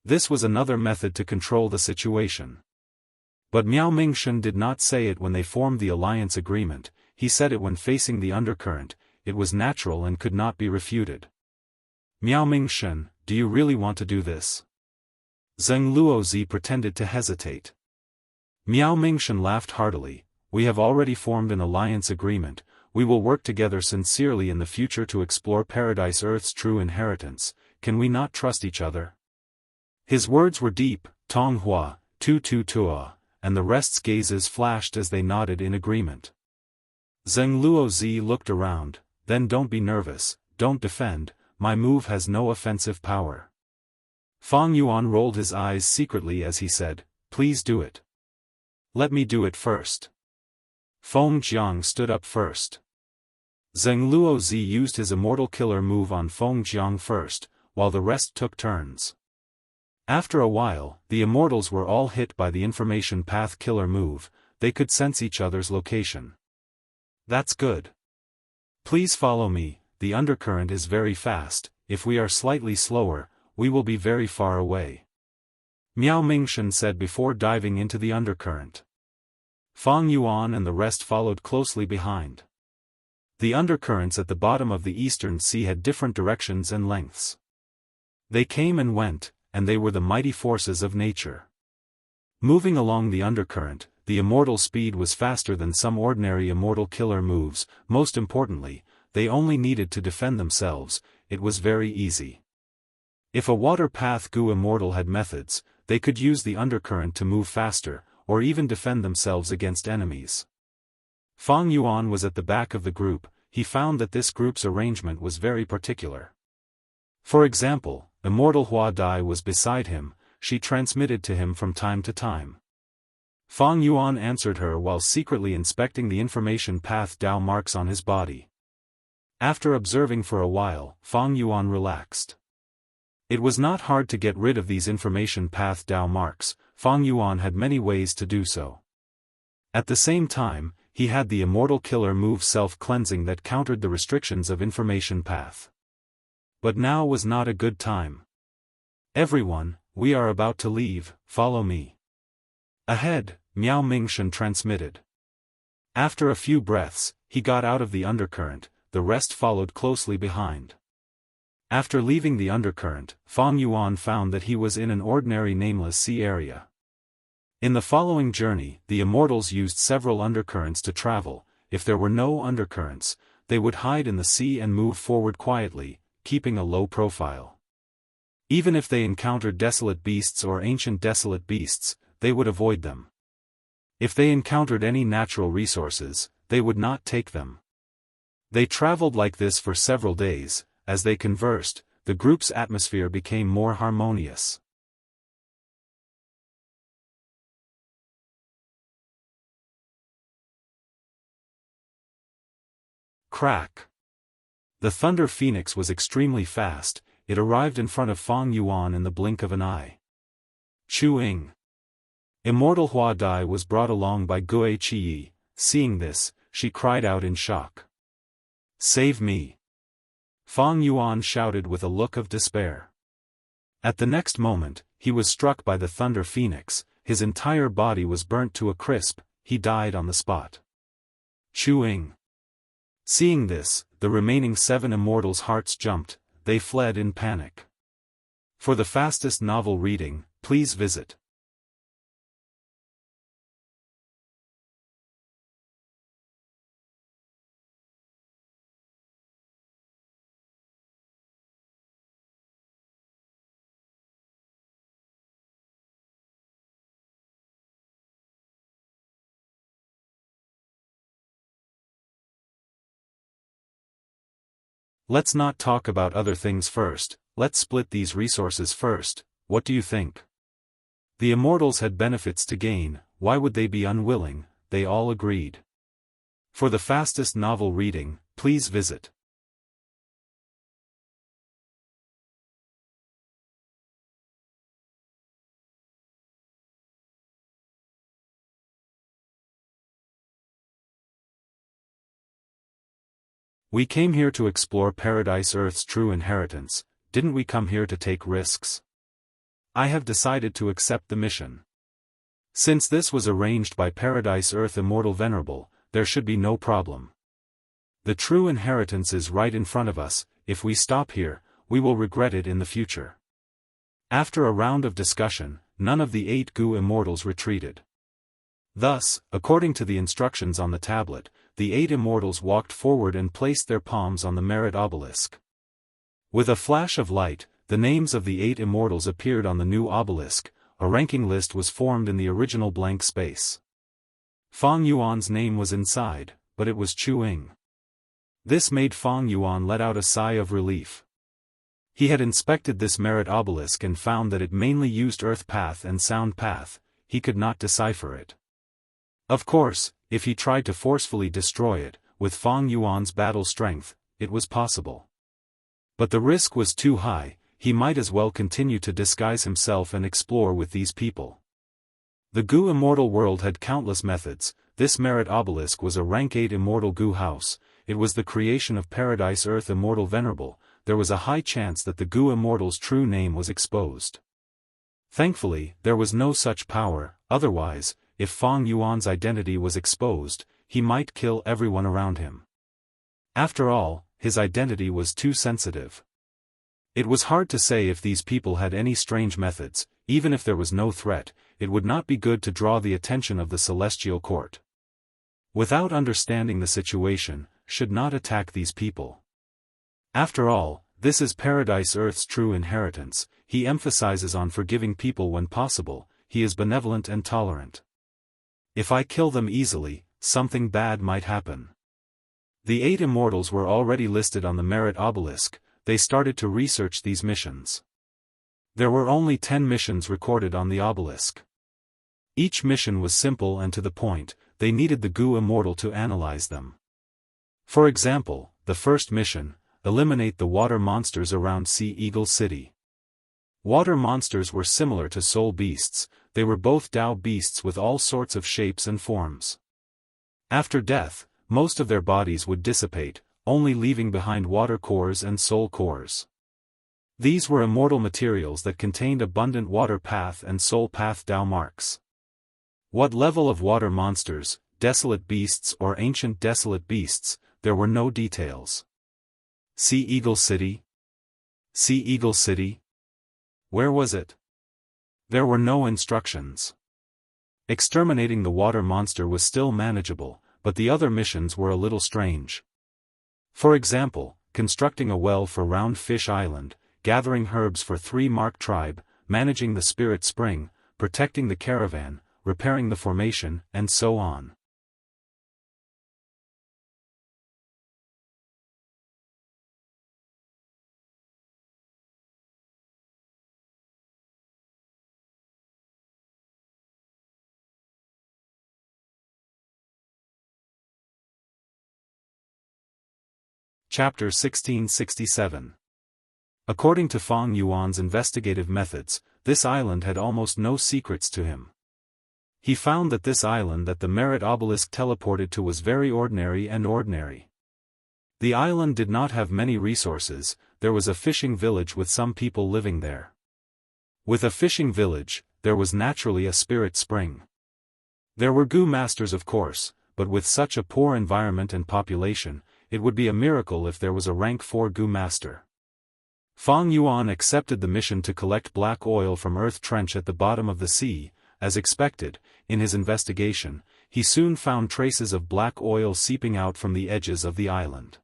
This was another method to control the situation. But Miao Mingshan did not say it when they formed the alliance agreement, he said it when facing the undercurrent, it was natural and could not be refuted. Miao Mingshan, do you really want to do this? Zheng Luozi pretended to hesitate. Miao Mingshan laughed heartily, we have already formed an alliance agreement, we will work together sincerely in the future to explore Paradise Earth's true inheritance, can we not trust each other? His words were deep, Tong Hua, Tu Tu Tua, and the rest's gazes flashed as they nodded in agreement. Zheng Luozi looked around, then don't be nervous, don't defend, my move has no offensive power. Feng Yuan rolled his eyes secretly as he said, please do it. Let me do it first. Feng Jiang stood up first. Zheng Luozi used his immortal killer move on Feng Jiang first, while the rest took turns. After a while, the immortals were all hit by the information path killer move. They could sense each other's location. That's good. Please follow me, the undercurrent is very fast. If we are slightly slower, we will be very far away. Miao Mingshan said before diving into the undercurrent. Fang Yuan and the rest followed closely behind. The undercurrents at the bottom of the Eastern Sea had different directions and lengths. They came and went, and they were the mighty forces of nature. Moving along the undercurrent, the immortal speed was faster than some ordinary immortal killer moves. Most importantly, they only needed to defend themselves. It was very easy. If a water path Gu immortal had methods, they could use the undercurrent to move faster, or even defend themselves against enemies. Fang Yuan was at the back of the group. He found that this group's arrangement was very particular. For example, Immortal Hua Dai was beside him. She transmitted to him from time to time. Fang Yuan answered her while secretly inspecting the information path Dao marks on his body. After observing for a while, Fang Yuan relaxed. It was not hard to get rid of these information path Dao marks. Fang Yuan had many ways to do so. At the same time, he had the immortal killer move self-cleansing that countered the restrictions of information path. But now was not a good time. Everyone, we are about to leave, follow me. Ahead, Miao Mingshan transmitted. After a few breaths, he got out of the undercurrent. The rest followed closely behind. After leaving the undercurrent, Fang Yuan found that he was in an ordinary nameless sea area. In the following journey, the immortals used several undercurrents to travel. If there were no undercurrents, they would hide in the sea and move forward quietly, keeping a low profile. Even if they encountered desolate beasts or ancient desolate beasts, they would avoid them. If they encountered any natural resources, they would not take them. They traveled like this for several days. As they conversed, the group's atmosphere became more harmonious. Crack. The Thunder Phoenix was extremely fast. It arrived in front of Fang Yuan in the blink of an eye. Chu-ing. Immortal Hua Dai was brought along by Gue Qi. Seeing this, she cried out in shock. Save me! Fang Yuan shouted with a look of despair. At the next moment, he was struck by the Thunder Phoenix. His entire body was burnt to a crisp. He died on the spot. Chu-ing. Seeing this, the remaining 7 immortals' hearts jumped. They fled in panic. For the fastest novel reading, please visit Let's not talk about other things first, let's split these resources first. What do you think? The immortals had benefits to gain, why would they be unwilling? They all agreed. For the fastest novel reading, please visit We came here to explore Paradise Earth's true inheritance. Didn't we come here to take risks? I have decided to accept the mission. Since this was arranged by Paradise Earth Immortal Venerable, there should be no problem. The true inheritance is right in front of us. If we stop here, we will regret it in the future. After a round of discussion, none of the 8 Gu immortals retreated. Thus, according to the instructions on the tablet, the 8 immortals walked forward and placed their palms on the merit obelisk. With a flash of light, the names of the 8 immortals appeared on the new obelisk. A ranking list was formed in the original blank space. Fang Yuan's name was inside, but it was Chu-ing. This made Fang Yuan let out a sigh of relief. He had inspected this merit obelisk and found that it mainly used earth path and sound path. He could not decipher it. Of course, if he tried to forcefully destroy it, with Fang Yuan's battle strength, it was possible. But the risk was too high, he might as well continue to disguise himself and explore with these people. The Gu Immortal world had countless methods. This merit obelisk was a rank 8 immortal Gu house, it was the creation of Paradise Earth Immortal Venerable, there was a high chance that the Gu Immortal's true name was exposed. Thankfully, there was no such power, otherwise, if Fang Yuan's identity was exposed, he might kill everyone around him. After all, his identity was too sensitive. It was hard to say if these people had any strange methods. Even if there was no threat, it would not be good to draw the attention of the Celestial Court. Without understanding the situation, should not attack these people. After all, this is Paradise Earth's true inheritance. He emphasizes on forgiving people when possible, he is benevolent and tolerant. If I kill them easily, something bad might happen. The 8 immortals were already listed on the merit obelisk, they started to research these missions. There were only 10 missions recorded on the obelisk. Each mission was simple and to the point, they needed the Gu Immortal to analyze them. For example, the first mission, eliminate the water monsters around Sea Eagle City. Water monsters were similar to soul beasts, they were both Dao beasts with all sorts of shapes and forms. After death, most of their bodies would dissipate, only leaving behind water cores and soul cores. These were immortal materials that contained abundant water path and soul path Dao marks. What level of water monsters, desolate beasts or ancient desolate beasts, there were no details. Sea Eagle City? Sea Eagle City? Where was it? There were no instructions. Exterminating the water monster was still manageable, but the other missions were a little strange. For example, constructing a well for Round Fish Island, gathering herbs for 3 Mark tribe, managing the spirit spring, protecting the caravan, repairing the formation, and so on. Chapter 1667. According to Fang Yuan's investigative methods, this island had almost no secrets to him. He found that this island that the merit obelisk teleported to was very ordinary and ordinary. The island did not have many resources, there was a fishing village with some people living there. With a fishing village, there was naturally a spirit spring. There were Gu masters of course, but with such a poor environment and population, it would be a miracle if there was a rank 4 Gu master. Fang Yuan accepted the mission to collect black oil from Earth Trench at the bottom of the sea. As expected, in his investigation, he soon found traces of black oil seeping out from the edges of the island.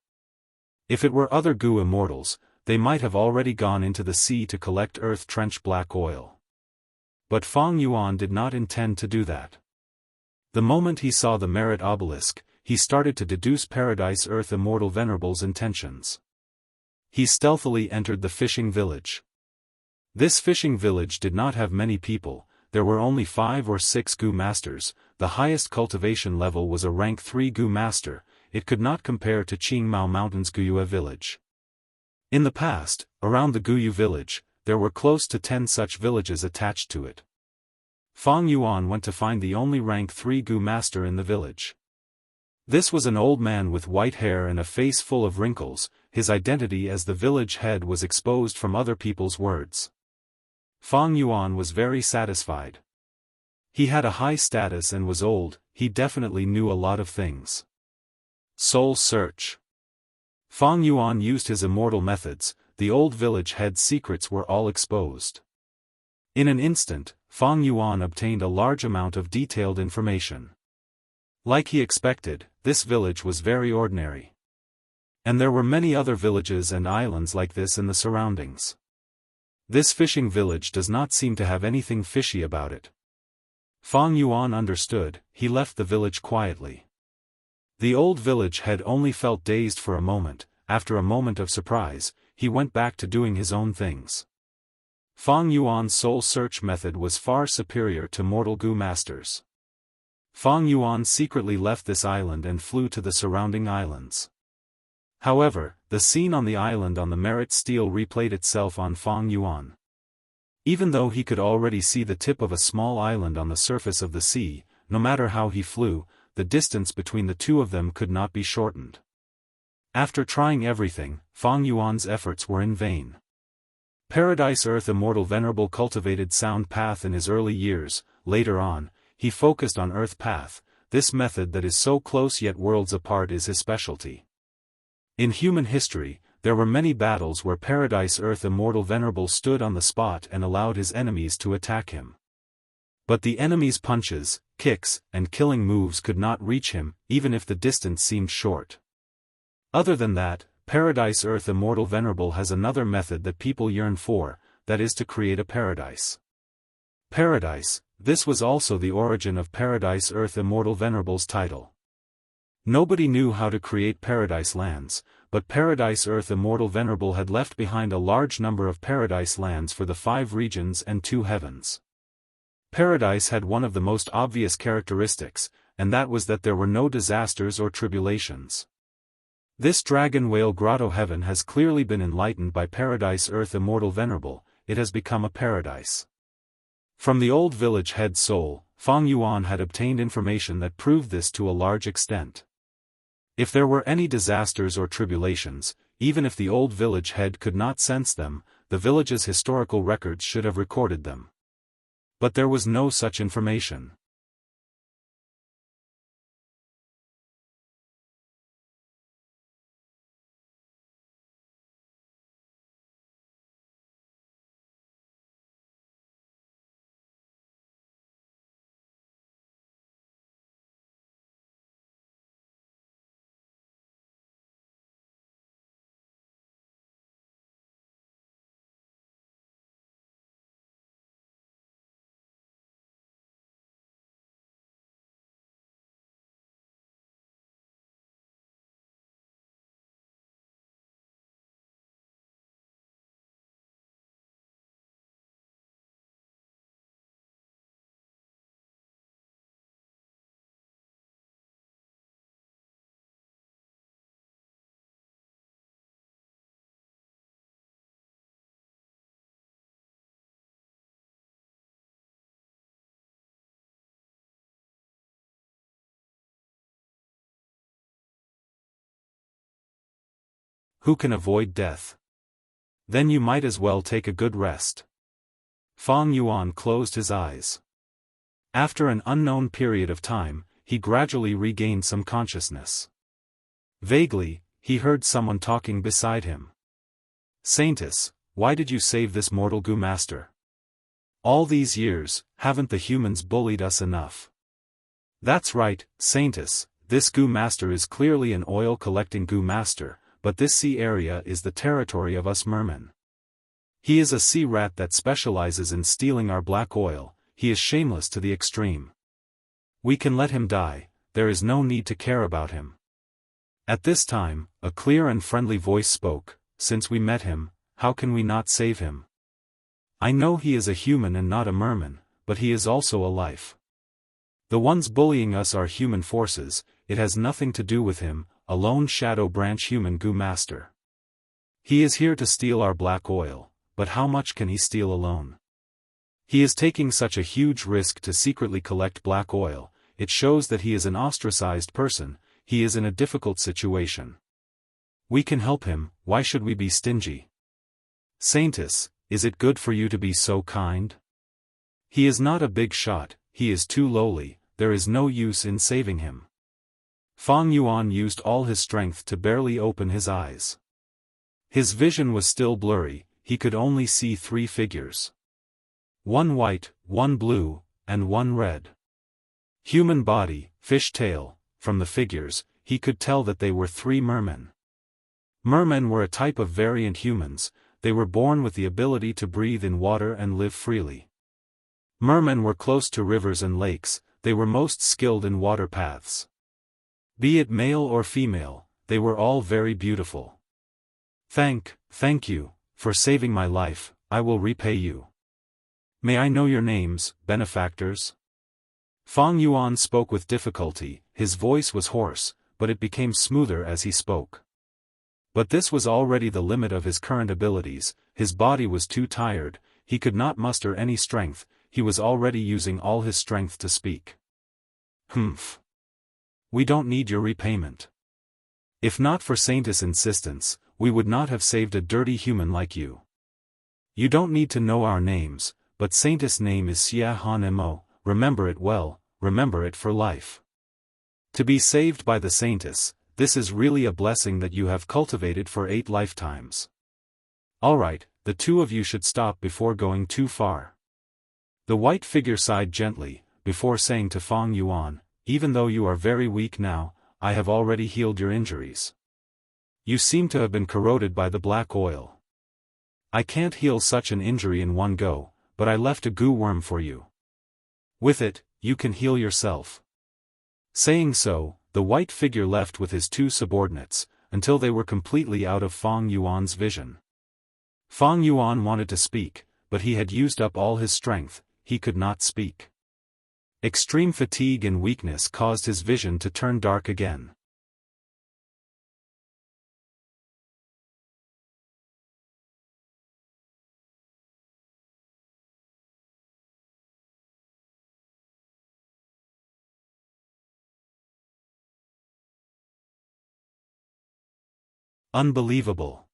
If it were other Gu immortals, they might have already gone into the sea to collect Earth Trench black oil. But Fang Yuan did not intend to do that. The moment he saw the merit obelisk, he started to deduce Paradise Earth Immortal Venerable's intentions. He stealthily entered the fishing village. This fishing village did not have many people, there were only 5 or 6 Gu masters, the highest cultivation level was a rank 3 Gu master, it could not compare to Qingmao Mountain's Guyue village. In the past, around the Guyu village, there were close to 10 such villages attached to it. Fang Yuan went to find the only rank 3 Gu master in the village. This was an old man with white hair and a face full of wrinkles, his identity as the village head was exposed from other people's words. Fang Yuan was very satisfied. He had a high status and was old, he definitely knew a lot of things. Soul search. Fang Yuan used his immortal methods, the old village head's secrets were all exposed. In an instant, Fang Yuan obtained a large amount of detailed information. Like he expected, this village was very ordinary. And there were many other villages and islands like this in the surroundings. This fishing village does not seem to have anything fishy about it. Fang Yuan understood, he left the village quietly. The old village head only felt dazed for a moment, after a moment of surprise, he went back to doing his own things. Fang Yuan's soul search method was far superior to mortal Gu masters. Fang Yuan secretly left this island and flew to the surrounding islands. However, the scene on the island on the Merit Steel replayed itself on Fang Yuan. Even though he could already see the tip of a small island on the surface of the sea, no matter how he flew, the distance between the two of them could not be shortened. After trying everything, Fang Yuan's efforts were in vain. Paradise Earth Immortal Venerable cultivated Sound Path in his early years. Later on, he focused on Earth Path. This method that is so close yet worlds apart is his specialty. In human history, there were many battles where Paradise Earth Immortal Venerable stood on the spot and allowed his enemies to attack him. But the enemy's punches, kicks, and killing moves could not reach him, even if the distance seemed short. Other than that, Paradise Earth Immortal Venerable has another method that people yearn for, that is to create a paradise. Paradise, this was also the origin of Paradise Earth Immortal Venerable's title. Nobody knew how to create paradise lands, but Paradise Earth Immortal Venerable had left behind a large number of paradise lands for the 5 regions and 2 heavens. Paradise had one of the most obvious characteristics, and that was that there were no disasters or tribulations. This Dragon Whale Grotto heaven has clearly been enlightened by Paradise Earth Immortal Venerable. It has become a paradise. From the old village head soul, Fang Yuan had obtained information that proved this to a large extent. If there were any disasters or tribulations, even if the old village head could not sense them, the village's historical records should have recorded them. But there was no such information. Who can avoid death? Then you might as well take a good rest. Fang Yuan closed his eyes. After an unknown period of time, he gradually regained some consciousness. Vaguely, he heard someone talking beside him. Saintess, why did you save this mortal Gu Master? All these years, haven't the humans bullied us enough? That's right, Saintess, this Gu Master is clearly an oil-collecting Gu Master, but this sea area is the territory of us mermen. He is a sea rat that specializes in stealing our black oil. He is shameless to the extreme. We can let him die, there is no need to care about him. At this time, a clear and friendly voice spoke, since we met him, how can we not save him? I know he is a human and not a merman, but he is also a life. The ones bullying us are human forces, it has nothing to do with him, a lone shadow branch human Gu Master. He is here to steal our black oil, but how much can he steal alone? He is taking such a huge risk to secretly collect black oil, it shows that he is an ostracized person, he is in a difficult situation. We can help him, why should we be stingy? Saintess, is it good for you to be so kind? He is not a big shot, he is too lowly, there is no use in saving him. Fang Yuan used all his strength to barely open his eyes. His vision was still blurry, he could only see 3 figures. 1 white, 1 blue, and 1 red. Human body, fish tail, from the figures, he could tell that they were 3 mermen. Mermen were a type of variant humans, they were born with the ability to breathe in water and live freely. Mermen were close to rivers and lakes, they were most skilled in water paths. Be it male or female, they were all very beautiful. Thank you, for saving my life, I will repay you. May I know your names, benefactors? Fang Yuan spoke with difficulty, his voice was hoarse, but it became smoother as he spoke. But this was already the limit of his current abilities, his body was too tired, he could not muster any strength, he was already using all his strength to speak. Humph. We don't need your repayment. If not for Saintess' insistence, we would not have saved a dirty human like you. You don't need to know our names, but Saintess' name is Xia Han Mo, remember it well, remember it for life. To be saved by the Saintess, this is really a blessing that you have cultivated for 8 lifetimes. Alright, the two of you should stop before going too far. The white figure sighed gently, before saying to Fang Yuan, even though you are very weak now, I have already healed your injuries. You seem to have been corroded by the black oil. I can't heal such an injury in one go, but I left a goo worm for you. With it, you can heal yourself. Saying so, the white figure left with his 2 subordinates, until they were completely out of Fang Yuan's vision. Fang Yuan wanted to speak, but he had used up all his strength, he could not speak. Extreme fatigue and weakness caused his vision to turn dark again. Unbelievable.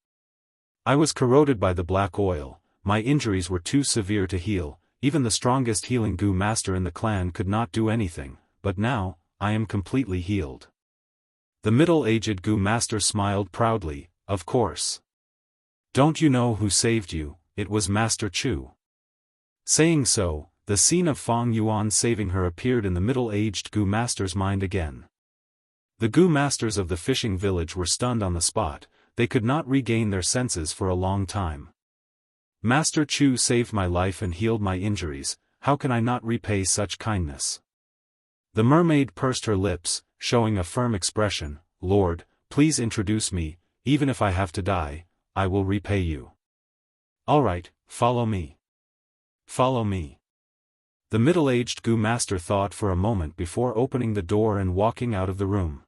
I was corroded by the black oil, my injuries were too severe to heal, even the strongest healing goo master in the clan could not do anything, but now, I am completely healed. The middle-aged goo master smiled proudly, of course. Don't you know who saved you? It was Master Chu. Saying so, the scene of Fang Yuan saving her appeared in the middle-aged goo master's mind again. The goo masters of the fishing village were stunned on the spot, they could not regain their senses for a long time. Master Chu saved my life and healed my injuries, how can I not repay such kindness? The mermaid pursed her lips, showing a firm expression, Lord, please introduce me, even if I have to die, I will repay you. Alright, follow me. Follow me. The middle-aged goo master thought for a moment before opening the door and walking out of the room.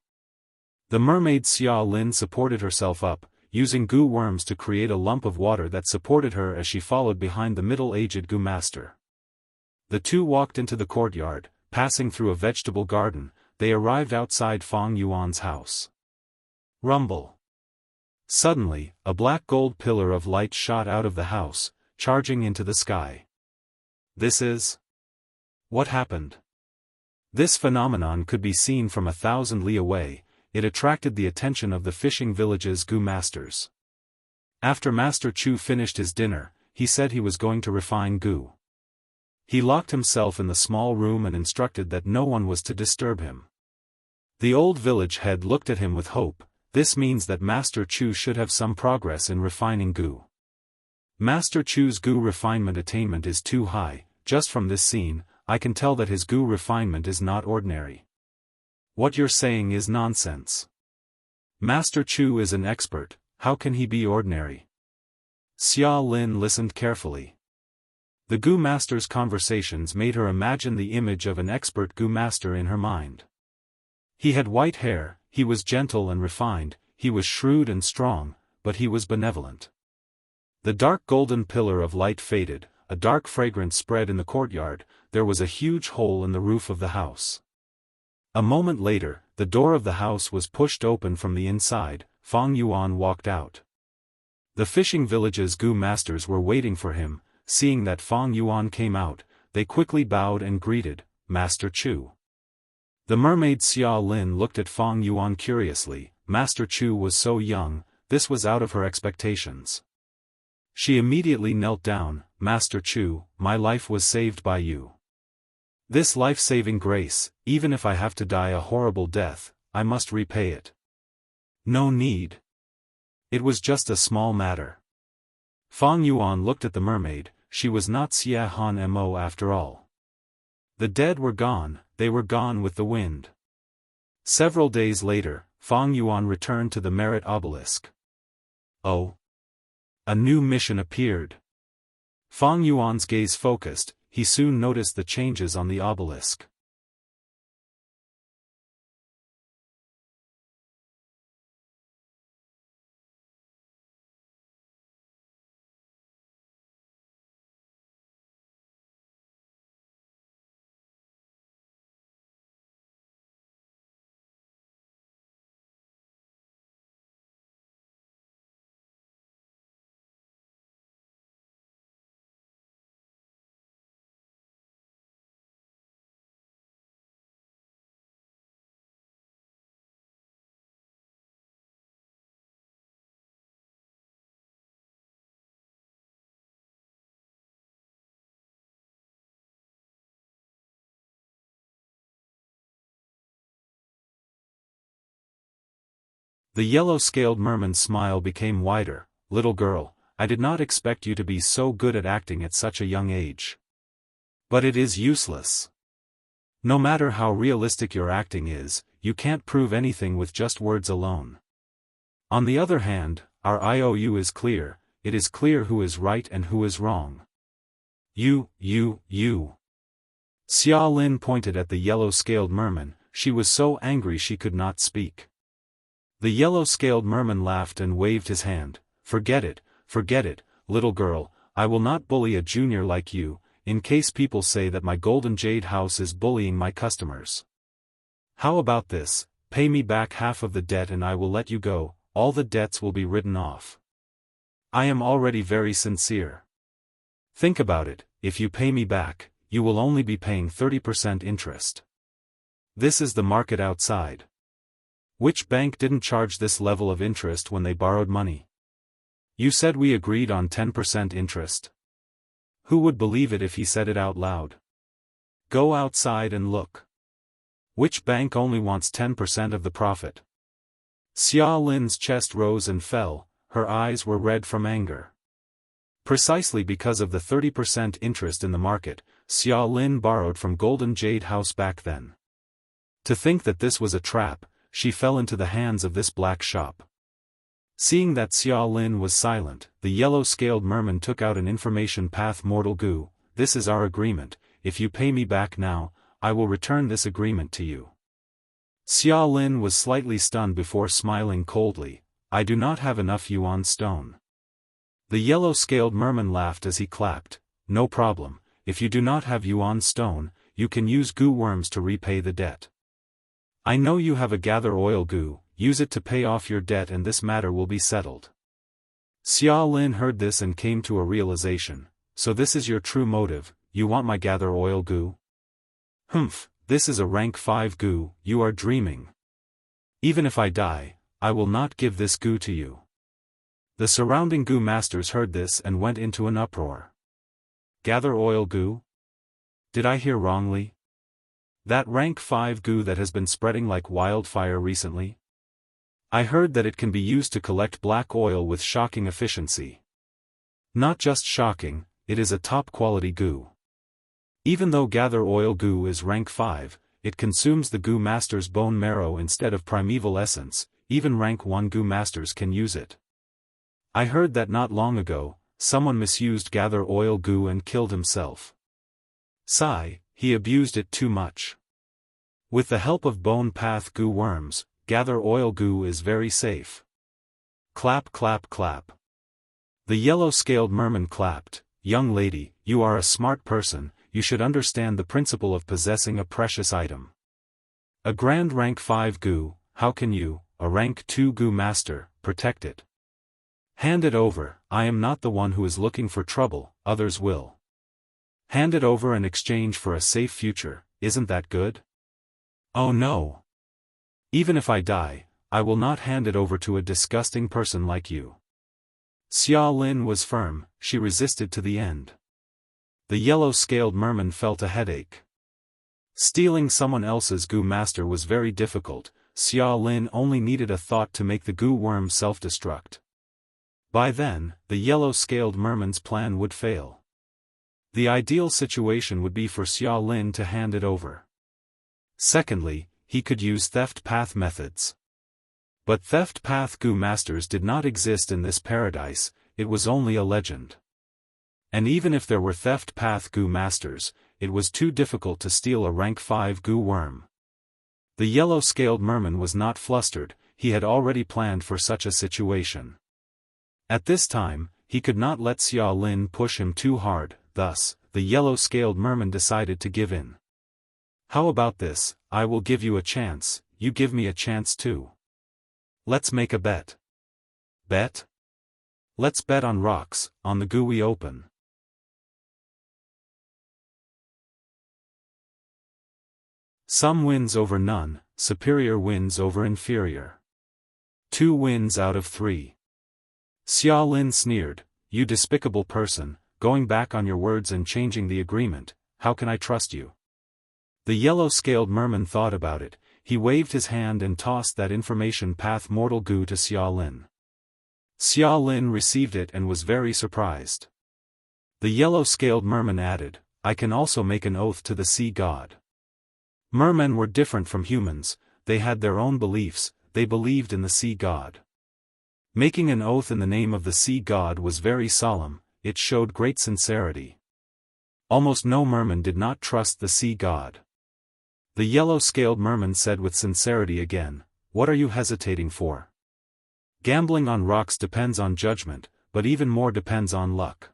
The mermaid Xia Lin supported herself up, using goo worms to create a lump of water that supported her as she followed behind the middle-aged goo master. The two walked into the courtyard, passing through a vegetable garden, they arrived outside Fang Yuan's house. Rumble. Suddenly, a black gold pillar of light shot out of the house, charging into the sky. This is... What happened? This phenomenon could be seen from 1,000 li away, it attracted the attention of the fishing village's goo masters. After Master Chu finished his dinner, he said he was going to refine goo. He locked himself in the small room and instructed that no one was to disturb him. The old village head looked at him with hope, this means that Master Chu should have some progress in refining goo. Master Chu's goo refinement attainment is too high, just from this scene, I can tell that his goo refinement is not ordinary. What you're saying is nonsense. Master Chu is an expert, how can he be ordinary? Xia Lin listened carefully. The goo master's conversations made her imagine the image of an expert goo master in her mind. He had white hair, he was gentle and refined, he was shrewd and strong, but he was benevolent. The dark golden pillar of light faded, a dark fragrance spread in the courtyard, there was a huge hole in the roof of the house. A moment later, the door of the house was pushed open from the inside, Fang Yuan walked out. The fishing village's goo masters were waiting for him, seeing that Fang Yuan came out, they quickly bowed and greeted, Master Chu. The mermaid Xia Lin looked at Fang Yuan curiously, Master Chu was so young, this was out of her expectations. She immediately knelt down, Master Chu, my life was saved by you. This life-saving grace, even if I have to die a horrible death, I must repay it. No need. It was just a small matter. Fang Yuan looked at the mermaid, she was not Xia Han Mo after all. The dead were gone, they were gone with the wind. Several days later, Fang Yuan returned to the Merit Obelisk. Oh! A new mission appeared. Fang Yuan's gaze focused, he soon noticed the changes on the obelisk. The yellow-scaled merman's smile became wider. Little girl, I did not expect you to be so good at acting at such a young age. But it is useless. No matter how realistic your acting is, you can't prove anything with just words alone. On the other hand, our IOU is clear, it is clear who is right and who is wrong. You. Xia Lin pointed at the yellow-scaled merman, she was so angry she could not speak. The yellow-scaled merman laughed and waved his hand. Forget it, little girl, I will not bully a junior like you, in case people say that my golden jade house is bullying my customers. How about this, pay me back half of the debt and I will let you go, all the debts will be written off. I am already very sincere. Think about it, if you pay me back, you will only be paying 30% interest. This is the market outside. Which bank didn't charge this level of interest when they borrowed money? You said we agreed on 10% interest. Who would believe it if he said it out loud? Go outside and look. Which bank only wants 10% of the profit? Xia Lin's chest rose and fell, her eyes were red from anger. Precisely because of the 30% interest in the market, Xia Lin borrowed from Golden Jade House back then. To think that this was a trap, she fell into the hands of this black shop. Seeing that Xia Lin was silent, the yellow-scaled merman took out an information path. Mortal Gu, this is our agreement, if you pay me back now, I will return this agreement to you. Xia Lin was slightly stunned before smiling coldly, I do not have enough yuan stone. The yellow-scaled merman laughed as he clapped, no problem, if you do not have yuan stone, you can use gu worms to repay the debt. I know you have a gather oil gu, use it to pay off your debt and this matter will be settled. Xia Lin heard this and came to a realization, so this is your true motive, you want my gather oil gu? Humph, this is a rank 5 gu, you are dreaming. Even if I die, I will not give this gu to you. The surrounding gu masters heard this and went into an uproar. Gather oil gu? Did I hear wrongly? That rank 5 gu that has been spreading like wildfire recently? I heard that it can be used to collect black oil with shocking efficiency. Not just shocking, it is a top-quality gu. Even though gather oil gu is rank 5, it consumes the gu master's bone marrow instead of primeval essence, even rank 1 gu masters can use it. I heard that not long ago, someone misused gather oil gu and killed himself. Sigh, he abused it too much. With the help of bone path gu worms, gather oil gu is very safe. Clap clap clap. The yellow-scaled merman clapped, young lady, you are a smart person, you should understand the principle of possessing a precious item. A grand rank 5 gu, how can you, a rank 2 gu master, protect it? Hand it over, I am not the one who is looking for trouble, others will. Hand it over in exchange for a safe future, isn't that good? Oh no. Even if I die, I will not hand it over to a disgusting person like you. Xia Lin was firm, she resisted to the end. The yellow-scaled merman felt a headache. Stealing someone else's gu master was very difficult, Xia Lin only needed a thought to make the gu worm self-destruct. By then, the yellow-scaled merman's plan would fail. The ideal situation would be for Xia Lin to hand it over. Secondly, he could use theft path methods. But theft path gu masters did not exist in this paradise, it was only a legend. And even if there were theft path gu masters, it was too difficult to steal a rank 5 gu worm. The yellow-scaled merman was not flustered, he had already planned for such a situation. At this time, he could not let Xia Lin push him too hard, thus, the yellow-scaled merman decided to give in. How about this, I will give you a chance, you give me a chance too. Let's make a bet. Bet? Let's bet on rocks, on the gu we open. Some wins over none, superior wins over inferior. 2 wins out of 3. Xia Lin sneered, you despicable person, going back on your words and changing the agreement, how can I trust you? The yellow-scaled merman thought about it, he waved his hand and tossed that information path mortal goo to Xia Lin. Xia Lin received it and was very surprised. The yellow-scaled merman added, I can also make an oath to the sea god. Mermen were different from humans, they had their own beliefs, they believed in the sea god. Making an oath in the name of the sea god was very solemn, it showed great sincerity. Almost no merman did not trust the sea god. The yellow-scaled merman said with sincerity again, what are you hesitating for? Gambling on rocks depends on judgment, but even more depends on luck.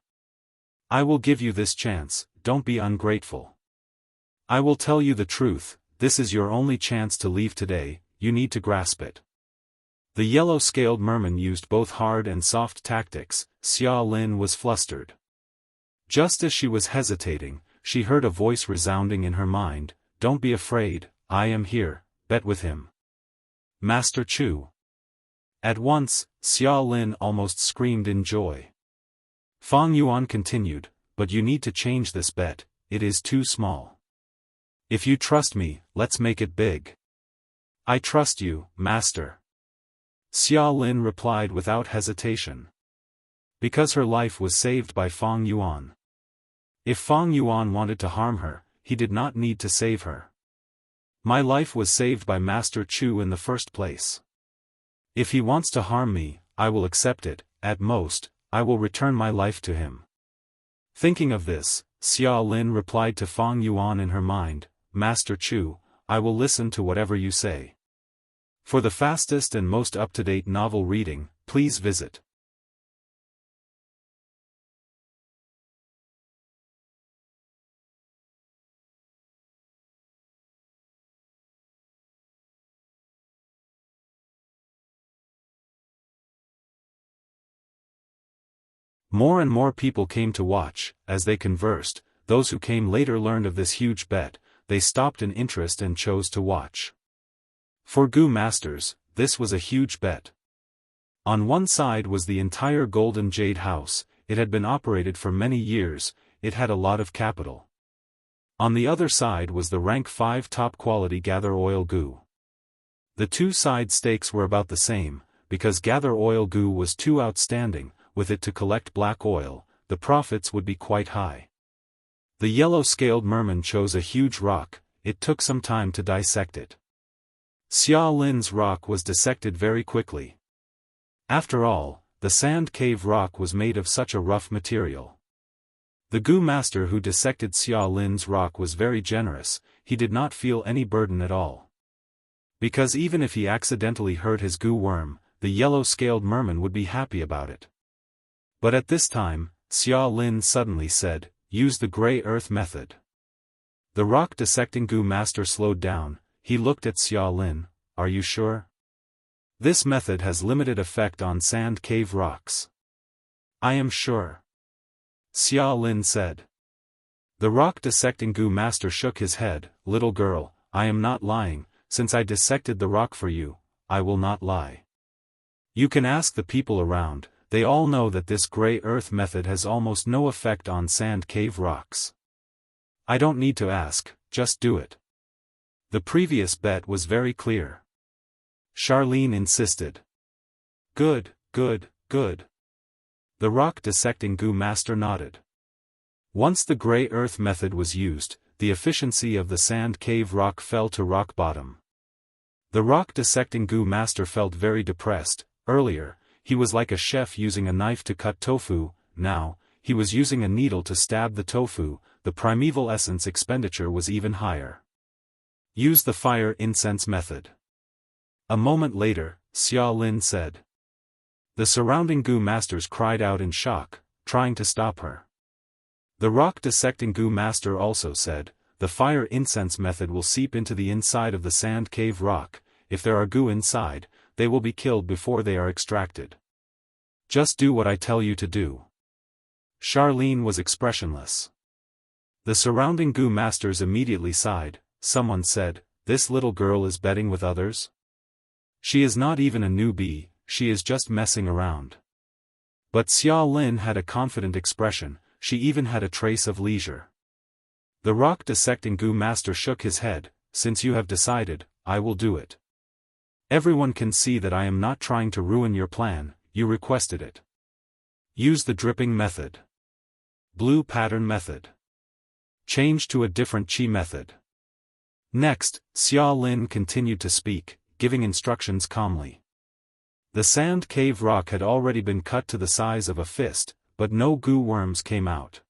I will give you this chance, don't be ungrateful. I will tell you the truth, this is your only chance to leave today, you need to grasp it. The yellow-scaled merman used both hard and soft tactics. Xia Lin was flustered. Just as she was hesitating, she heard a voice resounding in her mind, don't be afraid, I am here, bet with him. Master Chu. At once, Xia Lin almost screamed in joy. Fang Yuan continued, but you need to change this bet, it is too small. If you trust me, let's make it big. I trust you, master. Xia Lin replied without hesitation. Because her life was saved by Fang Yuan. If Fang Yuan wanted to harm her, he did not need to save her. My life was saved by Master Chu in the first place. If he wants to harm me, I will accept it, at most, I will return my life to him. Thinking of this, Xia Lin replied to Fang Yuan in her mind, Master Chu, I will listen to whatever you say. For the fastest and most up-to-date novel reading, please visit More and more people came to watch. As they conversed, those who came later learned of this huge bet, they stopped in interest and chose to watch. For Gu masters, this was a huge bet. On one side was the entire Golden Jade House, it had been operated for many years, it had a lot of capital. On the other side was the rank 5 top-quality Gather Oil Gu. The two side stakes were about the same, because Gather Oil Gu was too outstanding. With it to collect black oil, the profits would be quite high. The yellow-scaled merman chose a huge rock, it took some time to dissect it. Xia Lin's rock was dissected very quickly. After all, the sand cave rock was made of such a rough material. The Gu master who dissected Xia Lin's rock was very generous, he did not feel any burden at all. Because even if he accidentally hurt his Gu worm, the yellow-scaled merman would be happy about it. But at this time, Xia Lin suddenly said, use the gray earth method. The rock dissecting Gu master slowed down, he looked at Xia Lin, are you sure? This method has limited effect on sand cave rocks. I am sure. Xia Lin said. The rock dissecting Gu master shook his head, little girl, I am not lying, since I dissected the rock for you, I will not lie. You can ask the people around. They all know that this gray earth method has almost no effect on sand cave rocks. I don't need to ask, just do it. The previous bet was very clear. Charlene insisted. Good, good, good. The rock dissecting Gu master nodded. Once the gray earth method was used, the efficiency of the sand cave rock fell to rock bottom. The rock dissecting Gu master felt very depressed. Earlier, he was like a chef using a knife to cut tofu, now, he was using a needle to stab the tofu, the primeval essence expenditure was even higher. Use the fire incense method. A moment later, Xia Lin said. The surrounding Gu masters cried out in shock, trying to stop her. The rock dissecting Gu master also said, the fire incense method will seep into the inside of the sand cave rock, if there are Gu inside, they will be killed before they are extracted. Just do what I tell you to do. Charlene was expressionless. The surrounding Gu masters immediately sighed. Someone said, this little girl is betting with others? She is not even a newbie, she is just messing around. But Xia Lin had a confident expression, she even had a trace of leisure. The rock dissecting Gu master shook his head, since you have decided, I will do it. Everyone can see that I am not trying to ruin your plan, you requested it. Use the dripping method. Blue pattern method. Change to a different chi method. Next, Xia Lin continued to speak, giving instructions calmly. The sand cave rock had already been cut to the size of a fist, but no goo worms came out.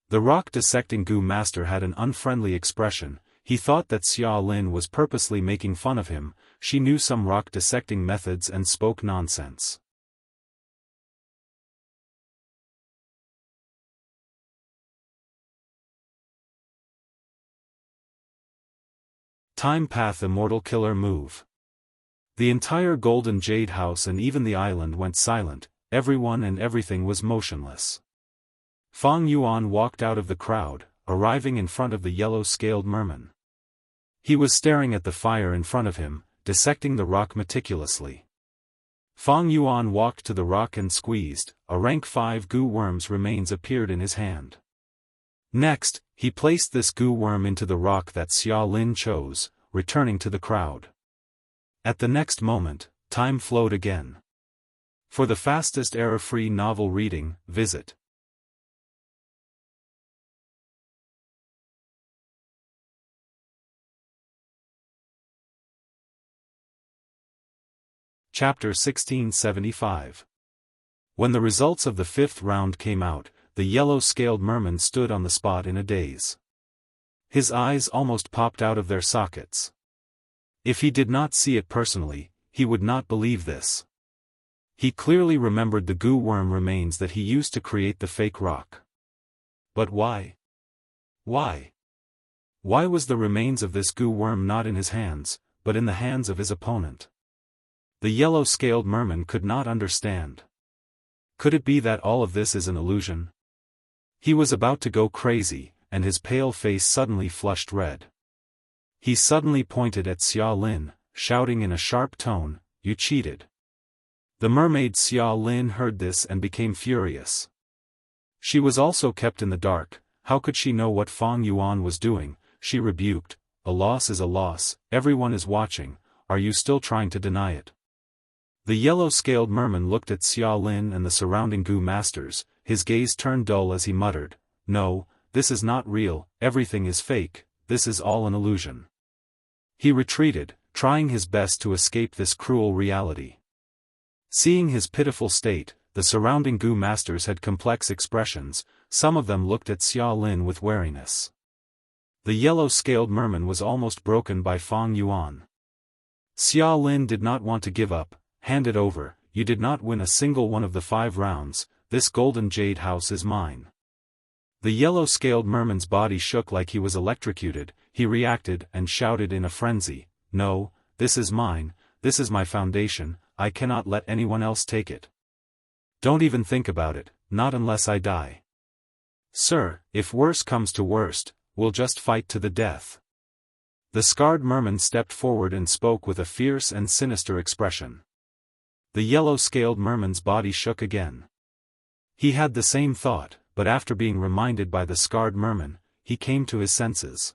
The rock dissecting goo master had an unfriendly expression. He thought that Xia Lin was purposely making fun of him. She knew some rock dissecting methods and spoke nonsense. Time Path Immortal Killer Move. The entire Golden Jade House and even the island went silent, everyone and everything was motionless. Fang Yuan walked out of the crowd, arriving in front of the yellow-scaled merman. He was staring at the fire in front of him, dissecting the rock meticulously. Fang Yuan walked to the rock and squeezed. A rank 5 goo worm's remains appeared in his hand. Next, he placed this goo worm into the rock that Xia Lin chose, returning to the crowd. At the next moment, time flowed again. For the fastest error-free novel reading, visit Chapter 1675. When the results of the 5th round came out, the yellow-scaled merman stood on the spot in a daze. His eyes almost popped out of their sockets. If he did not see it personally, he would not believe this. He clearly remembered the goo worm remains that he used to create the fake rock. But why? Why? Why was the remains of this goo worm not in his hands, but in the hands of his opponent? The yellow-scaled merman could not understand. Could it be that all of this is an illusion? He was about to go crazy, and his pale face suddenly flushed red. He suddenly pointed at Xia Lin, shouting in a sharp tone, "You cheated." The mermaid Xia Lin heard this and became furious. She was also kept in the dark. How could she know what Fang Yuan was doing? She rebuked, "A loss is a loss, everyone is watching, are you still trying to deny it?" The yellow-scaled merman looked at Xia Lin and the surrounding goo masters. His gaze turned dull as he muttered, "No, this is not real, everything is fake, this is all an illusion." He retreated, trying his best to escape this cruel reality. Seeing his pitiful state, the surrounding goo masters had complex expressions. Some of them looked at Xia Lin with wariness. The yellow-scaled merman was almost broken by Fang Yuan. Xia Lin did not want to give up. "Hand it over, you did not win a single one of the 5 rounds, this golden jade house is mine." The yellow-scaled merman's body shook like he was electrocuted. He reacted and shouted in a frenzy, "No, this is mine, this is my foundation, I cannot let anyone else take it. Don't even think about it, not unless I die. Sir, if worse comes to worst, we'll just fight to the death." The scarred merman stepped forward and spoke with a fierce and sinister expression. The yellow-scaled merman's body shook again. He had the same thought, but after being reminded by the scarred merman, he came to his senses.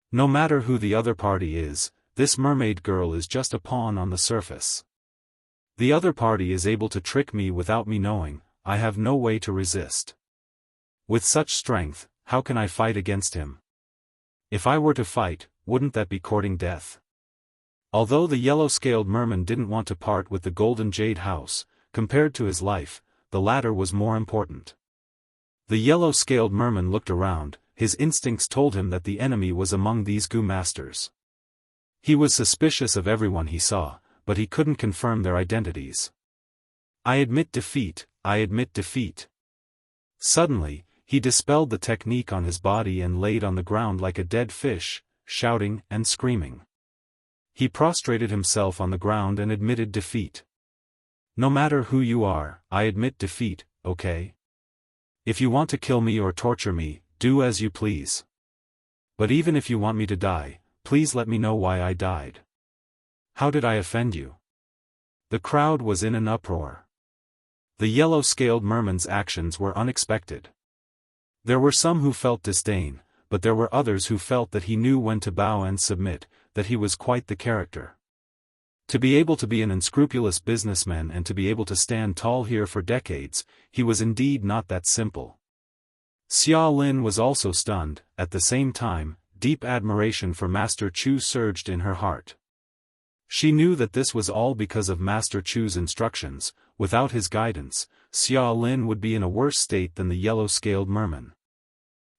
No matter who the other party is, this mermaid girl is just a pawn on the surface. The other party is able to trick me without me knowing. I have no way to resist. With such strength, how can I fight against him? If I were to fight, wouldn't that be courting death? Although the yellow-scaled merman didn't want to part with the golden jade house, compared to his life, the latter was more important. The yellow-scaled merman looked around. His instincts told him that the enemy was among these goo masters. He was suspicious of everyone he saw, but he couldn't confirm their identities. "I admit defeat, I admit defeat." Suddenly, he dispelled the technique on his body and laid on the ground like a dead fish, shouting and screaming. He prostrated himself on the ground and admitted defeat. "No matter who you are, I admit defeat, okay? If you want to kill me or torture me, do as you please. But even if you want me to die, please let me know why I died. How did I offend you?" The crowd was in an uproar. The yellow-scaled merman's actions were unexpected. There were some who felt disdain, but there were others who felt that he knew when to bow and submit, that he was quite the character. To be able to be an unscrupulous businessman and to be able to stand tall here for decades, he was indeed not that simple. Xia Lin was also stunned. At the same time, deep admiration for Master Chu surged in her heart. She knew that this was all because of Master Chu's instructions. Without his guidance, Xia Lin would be in a worse state than the yellow-scaled merman.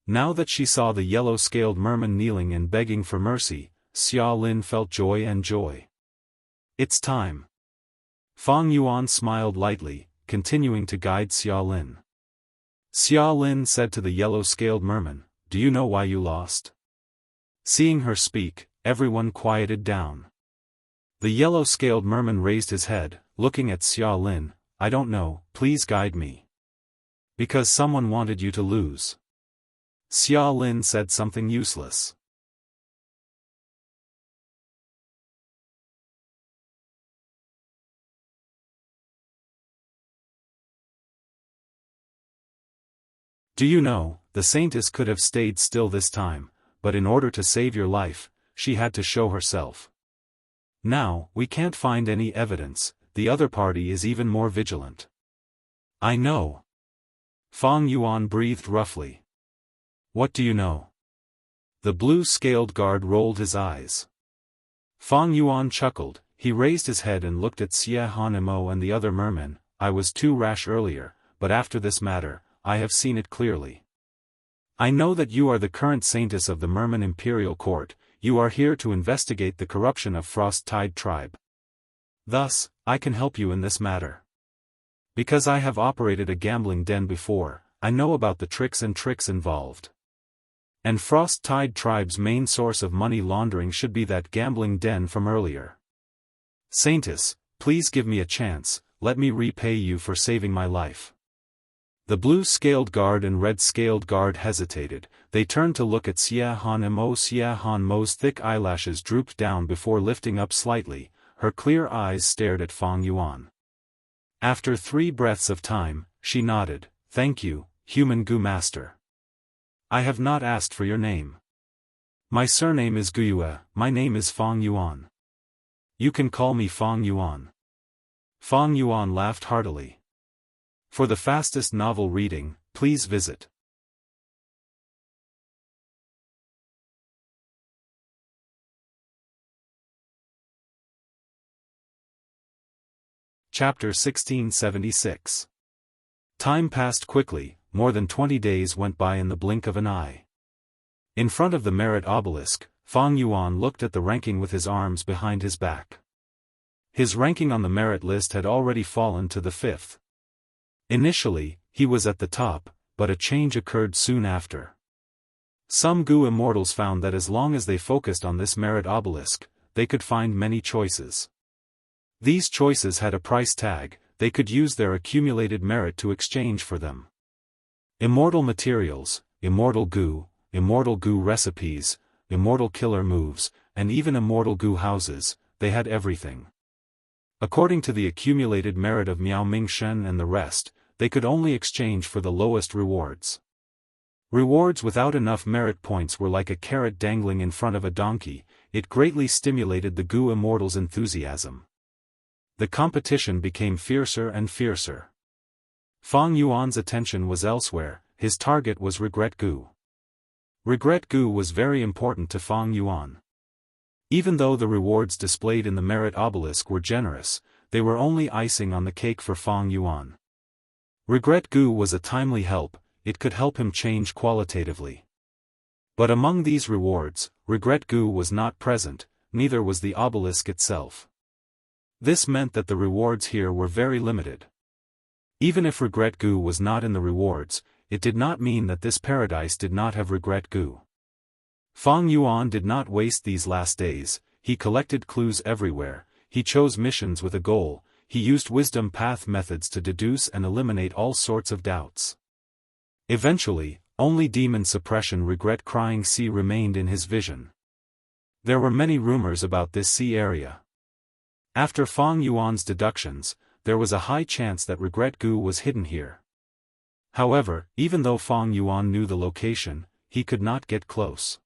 Now that she saw the yellow-scaled merman kneeling and begging for mercy, Xia Lin felt joy and joy. It's time. Fang Yuan smiled lightly, continuing to guide Xia Lin. Xia Lin said to the yellow-scaled merman, "Do you know why you lost?" Seeing her speak, everyone quieted down. The yellow-scaled merman raised his head, looking at Xia Lin. "I don't know, please guide me." "Because someone wanted you to lose." Xia Lin said something useless. "Do you know, the saintess could have stayed still this time, but in order to save your life, she had to show herself. Now, we can't find any evidence, the other party is even more vigilant." "I know." Fang Yuan breathed roughly. "What do you know?" The blue-scaled guard rolled his eyes. Fang Yuan chuckled. He raised his head and looked at Xie Hanimo and the other mermen. "I was too rash earlier, but after this matter, I have seen it clearly. I know that you are the current saintess of the Merman Imperial Court. You are here to investigate the corruption of Frost Tide tribe. Thus, I can help you in this matter. Because I have operated a gambling den before, I know about the tricks involved. And Frost Tide tribe's main source of money laundering should be that gambling den from earlier. Saintess, please give me a chance, let me repay you for saving my life." The blue-scaled guard and red-scaled guard hesitated. They turned to look at Xie Hanmo. Xie Hanmo's thick eyelashes drooped down before lifting up slightly. Her clear eyes stared at Fang Yuan. After 3 breaths of time, she nodded. "Thank you, human Gu Master. I have not asked for your name. My surname is Guyue. My name is Fang Yuan. You can call me Fang Yuan." Fang Yuan laughed heartily. For the fastest novel reading, please visit Chapter 1676. Time passed quickly. More than 20 days went by in the blink of an eye. In front of the merit obelisk, Fang Yuan looked at the ranking with his arms behind his back. His ranking on the merit list had already fallen to the 5th. Initially, he was at the top, but a change occurred soon after. Some Gu immortals found that as long as they focused on this merit obelisk, they could find many choices. These choices had a price tag. They could use their accumulated merit to exchange for them. Immortal materials, immortal Gu recipes, immortal killer moves, and even immortal Gu houses, they had everything. According to the accumulated merit of Miao Mingshen and the rest, they could only exchange for the lowest rewards. Rewards without enough merit points were like a carrot dangling in front of a donkey. It greatly stimulated the Gu immortals' enthusiasm. The competition became fiercer and fiercer. Fang Yuan's attention was elsewhere. His target was Regret Gu. Regret Gu was very important to Fang Yuan. Even though the rewards displayed in the merit obelisk were generous, they were only icing on the cake for Fang Yuan. Regret Gu was a timely help. It could help him change qualitatively. But among these rewards, Regret Gu was not present, neither was the obelisk itself. This meant that the rewards here were very limited. Even if Regret Gu was not in the rewards, it did not mean that this paradise did not have Regret Gu. Fang Yuan did not waste these last days. He collected clues everywhere, he chose missions with a goal, he used wisdom path methods to deduce and eliminate all sorts of doubts. Eventually, only demon suppression Regret Crying Sea remained in his vision. There were many rumors about this sea area. After Fang Yuan's deductions, there was a high chance that Regret Gu was hidden here. However, even though Fang Yuan knew the location, he could not get close.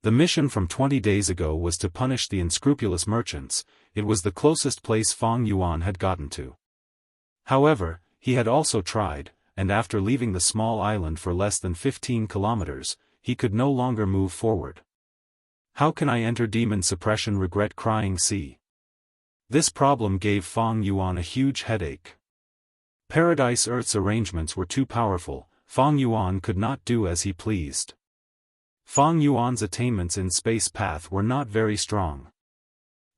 The mission from 20 days ago was to punish the unscrupulous merchants. It was the closest place Fang Yuan had gotten to. However, he had also tried, and after leaving the small island for less than 15 kilometers, he could no longer move forward. How can I enter demon suppression? Regret crying C. This problem gave Fang Yuan a huge headache. Paradise Earth's arrangements were too powerful. Fang Yuan could not do as he pleased. Fang Yuan's attainments in space path were not very strong.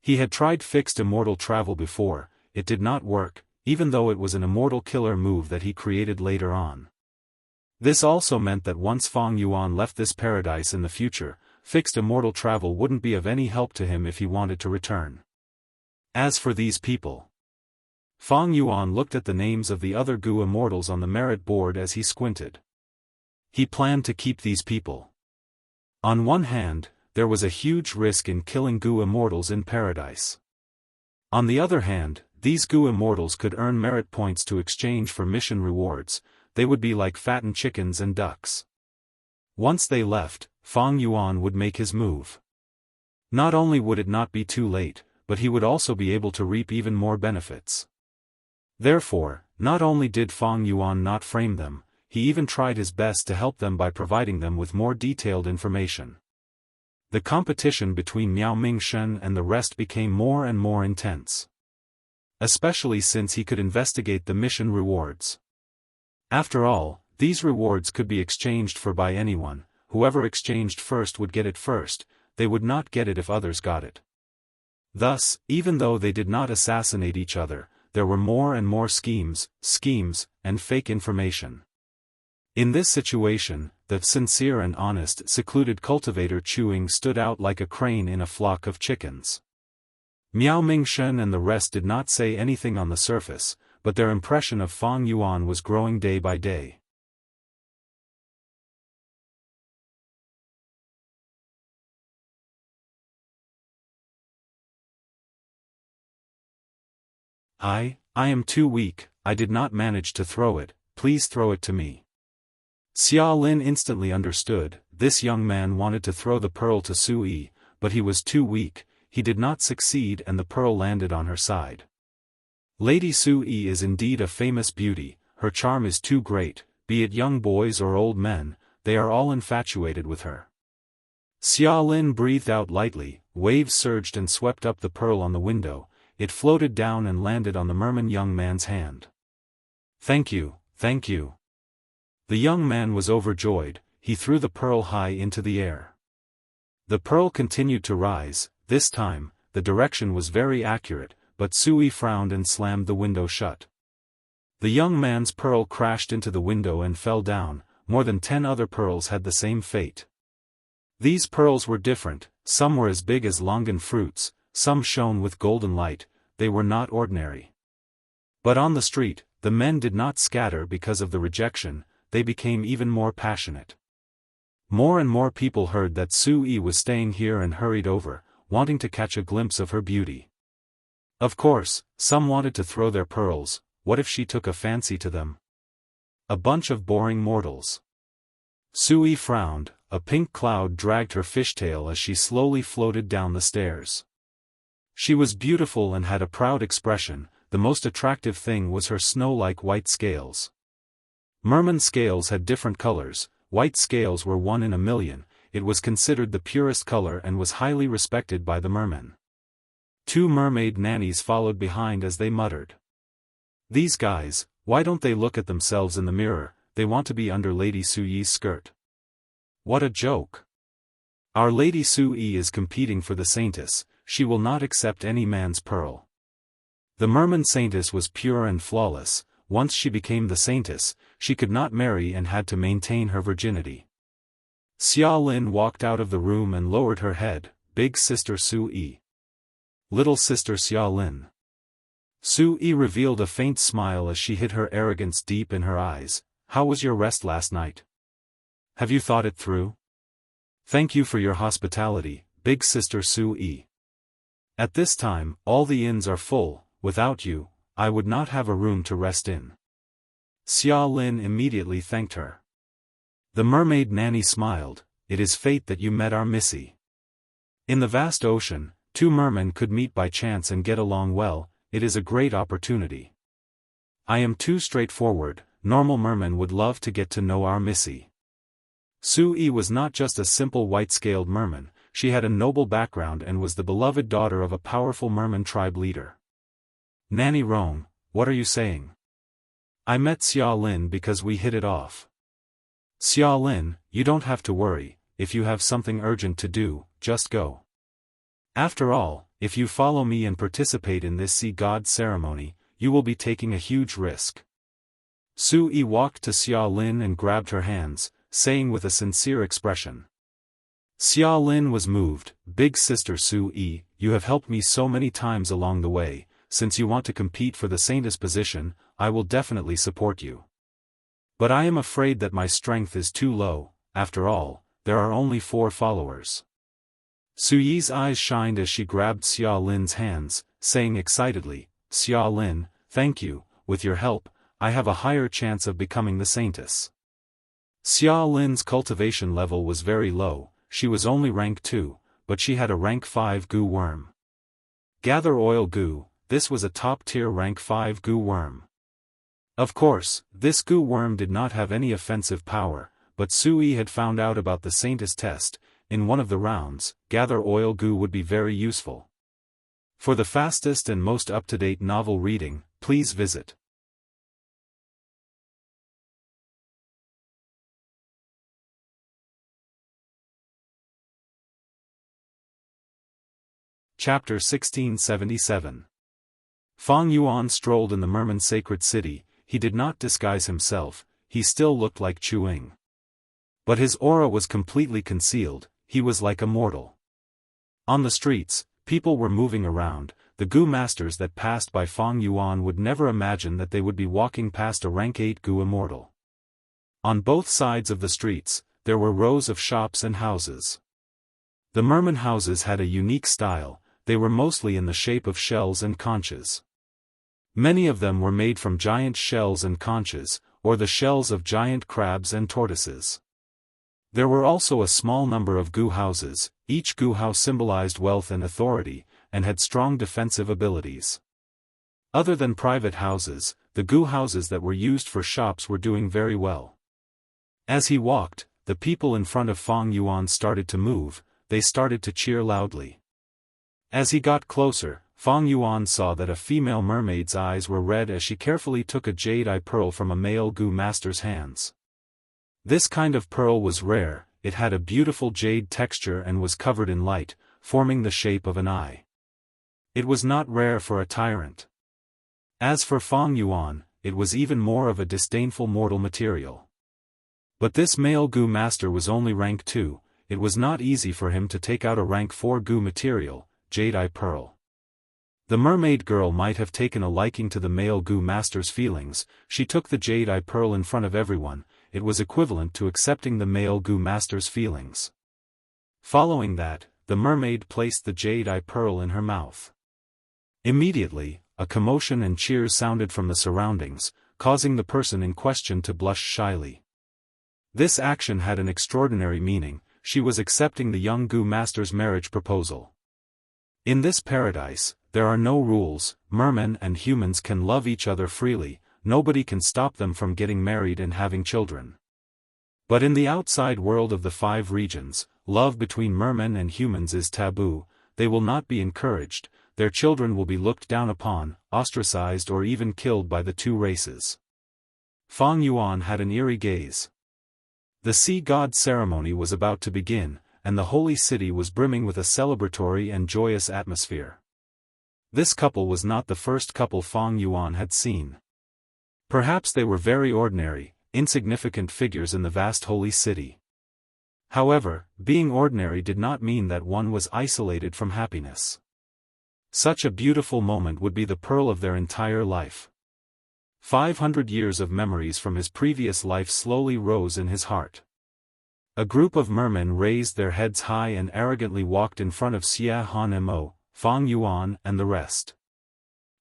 He had tried fixed immortal travel before, it did not work, even though it was an immortal killer move that he created later on. This also meant that once Fang Yuan left this paradise in the future, fixed immortal travel wouldn't be of any help to him if he wanted to return. As for these people, Fang Yuan looked at the names of the other Gu immortals on the merit board as he squinted. He planned to keep these people. On one hand, there was a huge risk in killing Gu immortals in paradise. On the other hand, these Gu immortals could earn merit points to exchange for mission rewards. They would be like fattened chickens and ducks. Once they left, Fang Yuan would make his move. Not only would it not be too late, but he would also be able to reap even more benefits. Therefore, not only did Fang Yuan not frame them, he even tried his best to help them by providing them with more detailed information. The competition between Miao Mingshen and the rest became more and more intense. Especially since he could investigate the mission rewards. After all, these rewards could be exchanged for by anyone. Whoever exchanged first would get it first, they would not get it if others got it. Thus, even though they did not assassinate each other, there were more and more schemes, and fake information. In this situation, the sincere and honest secluded cultivator Chewing stood out like a crane in a flock of chickens. Miao Mingshen and the rest did not say anything on the surface, but their impression of Fang Yuan was growing day by day. I am too weak, I did not manage to throw it, please throw it to me. Xia Lin instantly understood, this young man wanted to throw the pearl to Sui, but he was too weak, he did not succeed and the pearl landed on her side. Lady Sui is indeed a famous beauty, her charm is too great, be it young boys or old men, they are all infatuated with her. Xia Lin breathed out lightly, waves surged and swept up the pearl on the window, it floated down and landed on the merman young man's hand. Thank you, thank you. The young man was overjoyed, he threw the pearl high into the air. The pearl continued to rise, this time, the direction was very accurate, but Sui frowned and slammed the window shut. The young man's pearl crashed into the window and fell down, more than 10 other pearls had the same fate. These pearls were different, some were as big as longan fruits, some shone with golden light, they were not ordinary. But on the street, the men did not scatter because of the rejection, they became even more passionate. More and more people heard that Sui was staying here and hurried over, wanting to catch a glimpse of her beauty. Of course, some wanted to throw their pearls, what if she took a fancy to them? A bunch of boring mortals. Sui frowned, a pink cloud dragged her fishtail as she slowly floated down the stairs. She was beautiful and had a proud expression, the most attractive thing was her snow-like white scales. Merman scales had different colors, white scales were 1 in a million, it was considered the purest color and was highly respected by the mermen. 2 mermaid nannies followed behind as they muttered. These guys, why don't they look at themselves in the mirror, they want to be under Lady Suyi's skirt. What a joke. Our Lady Sui is competing for the saintess, she will not accept any man's pearl. The merman saintess was pure and flawless, once she became the saintess, she could not marry and had to maintain her virginity. Xia Lin walked out of the room and lowered her head, big sister Sui. Little sister Xia Lin. Sui revealed a faint smile as she hid her arrogance deep in her eyes. How was your rest last night? Have you thought it through? Thank you for your hospitality, big sister Sui. At this time, all the inns are full, without you, I would not have a room to rest in. Xia Lin immediately thanked her. The mermaid nanny smiled, it is fate that you met our Missy. In the vast ocean, two mermen could meet by chance and get along well, it is a great opportunity. I am too straightforward, normal mermen would love to get to know our Missy. Su-yi was not just a simple white-scaled merman, she had a noble background and was the beloved daughter of a powerful merman tribe leader. Nanny Rome, what are you saying? I met Xia Lin because we hit it off. Xia Lin, you don't have to worry, if you have something urgent to do, just go. After all, if you follow me and participate in this sea god ceremony, you will be taking a huge risk. Su-yi walked to Xia Lin and grabbed her hands, saying with a sincere expression. Xia Lin was moved, Big Sister Su-yi, you have helped me so many times along the way, since you want to compete for the saintess position, I will definitely support you. But I am afraid that my strength is too low, after all, there are only 4 followers. Su-yi's eyes shined as she grabbed Xia Lin's hands, saying excitedly, Xia Lin, thank you, with your help, I have a higher chance of becoming the saintess. Xia Lin's cultivation level was very low, she was only rank 2, but she had a rank 5 goo worm. Gather oil goo, this was a top-tier rank 5 goo worm. Of course, this goo worm did not have any offensive power, but Su-yi had found out about the saintess test. In one of the rounds, gather oil goo would be very useful. For the fastest and most up-to-date novel reading, please visit Chapter 1677. Fang Yuan strolled in the merman's sacred city. He did not disguise himself, he still looked like Chuing. But his aura was completely concealed, he was like a mortal. On the streets, people were moving around, the goo masters that passed by Fang Yuan would never imagine that they would be walking past a rank 8 goo immortal. On both sides of the streets, there were rows of shops and houses. The merman houses had a unique style, they were mostly in the shape of shells and conches. Many of them were made from giant shells and conches, or the shells of giant crabs and tortoises. There were also a small number of goo houses, each goo house symbolized wealth and authority, and had strong defensive abilities. Other than private houses, the goo houses that were used for shops were doing very well. As he walked, the people in front of Fang Yuan started to move, they started to cheer loudly. As he got closer, Fang Yuan saw that a female mermaid's eyes were red as she carefully took a jade eye pearl from a male goo master's hands. This kind of pearl was rare, it had a beautiful jade texture and was covered in light, forming the shape of an eye. It was not rare for a tyrant. As for Fang Yuan, it was even more of a disdainful mortal material. But this male goo master was only rank 2, it was not easy for him to take out a rank 4 goo material, jade eye pearl. The mermaid girl might have taken a liking to the male goo master's feelings, she took the jade eye pearl in front of everyone, it was equivalent to accepting the male goo master's feelings. Following that, the mermaid placed the jade eye pearl in her mouth. Immediately, a commotion and cheers sounded from the surroundings, causing the person in question to blush shyly. This action had an extraordinary meaning, she was accepting the young goo master's marriage proposal. In this paradise, there are no rules, mermen and humans can love each other freely, nobody can stop them from getting married and having children. But in the outside world of the 5 regions, love between mermen and humans is taboo, they will not be encouraged, their children will be looked down upon, ostracized or even killed by the 2 races. Fang Yuan had an eerie gaze. The sea god ceremony was about to begin, and the holy city was brimming with a celebratory and joyous atmosphere. This couple was not the first couple Fang Yuan had seen. Perhaps they were very ordinary, insignificant figures in the vast holy city. However, being ordinary did not mean that one was isolated from happiness. Such a beautiful moment would be the pearl of their entire life. 500 years of memories from his previous life slowly rose in his heart. A group of mermen raised their heads high and arrogantly walked in front of Xia Han Mo, Fang Yuan and the rest.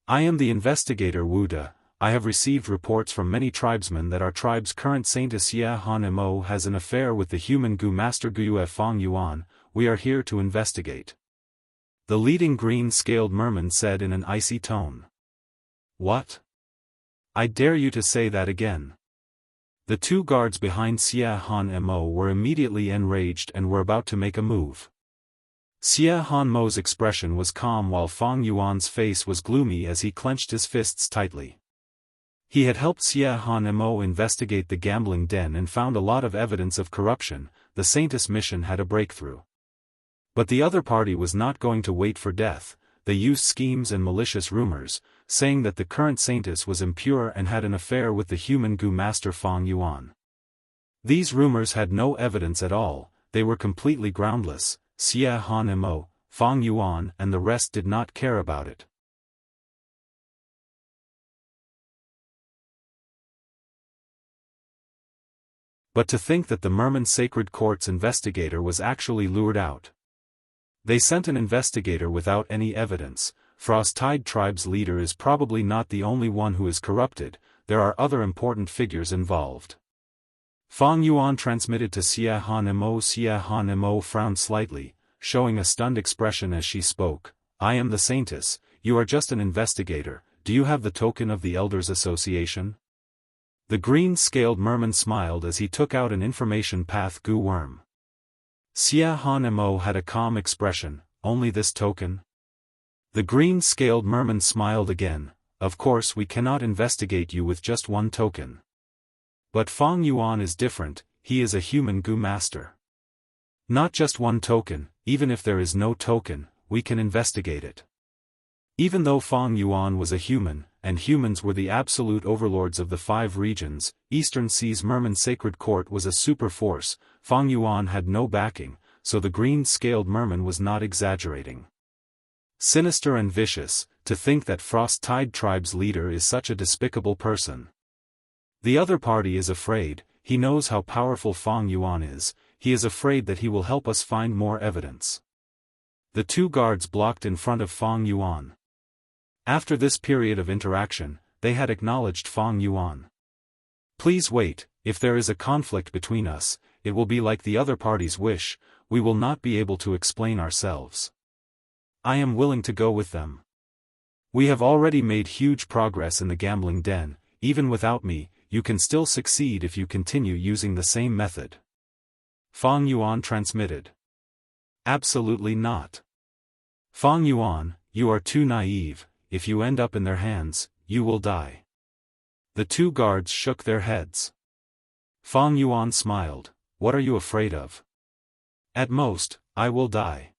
I am the investigator Wu De, I have received reports from many tribesmen that our tribe's current saintess Xia Han Mo has an affair with the human Gu Master Guyue Fang Yuan. We are here to investigate. The leading green-scaled merman said in an icy tone. What? I dare you to say that again. The two guards behind Xia Han Mo were immediately enraged and were about to make a move. Xia Han Mo's expression was calm while Fang Yuan's face was gloomy as he clenched his fists tightly. He had helped Xia Han Mo investigate the gambling den and found a lot of evidence of corruption. The Saintess mission had a breakthrough. But the other party was not going to wait for death. They used schemes and malicious rumors, saying that the current Saintess was impure and had an affair with the human Gu Master Fang Yuan. These rumors had no evidence at all, they were completely groundless. Xia Han Mo, Fang Yuan and the rest did not care about it. But to think that the Merman Sacred Court's investigator was actually lured out. They sent an investigator without any evidence. Frost-Tide Tribe's leader is probably not the only one who is corrupted, there are other important figures involved. Fang Yuan transmitted to Xia Han Mo. Xia Han Mo frowned slightly, showing a stunned expression as she spoke. I am the Saintess, you are just an investigator, do you have the token of the Elders Association? The green-scaled merman smiled as he took out an information path Gu worm. Xia Han Mo had a calm expression, only this token? The green-scaled merman smiled again, of course we cannot investigate you with just one token. But Fang Yuan is different, he is a human Gu master. Not just one token, even if there is no token, we can investigate it. Even though Fang Yuan was a human, and humans were the absolute overlords of the 5 regions, Eastern Sea's Merman Sacred Court was a super force. Fang Yuan had no backing, so the green-scaled merman was not exaggerating. Sinister and vicious, to think that Frost-Tide Tribe's leader is such a despicable person. The other party is afraid, he knows how powerful Fang Yuan is, he is afraid that he will help us find more evidence. The two guards blocked in front of Fang Yuan. After this period of interaction, they had acknowledged Fang Yuan. Please wait, if there is a conflict between us, it will be like the other party's wish, we will not be able to explain ourselves. I am willing to go with them. We have already made huge progress in the gambling den, even without me, you can still succeed if you continue using the same method. Fang Yuan transmitted. Absolutely not. Fang Yuan, you are too naive, if you end up in their hands, you will die. The two guards shook their heads. Fang Yuan smiled, what are you afraid of? At most, I will die.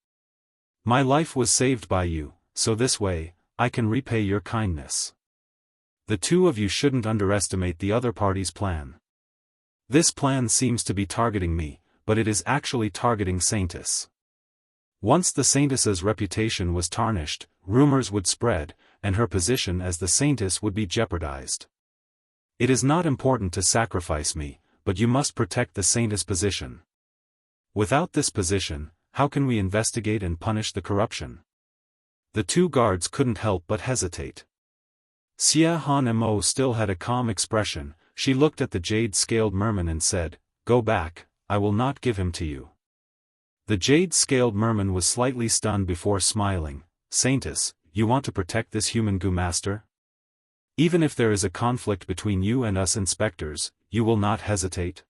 My life was saved by you, so this way, I can repay your kindness. The two of you shouldn't underestimate the other party's plan. This plan seems to be targeting me, but it is actually targeting Saintess. Once the Saintess's reputation was tarnished, rumors would spread, and her position as the Saintess would be jeopardized. It is not important to sacrifice me, but you must protect the Saintess position. Without this position, how can we investigate and punish the corruption? The two guards couldn't help but hesitate. Xia Han Mo still had a calm expression, she looked at the jade-scaled merman and said, go back, I will not give him to you. The jade-scaled merman was slightly stunned before smiling, Saintess, you want to protect this human Gu master? Even if there is a conflict between you and us inspectors, you will not hesitate?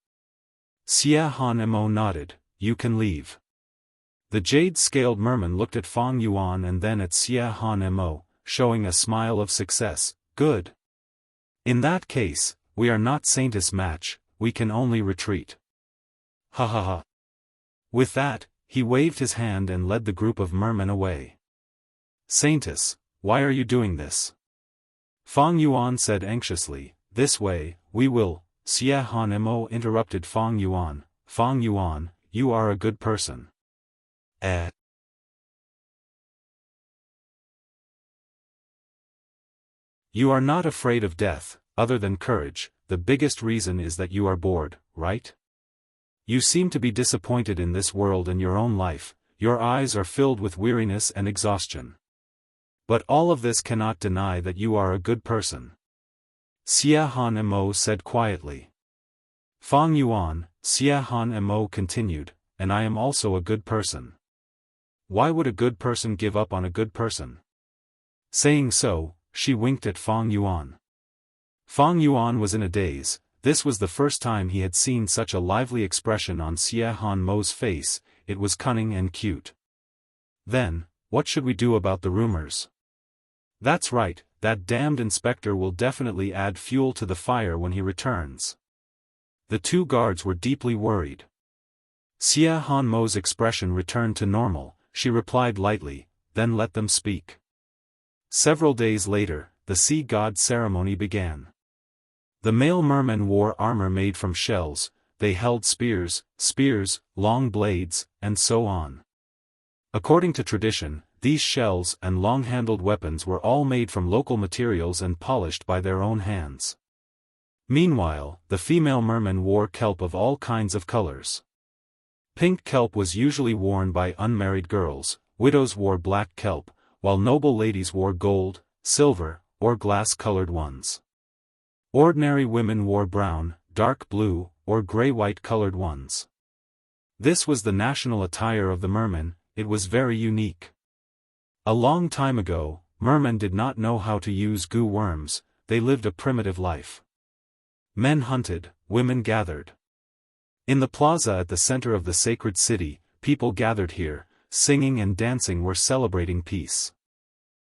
Xia Han Mo nodded, you can leave. The jade-scaled merman looked at Fang Yuan and then at Xia Han Mo, showing a smile of success, good. In that case, we are not Saintess match, we can only retreat. Ha ha ha. With that, he waved his hand and led the group of mermen away. Saintess, why are you doing this? Fang Yuan said anxiously, this way, we will. Xia Han Mo interrupted Fang Yuan, you are a good person. You are not afraid of death, other than courage, the biggest reason is that you are bored, right? You seem to be disappointed in this world and your own life, your eyes are filled with weariness and exhaustion. But all of this cannot deny that you are a good person. Xia Han Mo said quietly. Fang Yuan, Xia Han Mo continued, and I am also a good person. Why would a good person give up on a good person? Saying so, she winked at Fang Yuan. Fang Yuan was in a daze. This was the first time he had seen such a lively expression on Xia Han Mo's face. It was cunning and cute. Then, what should we do about the rumors? That's right, that damned inspector will definitely add fuel to the fire when he returns. The two guards were deeply worried. Xia Han Mo's expression returned to normal. She replied lightly, then let them speak. Several days later, the sea god ceremony began. The male mermen wore armor made from shells, they held spears, long blades, and so on. According to tradition, these shells and long-handled weapons were all made from local materials and polished by their own hands. Meanwhile, the female mermen wore kelp of all kinds of colors. Pink kelp was usually worn by unmarried girls, widows wore black kelp, while noble ladies wore gold, silver, or glass-colored ones. Ordinary women wore brown, dark blue, or gray-white colored ones. This was the national attire of the mermen. It was very unique. A long time ago, mermen did not know how to use goo worms, they lived a primitive life. Men hunted, women gathered. In the plaza at the center of the sacred city, people gathered here, singing and dancing were celebrating peace.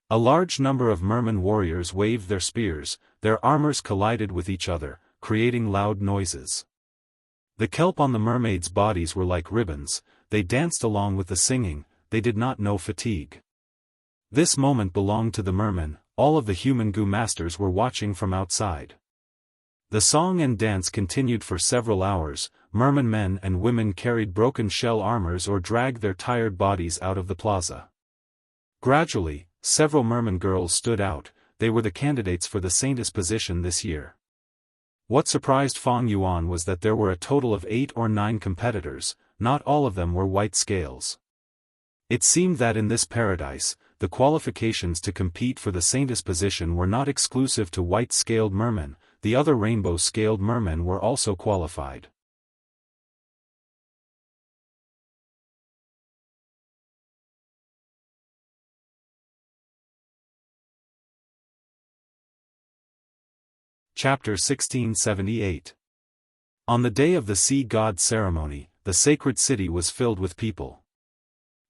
A large number of merman warriors waved their spears, their armors collided with each other, creating loud noises. The kelp on the mermaids' bodies were like ribbons, they danced along with the singing, they did not know fatigue. This moment belonged to the mermen, all of the human goo masters were watching from outside. The song and dance continued for several hours. Merman men and women carried broken shell armors or dragged their tired bodies out of the plaza. Gradually, several merman girls stood out, they were the candidates for the saintess position this year. What surprised Fang Yuan was that there were a total of 8 or 9 competitors, not all of them were white scales. It seemed that in this paradise, the qualifications to compete for the saintess position were not exclusive to white-scaled mermen, the other rainbow-scaled mermen were also qualified. Chapter 1678. On the day of the sea god ceremony, the sacred city was filled with people.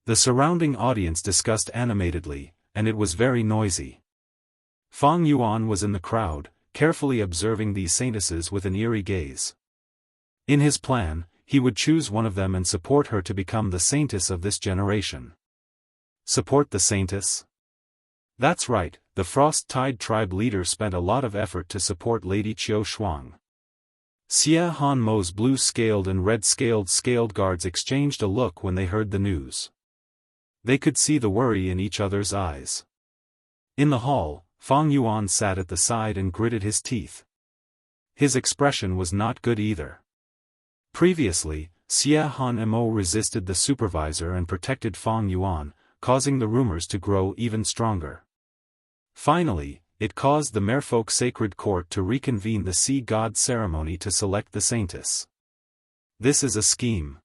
The surrounding audience discussed animatedly, and it was very noisy. Fang Yuan was in the crowd, carefully observing these saintesses with an eerie gaze. In his plan, he would choose one of them and support her to become the saintess of this generation. Support the saintess? That's right, the Frost-Tide tribe leader spent a lot of effort to support Lady Qiu Shuang. Xia Han Mo's blue-scaled and red-scaled guards exchanged a look when they heard the news. They could see the worry in each other's eyes. In the hall, Fang Yuan sat at the side and gritted his teeth. His expression was not good either. Previously, Xia Han Mo resisted the supervisor and protected Fang Yuan, causing the rumors to grow even stronger. Finally, it caused the merfolk sacred court to reconvene the sea god ceremony to select the saintess. This is a scheme.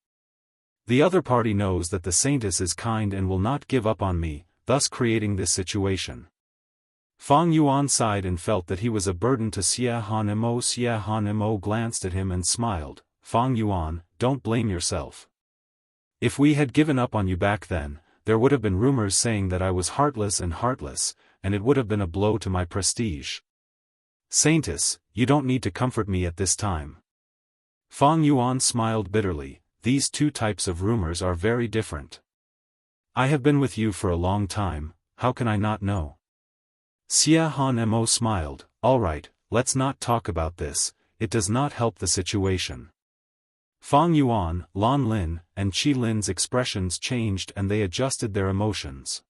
The other party knows that the saintess is kind and will not give up on me, thus creating this situation. Fang Yuan sighed and felt that he was a burden to Xia Han Mo. Xia Han Mo glanced at him and smiled. Fang Yuan, don't blame yourself. If we had given up on you back then, there would have been rumors saying that I was heartless, and it would have been a blow to my prestige. Saintess, you don't need to comfort me at this time. Fang Yuan smiled bitterly. These two types of rumors are very different. I have been with you for a long time, how can I not know? Xia Han Mo smiled. All right, let's not talk about this, it does not help the situation. Fang Yuan, Lan Lin, and Qi Lin's expressions changed and they adjusted their emotions.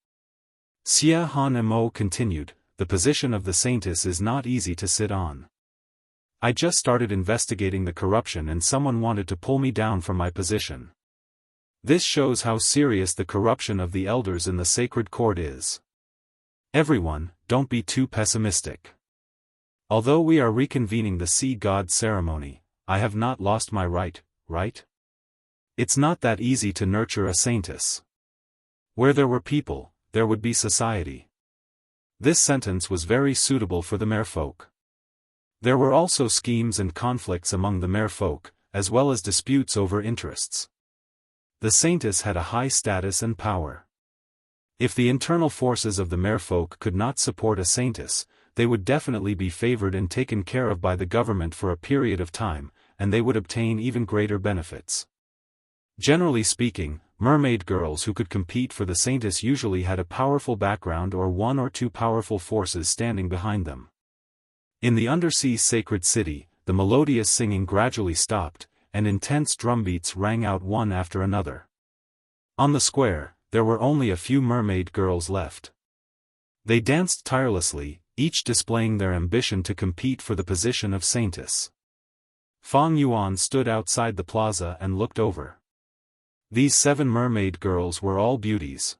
Xia Han Mo continued, the position of the saintess is not easy to sit on. I just started investigating the corruption and someone wanted to pull me down from my position. This shows how serious the corruption of the elders in the sacred court is. Everyone, don't be too pessimistic. Although we are reconvening the sea god ceremony, I have not lost my right? It's not that easy to nurture a saintess. Where there were people, there would be society. This sentence was very suitable for the merfolk. There were also schemes and conflicts among the merfolk, as well as disputes over interests. The saintess had a high status and power. If the internal forces of the merfolk could not support a saintess, they would definitely be favored and taken care of by the government for a period of time, and they would obtain even greater benefits. Generally speaking, mermaid girls who could compete for the saintess usually had a powerful background or one or two powerful forces standing behind them. In the undersea sacred city, the melodious singing gradually stopped, and intense drumbeats rang out one after another. On the square, there were only a few mermaid girls left. They danced tirelessly, each displaying their ambition to compete for the position of saintess. Fang Yuan stood outside the plaza and looked over. These 7 mermaid girls were all beauties.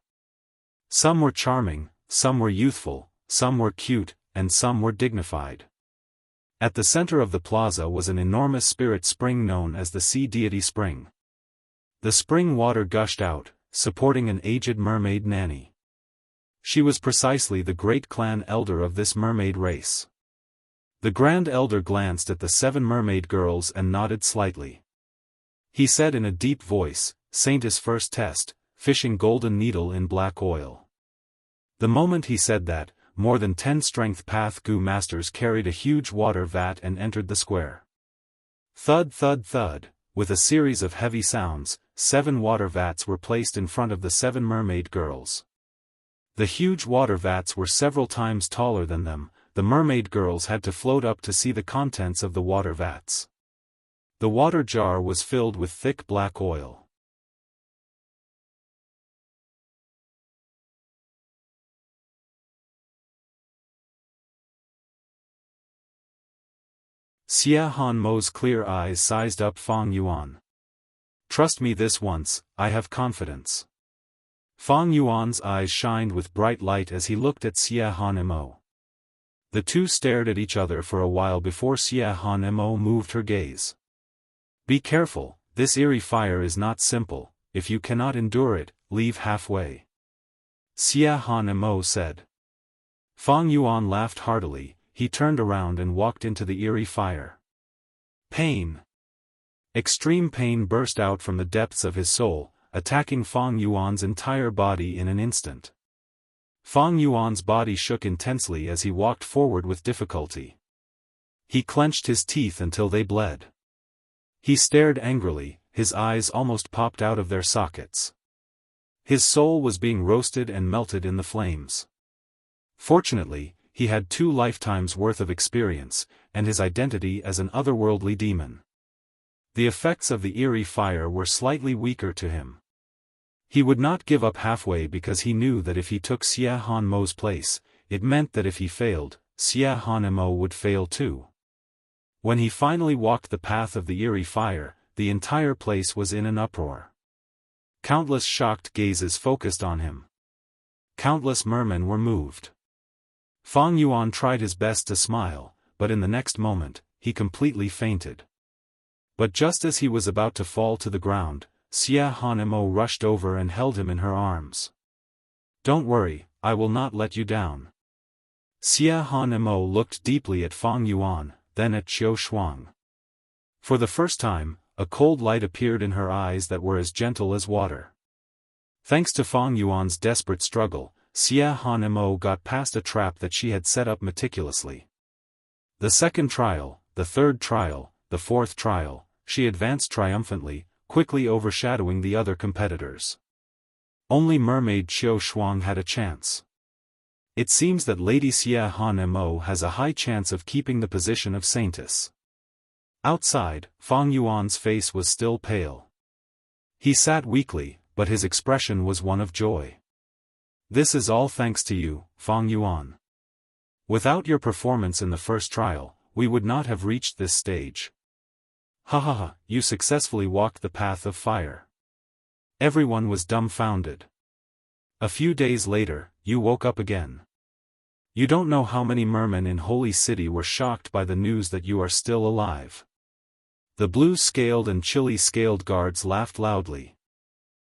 Some were charming, some were youthful, some were cute, and some were dignified. At the center of the plaza was an enormous spirit spring known as the sea deity spring. The spring water gushed out, supporting an aged mermaid nanny. She was precisely the great clan elder of this mermaid race. The grand elder glanced at the 7 mermaid girls and nodded slightly. He said in a deep voice, "Saintess first test, fishing golden needle in black oil." The moment he said that, more than 10 strength path gu masters carried a huge water vat and entered the square. Thud thud thud, with a series of heavy sounds, 7 water vats were placed in front of the 7 mermaid girls. The huge water vats were several times taller than them. The mermaid girls had to float up to see the contents of the water vats. The water jar was filled with thick black oil. Xia Hanmo's clear eyes sized up Fang Yuan. "Trust me this once, I have confidence." Fang Yuan's eyes shined with bright light as he looked at Xia Hanmo. The two stared at each other for a while before Xia Hanmo moved her gaze. "Be careful, this eerie fire is not simple. If you cannot endure it, leave halfway," Xia Hanmo said. Fang Yuan laughed heartily. He turned around and walked into the eerie fire. Pain. Extreme pain burst out from the depths of his soul, attacking Fang Yuan's entire body in an instant. Fang Yuan's body shook intensely as he walked forward with difficulty. He clenched his teeth until they bled. He stared angrily, his eyes almost popped out of their sockets. His soul was being roasted and melted in the flames. Fortunately, he had 2 lifetimes worth of experience, and his identity as an otherworldly demon. The effects of the eerie fire were slightly weaker to him. He would not give up halfway because he knew that if he took Xia Hanmo's place, it meant that if he failed, Xia Hanmo would fail too. When he finally walked the path of the eerie fire, the entire place was in an uproar. Countless shocked gazes focused on him. Countless mermen were moved. Fang Yuan tried his best to smile, but in the next moment, he completely fainted. But just as he was about to fall to the ground, Xia Hanmo rushed over and held him in her arms. "Don't worry, I will not let you down." Xia Hanmo looked deeply at Fang Yuan, then at Qiu Shuang. For the first time, a cold light appeared in her eyes that were as gentle as water. Thanks to Fang Yuan's desperate struggle, Xia Hanmo got past a trap that she had set up meticulously. The second trial, the third trial, the fourth trial, she advanced triumphantly, quickly overshadowing the other competitors. Only mermaid Qiu Shuang had a chance. It seems that Lady Xia Hanmo has a high chance of keeping the position of saintess. Outside, Fang Yuan's face was still pale. He sat weakly, but his expression was one of joy. "This is all thanks to you, Fang Yuan. Without your performance in the first trial, we would not have reached this stage. Ha ha ha, you successfully walked the path of fire." Everyone was dumbfounded. A few days later, you woke up again. You don't know how many mermen in Holy City were shocked by the news that you are still alive. The blue-scaled and chili-scaled guards laughed loudly.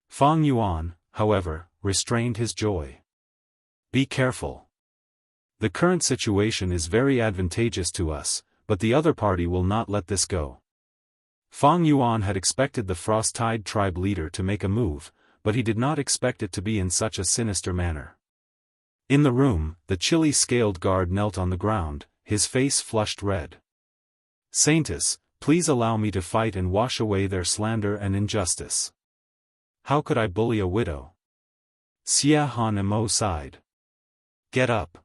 Fang Yuan, however, restrained his joy. Be careful. The current situation is very advantageous to us, but the other party will not let this go. Fang Yuan had expected the Frost-Tide tribe leader to make a move, but he did not expect it to be in such a sinister manner. In the room, the chili-scaled guard knelt on the ground, his face flushed red. Saintess, please allow me to fight and wash away their slander and injustice. How could I bully a widow? Xia Han Emo sighed. Get up.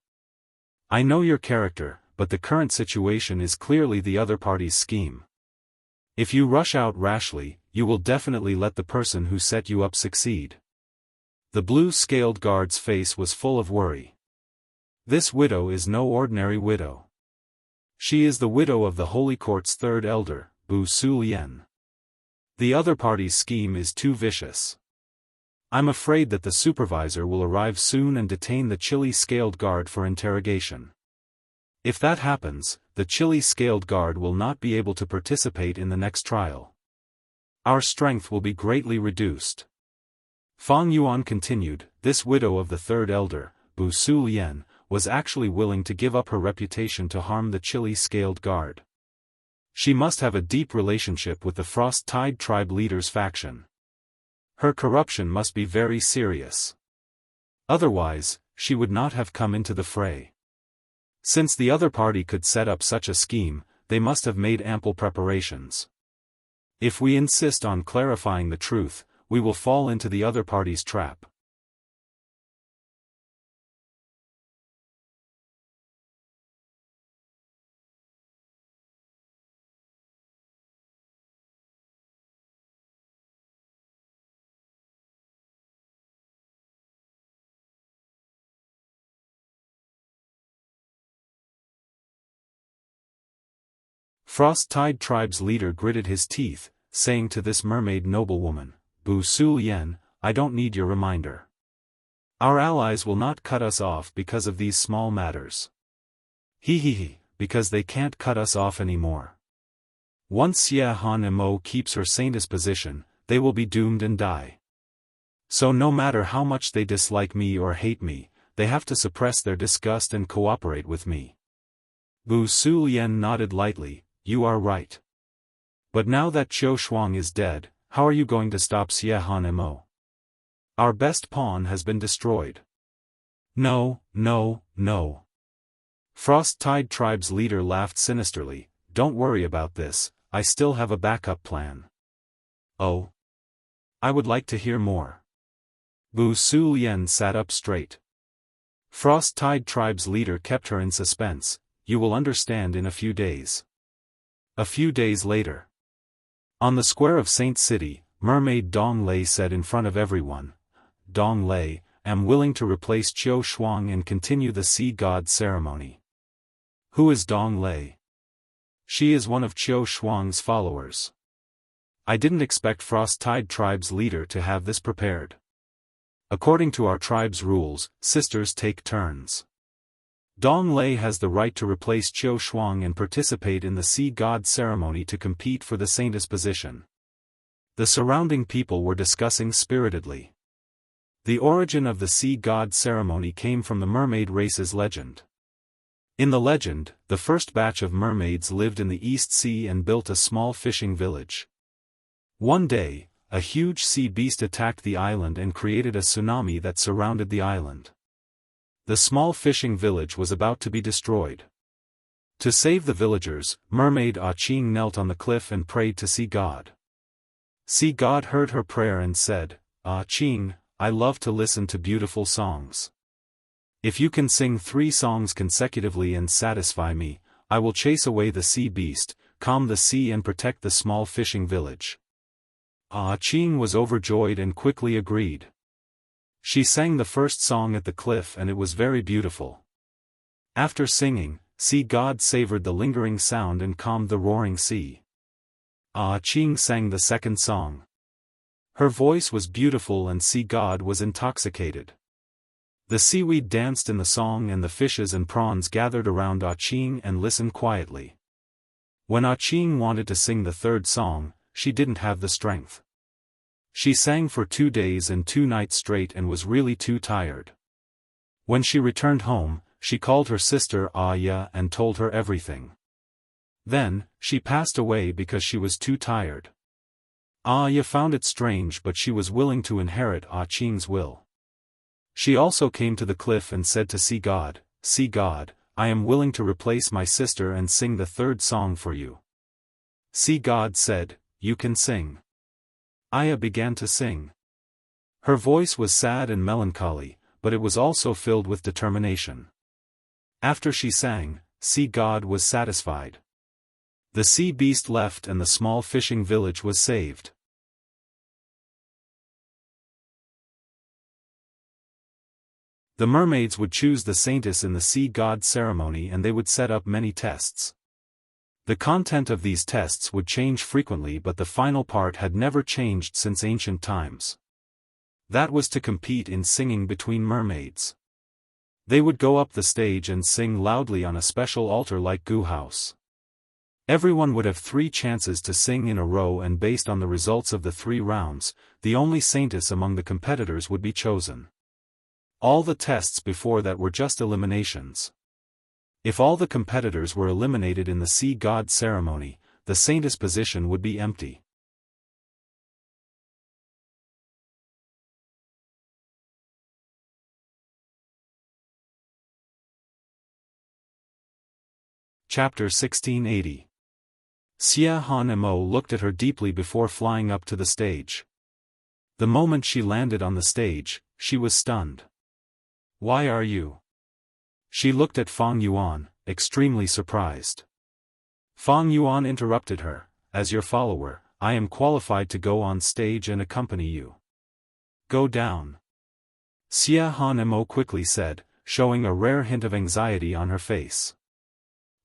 I know your character, but the current situation is clearly the other party's scheme. If you rush out rashly, you will definitely let the person who set you up succeed. The blue-scaled guard's face was full of worry. This widow is no ordinary widow. She is the widow of the Holy Court's third elder, Bu Su Lian. The other party's scheme is too vicious. I'm afraid that the supervisor will arrive soon and detain the chili-scaled guard for interrogation. If that happens, the chili-scaled guard will not be able to participate in the next trial. Our strength will be greatly reduced. Fang Yuan continued, this widow of the third elder, Bu Su Lian, was actually willing to give up her reputation to harm the chili-scaled guard. She must have a deep relationship with the Frost-Tide tribe leader's faction. Her corruption must be very serious. Otherwise, she would not have come into the fray. Since the other party could set up such a scheme, they must have made ample preparations. If we insist on clarifying the truth, we will fall into the other party's trap. Frost-Tide tribe's leader gritted his teeth, saying to this mermaid noblewoman, Bu Su Lian, I don't need your reminder. Our allies will not cut us off because of these small matters. Because they can't cut us off anymore. Once Xia Han Emo keeps her saintess position, they will be doomed and die. So no matter how much they dislike me or hate me, they have to suppress their disgust and cooperate with me. Bu Su Lian nodded lightly, you are right. But now that Qiu Shuang is dead, how are you going to stop Xia Han Emo? Our best pawn has been destroyed. No. Frost-Tide tribe's leader laughed sinisterly, don't worry about this, I still have a backup plan. Oh? I would like to hear more. Bu Su Lian sat up straight. Frost-Tide tribe's leader kept her in suspense, you will understand in a few days. A few days later. On the square of Saint City, Mermaid Dong Lei said in front of everyone, Dong Lei, am willing to replace Qiu Shuang and continue the Sea God ceremony. Who is Dong Lei? She is one of Qiu Shuang's followers. I didn't expect Frost-Tide tribe's leader to have this prepared. According to our tribe's rules, sisters take turns. Dong Lei has the right to replace Qiu Shuang and participate in the Sea God ceremony to compete for the saintess position. The surrounding people were discussing spiritedly. The origin of the Sea God ceremony came from the mermaid race's legend. In the legend, the first batch of mermaids lived in the East Sea and built a small fishing village. One day, a huge sea beast attacked the island and created a tsunami that surrounded the island. The small fishing village was about to be destroyed. To save the villagers, mermaid Ah Qing knelt on the cliff and prayed to Sea God. Sea God heard her prayer and said, Ah Qing, I love to listen to beautiful songs. If you can sing 3 songs consecutively and satisfy me, I will chase away the sea beast, calm the sea and protect the small fishing village. Ah Qing was overjoyed and quickly agreed. She sang the first song at the cliff and it was very beautiful. After singing, Sea God savored the lingering sound and calmed the roaring sea. Ah Qing sang the second song. Her voice was beautiful and Sea God was intoxicated. The seaweed danced in the song and the fishes and prawns gathered around Ah Ching and listened quietly. When Ah Ching wanted to sing the third song, she didn't have the strength. She sang for 2 days and 2 nights straight and was really too tired. When she returned home, she called her sister Ah Ya and told her everything. Then, she passed away because she was too tired. Ah Ya found it strange, but she was willing to inherit Ah Ching's will. She also came to the cliff and said to Sea God, "Sea God, I am willing to replace my sister and sing the third song for you." Sea God said, "You can sing." Aya began to sing. Her voice was sad and melancholy, but it was also filled with determination. After she sang, Sea God was satisfied. The sea beast left and the small fishing village was saved. The mermaids would choose the saintess in the sea god ceremony and they would set up many tests. The content of these tests would change frequently, but the final part had never changed since ancient times. That was to compete in singing between mermaids. They would go up the stage and sing loudly on a special altar like Gu House. Everyone would have 3 chances to sing in a row, and based on the results of the 3 rounds, the only saintess among the competitors would be chosen. All the tests before that were just eliminations. If all the competitors were eliminated in the sea god ceremony, the saintess position would be empty. Chapter 1680. Xia Han Mo looked at her deeply before flying up to the stage. The moment she landed on the stage, she was stunned. "Why are you?" She looked at Fang Yuan, extremely surprised. Fang Yuan interrupted her, "As your follower, I am qualified to go on stage and accompany you. Go down." Xia Han Mo quickly said, showing a rare hint of anxiety on her face.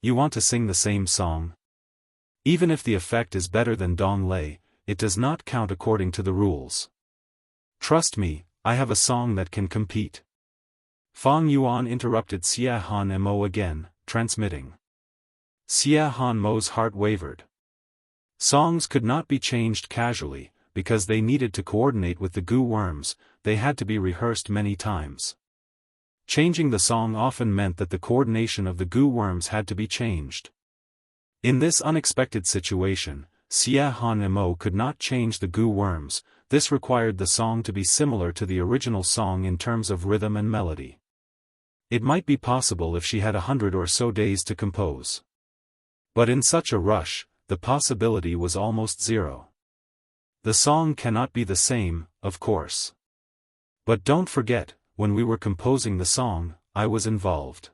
"You want to sing the same song? Even if the effect is better than Dong Lei, it does not count according to the rules. Trust me, I have a song that can compete." Fang Yuan interrupted Xia Han Mo again, transmitting. Xia Han Mo's heart wavered. Songs could not be changed casually, because they needed to coordinate with the Gu worms, they had to be rehearsed many times. Changing the song often meant that the coordination of the Gu worms had to be changed. In this unexpected situation, Xia Han Mo could not change the Gu worms. This required the song to be similar to the original song in terms of rhythm and melody. It might be possible if she had 100 or so days to compose. But in such a rush, the possibility was almost zero. The song cannot be the same, of course. But don't forget, when we were composing the song, I was involved.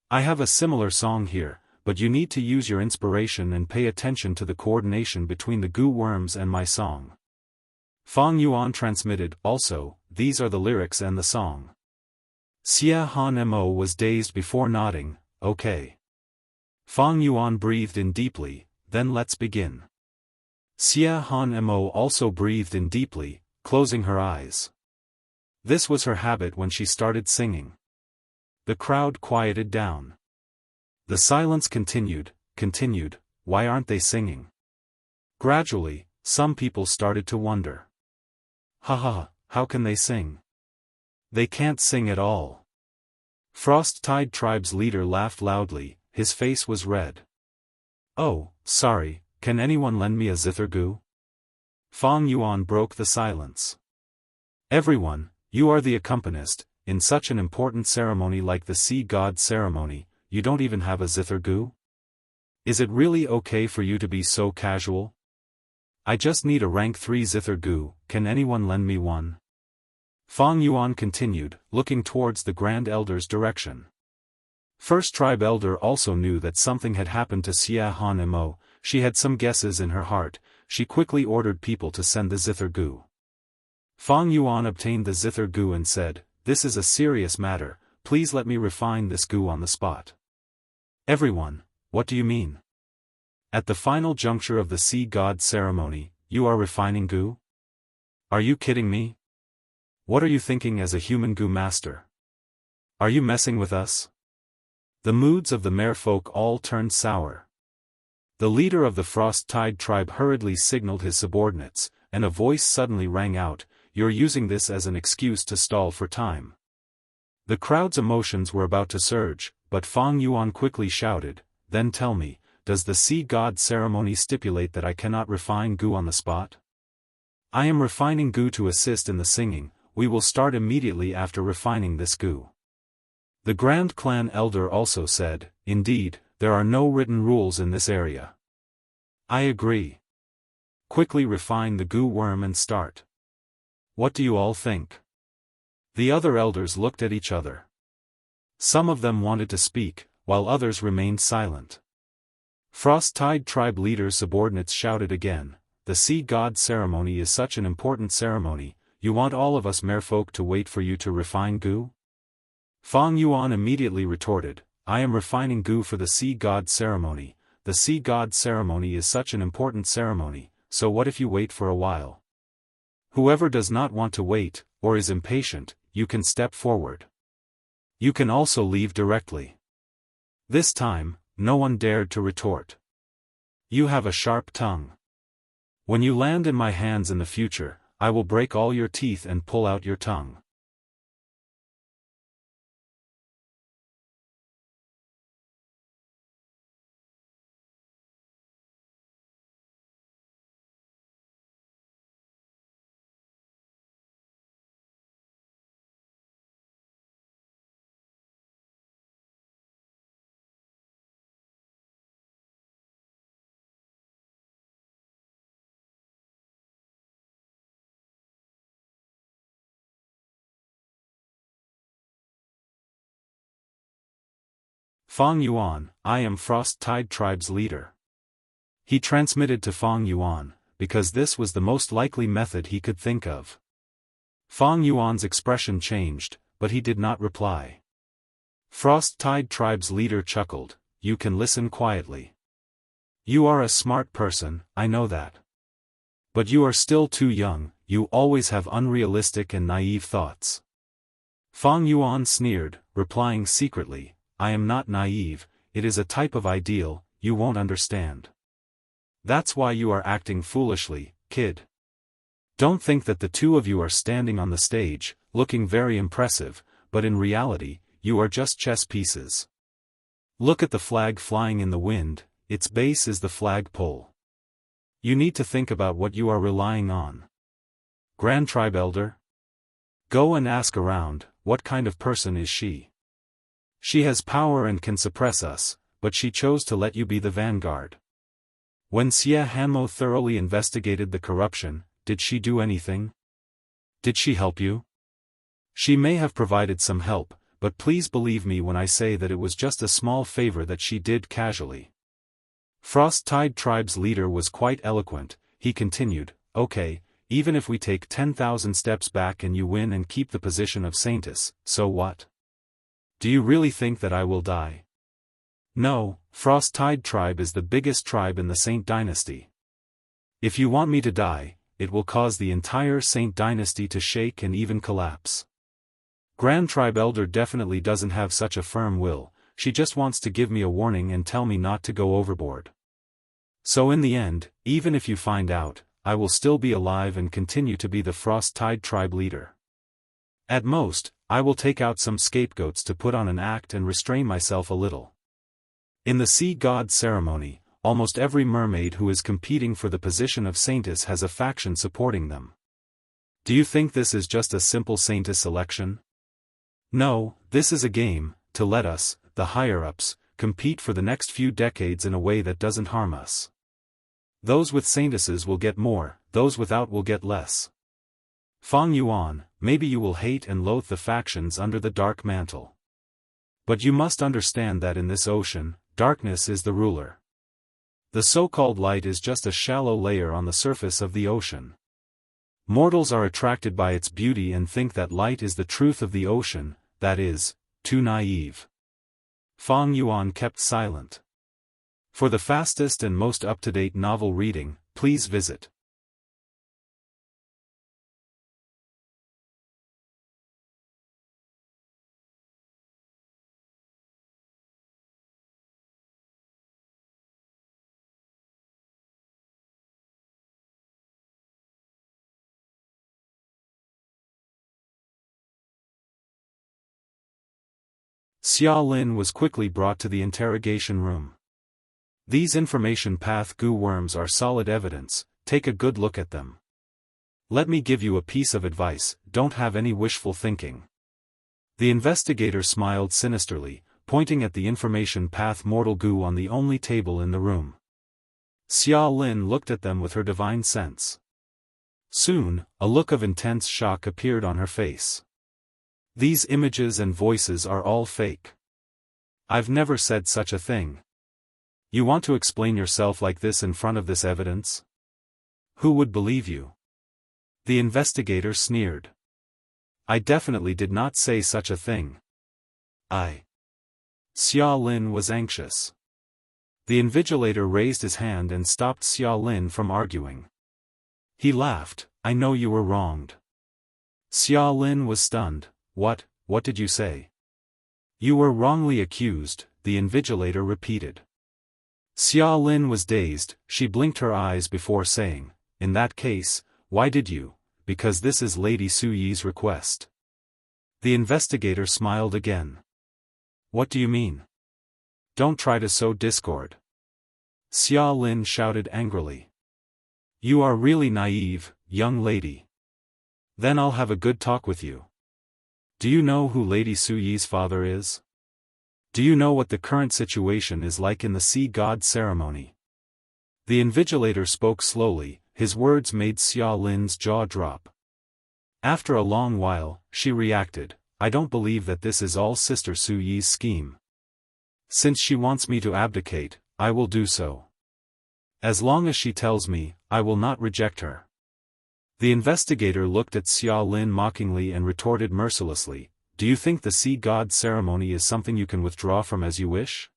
I have a similar song here, but you need to use your inspiration and pay attention to the coordination between the Gu worms and my song. Fang Yuan transmitted, also, these are the lyrics and the song. Xia Han Mo was dazed before nodding, "Okay." Fang Yuan breathed in deeply, "Then let's begin." Xia Han Mo also breathed in deeply, closing her eyes. This was her habit when she started singing. The crowd quieted down. The silence continued, why aren't they singing? Gradually, some people started to wonder. How can they sing? They can't sing at all. Frost-Tide Tribe's leader laughed loudly, his face was red. "Oh, sorry, can anyone lend me a zither-gu?" Fang Yuan broke the silence. "Everyone, you are the accompanist, in such an important ceremony like the Sea God ceremony, you don't even have a zither-gu? Is it really okay for you to be so casual? I just need a rank 3 zither-gu, can anyone lend me one?" Fang Yuan continued, looking towards the Grand Elder's direction. First Tribe Elder also knew that something had happened to Xia Han Mo. She had some guesses in her heart. She quickly ordered people to send the zither-gu. Fang Yuan obtained the zither-gu and said, "This is a serious matter, please let me refine this gu on the spot." "Everyone, what do you mean? At the final juncture of the Sea God ceremony, you are refining gu? Are you kidding me? What are you thinking as a human gu master?" Are you messing with us? The moods of the merfolk all turned sour. The leader of the Frost-Tide tribe hurriedly signaled his subordinates, and a voice suddenly rang out, "You're using this as an excuse to stall for time." The crowd's emotions were about to surge, but Fang Yuan quickly shouted, "Then tell me, does the sea god ceremony stipulate that I cannot refine gu on the spot? I am refining gu to assist in the singing. We will start immediately after refining this gu." The Grand Clan elder also said, "Indeed, there are no written rules in this area." "I agree. Quickly refine the gu worm and start. What do you all think?" The other elders looked at each other. Some of them wanted to speak, while others remained silent. Frost-Tide tribe leader's subordinates shouted again, "The sea god ceremony is such an important ceremony, you want all of us merfolk to wait for you to refine gu?" Fang Yuan immediately retorted, "I am refining gu for the sea god ceremony. The sea god ceremony is such an important ceremony, so what if you wait for a while? Whoever does not want to wait, or is impatient, you can step forward. You can also leave directly." This time, no one dared to retort. "You have a sharp tongue. When you land in my hands in the future, I will break all your teeth and pull out your tongue." Fang Yuan, I am Frost-Tide tribe's leader. He transmitted to Fang Yuan, because this was the most likely method he could think of. Fang Yuan's expression changed, but he did not reply. Frost-Tide tribe's leader chuckled, "You can listen quietly. You are a smart person, I know that. But you are still too young, you always have unrealistic and naive thoughts." Fang Yuan sneered, replying secretly, "I am not naive, it is a type of ideal, you won't understand. That's why you are acting foolishly, kid. Don't think that the two of you are standing on the stage, looking very impressive, but in reality, you are just chess pieces. Look at the flag flying in the wind, its base is the flag pole. You need to think about what you are relying on. Grand Tribe Elder? Go and ask around, what kind of person is she? She has power and can suppress us, but she chose to let you be the vanguard. When Xie Hanmo thoroughly investigated the corruption, did she do anything? Did she help you? She may have provided some help, but please believe me when I say that it was just a small favor that she did casually." Frost-Tide tribe's leader was quite eloquent. He continued, "Okay, even if we take 10,000 steps back and you win and keep the position of Saintess, so what? Do you really think that I will die? No, Frost-Tide tribe is the biggest tribe in the Saint dynasty. If you want me to die, it will cause the entire Saint dynasty to shake and even collapse. Grand Tribe Elder definitely doesn't have such a firm will, she just wants to give me a warning and tell me not to go overboard. So in the end, even if you find out, I will still be alive and continue to be the Frost-Tide tribe leader. At most, I will take out some scapegoats to put on an act and restrain myself a little. In the sea god ceremony, almost every mermaid who is competing for the position of Saintess has a faction supporting them. Do you think this is just a simple Saintess selection? No, this is a game, to let us, the higher-ups, compete for the next few decades in a way that doesn't harm us. Those with Saintesses will get more, those without will get less. Fang Yuan, maybe you will hate and loathe the factions under the dark mantle. But you must understand that in this ocean, darkness is the ruler. The so-called light is just a shallow layer on the surface of the ocean. Mortals are attracted by its beauty and think that light is the truth of the ocean, that is, too naive." Fang Yuan kept silent. For the fastest and most up-to-date novel reading, please visit Xia Lin was quickly brought to the interrogation room. These information path goo worms are solid evidence, take a good look at them. Let me give you a piece of advice, don't have any wishful thinking. The investigator smiled sinisterly, pointing at the information path mortal goo on the only table in the room. Xia Lin looked at them with her divine sense. Soon, a look of intense shock appeared on her face. These images and voices are all fake. I've never said such a thing. You want to explain yourself like this in front of this evidence? Who would believe you? The investigator sneered. I definitely did not say such a thing. Xia Lin was anxious. The invigilator raised his hand and stopped Xia Lin from arguing. He laughed, I know you were wronged. Xia Lin was stunned. What did you say? You were wrongly accused, the invigilator repeated. Xia Lin was dazed, she blinked her eyes before saying, in that case, why did you? Because this is Lady Su Yi's request. The investigator smiled again. What do you mean? Don't try to sow discord. Xia Lin shouted angrily. You are really naive, young lady. Then I'll have a good talk with you. Do you know who Lady Su Yi's father is? Do you know what the current situation is like in the Sea God ceremony? The invigilator spoke slowly, his words made Xia Lin's jaw drop. After a long while, she reacted, I don't believe that this is all Sister Su Yi's scheme. Since she wants me to abdicate, I will do so. As long as she tells me, I will not reject her. The investigator looked at Xia Lin mockingly and retorted mercilessly, do you think the Sea God ceremony is something you can withdraw from as you wish?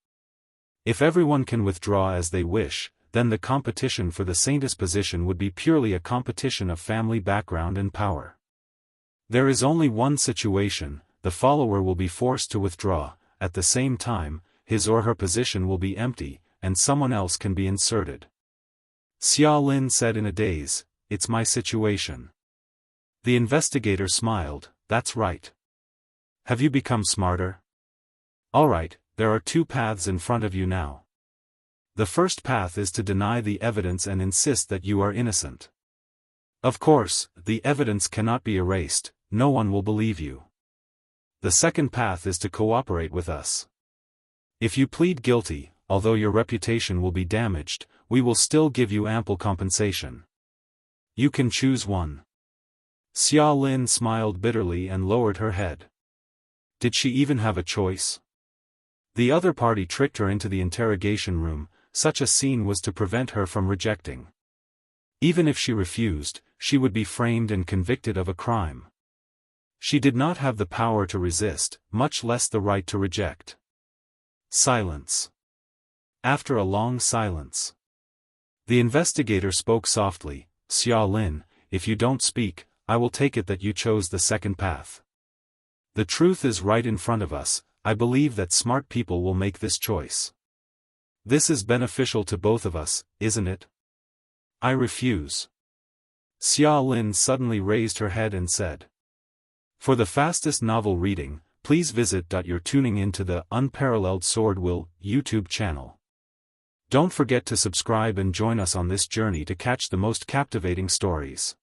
If everyone can withdraw as they wish, then the competition for the saintess position would be purely a competition of family background and power. There is only one situation, the follower will be forced to withdraw, at the same time, his or her position will be empty, and someone else can be inserted. Xia Lin said in a daze, it's my situation. The investigator smiled, that's right. Have you become smarter? Alright, there are two paths in front of you now. The first path is to deny the evidence and insist that you are innocent. Of course, the evidence cannot be erased, no one will believe you. The second path is to cooperate with us. If you plead guilty, although your reputation will be damaged, we will still give you ample compensation. You can choose one. Xia Lin smiled bitterly and lowered her head. Did she even have a choice? The other party tricked her into the interrogation room, such a scene was to prevent her from rejecting. Even if she refused, she would be framed and convicted of a crime. She did not have the power to resist, much less the right to reject. Silence. After a long silence, the investigator spoke softly, Xia Lin, if you don't speak, I will take it that you chose the second path. The truth is right in front of us, I believe that smart people will make this choice. This is beneficial to both of us, isn't it? I refuse. Xia Lin suddenly raised her head and said. For the fastest novel reading, please visit. You're tuning into the Unparalleled SwordWill YouTube channel. Don't forget to subscribe and join us on this journey to catch the most captivating stories.